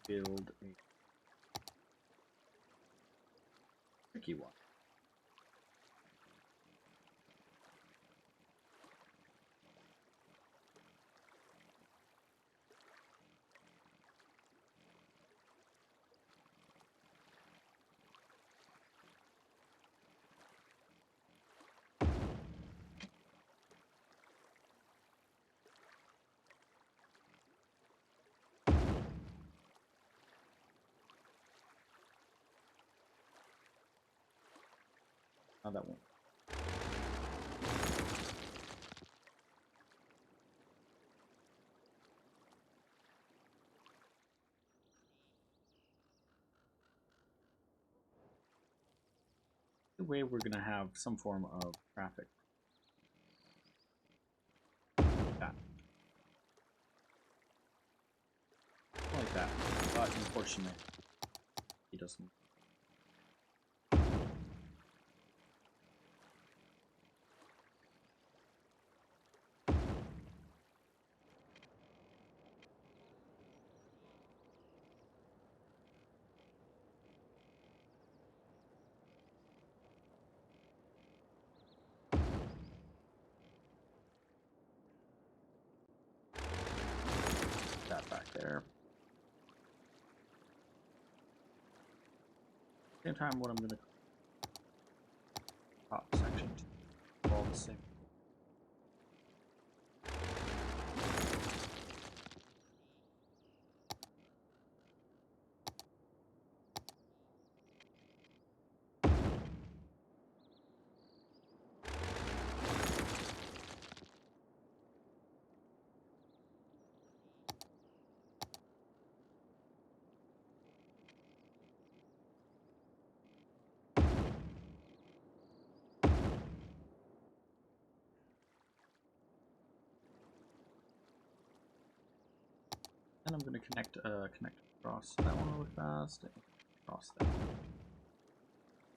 Speaker 2: Build a tricky one. Oh, that won't. The way we're gonna have some form of traffic. That. Like that. But unfortunately, he doesn't. That back there. Same time, what I'm gonna top section all the same. And I'm gonna connect across that one really fast. Across that one.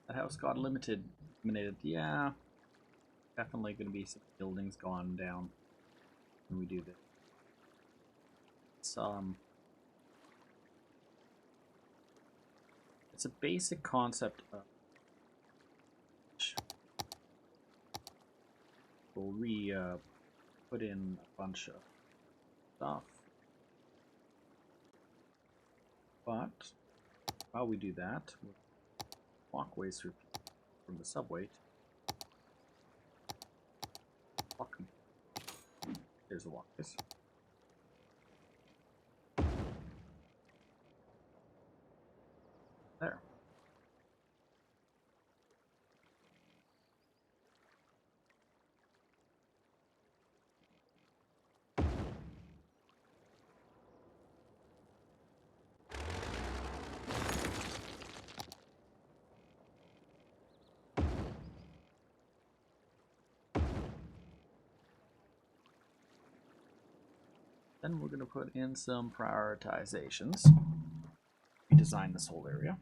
Speaker 2: That house got eliminated. Yeah, definitely gonna be some buildings gone down when we do this. It's a basic concept of we'll put in a bunch of stuff. But while we do that, we'll walkways through from the subway. Walking. There's the walkways. There. Then we're going to put in some prioritizations. We designed this whole area.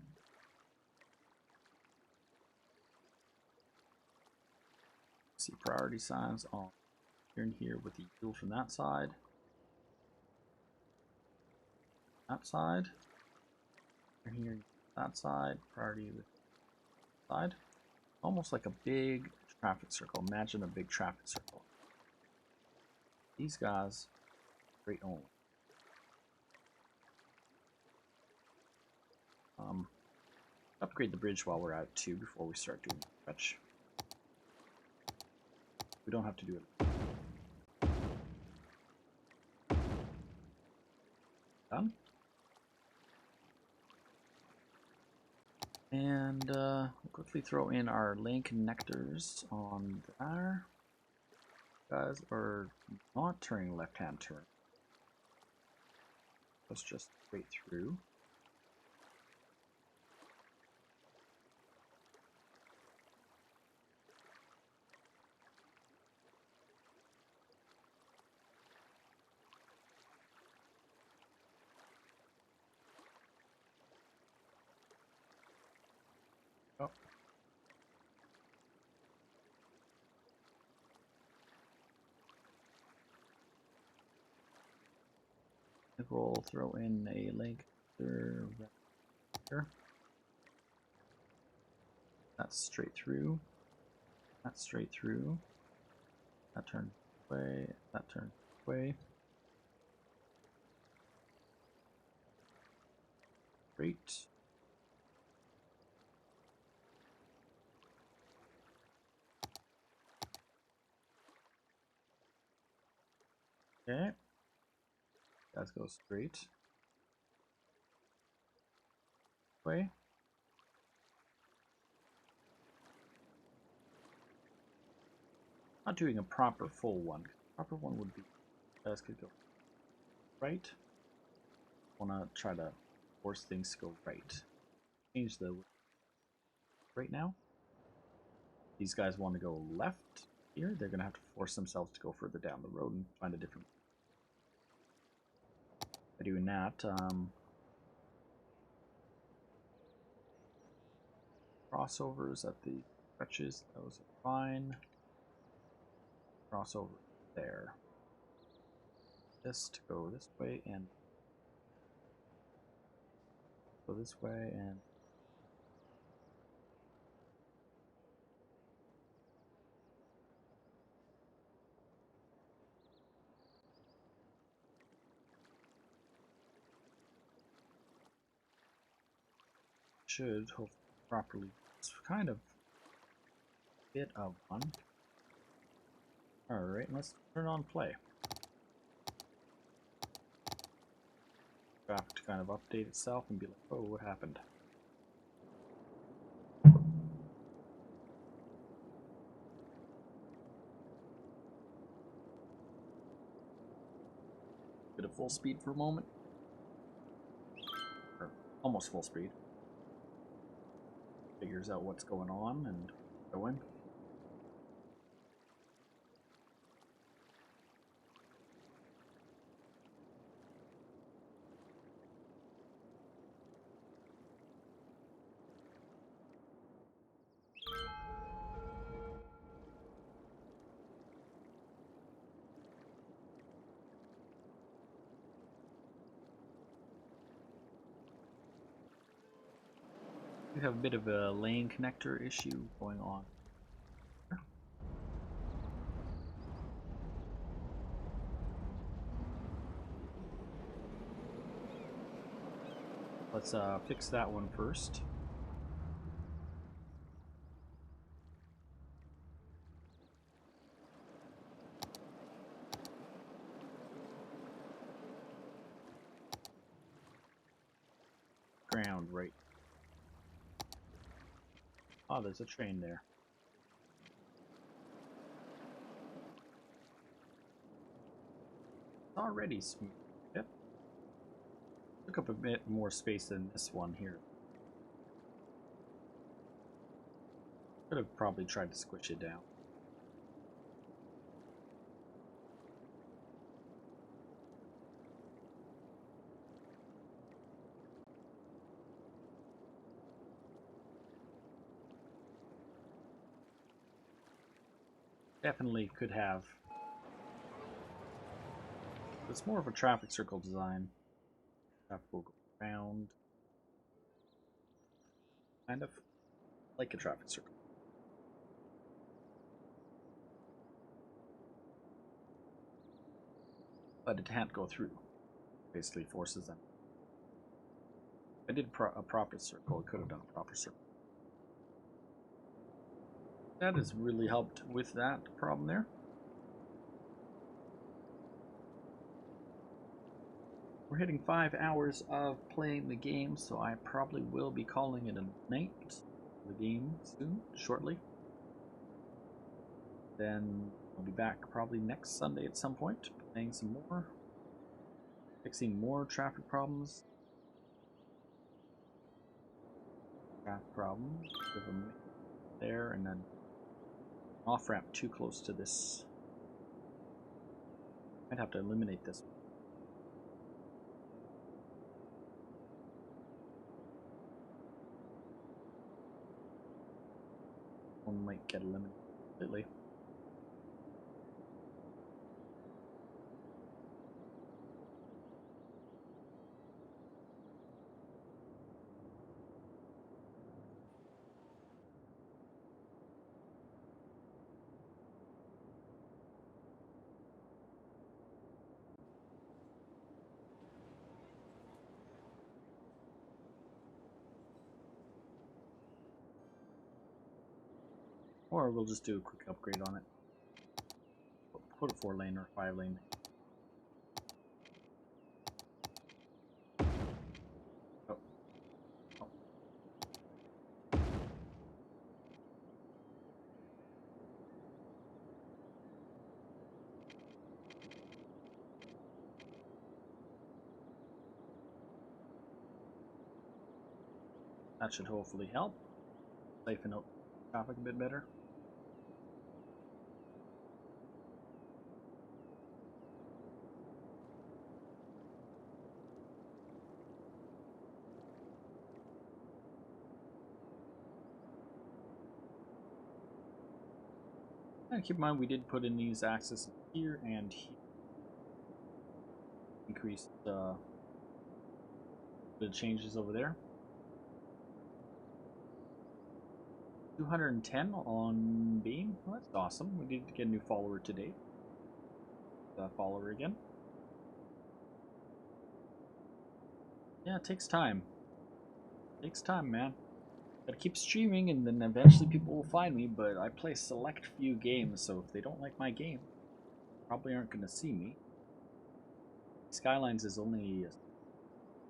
Speaker 2: See priority signs on here and here with the yield from that side. That side. And here, that side. Priority with that side. Almost like a big traffic circle. Imagine a big traffic circle. These guys, straight only. Upgrade the bridge while we're at it too before we start doing the stretch. We don't have to do it. Done. And we'll quickly throw in our lane connectors on there. Guys are not turning left-hand turn. Let's just straight through. Oh. We'll throw in a link here. That's straight through. That's straight through. That turns away. That turns away. Great. Okay. Guys go straight. Way. Not doing a proper full one. Proper one would be guys could go right. Wanna try to force things to go right. Change the right now. These guys want to go left here. They're gonna have to force themselves to go further down the road and find a different. By doing that, crossovers at the stretches, those are fine. Crossover there. This to go this way and go this way and should hopefully properly. It's kind of bit of one. Alright, let's turn on play. Traffic to kind of update itself and be like, oh, what happened? Bit of full speed for a moment. Or almost full speed. Figures out what's going on and going. We have a bit of a lane connector issue going on. Let's fix that one first. Ground right. Oh, there's a train there. Already smooth. Yep. Took up a bit more space than this one here. Could have probably tried to squish it down. Definitely could have. It's more of a traffic circle design. Traffic will go around. Kind of like a traffic circle. But it can't go through. Basically forces them. If I did a proper circle, it could have done a proper circle. That has really helped with that problem there. We're hitting 5 hours of playing the game, so I probably will be calling it a night. The game soon, shortly. Then I'll be back probably next Sunday at some point, playing some more, fixing more traffic problems. Traffic problem, give them there, and then off ramp too close to this. Might have to eliminate this one. One might get eliminated completely. Or we'll just do a quick upgrade on it. Put a 4-lane or 5-lane. Oh. Oh. That should hopefully help. Siphon out traffic a bit better. And keep in mind we did put in these axes here and here. Increase the changes over there. 210 on beam. Well, that's awesome. We did get a new follower today. Follower again. Yeah, it takes time. It takes time, man. Gotta keep streaming and then eventually people will find me, but I play select few games, so if they don't like my game, probably aren't gonna see me. Skylines is only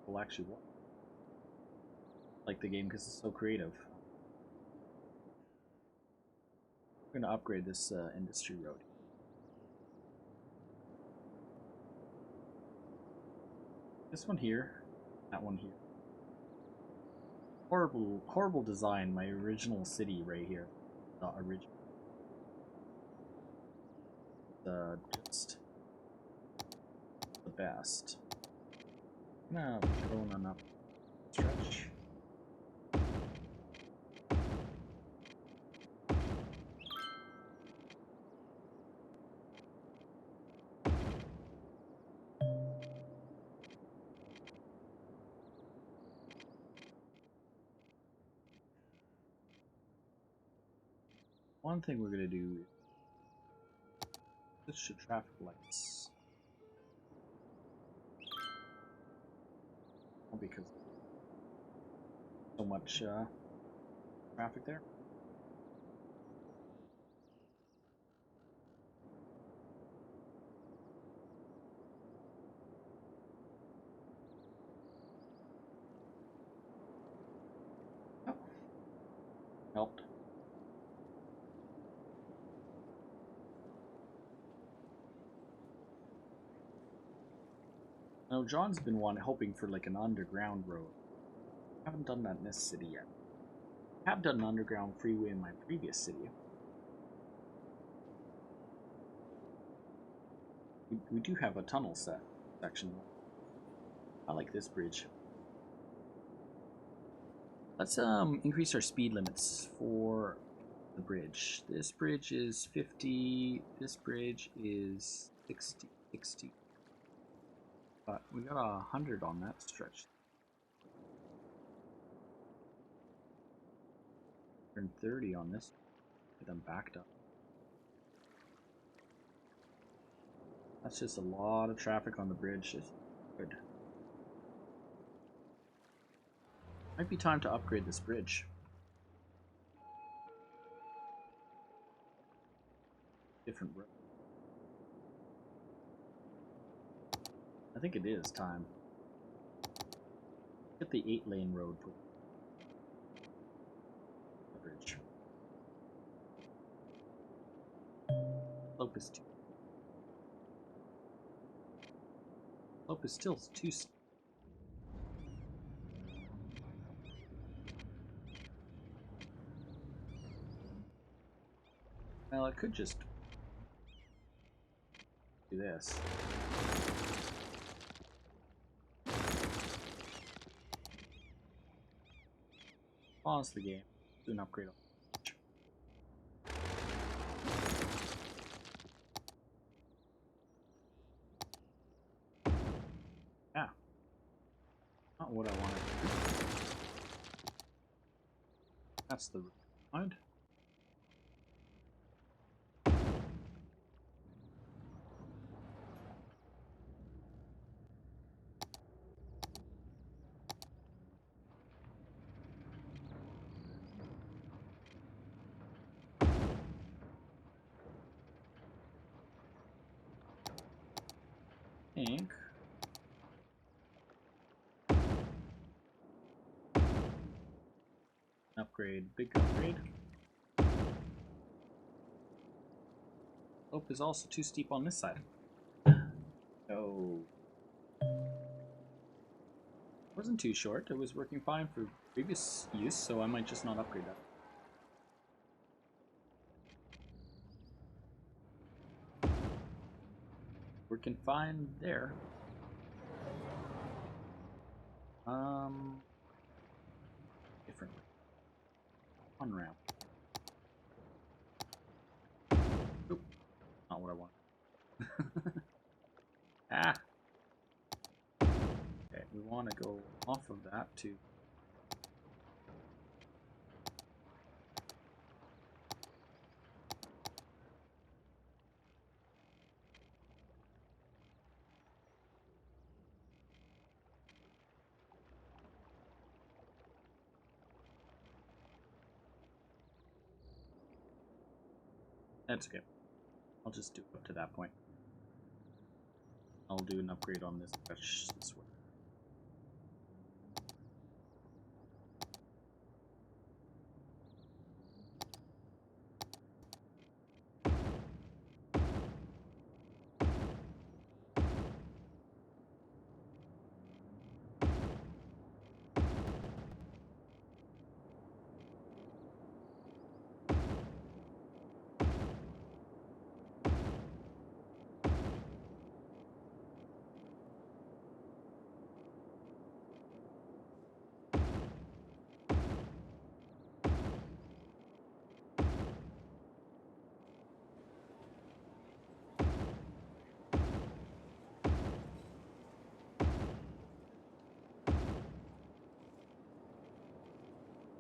Speaker 2: will actually like the game because it's so creative. I'm gonna upgrade this industry road. This one here, that one here. Horrible, horrible design. My original city right here. Not original. Just the best. Now going on up stretch. One thing we're gonna do is switch to traffic lights. Well, because so much traffic there. Oh. Helped. Now John's been hoping for like an underground road. I haven't done that in this city yet. I have done an underground freeway in my previous city. We do have a tunnel section. I like this bridge. Let's increase our speed limits for the bridge. This bridge is 50. This bridge is 60. But we got 100 on that stretch. 130 on this. Get them backed up. That's just a lot of traffic on the bridge. It's good. Might be time to upgrade this bridge. Different road. I think it is time. Get the 8-lane road put. The bridge. Slope is too. Slope is still too. Well, I could just do this. Pause the game. Do an upgrade. Yeah. Not what I wanted to do. That's the mind. Think. Upgrade, big upgrade. Slope is also too steep on this side. Oh. Wasn't too short. It was working fine for previous use, so I might just not upgrade that. Working fine there. Different on ramp. Oop, not what I want. Ah. Okay, we want to go off of that too. That's okay. I'll just do it up to that point. I'll do an upgrade on this stretch this way.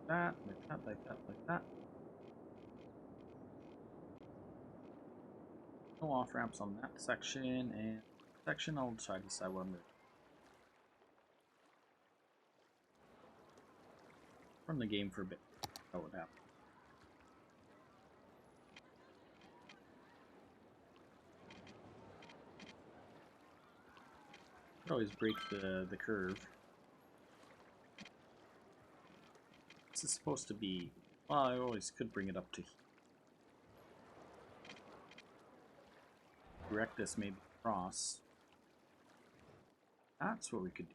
Speaker 2: That, like that, like that, like that. No off ramps on that section, and section I'll try to decide what I'm going to run the game for a bit. That would happen. Could always break the curve. This is supposed to be, well, I always could bring it up to here. Direct this maybe across. That's what we could do.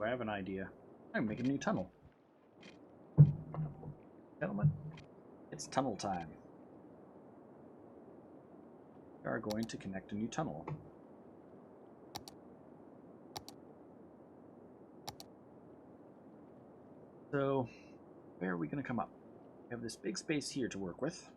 Speaker 2: I have an idea. I'm making a new tunnel. Gentlemen, it's tunnel time. We are going to connect a new tunnel. So, where are we going to come up? We have this big space here to work with.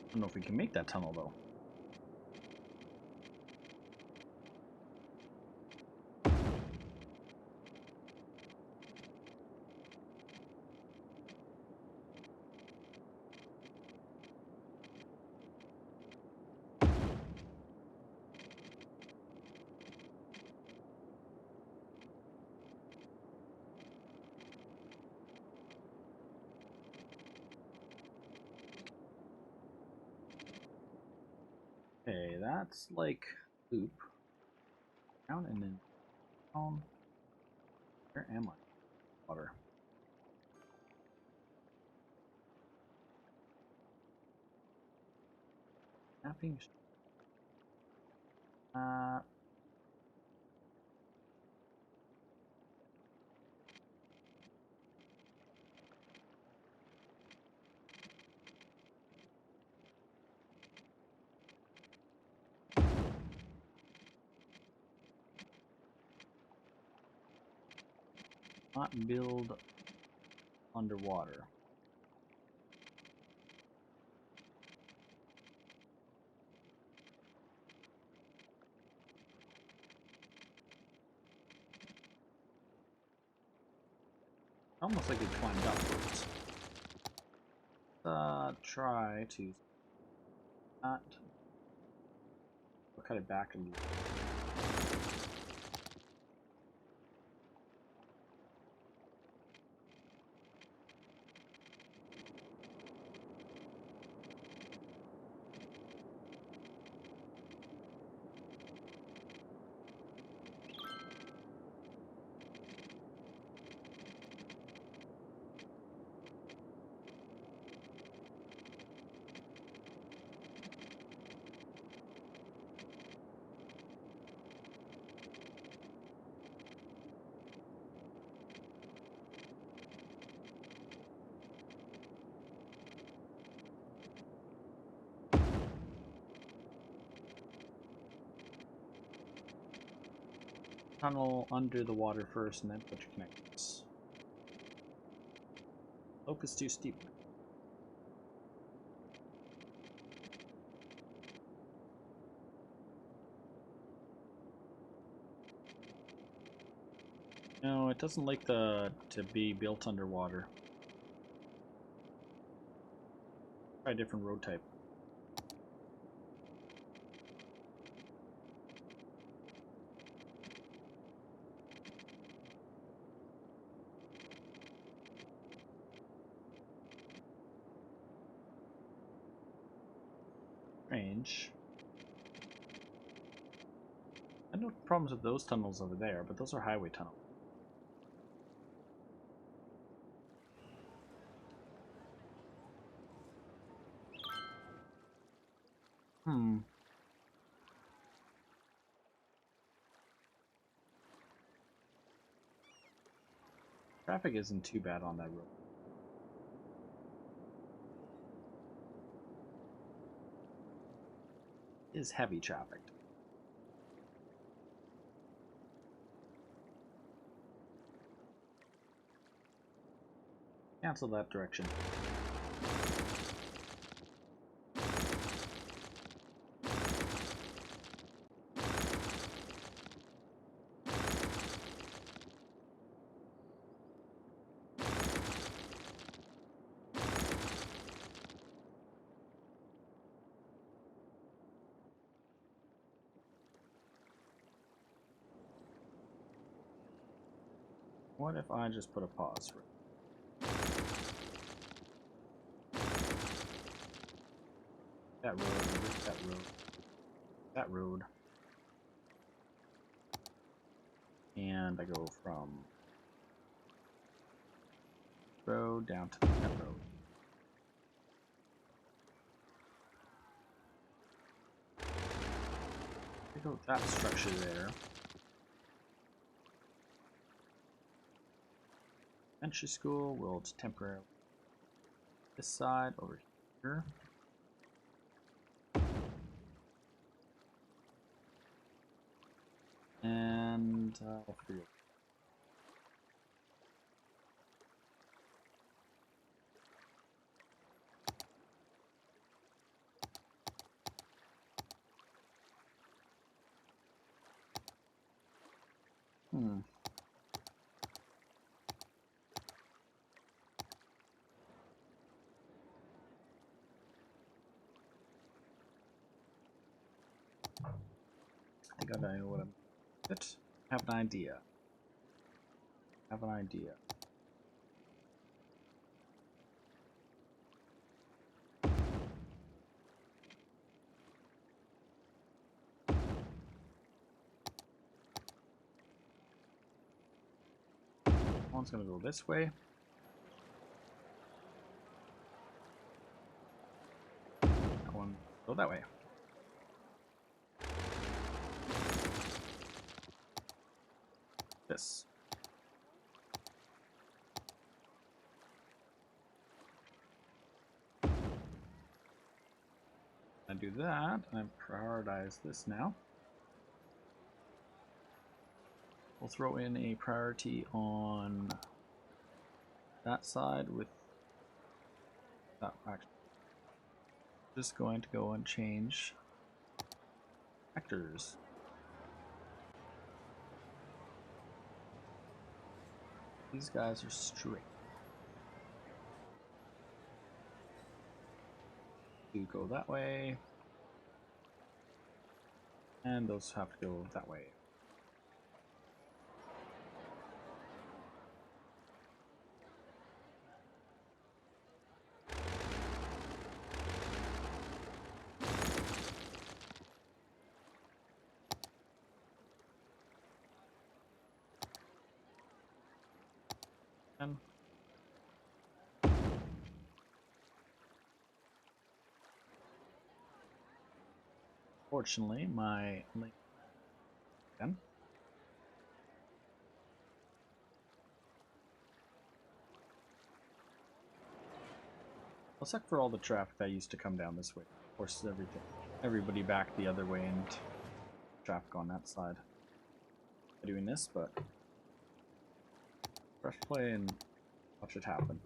Speaker 2: I don't know if we can make that tunnel though. Okay, that's like loop. Down and then down. Where am I? Water. Mapping. Not build underwater. Almost like it climbed upwards. Try to not I'll cut it back and tunnel under the water first and then put your connectors. Slope is too steep. No, it doesn't like to be built underwater. Try a different road type. Range. I know problems with those tunnels over there, but those are highway tunnels. Traffic isn't too bad on that road. It is heavy traffic. Cancel that direction. What if I just put a pause for it? That road, that road, that road. And I go from road down to that road. I go with that structure there. Elementary school will temporarily this side over here. And I'll figure it. I think I know what I'm. Have an idea. Have an idea. One's gonna go this way. That one go that way. This. I do that, and I prioritize this now. We'll throw in a priority on that side with that action. Just going to go and change vectors. These guys are straight. You go that way. And those have to go that way. And fortunately, my link again. Except for all the traffic that used to come down this way. Forces everybody back the other way and traffic on that side. I'm doing this, but press play and watch it happen.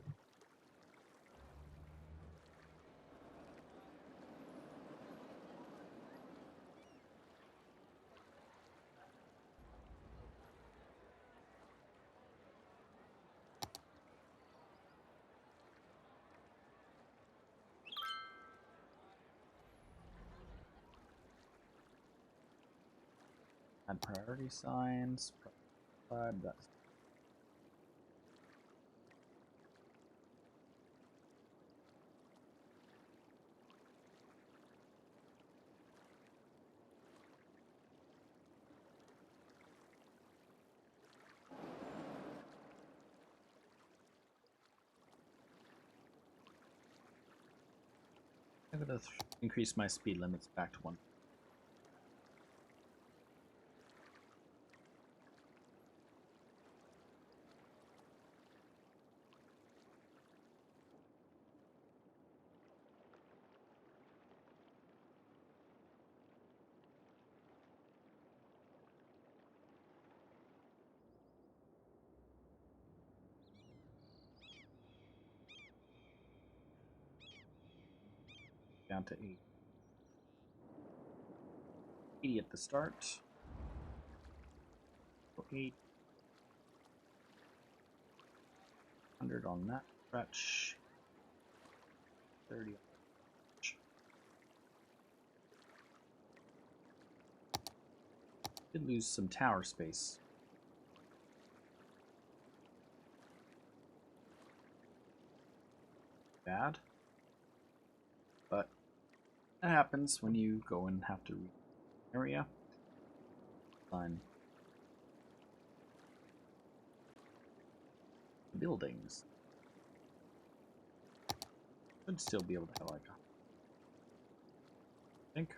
Speaker 2: Add priority signs. That's I'm gonna increase my speed limits back to 1. Down to 8. 80 at the start. 8. 100 on that stretch. 30 on that stretch. Did lose some tower space. Bad. But that happens when you go and have to read an area. Fine. Buildings. Should still be able to have like a... I think.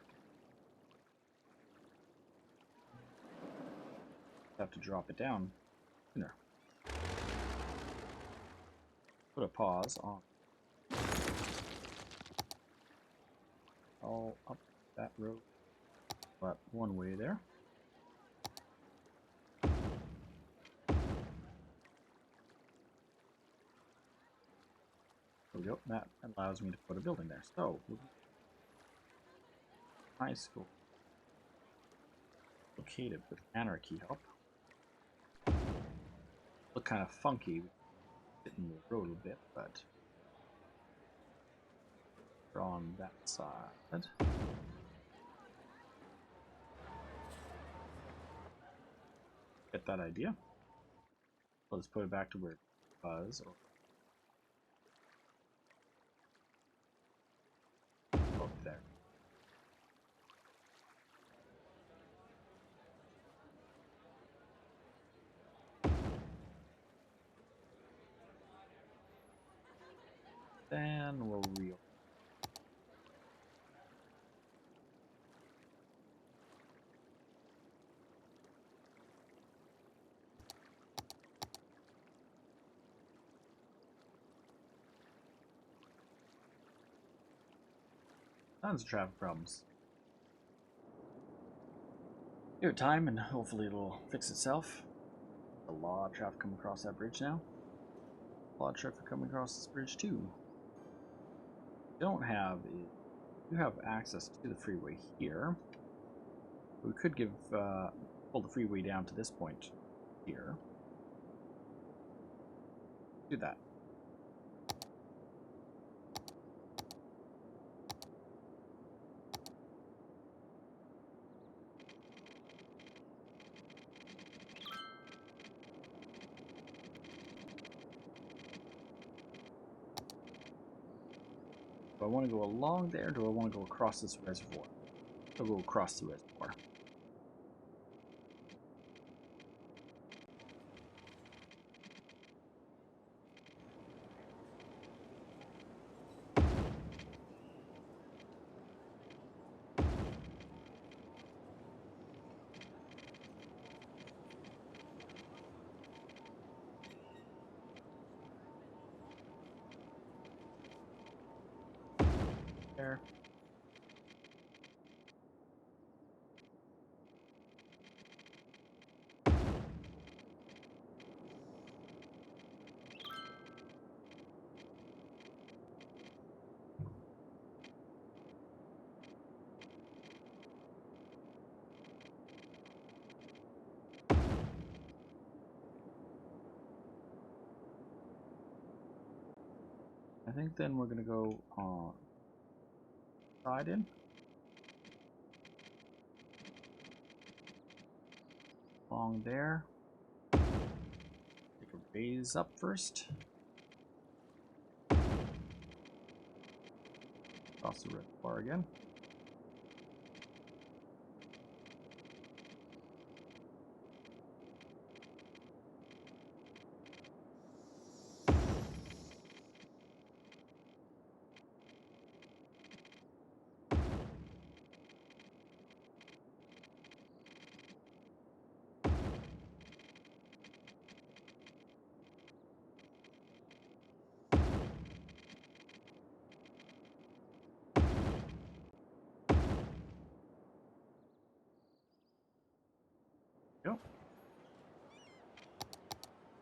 Speaker 2: Have to drop it down sooner. Put a pause on. All up that road. But one way there. There we go. That allows me to put a building there. So, high school located with anarchy help. Look kind of funky, hitting the road a bit, but we're on that side. Get that idea? Let's put it back to where it was. Or up there. Then we'll reel. Tons of traffic problems. Give it time and hopefully it'll fix itself. A lot of traffic coming across that bridge now. A lot of traffic coming across this bridge too. Don't have is you have access to the freeway here. We could give pull the freeway down to this point here. Do that. Do I want to go along there, or do I want to go across this reservoir? I'll go across the reservoir. There. I think then we're gonna go on side in. Along there. Take a raise up first. Across the reservoir again. Yep.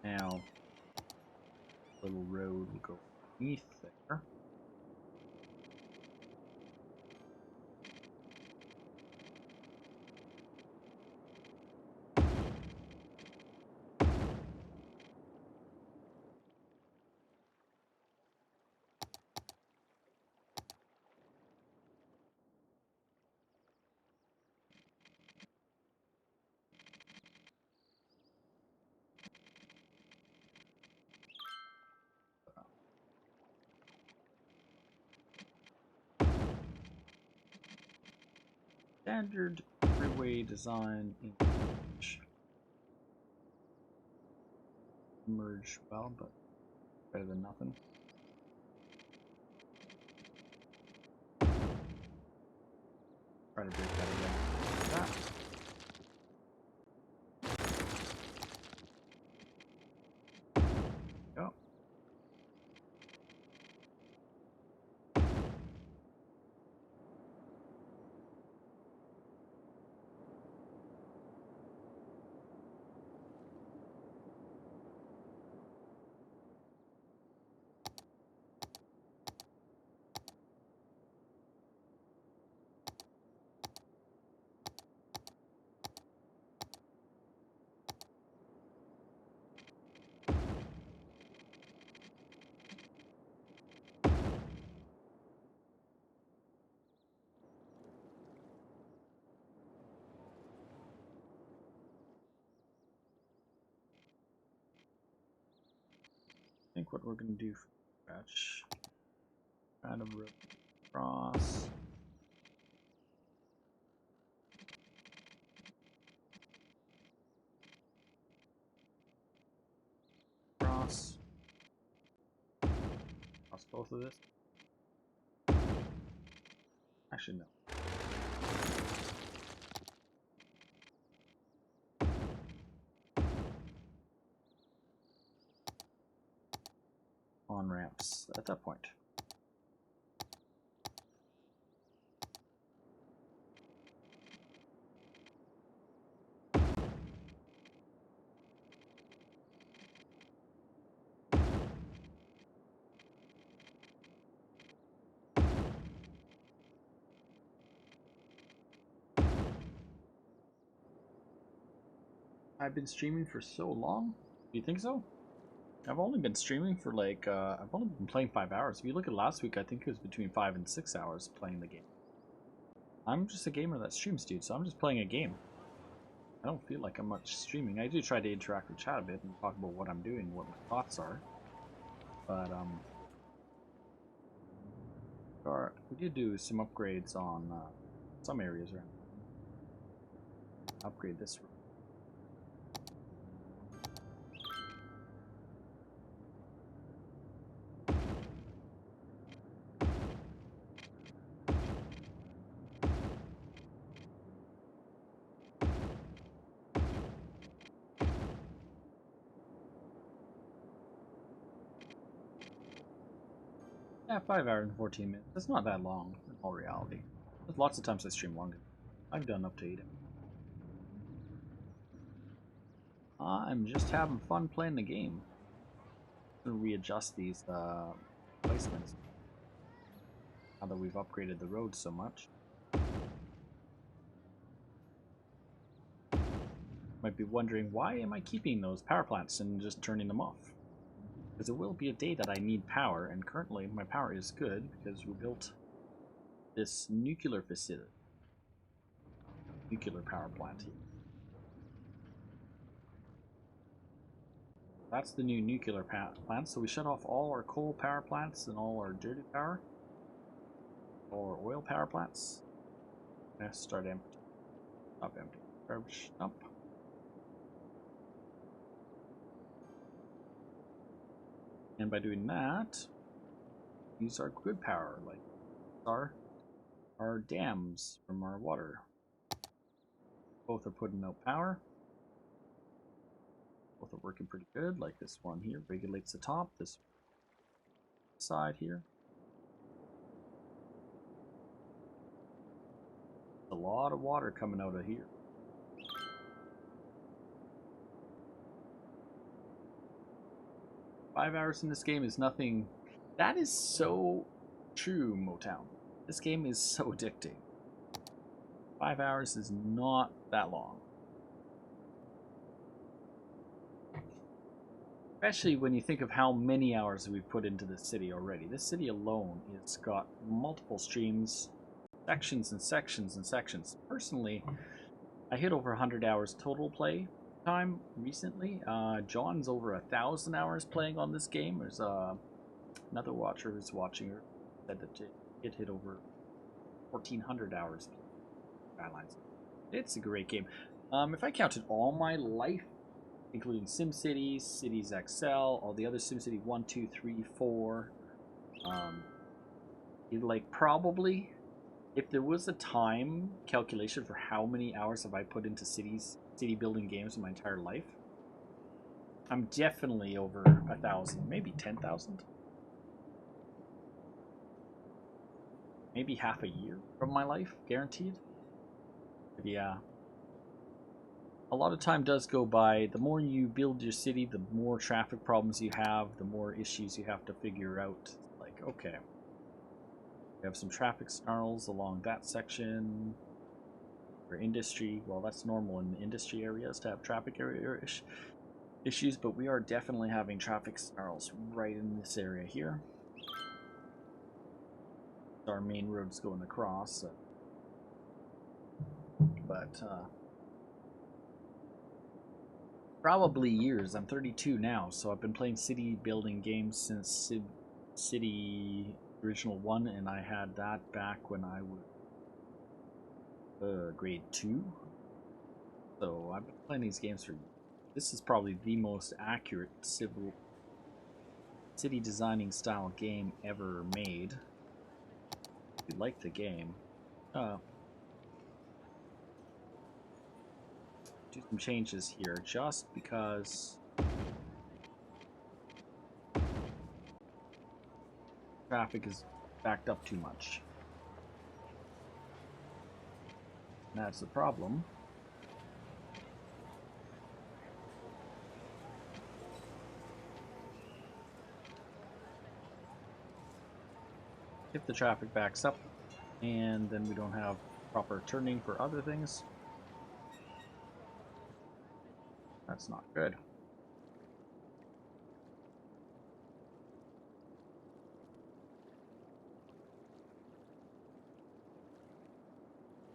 Speaker 2: Now, little road will go beneath there. Standard freeway design merge well, but better than nothing. Try to break that again. Like that. Go. I think what we're going to do for scratch, kind of rope across. Across both of this. Actually, no. On ramps at that point. I've been streaming for so long. Do you think so? I've only been streaming for like, I've only been playing 5 hours. If you look at last week, I think it was between 5 and 6 hours playing the game. I'm just a gamer that streams, dude, so I'm just playing a game. I don't feel like I'm much streaming. I do try to interact with chat a bit and talk about what I'm doing, what my thoughts are. But, We did do some upgrades on some areas around. Upgrade this room. Yeah, 5 hours and 14 minutes. That's not that long in all reality. There's lots of times I stream longer. I've done up to 8 hours. I'm just having fun playing the game. I'm gonna readjust these placements now that we've upgraded the road so much. Might be wondering, why am I keeping those power plants and just turning them off? Because there will be a day that I need power, and currently my power is good because we built this nuclear facility. Nuclear power plant here. That's the new nuclear plant, so we shut off all our coal power plants and all our dirty power. All our oil power plants. Let's start empty. Stop empty. Garbage dump. And by doing that, use our good power, like our dams from our water. Both are putting out power. Both are working pretty good, like this one here regulates the top, this side here. A lot of water coming out of here. Five hours in this game is nothing. That is so true, Motown. This game is so addicting. 5 hours is not that long. Especially when you think of how many hours we've put into this city already. This city alone has got multiple streams, sections and sections and sections. Personally, I hit over 100 hours total play time recently. John's over 1,000 hours playing on this game. There's another watcher who's watching her said that it hit over 1,400 hours. Skylines. It's a great game. If I counted all my life, including SimCities, Cities XL, all the other SimCity 1, 2, 3, 4, like probably, if there was a time calculation for how many hours have I put into city building games in my entire life, I'm definitely over 1,000, maybe 10,000. Maybe half a year from my life, guaranteed. But yeah. A lot of time does go by. The more you build your city, the more traffic problems you have, the more issues you have to figure out. Like, okay, we have some traffic snarls along that section. For industry, well, that's normal in the industry areas to have traffic area issues, but we are definitely having traffic snarls right in this area here. Our main road's going across, but probably years. I'm 32 now, so I've been playing city building games since City Original 1, and I had that back when I was grade 2. So I've been playing these games for. This is probably the most accurate city designing style game ever made. If you like the game, do some changes here just because traffic is backed up too much. That's the problem. If the traffic backs up and then we don't have proper turning for other things, that's not good.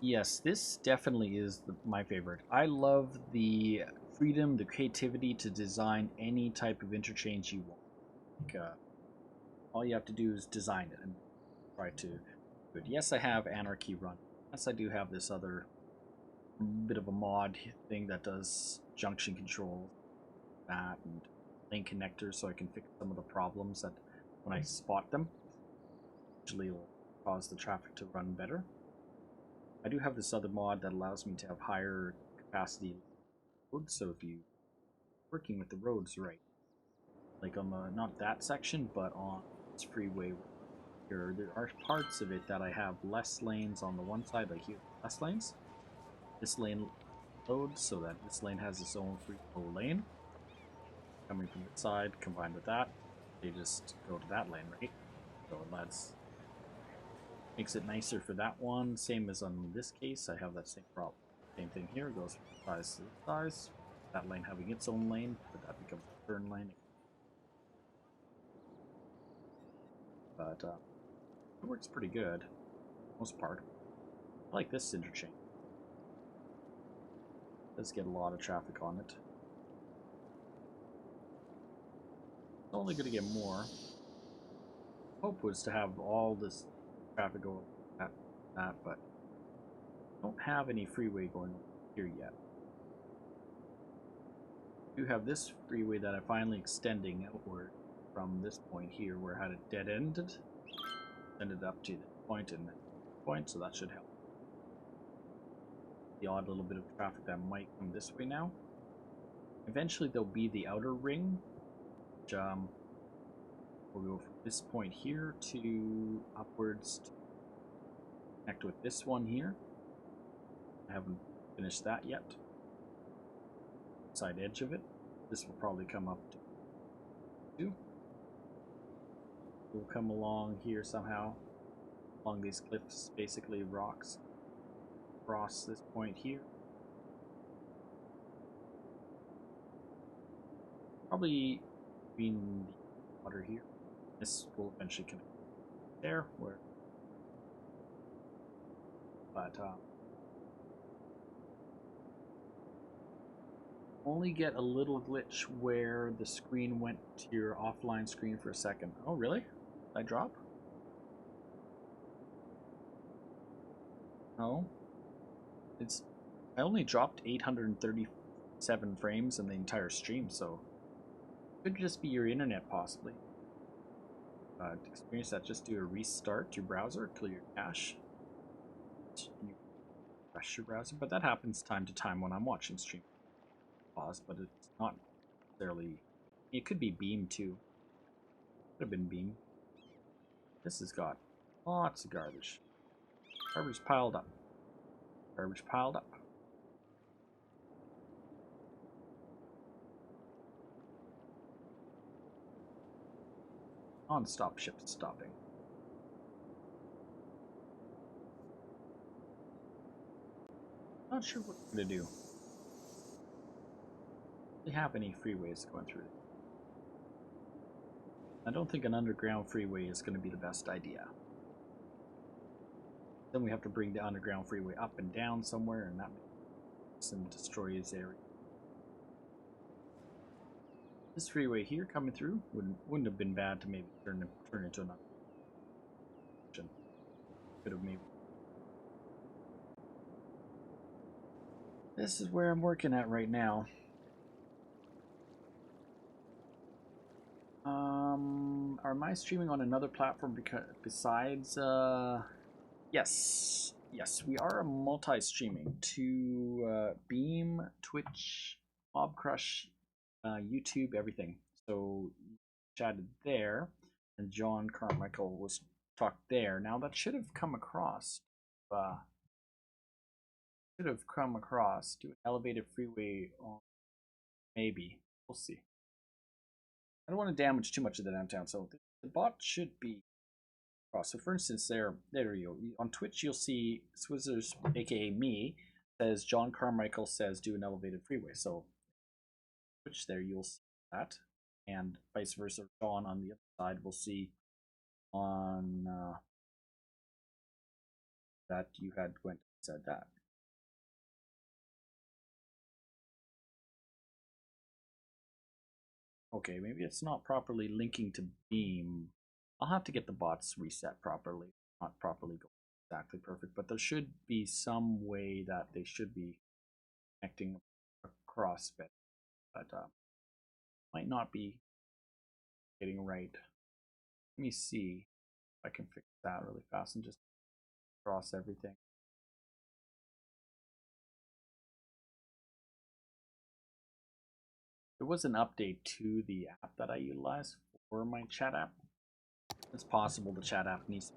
Speaker 2: Yes, this definitely is my favorite. I love the freedom, the creativity to design any type of interchange you want. Like, all you have to do is design it. And try to do it. Yes, I have Anarchy run. Yes, I do have this other bit of a mod thing that does junction control, that, and lane connectors, so I can fix some of the problems that when I spot them, usually will cause the traffic to run better. I do have this other mod that allows me to have higher capacity roads, so if you working with the roads right, like on the not that section, but on this freeway here, there are parts of it that I have less lanes on the one side, like here, less lanes. This lane loads so that this lane has its own free flow lane. Coming from this side, combined with that, they just go to that lane, right? So that's makes it nicer for that one. Same as on this case, I have that same problem. Same thing here, goes from size to size. That lane having its own lane, but that becomes a turn lane. But it works pretty good, most part. I like this interchange. It does get a lot of traffic on it. It's only going to get more. Hope was to have all this traffic go at that, but I don't have any freeway going here yet. I do have this freeway that I'm finally extending outward from this point here where I had it dead-ended. Ended up to the point and that point, so that should help. The odd little bit of traffic that might come this way now. Eventually there'll be the outer ring, which we'll go from this point here to upwards to connect with this one here. I haven't finished that yet. Side edge of it. This will probably come up to 2. We'll come along here somehow, along these cliffs, basically rocks, across this point here. Probably between the water here. This will eventually connect there, where, but only get a little glitch where the screen went to your offline screen for a second. Oh, really? Did I drop? No. I only dropped 837 frames in the entire stream, so it could just be your internet, possibly. To experience that, just do a restart your browser, clear your cache, you refresh your browser, but that happens time to time when I'm watching stream. Pause, but it's not necessarily. It could be Beam too. Could have been Beam. This has got lots of garbage. Garbage piled up. Garbage piled up. Non-stop ship stopping. Not sure what we're gonna do. We have any freeways going through. I don't think an underground freeway is going to be the best idea. Then we have to bring the underground freeway up and down somewhere, and that makes him destroy his area. This freeway here coming through wouldn't have been bad to maybe turn into another option. Could have maybe. This is where I'm working at right now. Am I streaming on another platform besides yes, we are multi-streaming to Beam, Twitch, Mobcrush, YouTube, everything. So chatted there, and John Carmichael was talked there. Now that should have come across. Do an elevated freeway on, maybe. We'll see. I don't want to damage too much of the downtown, so the bot should be across. So for instance, there you go. On Twitch, you'll see Swizzlerz, aka me, says John Carmichael says do an elevated freeway. So Twitch there, you'll see that, and vice versa. John on the other side will see on that you had went and said that. Okay, maybe it's not properly linking to Beam. I'll have to get the bots reset properly. not properly going exactly perfect, but there should be some way that they should be connecting across better, but might not be getting right. Let me see if I can fix that really fast and just cross everything. There was an update to the app that I utilize for my chat app. It's possible the chat app needs to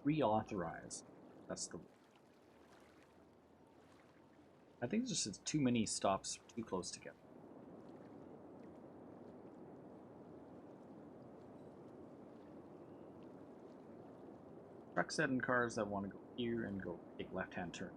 Speaker 2: be reauthorized. That's the. I think it's just too many stops too close together. Trucks and cars that want to go here and go take left-hand turn.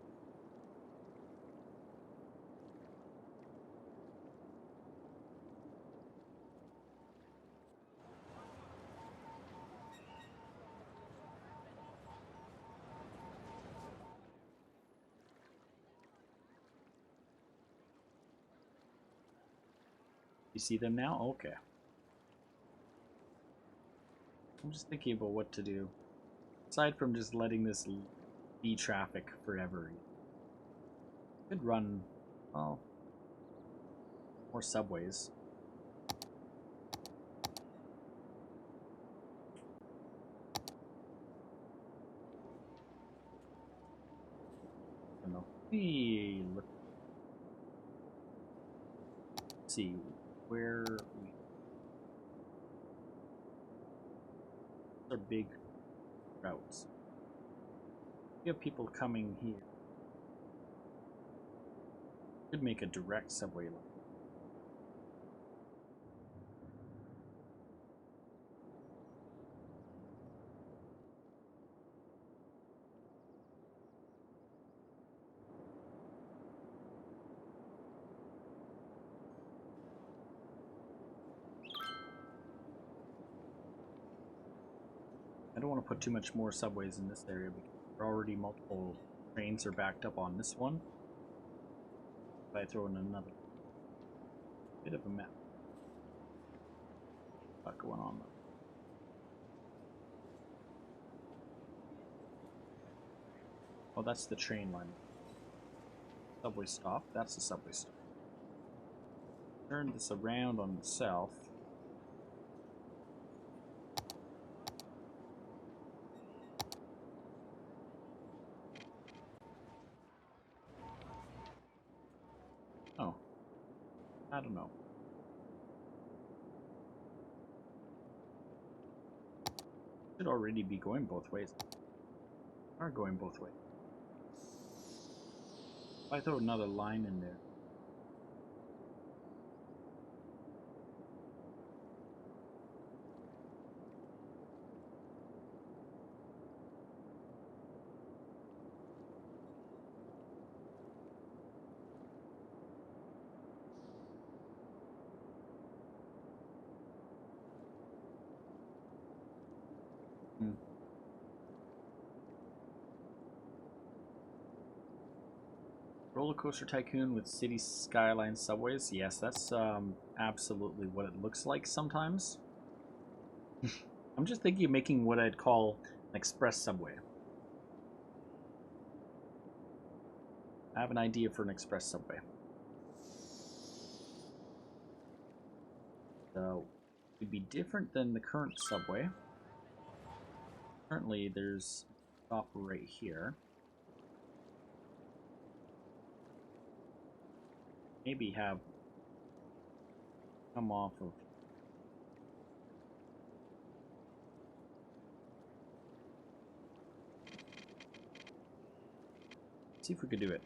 Speaker 2: You see them now? Okay. I'm just thinking about what to do. Aside from just letting this be traffic forever. Could run, well, more subways. I don't know. Let's see where we are big routes. We have people coming here. Could make a direct subway line. I don't want to put too much more subways in this area because there are already multiple trains are backed up on this one. If I throw in another bit of a map, what's going on though? Oh, that's the train line. Subway stop. That's the subway stop. Turn this around on the south. Oh. I don't know. Should already be going both ways. Are going both ways. If I throw another line in there. Roller Coaster Tycoon with City Skylines subways. Yes, that's absolutely what it looks like sometimes. I'm just thinking of making what I'd call an express subway. I have an idea for an express subway. So, it would be different than the current subway. Currently, there's a stop right here. Maybe have come off of see if we could do it.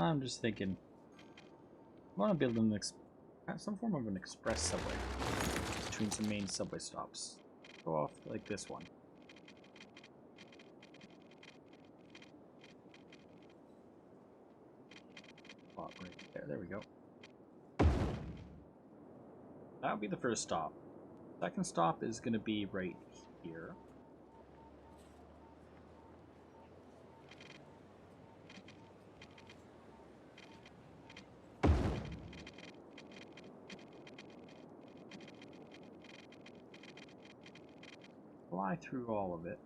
Speaker 2: I'm just thinking, I want to build some form of an express subway between some main subway stops. Go off like this one. Oh, right there. There we go. That'll be the first stop. Second stop is going to be right here. Fly through all of it.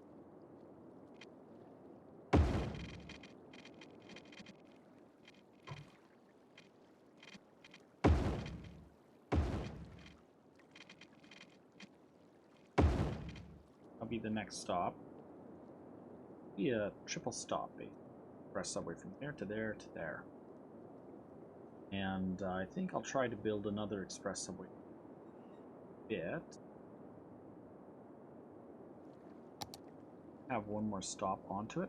Speaker 2: That'll be the next stop. Be a triple stop, express subway from there to there to there. And I think I'll try to build another express subway bit. Have one more stop onto it.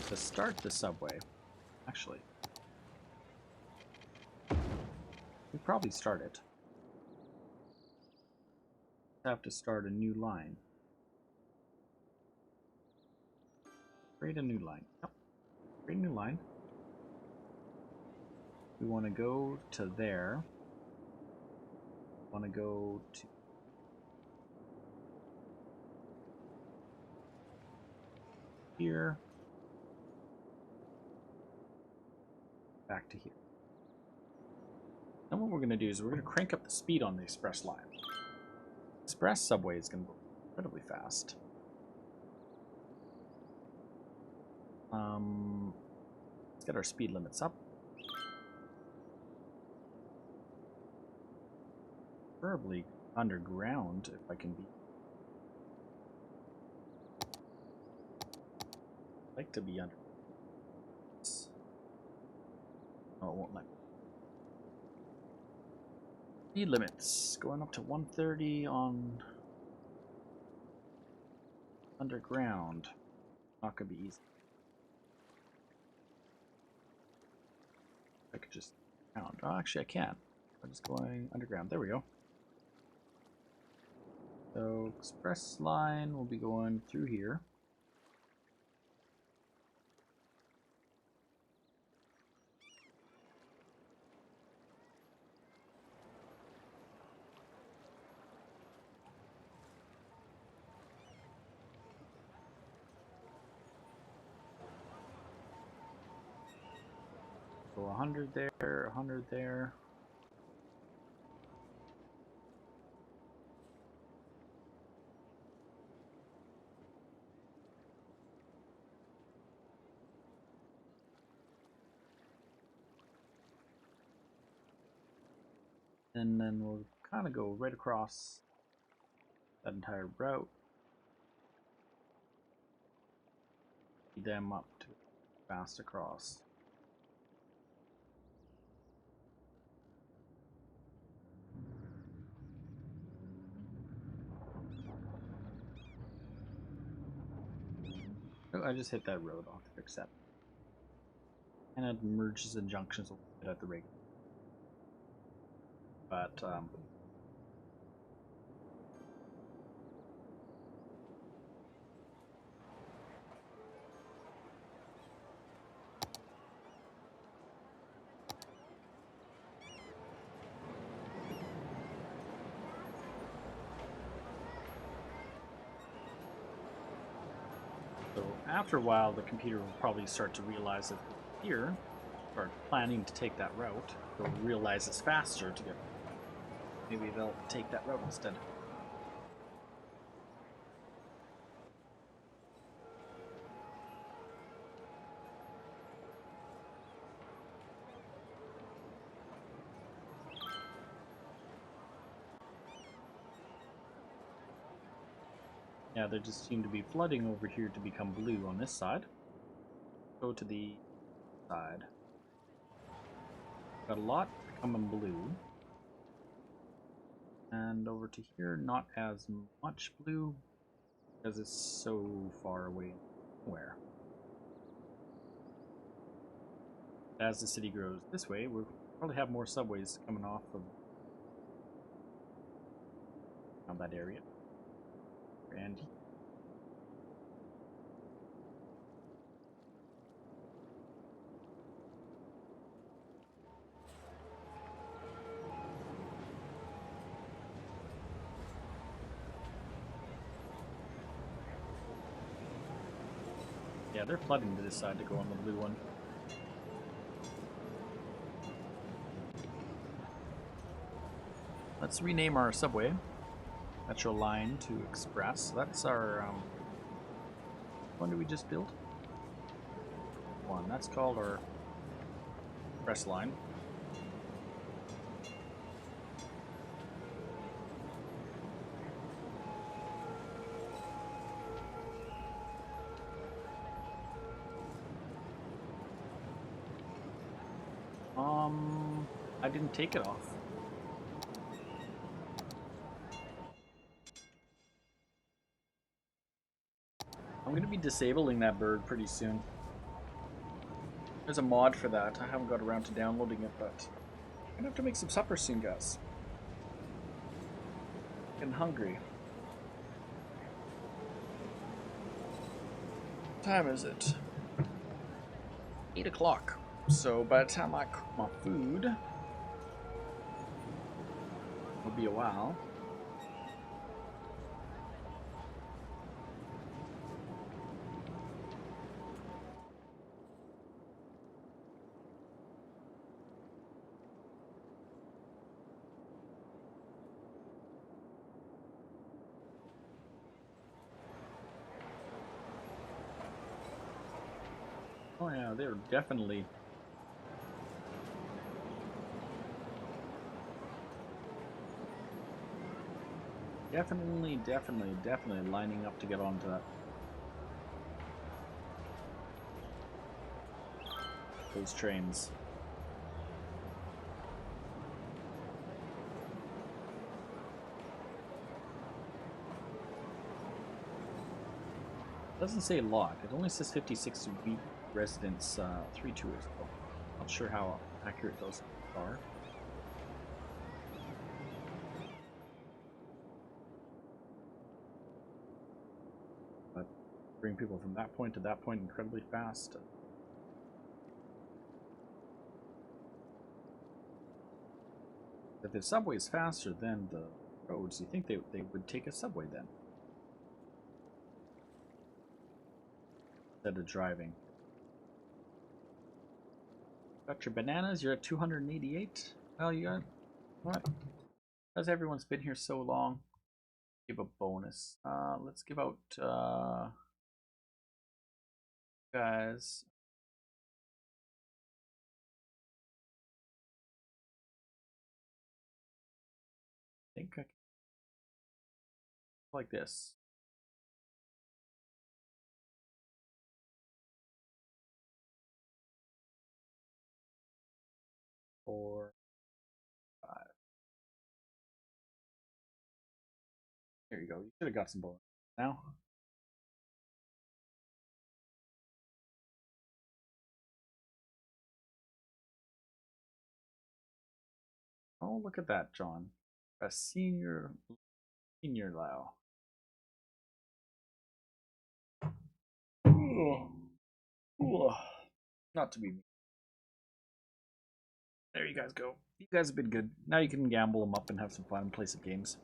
Speaker 2: To start the subway, actually, we probably start it. Have to start a new line. Create a new line. Yep. Create a new line. We want to go to there. Want to go to here. Back to here. Then what we're going to do is we're going to crank up the speed on the express line. Express subway is going to go incredibly fast. Let's get our speed limits up. Preferably underground if I can be. I'd like to be under. Oh, it won't let me. Speed limits going up to 130 on underground. Not gonna be easy. I could just count. Oh, actually, I can. I'm just going underground. There we go. So, express line will be going through here. So 100 there, 100 there. And then we'll kind of go right across that entire route. Speed them up to fast across. Oh, I just hit that road. I'll have to fix that. And it merges and junctions a little bit at the rate. But, so after a while, the computer will probably start to realize that here, or planning to take that route, they'll realize it's faster to get. Maybe they'll take that route instead. Yeah, they just seem to be flooding over here to become blue on this side. Go to the side. Got a lot coming blue. And over to here, not as much blue because it's so far away. Where? As the city grows this way, we'll probably have more subways coming off of that area. And yeah, they're flooding to decide to go on the blue one. Let's rename our subway Metro Line to Express. That's our one did we just build? One. That's called our Express Line. I didn't take it off. I'm going to be disabling that bird pretty soon. There's a mod for that. I haven't got around to downloading it, but I'm going to have to make some supper soon, guys. Getting hungry. What time is it? 8 o'clock. So by the time I cook my food, it'll be a while. Oh yeah, they're definitely definitely lining up to get onto that. Those trains. It doesn't say a lot. It only says 56 week residents, 3 tours. Not sure how accurate those are. But bring people from that point to that point incredibly fast. If the subway is faster than the roads, you think they would take a subway then? Instead of driving. Got your bananas, you're at 288. Well, you got what? Because everyone's been here so long. Give a bonus. Let's give out guys. I think I can like this. Four, five. There you go. You should have got some bonus now. Oh, look at that, John. A senior Lao. Ooh. Not to be. There you guys go. You guys have been good. Now you can gamble them up and have some fun and play some games.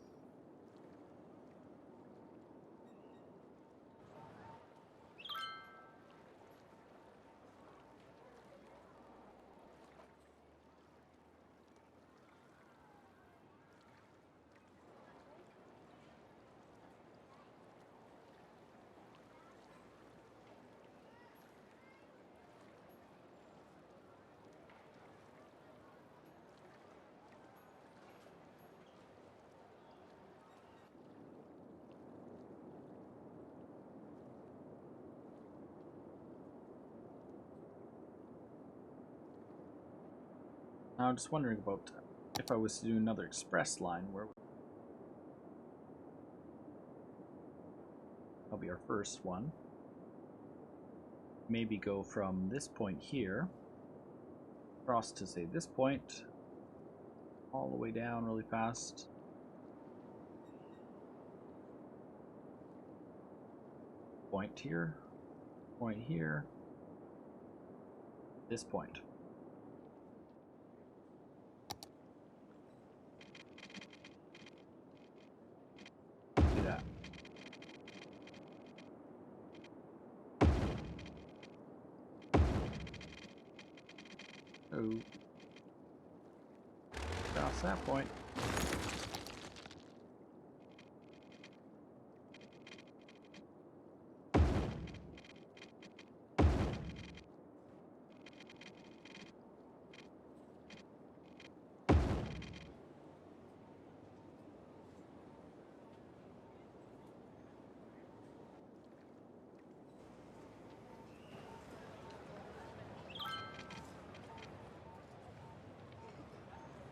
Speaker 2: Now I'm just wondering about if I was to do another express line, where would that'll be our first one. Maybe go from this point here across to say this point, all the way down really fast. Point here, this point. Do that. Oh. Cross that point.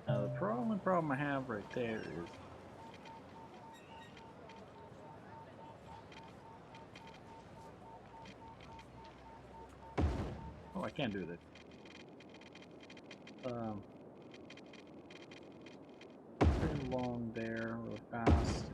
Speaker 2: Now the only problem I have right there is I can't do this. Pretty along there really fast.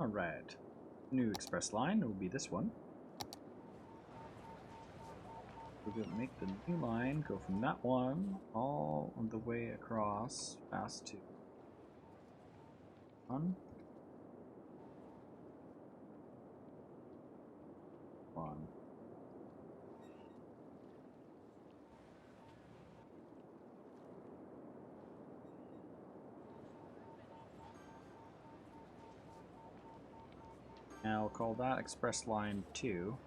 Speaker 2: Alright, new express line will be this one. We're going to make the new line go from that one all the way across fast to one. Now we'll call that express line 2.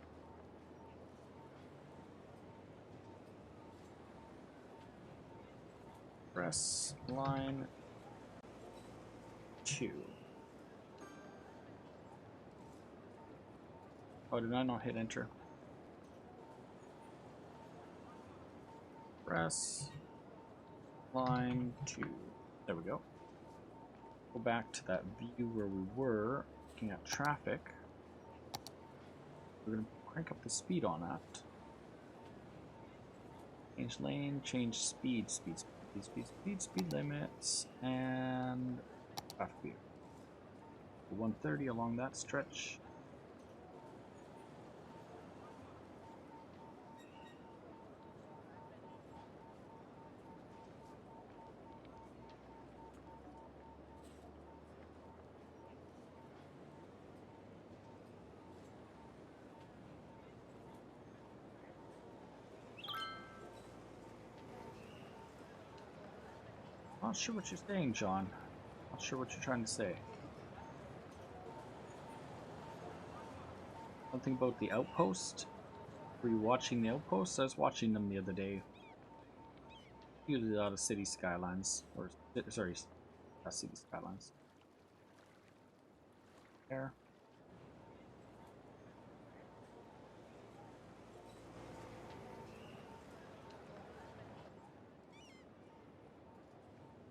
Speaker 2: Express line 2. Oh, did I not hit enter? Express line 2. There we go. Go back to that view where we were. Looking at traffic, we're going to crank up the speed on that. Change lane, change speed limits, and traffic view. 130 along that stretch. Not sure what you're saying, John. Not sure what you're trying to say. Something about the outpost? Were you watching the outpost? I was watching them the other day. Usually out of City Skylines. Or, sorry, City Skylines. There.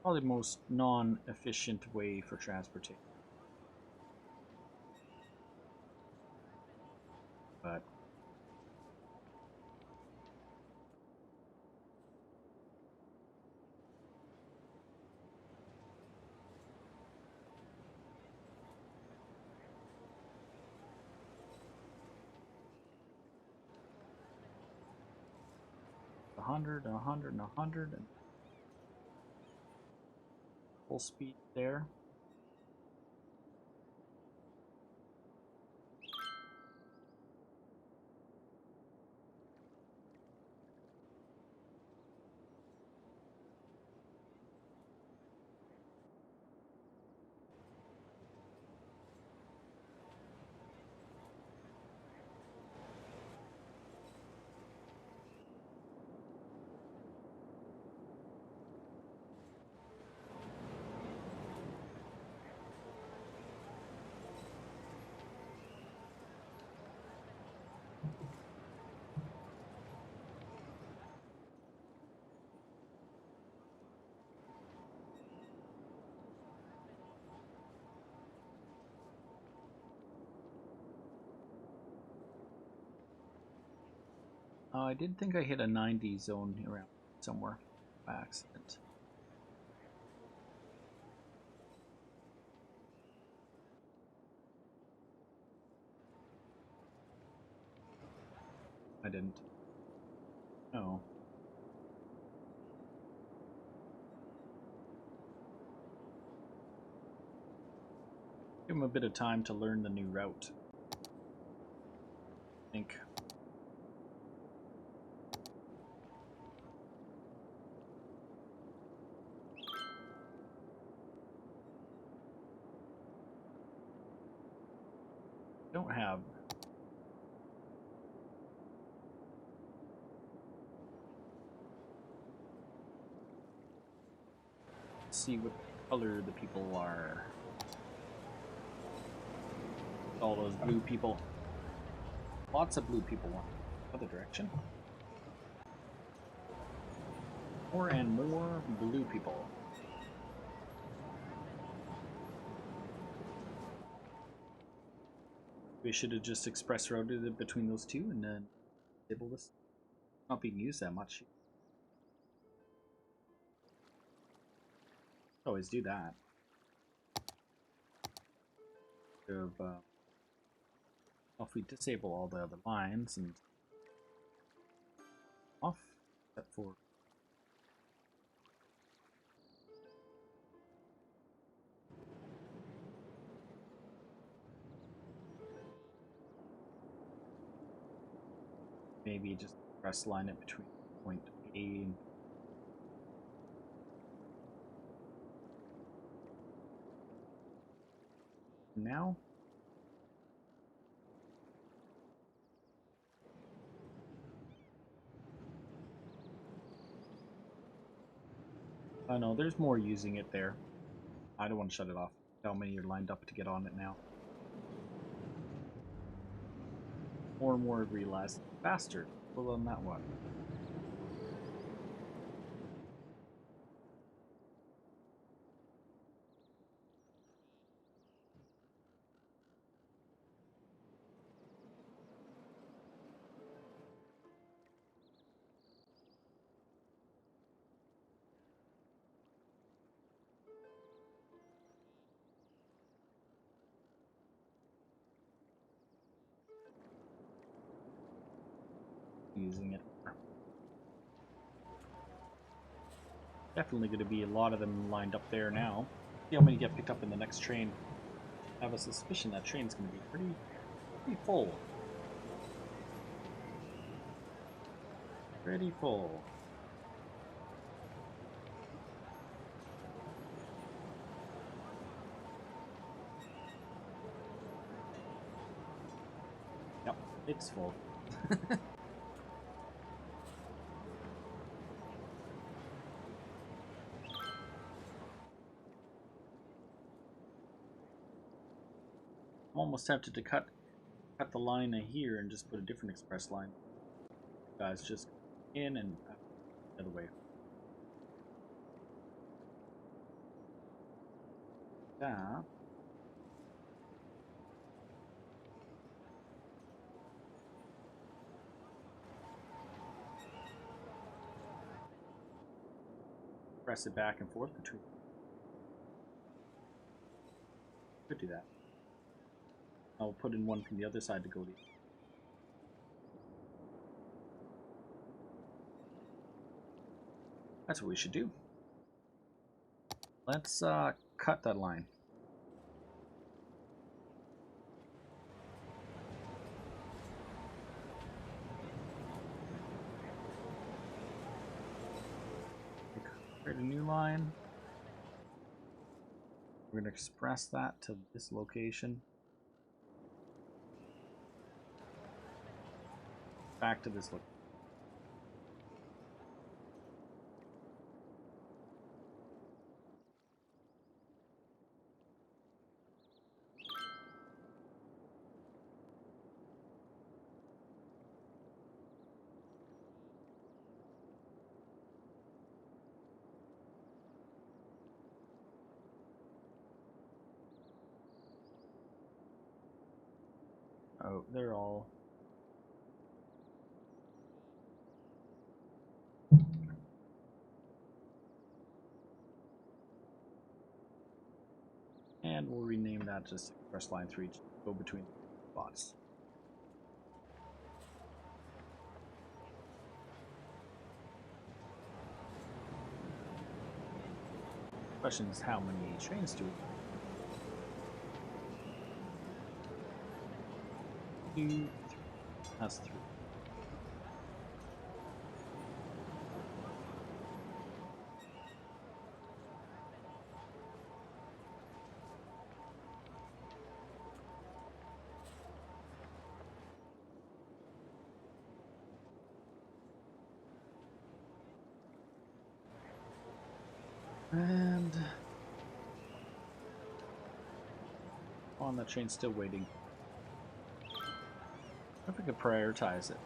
Speaker 2: Probably the most non-efficient way for transportation. But a hundred, and full speed there. I did think I hit a 90 zone around somewhere by accident. I didn't. No. Give him a bit of time to learn the new route. I think. Don't have. Let's see what color the people are. All those blue people. Lots of blue people want other direction. More and more blue people. We should have just express roaded it between those two and then disable this. Not being used that much. Always do that. If we disable all the other lines and off, except for maybe just press line it between point A and now. Oh no, there's more using it there. I don't want to shut it off. How many are lined up to get on it now? More and more realize faster. Pull on that one. Using it. Definitely going to be a lot of them lined up there now. See how many get picked up in the next train. I have a suspicion that train's going to be pretty full. Pretty full. Yep, it's full. I'm almost tempted to cut the line here and just put a different express line. Guys, just in and out the other way. That. Press it back and forth between. Could do that. I'll put in one from the other side to go to. That's what we should do. Let's cut that line. Create a new line. We're going to express that to this location. Back to this location. Oh, they're all. And we'll rename that just Express Line 3 to go between spots. Question is, how many trains do we? 2, 3. That's 3. And on the train's still waiting. I think I could prioritize it.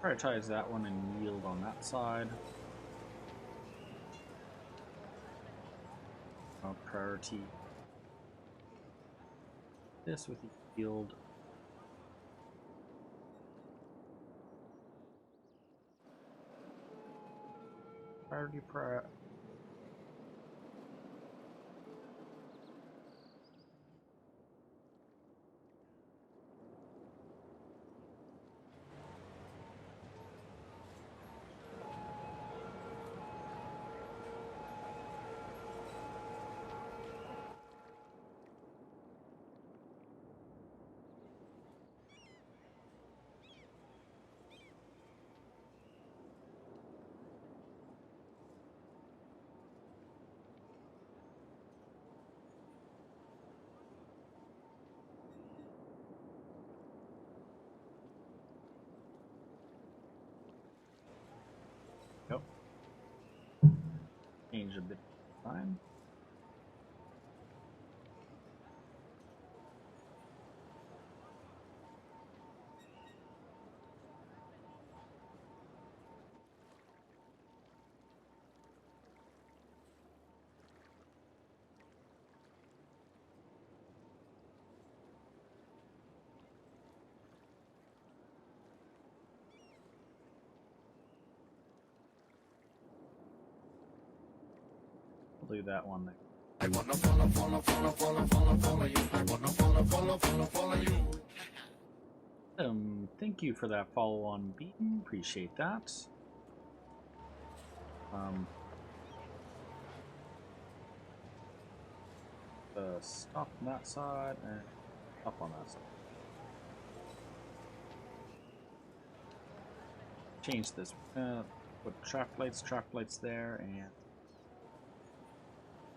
Speaker 2: Prioritize that one and yield on that side. Priority this with the yield. Priority Yep. Change a bit of time. We'll do that one next.
Speaker 3: I wanna follow you. I wanna follow you.
Speaker 2: Thank you for that follow-on beam. Appreciate that. Stop on that side and up on that side. Change this. Put traffic lights there, and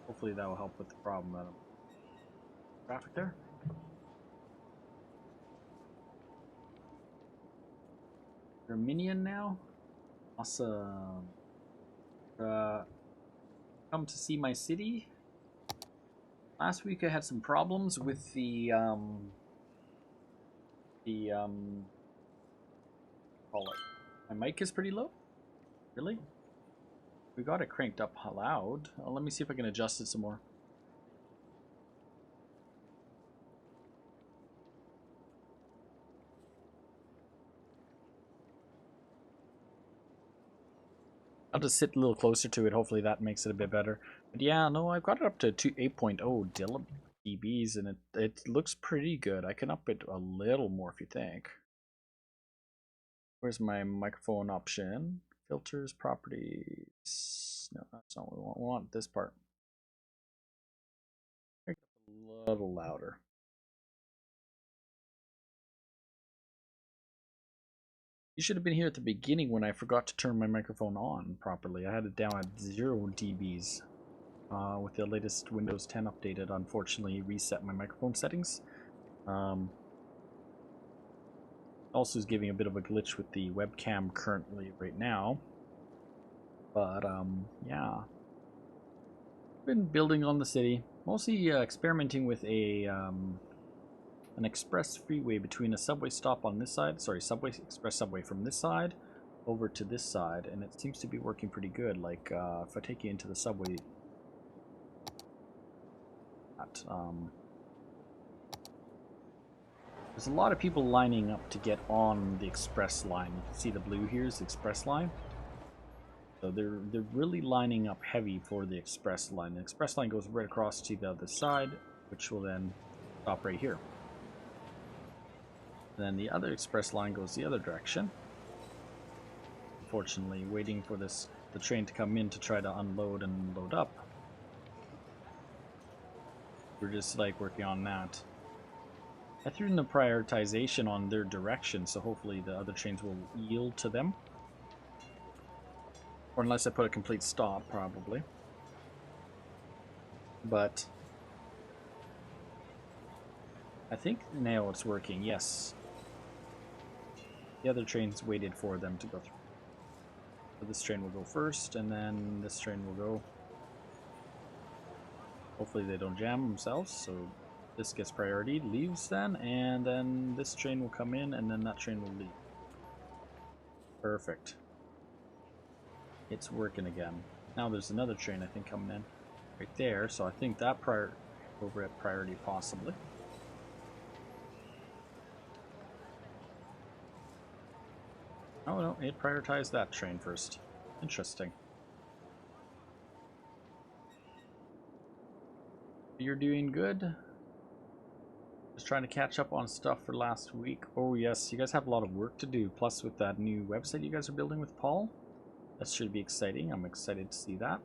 Speaker 2: hopefully that will help with the problem that traffic there. You're a minion now? Awesome. Come to see my city? Last week I had some problems with the call it. My mic is pretty low. Really? We got it cranked up loud. Let me see if I can adjust it some more. I'll just sit a little closer to it. Hopefully that makes it a bit better. But yeah, no, I've got it up to 8.0 dBs, and it looks pretty good. I can up it a little more if you think. Where's my microphone option? Filters, properties. No, that's not what we want. We want this part. Make it a little louder. You should have been here at the beginning when I forgot to turn my microphone on properly. I had it down at 0 dBs. With the latest Windows 10 updated, unfortunately reset my microphone settings. Also is giving a bit of a glitch with the webcam currently right now. But yeah. Been building on the city. Mostly experimenting with a an express freeway between a subway stop on this side, express subway from this side over to this side, and it seems to be working pretty good. Like if I take you into the subway, that. There's a lot of people lining up to get on the express line. You can see the blue here is the express line. So they're really lining up heavy for the express line. The express line goes right across to the other side, which will then stop right here. And then the other express line goes the other direction. Unfortunately, waiting for the train to come in to try to unload and load up. We're just like working on that. I threw in the prioritization on their direction, so hopefully the other trains will yield to them. Or unless I put a complete stop, probably. But I think now it's working, yes. The other trains waited for them to go through. So this train will go first, and then this train will go. Hopefully they don't jam themselves, so this gets priority, leaves then, and then this train will come in, and then that train will leave. Perfect. It's working again. Now there's another train, I think, coming in right there, so I think that over at priority possibly. Oh no, it prioritized that train first. Interesting. You're doing good. Just trying to catch up on stuff for last week. Oh yes, you guys have a lot of work to do. Plus with that new website you guys are building with Paul. That should be exciting. I'm excited to see that.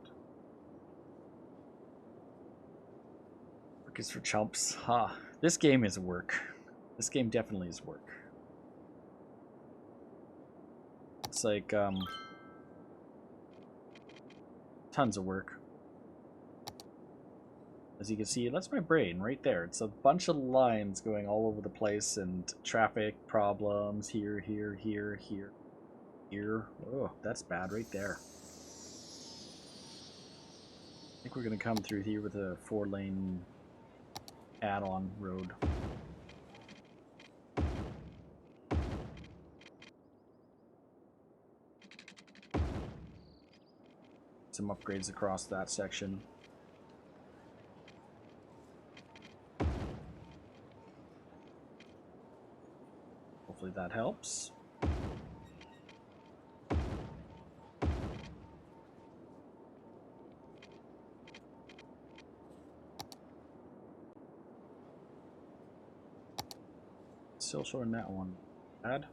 Speaker 2: Work is for chumps. Ha. This game is work. This game definitely is work. It's like, tons of work. As you can see, that's my brain right there. It's a bunch of lines going all over the place and traffic problems here, here, here, here, here. Oh, that's bad right there. I think we're going to come through here with a 4-lane add-on road. Some upgrades across that section. Hopefully that helps. Still showing that one bad.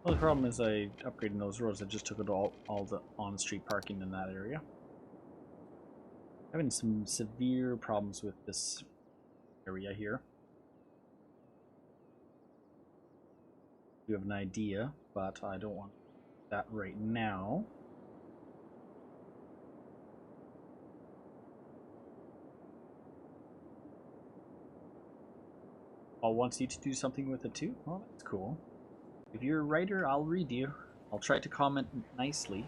Speaker 2: Well, the problem is I upgraded those roads. I just took it all the on-street parking in that area. Having some severe problems with this area here. You have an idea, but I don't want that right now. Paul wants you to do something with it too? Well, that's cool. If you're a writer, I'll read you. I'll try to comment nicely.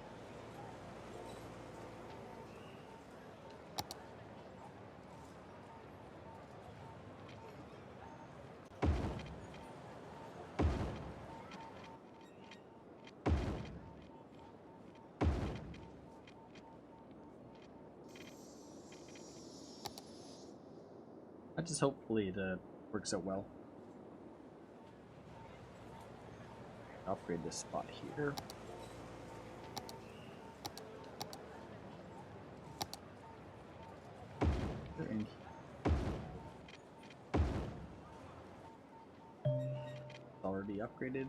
Speaker 2: I just hopefully that works out well. Upgrade this spot here. They're in here. It's already upgraded.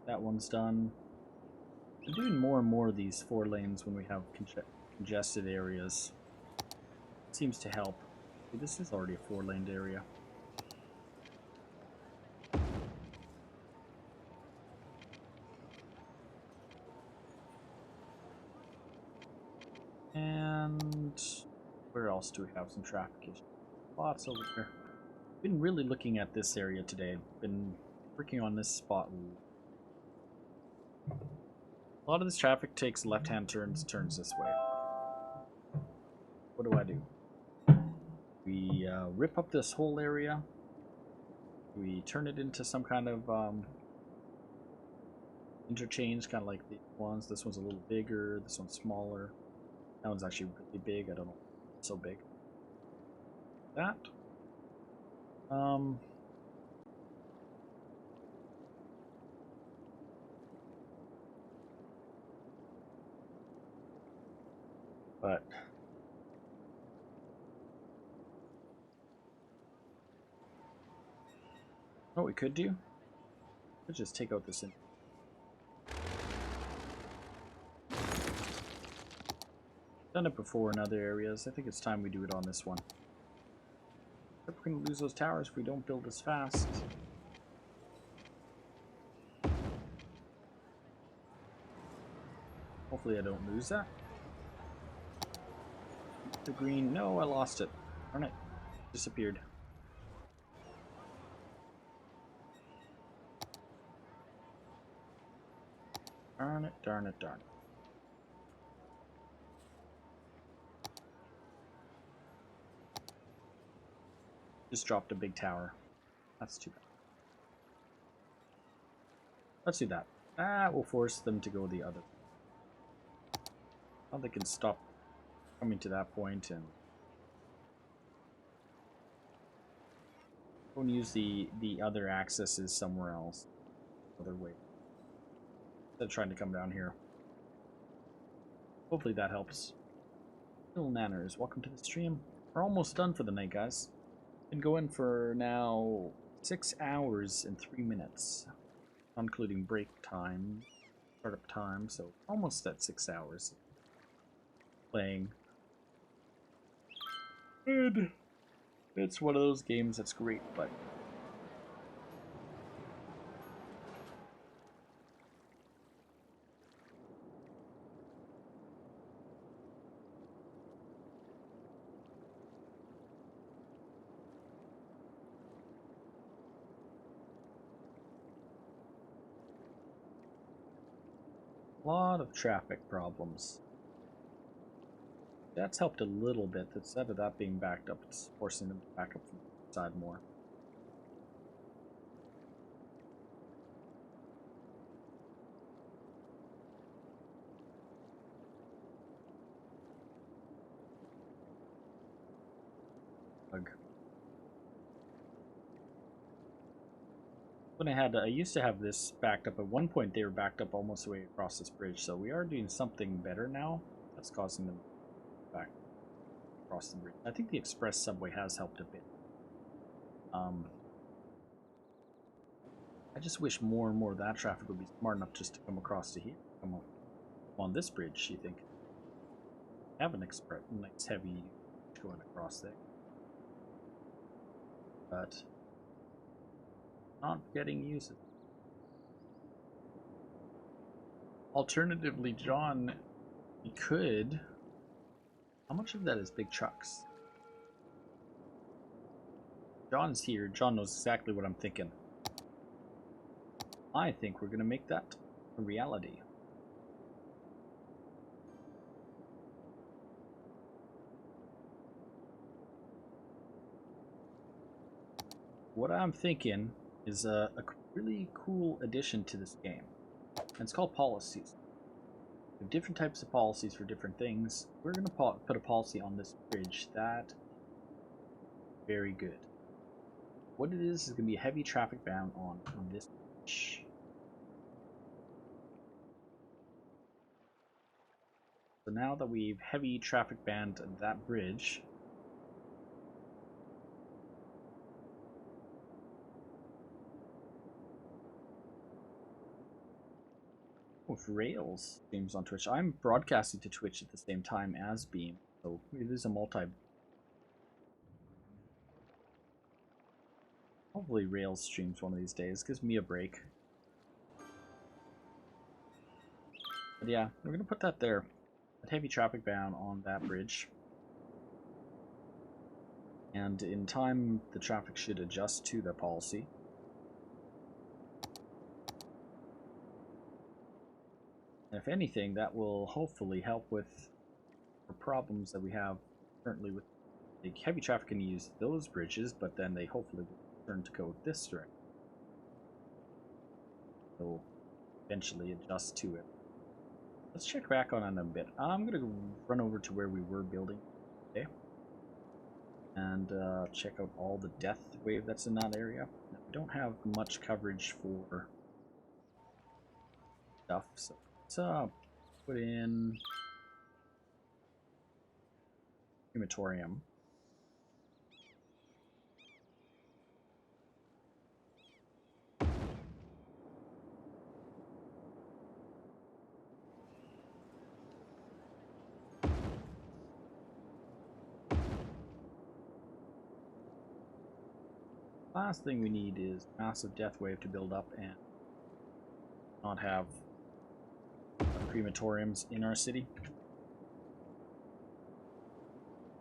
Speaker 2: That one's done. We're doing more and more of these 4 lanes when we have congested areas. It seems to help. This is already a 4-laned area. And where else do we have some traffic issues? Lots over there. Been really looking at this area today. Been working on this spot. A lot of this traffic takes left-hand turns this way. what do? We rip up this whole area. We turn it into some kind of interchange, kind of like the ones. This one's a little bigger, this one's smaller. That one's actually really big. I don't know, it's so big. That. But what we could do, let's just take out this in. Done it before in other areas. I think it's time we do it on this one. We're going to lose those towers if we don't build this fast. Hopefully I don't lose that. The green, no, I lost it. Darn it, disappeared. Darn it, darn it, darn it. Just dropped a big tower. That's too bad. Let's do that. That will force them to go the other. Now they can stop coming to that point and go and use the other accesses somewhere else. Other way. Instead of trying to come down here. Hopefully that helps. Little Nanners, welcome to the stream. We're almost done for the night, guys. Been going for now 6 hours and 3 minutes, including break time, startup time, so almost at 6 hours playing. And it's one of those games that's great, but a lot of traffic problems. That's helped a little bit. Instead of that being backed up, it's forcing them to back up from the side more. When I used to have this backed up. At one point, they were backed up almost the way across this bridge. So we are doing something better now. That's causing them back across the bridge. I think the express subway has helped a bit. I just wish more and more of that traffic would be smart enough just to come across to here. Come on this bridge, you think? Have an express, nice heavy going across there. But not getting used. Alternatively, John, we could. How much of that is big trucks? John's here. John knows exactly what I'm thinking. I think we're gonna make that a reality. What I'm thinking is a really cool addition to this game. And it's called policies. We have different types of policies for different things. We're going to put a policy on this bridge that very good. What it is going to be a heavy traffic ban on this bridge. So now that we've heavy traffic banned that bridge, with Rails streams on Twitch. I'm broadcasting to Twitch at the same time as Beam, so it is a Hopefully Rails streams one of these days. Gives me a break. But yeah, we're gonna put that there. A heavy traffic ban on that bridge. And in time, the traffic should adjust to the policy. And if anything, that will hopefully help with the problems that we have currently with the heavy traffic can use those bridges, but then they hopefully will turn to go this direction. So eventually adjust to it. Let's check back on it a bit. I'm gonna run over to where we were building today and check out all the death wave that's in that area. Now, we don't have much coverage for stuff, so let's put in crematorium. Last thing we need is massive death wave to build up and not have crematoriums in our city,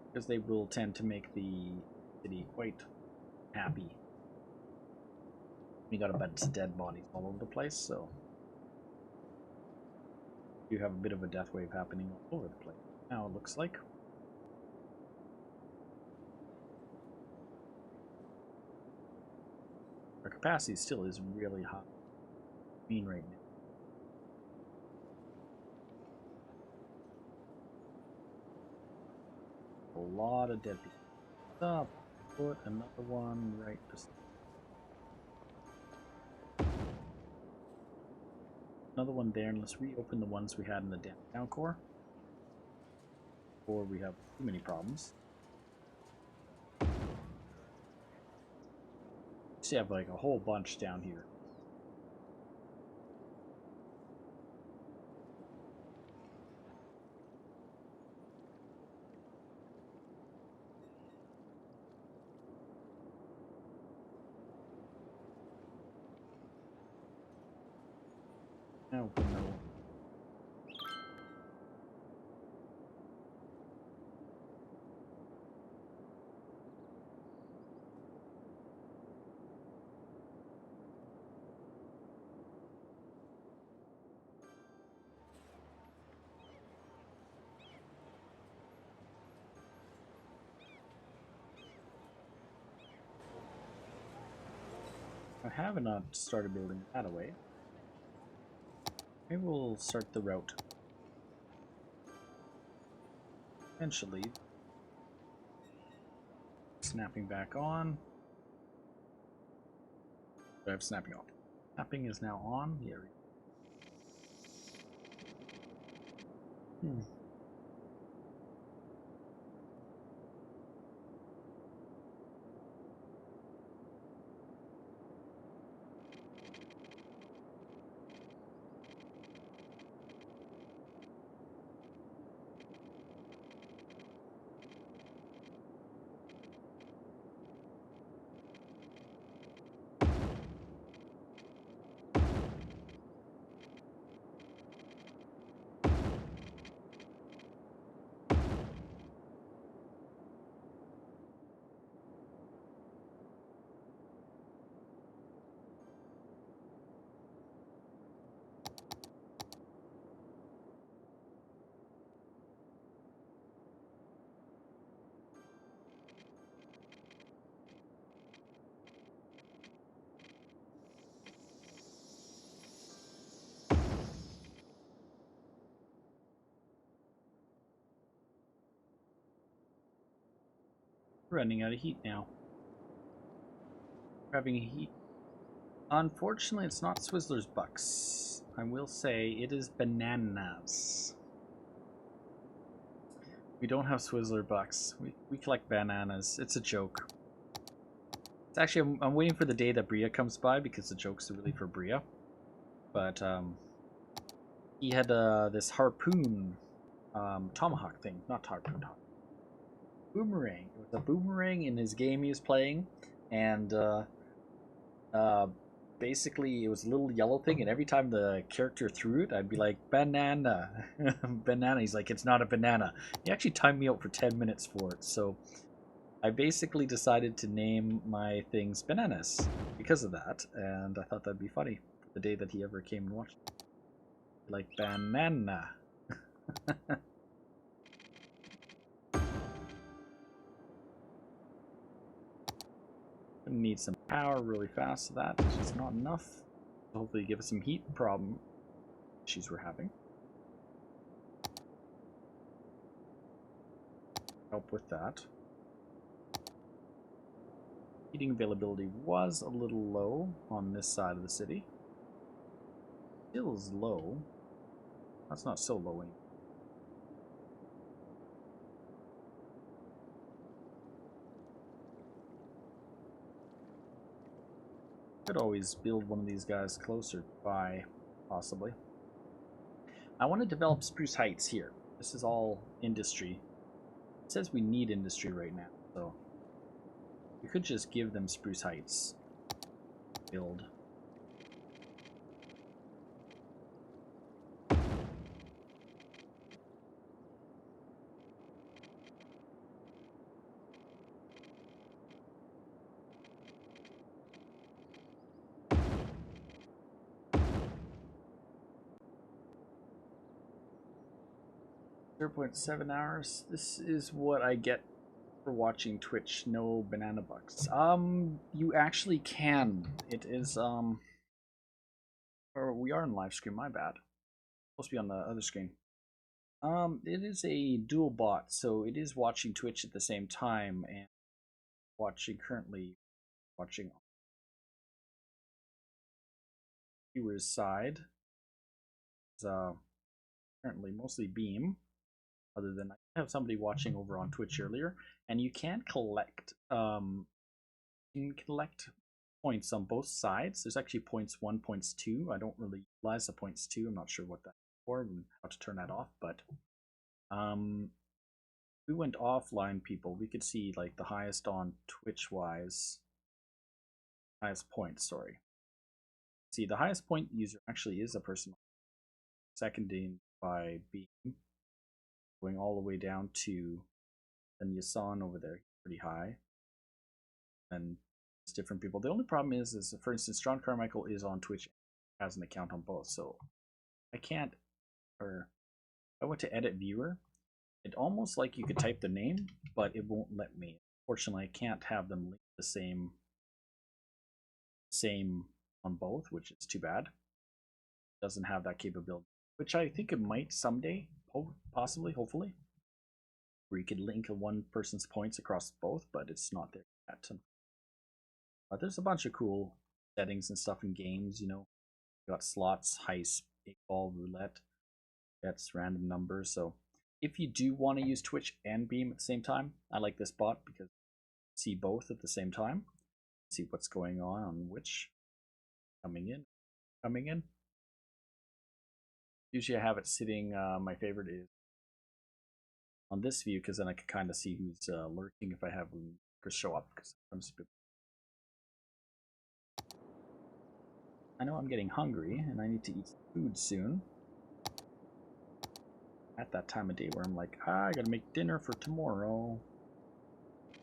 Speaker 2: because they will tend to make the city quite happy. We got a bunch of dead bodies all over the place, so you have a bit of a death wave happening all over the place. Now it looks like. Our capacity still is really high. Mean right now. A lot of dead people. Put another one right beside. Another one there, and let's reopen the ones we had in the downtown core before we have too many problems. You have like a whole bunch down here. Now open another one. I have not started building that away. Maybe we'll start the route. Eventually. Snapping back on. I have snapping off. Snapping is now on. Yeah. Running out of heat now. We're having heat. Unfortunately, it's not Swizzlerz bucks. I will say it is bananas. We don't have Swizzler bucks. We collect bananas. It's a joke. It's actually, I'm waiting for the day that Bria comes by because the joke's really for Bria. But he had this harpoon tomahawk thing. Not harpoon, boomerang. It was a boomerang in his game he was playing, and basically it was a little yellow thing, and every time the character threw it, I'd be like, banana. Banana. He's like, it's not a banana. He actually timed me out for 10 minutes for it, so I basically decided to name my things bananas because of that, and I thought that'd be funny the day that he ever came and watched it. Like, banana. Need some power really fast, so that is just not enough. Hopefully give us some heat problem issues we're having. Help with that. Heating availability was a little low on this side of the city. Still is low. That's not so low anymore. Could always build one of these guys closer by, possibly. I want to develop Spruce Heights here. This is all industry. It says we need industry right now, so we could just give them Spruce Heights. Build. 0.7 hours. This is what I get for watching Twitch. No banana bucks. You actually can. It is or we are in live stream. My bad. Supposed to be on the other screen. It is a dual bot, so it is watching Twitch at the same time and currently watching viewers side. It's currently mostly Beam. Other than I have somebody watching over on Twitch earlier, and you can collect points on both sides. There's actually points 1, points 2. I don't really utilize the points 2. I'm not sure what that's for and how to turn that off, but we went offline, people. We could see like the highest on Twitch wise, highest points. Sorry. See, the highest point user actually is a person. Seconded by Beam. Going all the way down to the Yasan over there, pretty high. And it's different people. The only problem is for instance, John Carmichael is on Twitch, has an account on both, so I can't, or I went to edit viewer. It almost like you could type the name, but it won't let me. Fortunately, I can't have them link the same on both, which is too bad. It doesn't have that capability, which I think it might someday. Possibly, hopefully, where you could link one person's points across both, but it's not there yet. But there's a bunch of cool settings and stuff in games. You know, you got slots, heist, 8-ball, roulette. That's random numbers. So if you do want to use Twitch and Beam at the same time, I like this bot because you see both at the same time. See what's going on which coming in. Usually I have it sitting, my favorite is on this view because then I can kind of see who's lurking if I have lurkers show up. Because I know I'm getting hungry and I need to eat food soon. At that time of day where I'm like, I gotta make dinner for tomorrow.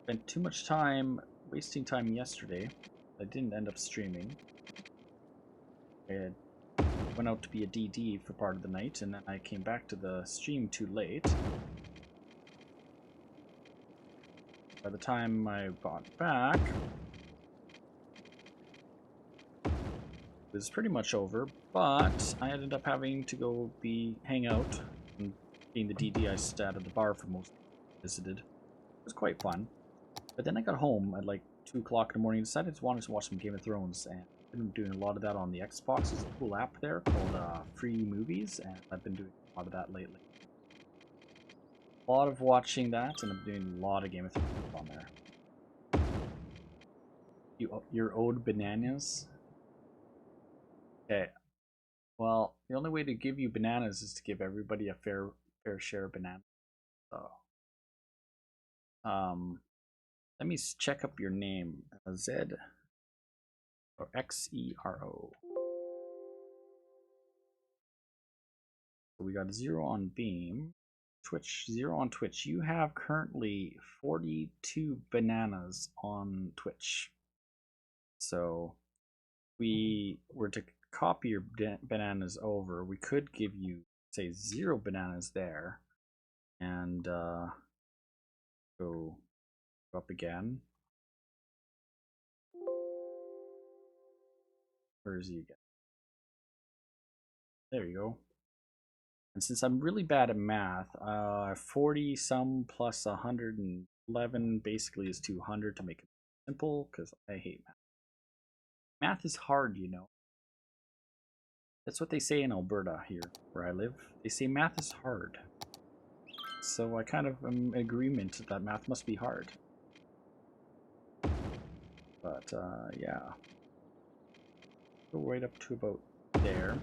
Speaker 2: Spent too much time wasting time yesterday. I didn't end up streaming. I went out to be a DD for part of the night, and then I came back to the stream too late. By the time I got back, it was pretty much over, but I ended up having to go hang out, and being the DD I sat at the bar for most visited. It was quite fun. But then I got home at like 2 o'clock in the morning and decided to want to watch some Game of Thrones, and I've been doing a lot of that on the Xbox. There's a cool app there called Free Movies, and I've been doing a lot of that lately. A lot of watching that, and I'm doing a lot of Game of Thrones on there. You're owed bananas? Okay. Well, the only way to give you bananas is to give everybody a fair share of bananas. So, let me check up your name. Zed or Xero. So we got 0 on Beam. Twitch, 0 on Twitch. You have currently 42 bananas on Twitch. So we were to copy your bananas over, we could give you, say, 0 bananas there, and go up again. Where is he again? There you go. And since I'm really bad at math, 40 some plus 111 basically is 200 to make it simple, because I hate math. Math is hard, you know. That's what they say in Alberta here, where I live. They say math is hard. So I kind of am in agreement that math must be hard. But, yeah. Go right up to about there.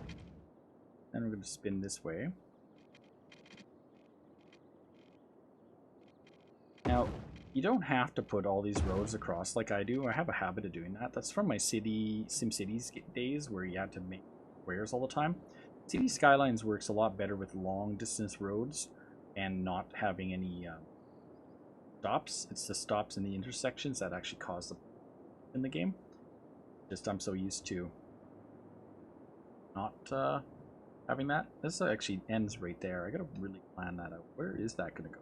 Speaker 2: Then we're going to spin this way. Now, you don't have to put all these roads across like I do. I have a habit of doing that. That's from my SimCities days where you had to make squares all the time. City Skylines works a lot better with long distance roads and not having any stops. It's the stops in the intersections that actually cause the in the game. Just I'm so used to not having that. This actually ends right there. I gotta really plan that out. Where is that gonna go?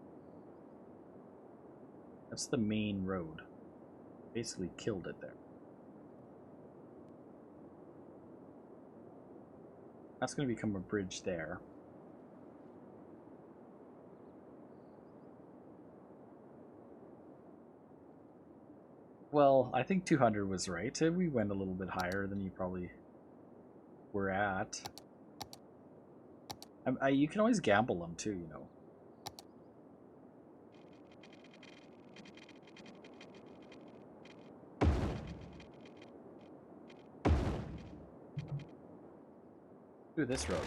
Speaker 2: That's the main road. Basically killed it there. That's gonna become a bridge there. Well, I think 200 was right. We went a little bit higher than you probably were at. You can always gamble them too, you know. Do this road.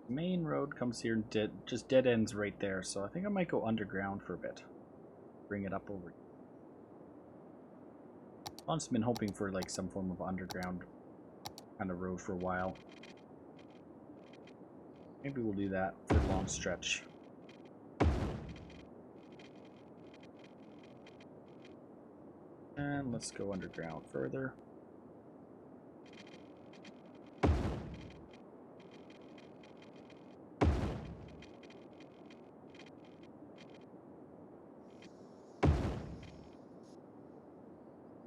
Speaker 2: The main road comes here and just dead ends right there, so I think I might go underground for a bit. Bring it up over. I've just been hoping for like some form of underground kind of road for a while. Maybe we'll do that for a long stretch. And let's go underground further.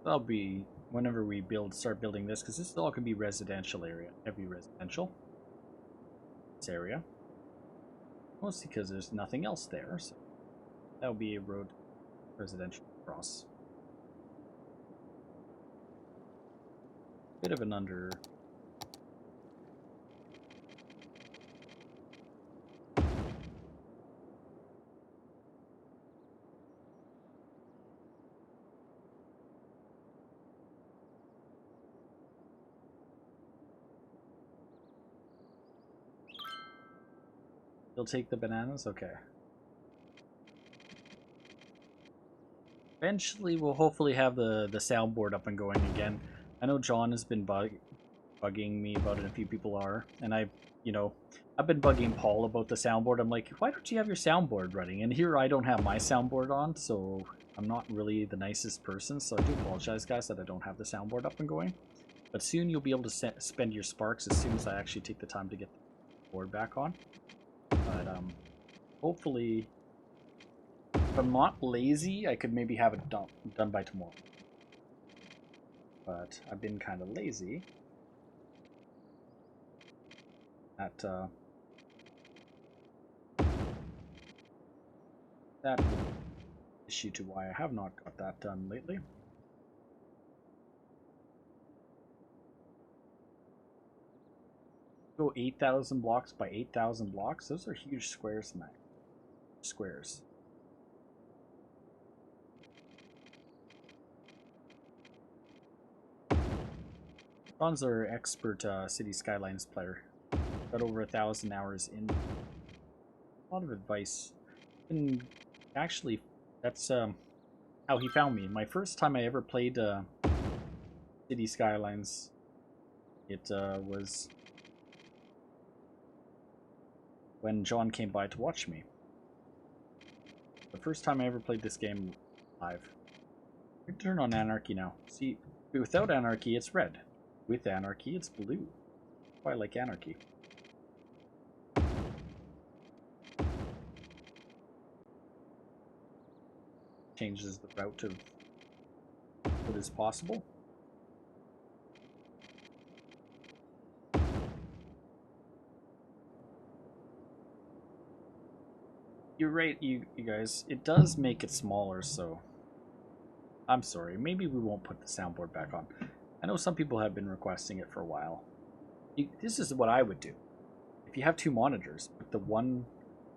Speaker 2: That'll be whenever we start building this, because this all can be residential area, heavy residential. This area. Mostly because there's nothing else there, so that'll be a road residential cross. Bit of an under. You'll take the bananas? Okay. Eventually, we'll hopefully have the soundboard up and going again. I know John has been bugging me about it, a few people are. And I've been bugging Paul about the soundboard. I'm like, why don't you have your soundboard running? And here I don't have my soundboard on, so I'm not really the nicest person. So I do apologize, guys, that I don't have the soundboard up and going. But soon you'll be able to spend your sparks as soon as I actually take the time to get the board back on. But hopefully, if I'm not lazy, I could maybe have it done by tomorrow. But I've been kind of lazy. That issue to why I have not got that done lately. Go 8,000 blocks by 8,000 blocks. Those are huge squares, man. Squares. Ron's our expert City Skylines player. Got over 1,000 hours in. A lot of advice. And actually, that's how he found me. My first time I ever played City Skylines, it was when John came by to watch me. The first time I ever played this game live. We can turn on Anarchy now. See, without Anarchy, it's red. With Anarchy, it's blue. I like Anarchy. Changes the route of what is possible. You're right, you guys. It does make it smaller, so I'm sorry. Maybe we won't put the soundboard back on. I know some people have been requesting it for a while. This is what I would do. If you have two monitors, put the one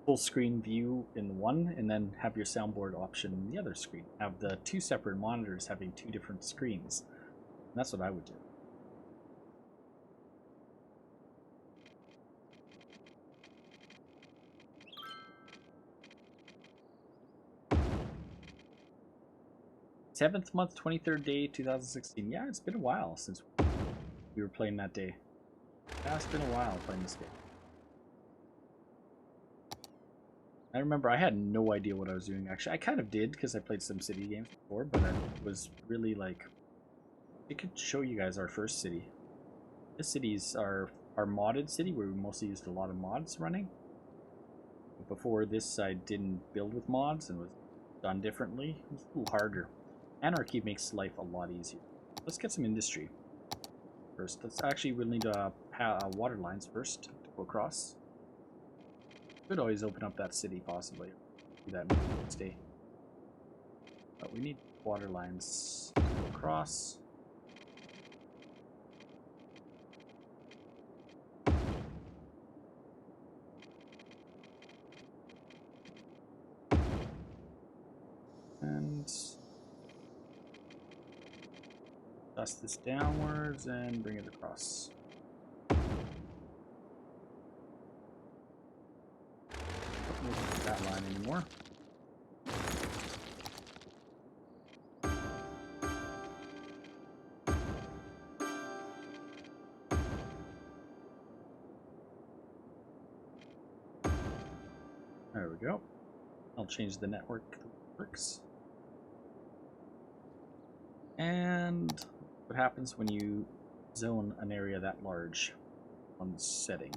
Speaker 2: full screen view in one, and then have your soundboard option in the other screen. Have the two separate monitors having two different screens. And that's what I would do. Seventh month, 23rd day, 2016. Yeah, it's been a while since we were playing that day. Yeah, it's been a while playing this game. I remember I had no idea what I was doing, actually. I kind of did, because I played some city games before, but I was really like... I could show you guys our first city. This city's our modded city, where we mostly used a lot of mods running. But before this, I didn't build with mods, and was done differently. It was a little harder. Anarchy makes life a lot easier. Let's get some industry first. We'll need water lines first to go across. Could always open up that city, possibly. Do that next day. But we need water lines to go across. And dust this downwards and bring it across. Not that line anymore. There we go. I'll change the network that works. And what happens when you zone an area that large on setting?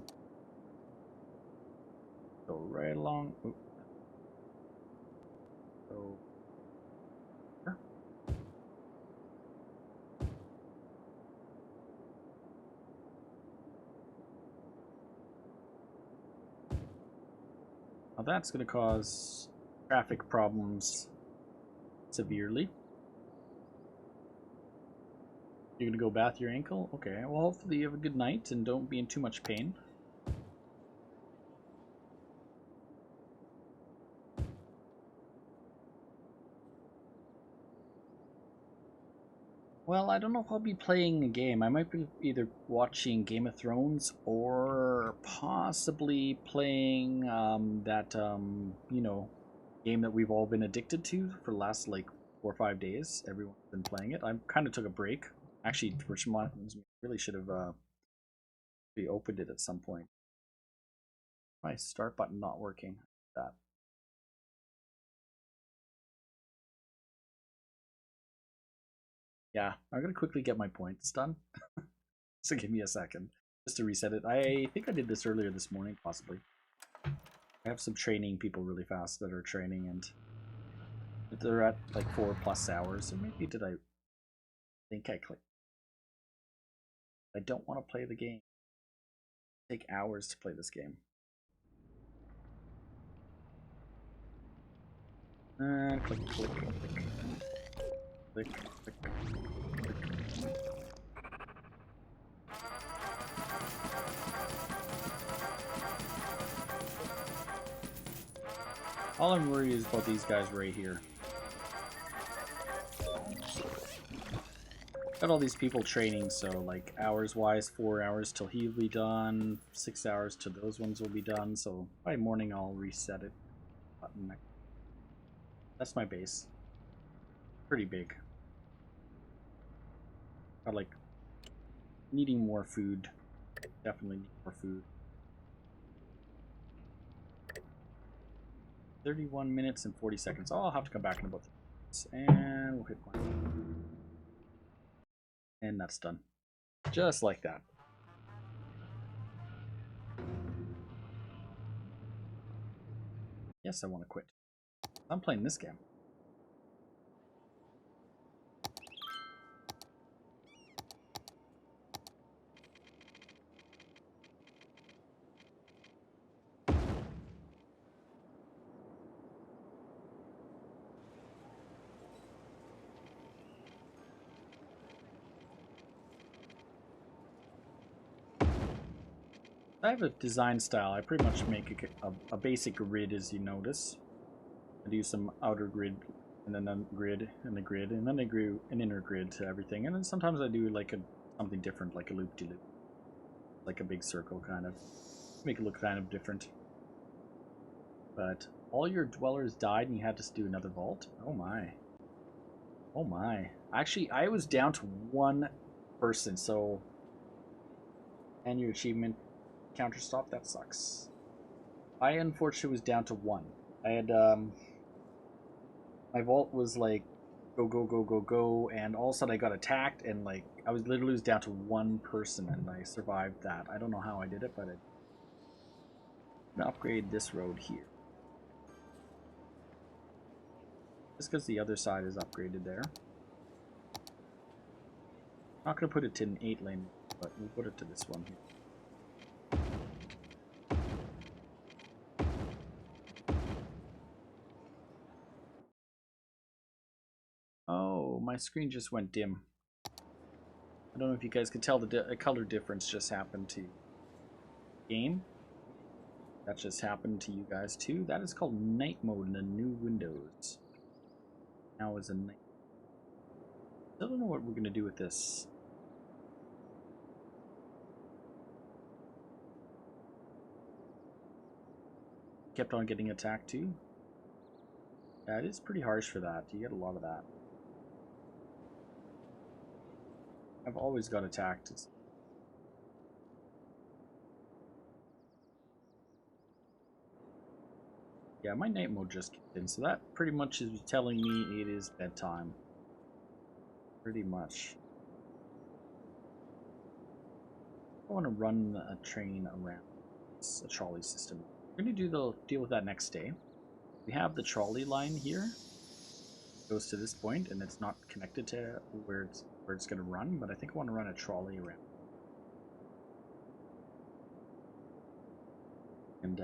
Speaker 2: Go right along. Oops. Go here. Now that's going to cause traffic problems severely. You're going to go bath your ankle? Okay, well hopefully you have a good night and don't be in too much pain. Well, I don't know if I'll be playing a game. I might be either watching Game of Thrones or possibly playing that, you know, game that we've all been addicted to for the last, like, 4 or 5 days. Everyone's been playing it. I kind of took a break. Actually, for some reason, really should have reopened it at some point. My start button not working. That. Yeah, I'm gonna quickly get my points done. So give me a second just to reset it. I think I did this earlier this morning, possibly. I have some training people really fast that are training, and they're at like 4+ hours. Or maybe did I think I clicked? I don't want to play the game. Take hours to play this game. And click, click, click, click, click, click. All I'm worried is about these guys right here. Got all these people training, so like hours wise, 4 hours till he'll be done, 6 hours till those ones will be done, so by morning I'll reset it. That's my base. Pretty big. Got like needing more food. Definitely need more food. 31 minutes and 40 seconds. Oh, I'll have to come back in about 3 minutes. And we'll hit one. And that's done. Just like that. Yes, I want to quit. I'm playing this game. I have a design style. I pretty much make a basic grid, as you notice. I do some outer grid, and then a grid, and a grid, and then I do an inner grid to everything. And then sometimes I do like something different, like a loop-de-loop. Like a big circle, kind of. Make it look kind of different. But all your dwellers died and you had to do another vault? Oh my. Oh my. Actually, I was down to one person, so... And your achievement counter stop, that sucks. I unfortunately was down to one. I had, my vault was like, go, go, go, go, go, and all of a sudden I got attacked, and like, I was literally down to one person, and I survived that. I don't know how I did it, but I'm gonna upgrade this road here. Just because the other side is upgraded there. Not gonna put it to an 8-lane, but we'll put it to this one here. Oh, my screen just went dim. I don't know if you guys could tell the color difference just happened to game. That just happened to you guys too. That is called night mode in the new Windows. Now is a night. Still don't know what we're gonna do with this. Kept on getting attacked too. Yeah, it is pretty harsh for that. You get a lot of that. I've always got attacked. Yeah, my night mode just kicked in, so that pretty much is telling me it is bedtime. Pretty much. I want to run a train around. It's a trolley system. We're going to deal with that next day. We have the trolley line here. It goes to this point, and it's not connected to where it's going to run, but I think I want to run a trolley around. And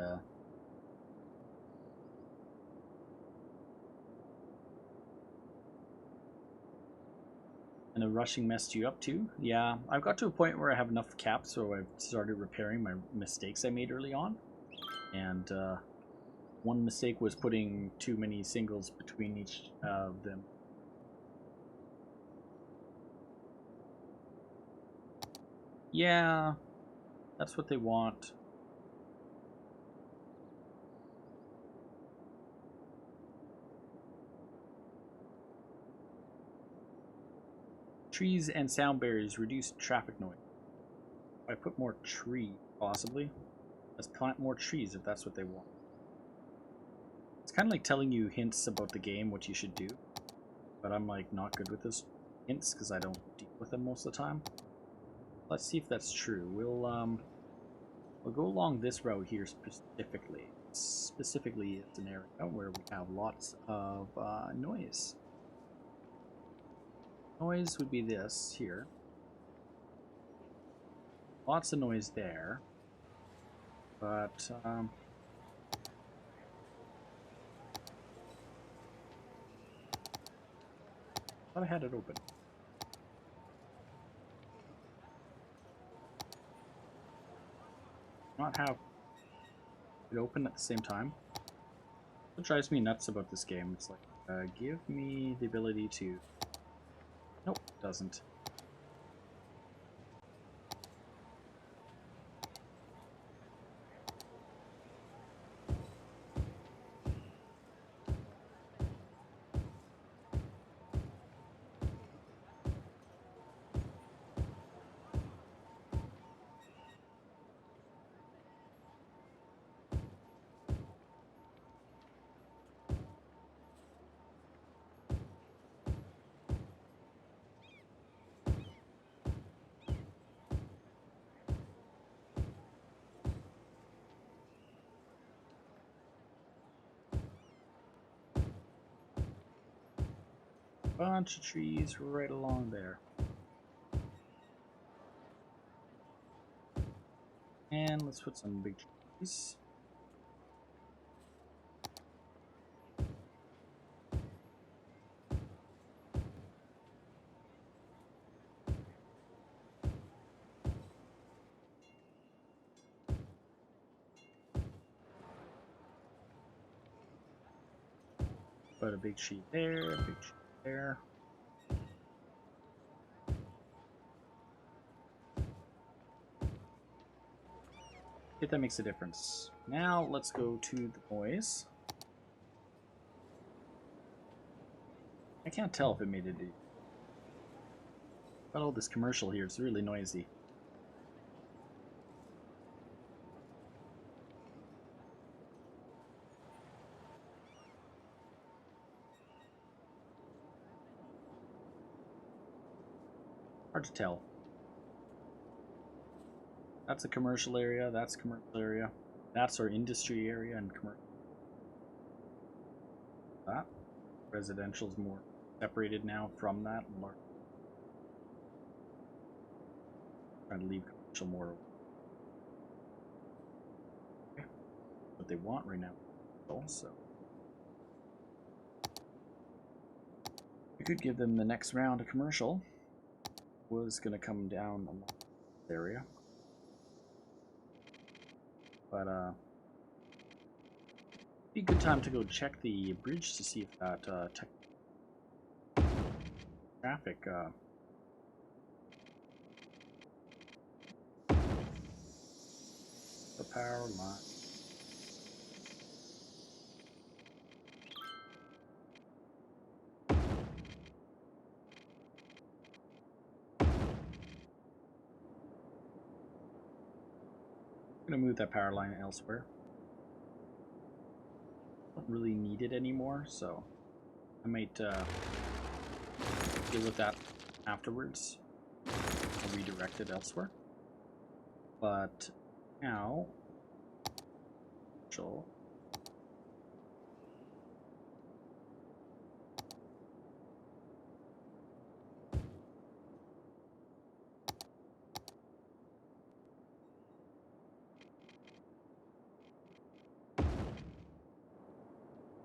Speaker 2: the rushing messed you up too? Yeah, I've got to a point where I have enough caps, so I've started repairing my mistakes I made early on. And one mistake was putting too many singles between each of them. Yeah, that's what they want. Trees and sound barriers reduce traffic noise. If I put more tree, possibly. Let's plant more trees if that's what they want. It's kind of like telling you hints about the game, what you should do. But I'm like not good with those hints because I don't deal with them most of the time. Let's see if that's true. We'll go along this road here specifically. Specifically, it's an area where we have lots of noise. Noise would be this here. Lots of noise there. But thought I had it open. Not have it open at the same time. What drives me nuts about this game? It's like, give me the ability to. Nope, doesn't. Bunch of trees right along there. And let's put some big trees. Put a big sheet there, a big sheet there. I think that makes a difference. Now let's go to the noise. I can't tell if it made it. But all this commercial here is really noisy. Hard to tell. That's a commercial area, that's commercial area. That's our industry area and commercial. That residential's more separated now from that. Trying to leave commercial more. Okay. What they want right now. Also, we could give them the next round of commercial. Was going to come down along this area, but be a good time to go check the bridge to see if that traffic the power line. I'm gonna move that power line elsewhere. Don't really need it anymore, so I might deal with that afterwards. I'll redirect it elsewhere. But now, so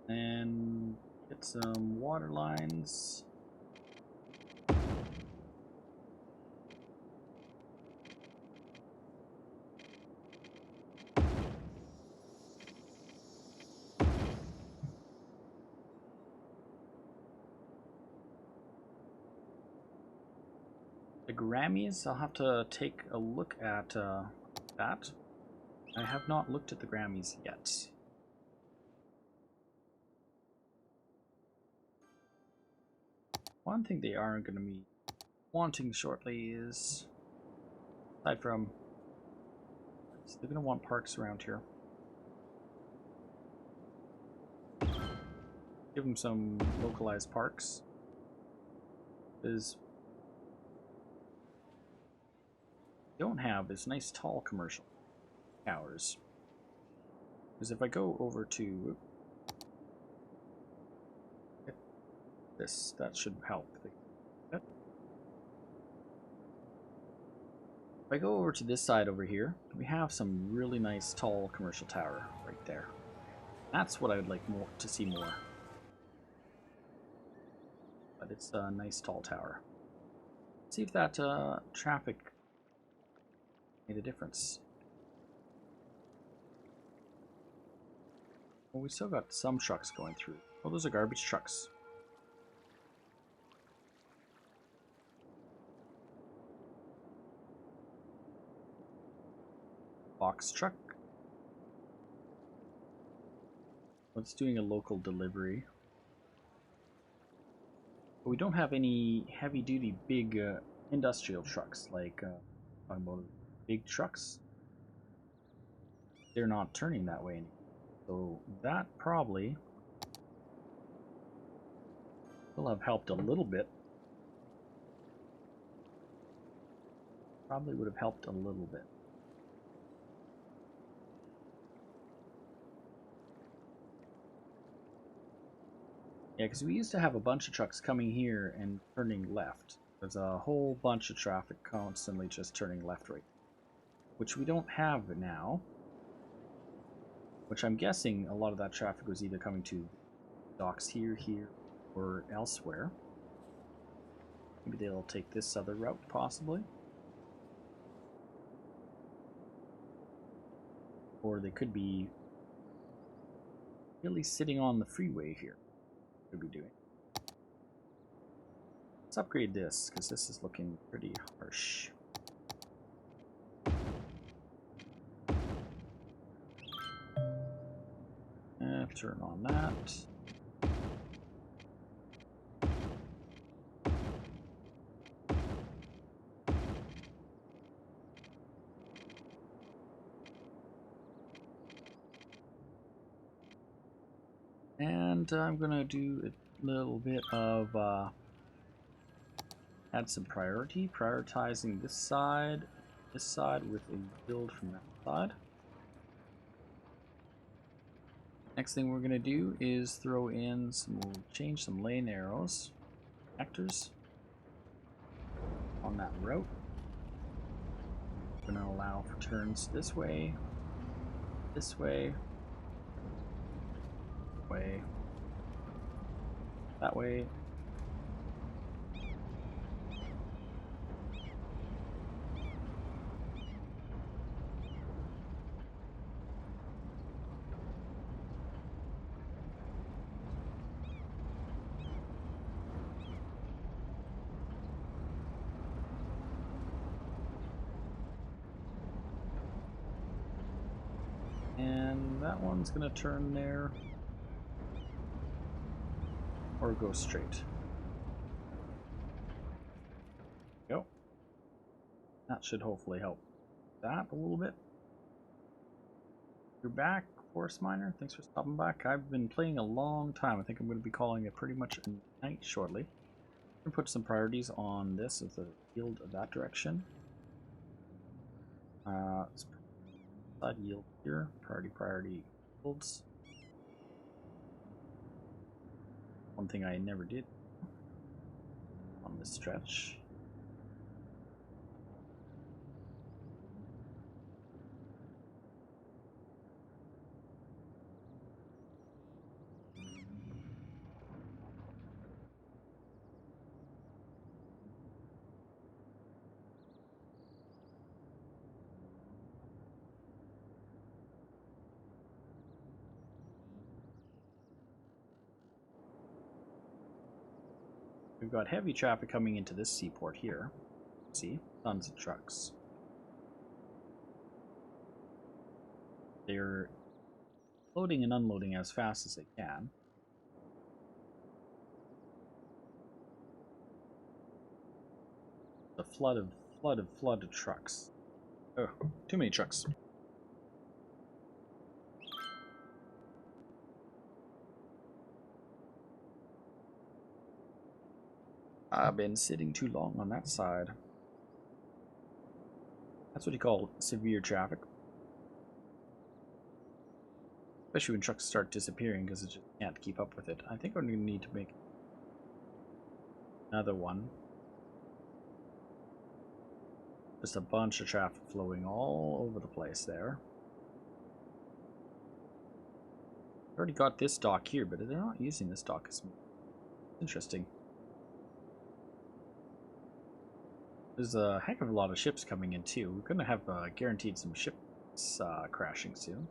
Speaker 2: and get some water lines. The Grammys, I'll have to take a look at that. I have not looked at the Grammys yet. One thing they are going to be wanting shortly is, aside from, they're going to want parks around here. Give them some localized parks. Because don't have is nice tall commercial towers. Because if I go over to this, that should help. If I go over to this side over here, we have some really nice tall commercial tower right there. That's what I would like more to see more. But it's a nice tall tower. See if that traffic made a difference. Well, we still got some trucks going through. Oh, those are garbage trucks. Box truck. Well, it's doing a local delivery. But we don't have any heavy-duty big industrial trucks like automotive big trucks. They're not turning that way anymore. So that probably will have helped a little bit. Probably would have helped a little bit. Yeah, because we used to have a bunch of trucks coming here and turning left. There's a whole bunch of traffic constantly just turning left right, which we don't have now. Which I'm guessing a lot of that traffic was either coming to docks here, or elsewhere. Maybe they'll take this other route, possibly. Or they could be really sitting on the freeway here. could be doing. Let's upgrade this, because this is looking pretty harsh. Turn on that. And I'm gonna do a little bit of add some priority, prioritizing this side with a build from that side. Next thing we're gonna do is throw in some, we'll change some lane arrows, actors on that route. We're gonna allow for turns this way, that way. And that one's gonna turn there or go straight. Go. That should hopefully help that a little bit. You're back, Forest Miner. Thanks for stopping back. I've been playing a long time. I think I'm going to be calling it pretty much a night shortly. I'm going to put some priorities on this as the yield of that direction. Let's put side yield here. Priority yields. One thing I never did on this stretch. We've got heavy traffic coming into this seaport here. See, tons of trucks. They're loading and unloading as fast as they can. The flood of trucks. Oh, too many trucks. I've been sitting too long on that side. That's what you call severe traffic. Especially when trucks start disappearing because it just can't keep up with it. I think I'm going to need to make another one. Just a bunch of traffic flowing all over the place there. I already got this dock here, but they're not using this dock as interesting. There's a heck of a lot of ships coming in too. We're going to have guaranteed some ships crashing soon.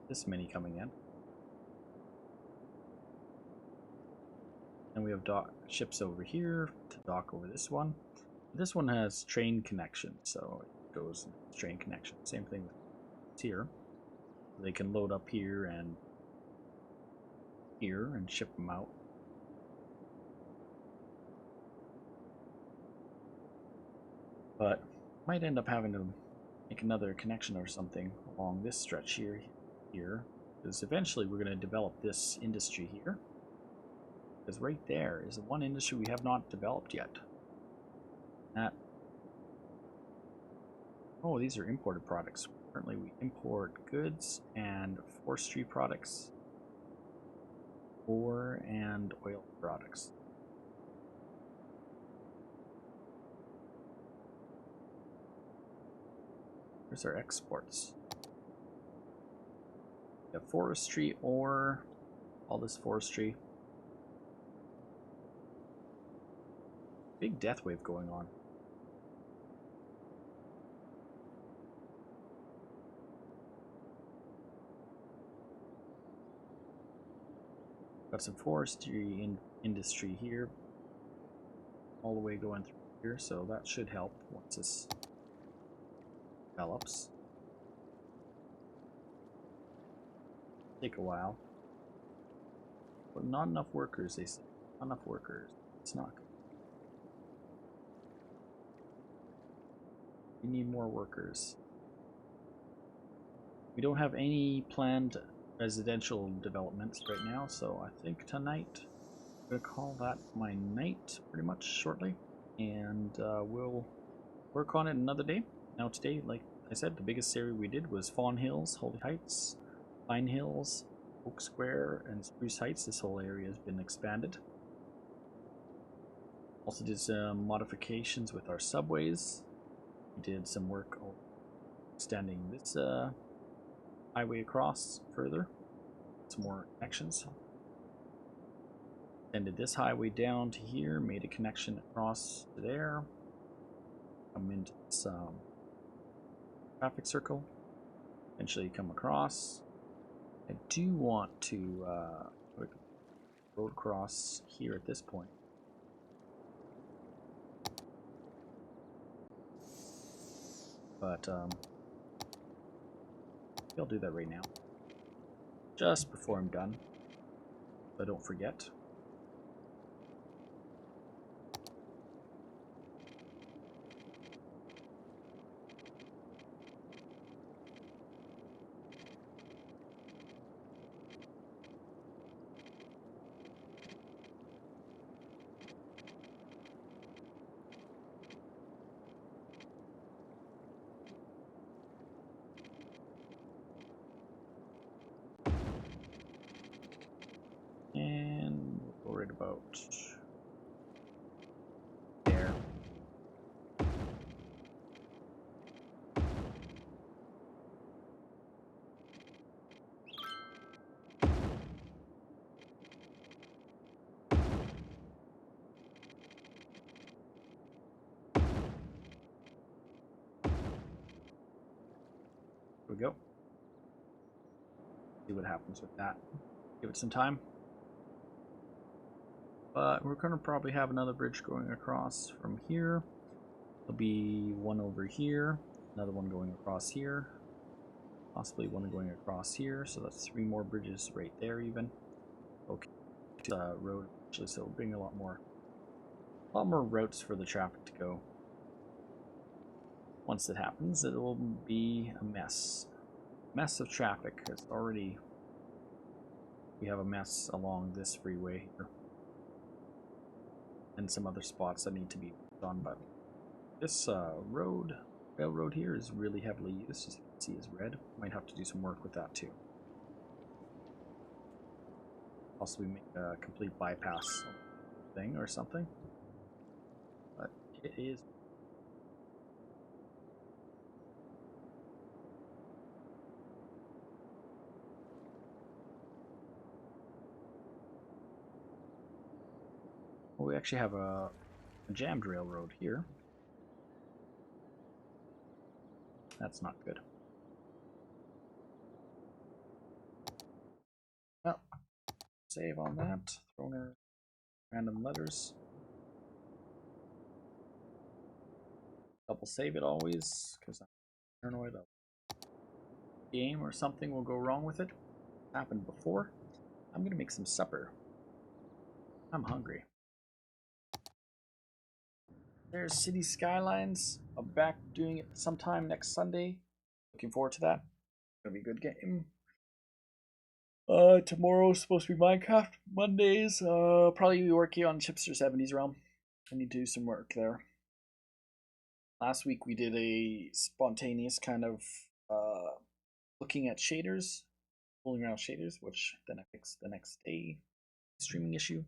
Speaker 2: This many coming in. And we have ships over here to dock over this one. This one has train connection, so it goes train connection. Same thing with here. They can load up here and ship them out. But might end up having to make another connection or something along this stretch here, because eventually we're going to develop this industry here. Because right there is the one industry we have not developed yet. Oh, these are imported products. Currently we import goods and forestry products, ore and oil products. Here's our exports. We have forestry, ore, all this forestry. Big death wave going on. Got some forestry industry here, all the way going through here, so that should help once this develops. Take a while, but not enough workers. They say not enough workers. It's not good. We need more workers. We don't have any planned residential developments right now, so I think tonight I'm gonna call that my night pretty much shortly, and we'll work on it another day. Now today, like I said, the biggest area we did was Fawn Hills, Holy Heights, Pine Hills, Oak Square, and Spruce Heights. This whole area has been expanded. Also did some modifications with our subways. We did some work extending this highway across further. Some more connections. Extended this highway down to here, made a connection across to there. Come into this traffic circle. Eventually come across. I do want to put a road cross here at this point. But I'll do that right now. Just before I'm done. So I don't forget. And we'll go right about there. There we go. See what happens with that. Give it some time. But we're going to probably have another bridge going across from here. There'll be one over here, another one going across here, possibly one going across here. So that's 3 more bridges right there even. Okay, road actually, so it'll bring a lot more routes for the traffic to go. Once that happens, it will be a mess of traffic. It's already, we have a mess along this freeway here. And some other spots that need to be done, but this railroad here is really heavily used, as you can see is red. Might have to do some work with that too. Possibly make a complete bypass thing or something. But it is. Well, we actually have a jammed railroad here. That's not good. Well, save on that. Throw in random letters. Double save it always, because I'm paranoid of game or something will go wrong with it. Happened before. I'm gonna make some supper. I'm hungry. There's City Skylines. I'm back doing it sometime next Sunday. Looking forward to that. Gonna be a good game. Tomorrow's supposed to be Minecraft. Mondays, probably be working on Chipster 70s realm. I need to do some work there. Last week we did a spontaneous kind of looking at shaders, fooling around shaders, which then I fixed the next day. Streaming issue.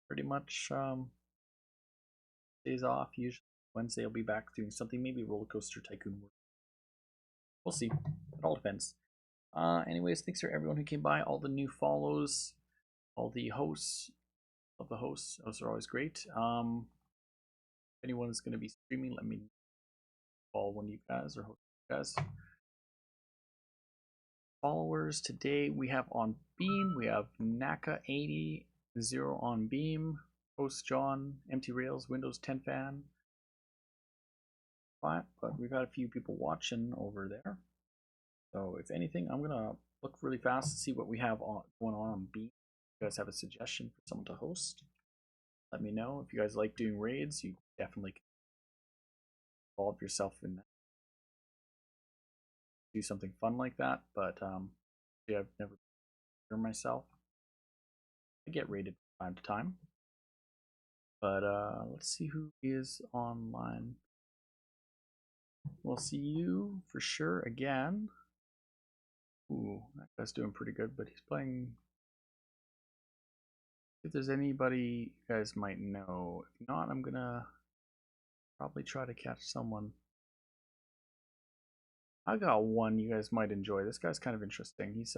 Speaker 2: Pretty much days off. Usually Wednesday I'll be back doing something, maybe Roller Coaster Tycoon work. We'll see. It all depends. Anyways, thanks for everyone who came by, all the new follows, all the hosts. Love the hosts. Those are always great. If anyone is going to be streaming, let me follow one of you guys or host you guys. followers today. We have on Beam, we have Naka80, 0 on Beam, Host John, Empty Rails, Windows 10 Fan. But we've had a few people watching over there. So if anything, I'm gonna look really fast to see what we have going on Beam. If you guys have a suggestion for someone to host, let me know. If you guys like doing raids, you definitely can involve yourself in that. Do something fun like that, but yeah, I've never done myself. I get raided from time to time. But let's see who is online. We'll see you for sure again. Ooh, that guy's doing pretty good, but he's playing. If there's anybody you guys might know. If not, I'm gonna probably try to catch someone. I got one you guys might enjoy. This guy's kind of interesting. He's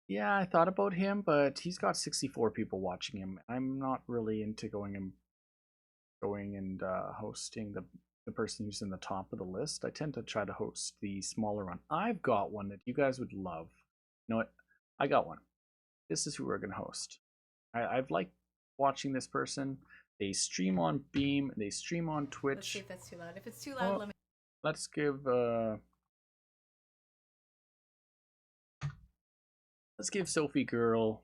Speaker 2: yeah, I thought about him, but he's got 64 people watching him. I'm not really into going and hosting the person who's in the top of the list. I tend to try to host the smaller one. I've got one that you guys would love. You know what? I got one. This is who we're gonna host. I've liked watching this person. They stream on Beam. They stream on Twitch.
Speaker 4: Let's see if that's too loud. If it's too loud, let me.
Speaker 2: Let's give Sophie Girl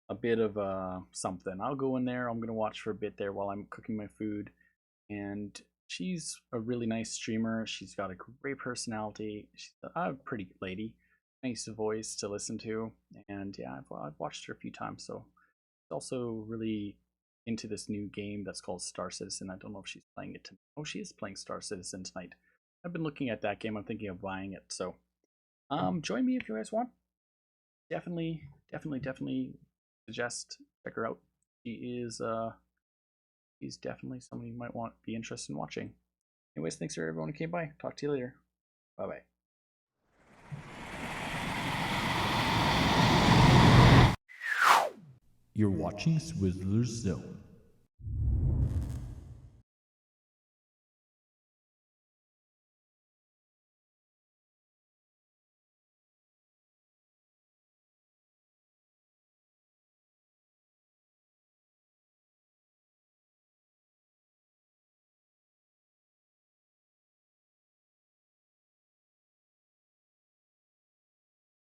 Speaker 2: a bit of something. I'll go in there. I'm gonna watch for a bit there while I'm cooking my food. And she's a really nice streamer. She's got a great personality. She's a pretty lady, nice voice to listen to. And yeah, I've watched her a few times. So she's also really into this new game that's called Star Citizen. I don't know if she's playing it tonight. Oh, she is playing Star Citizen tonight. I've been looking at that game. I'm thinking of buying it. So join me if you guys want. Definitely suggest check her out. She is she's definitely somebody you might want be interested in watching. Anyways, thanks for everyone who came by. Talk to you later. Bye bye.
Speaker 1: You're watching Swizzlerz Zone.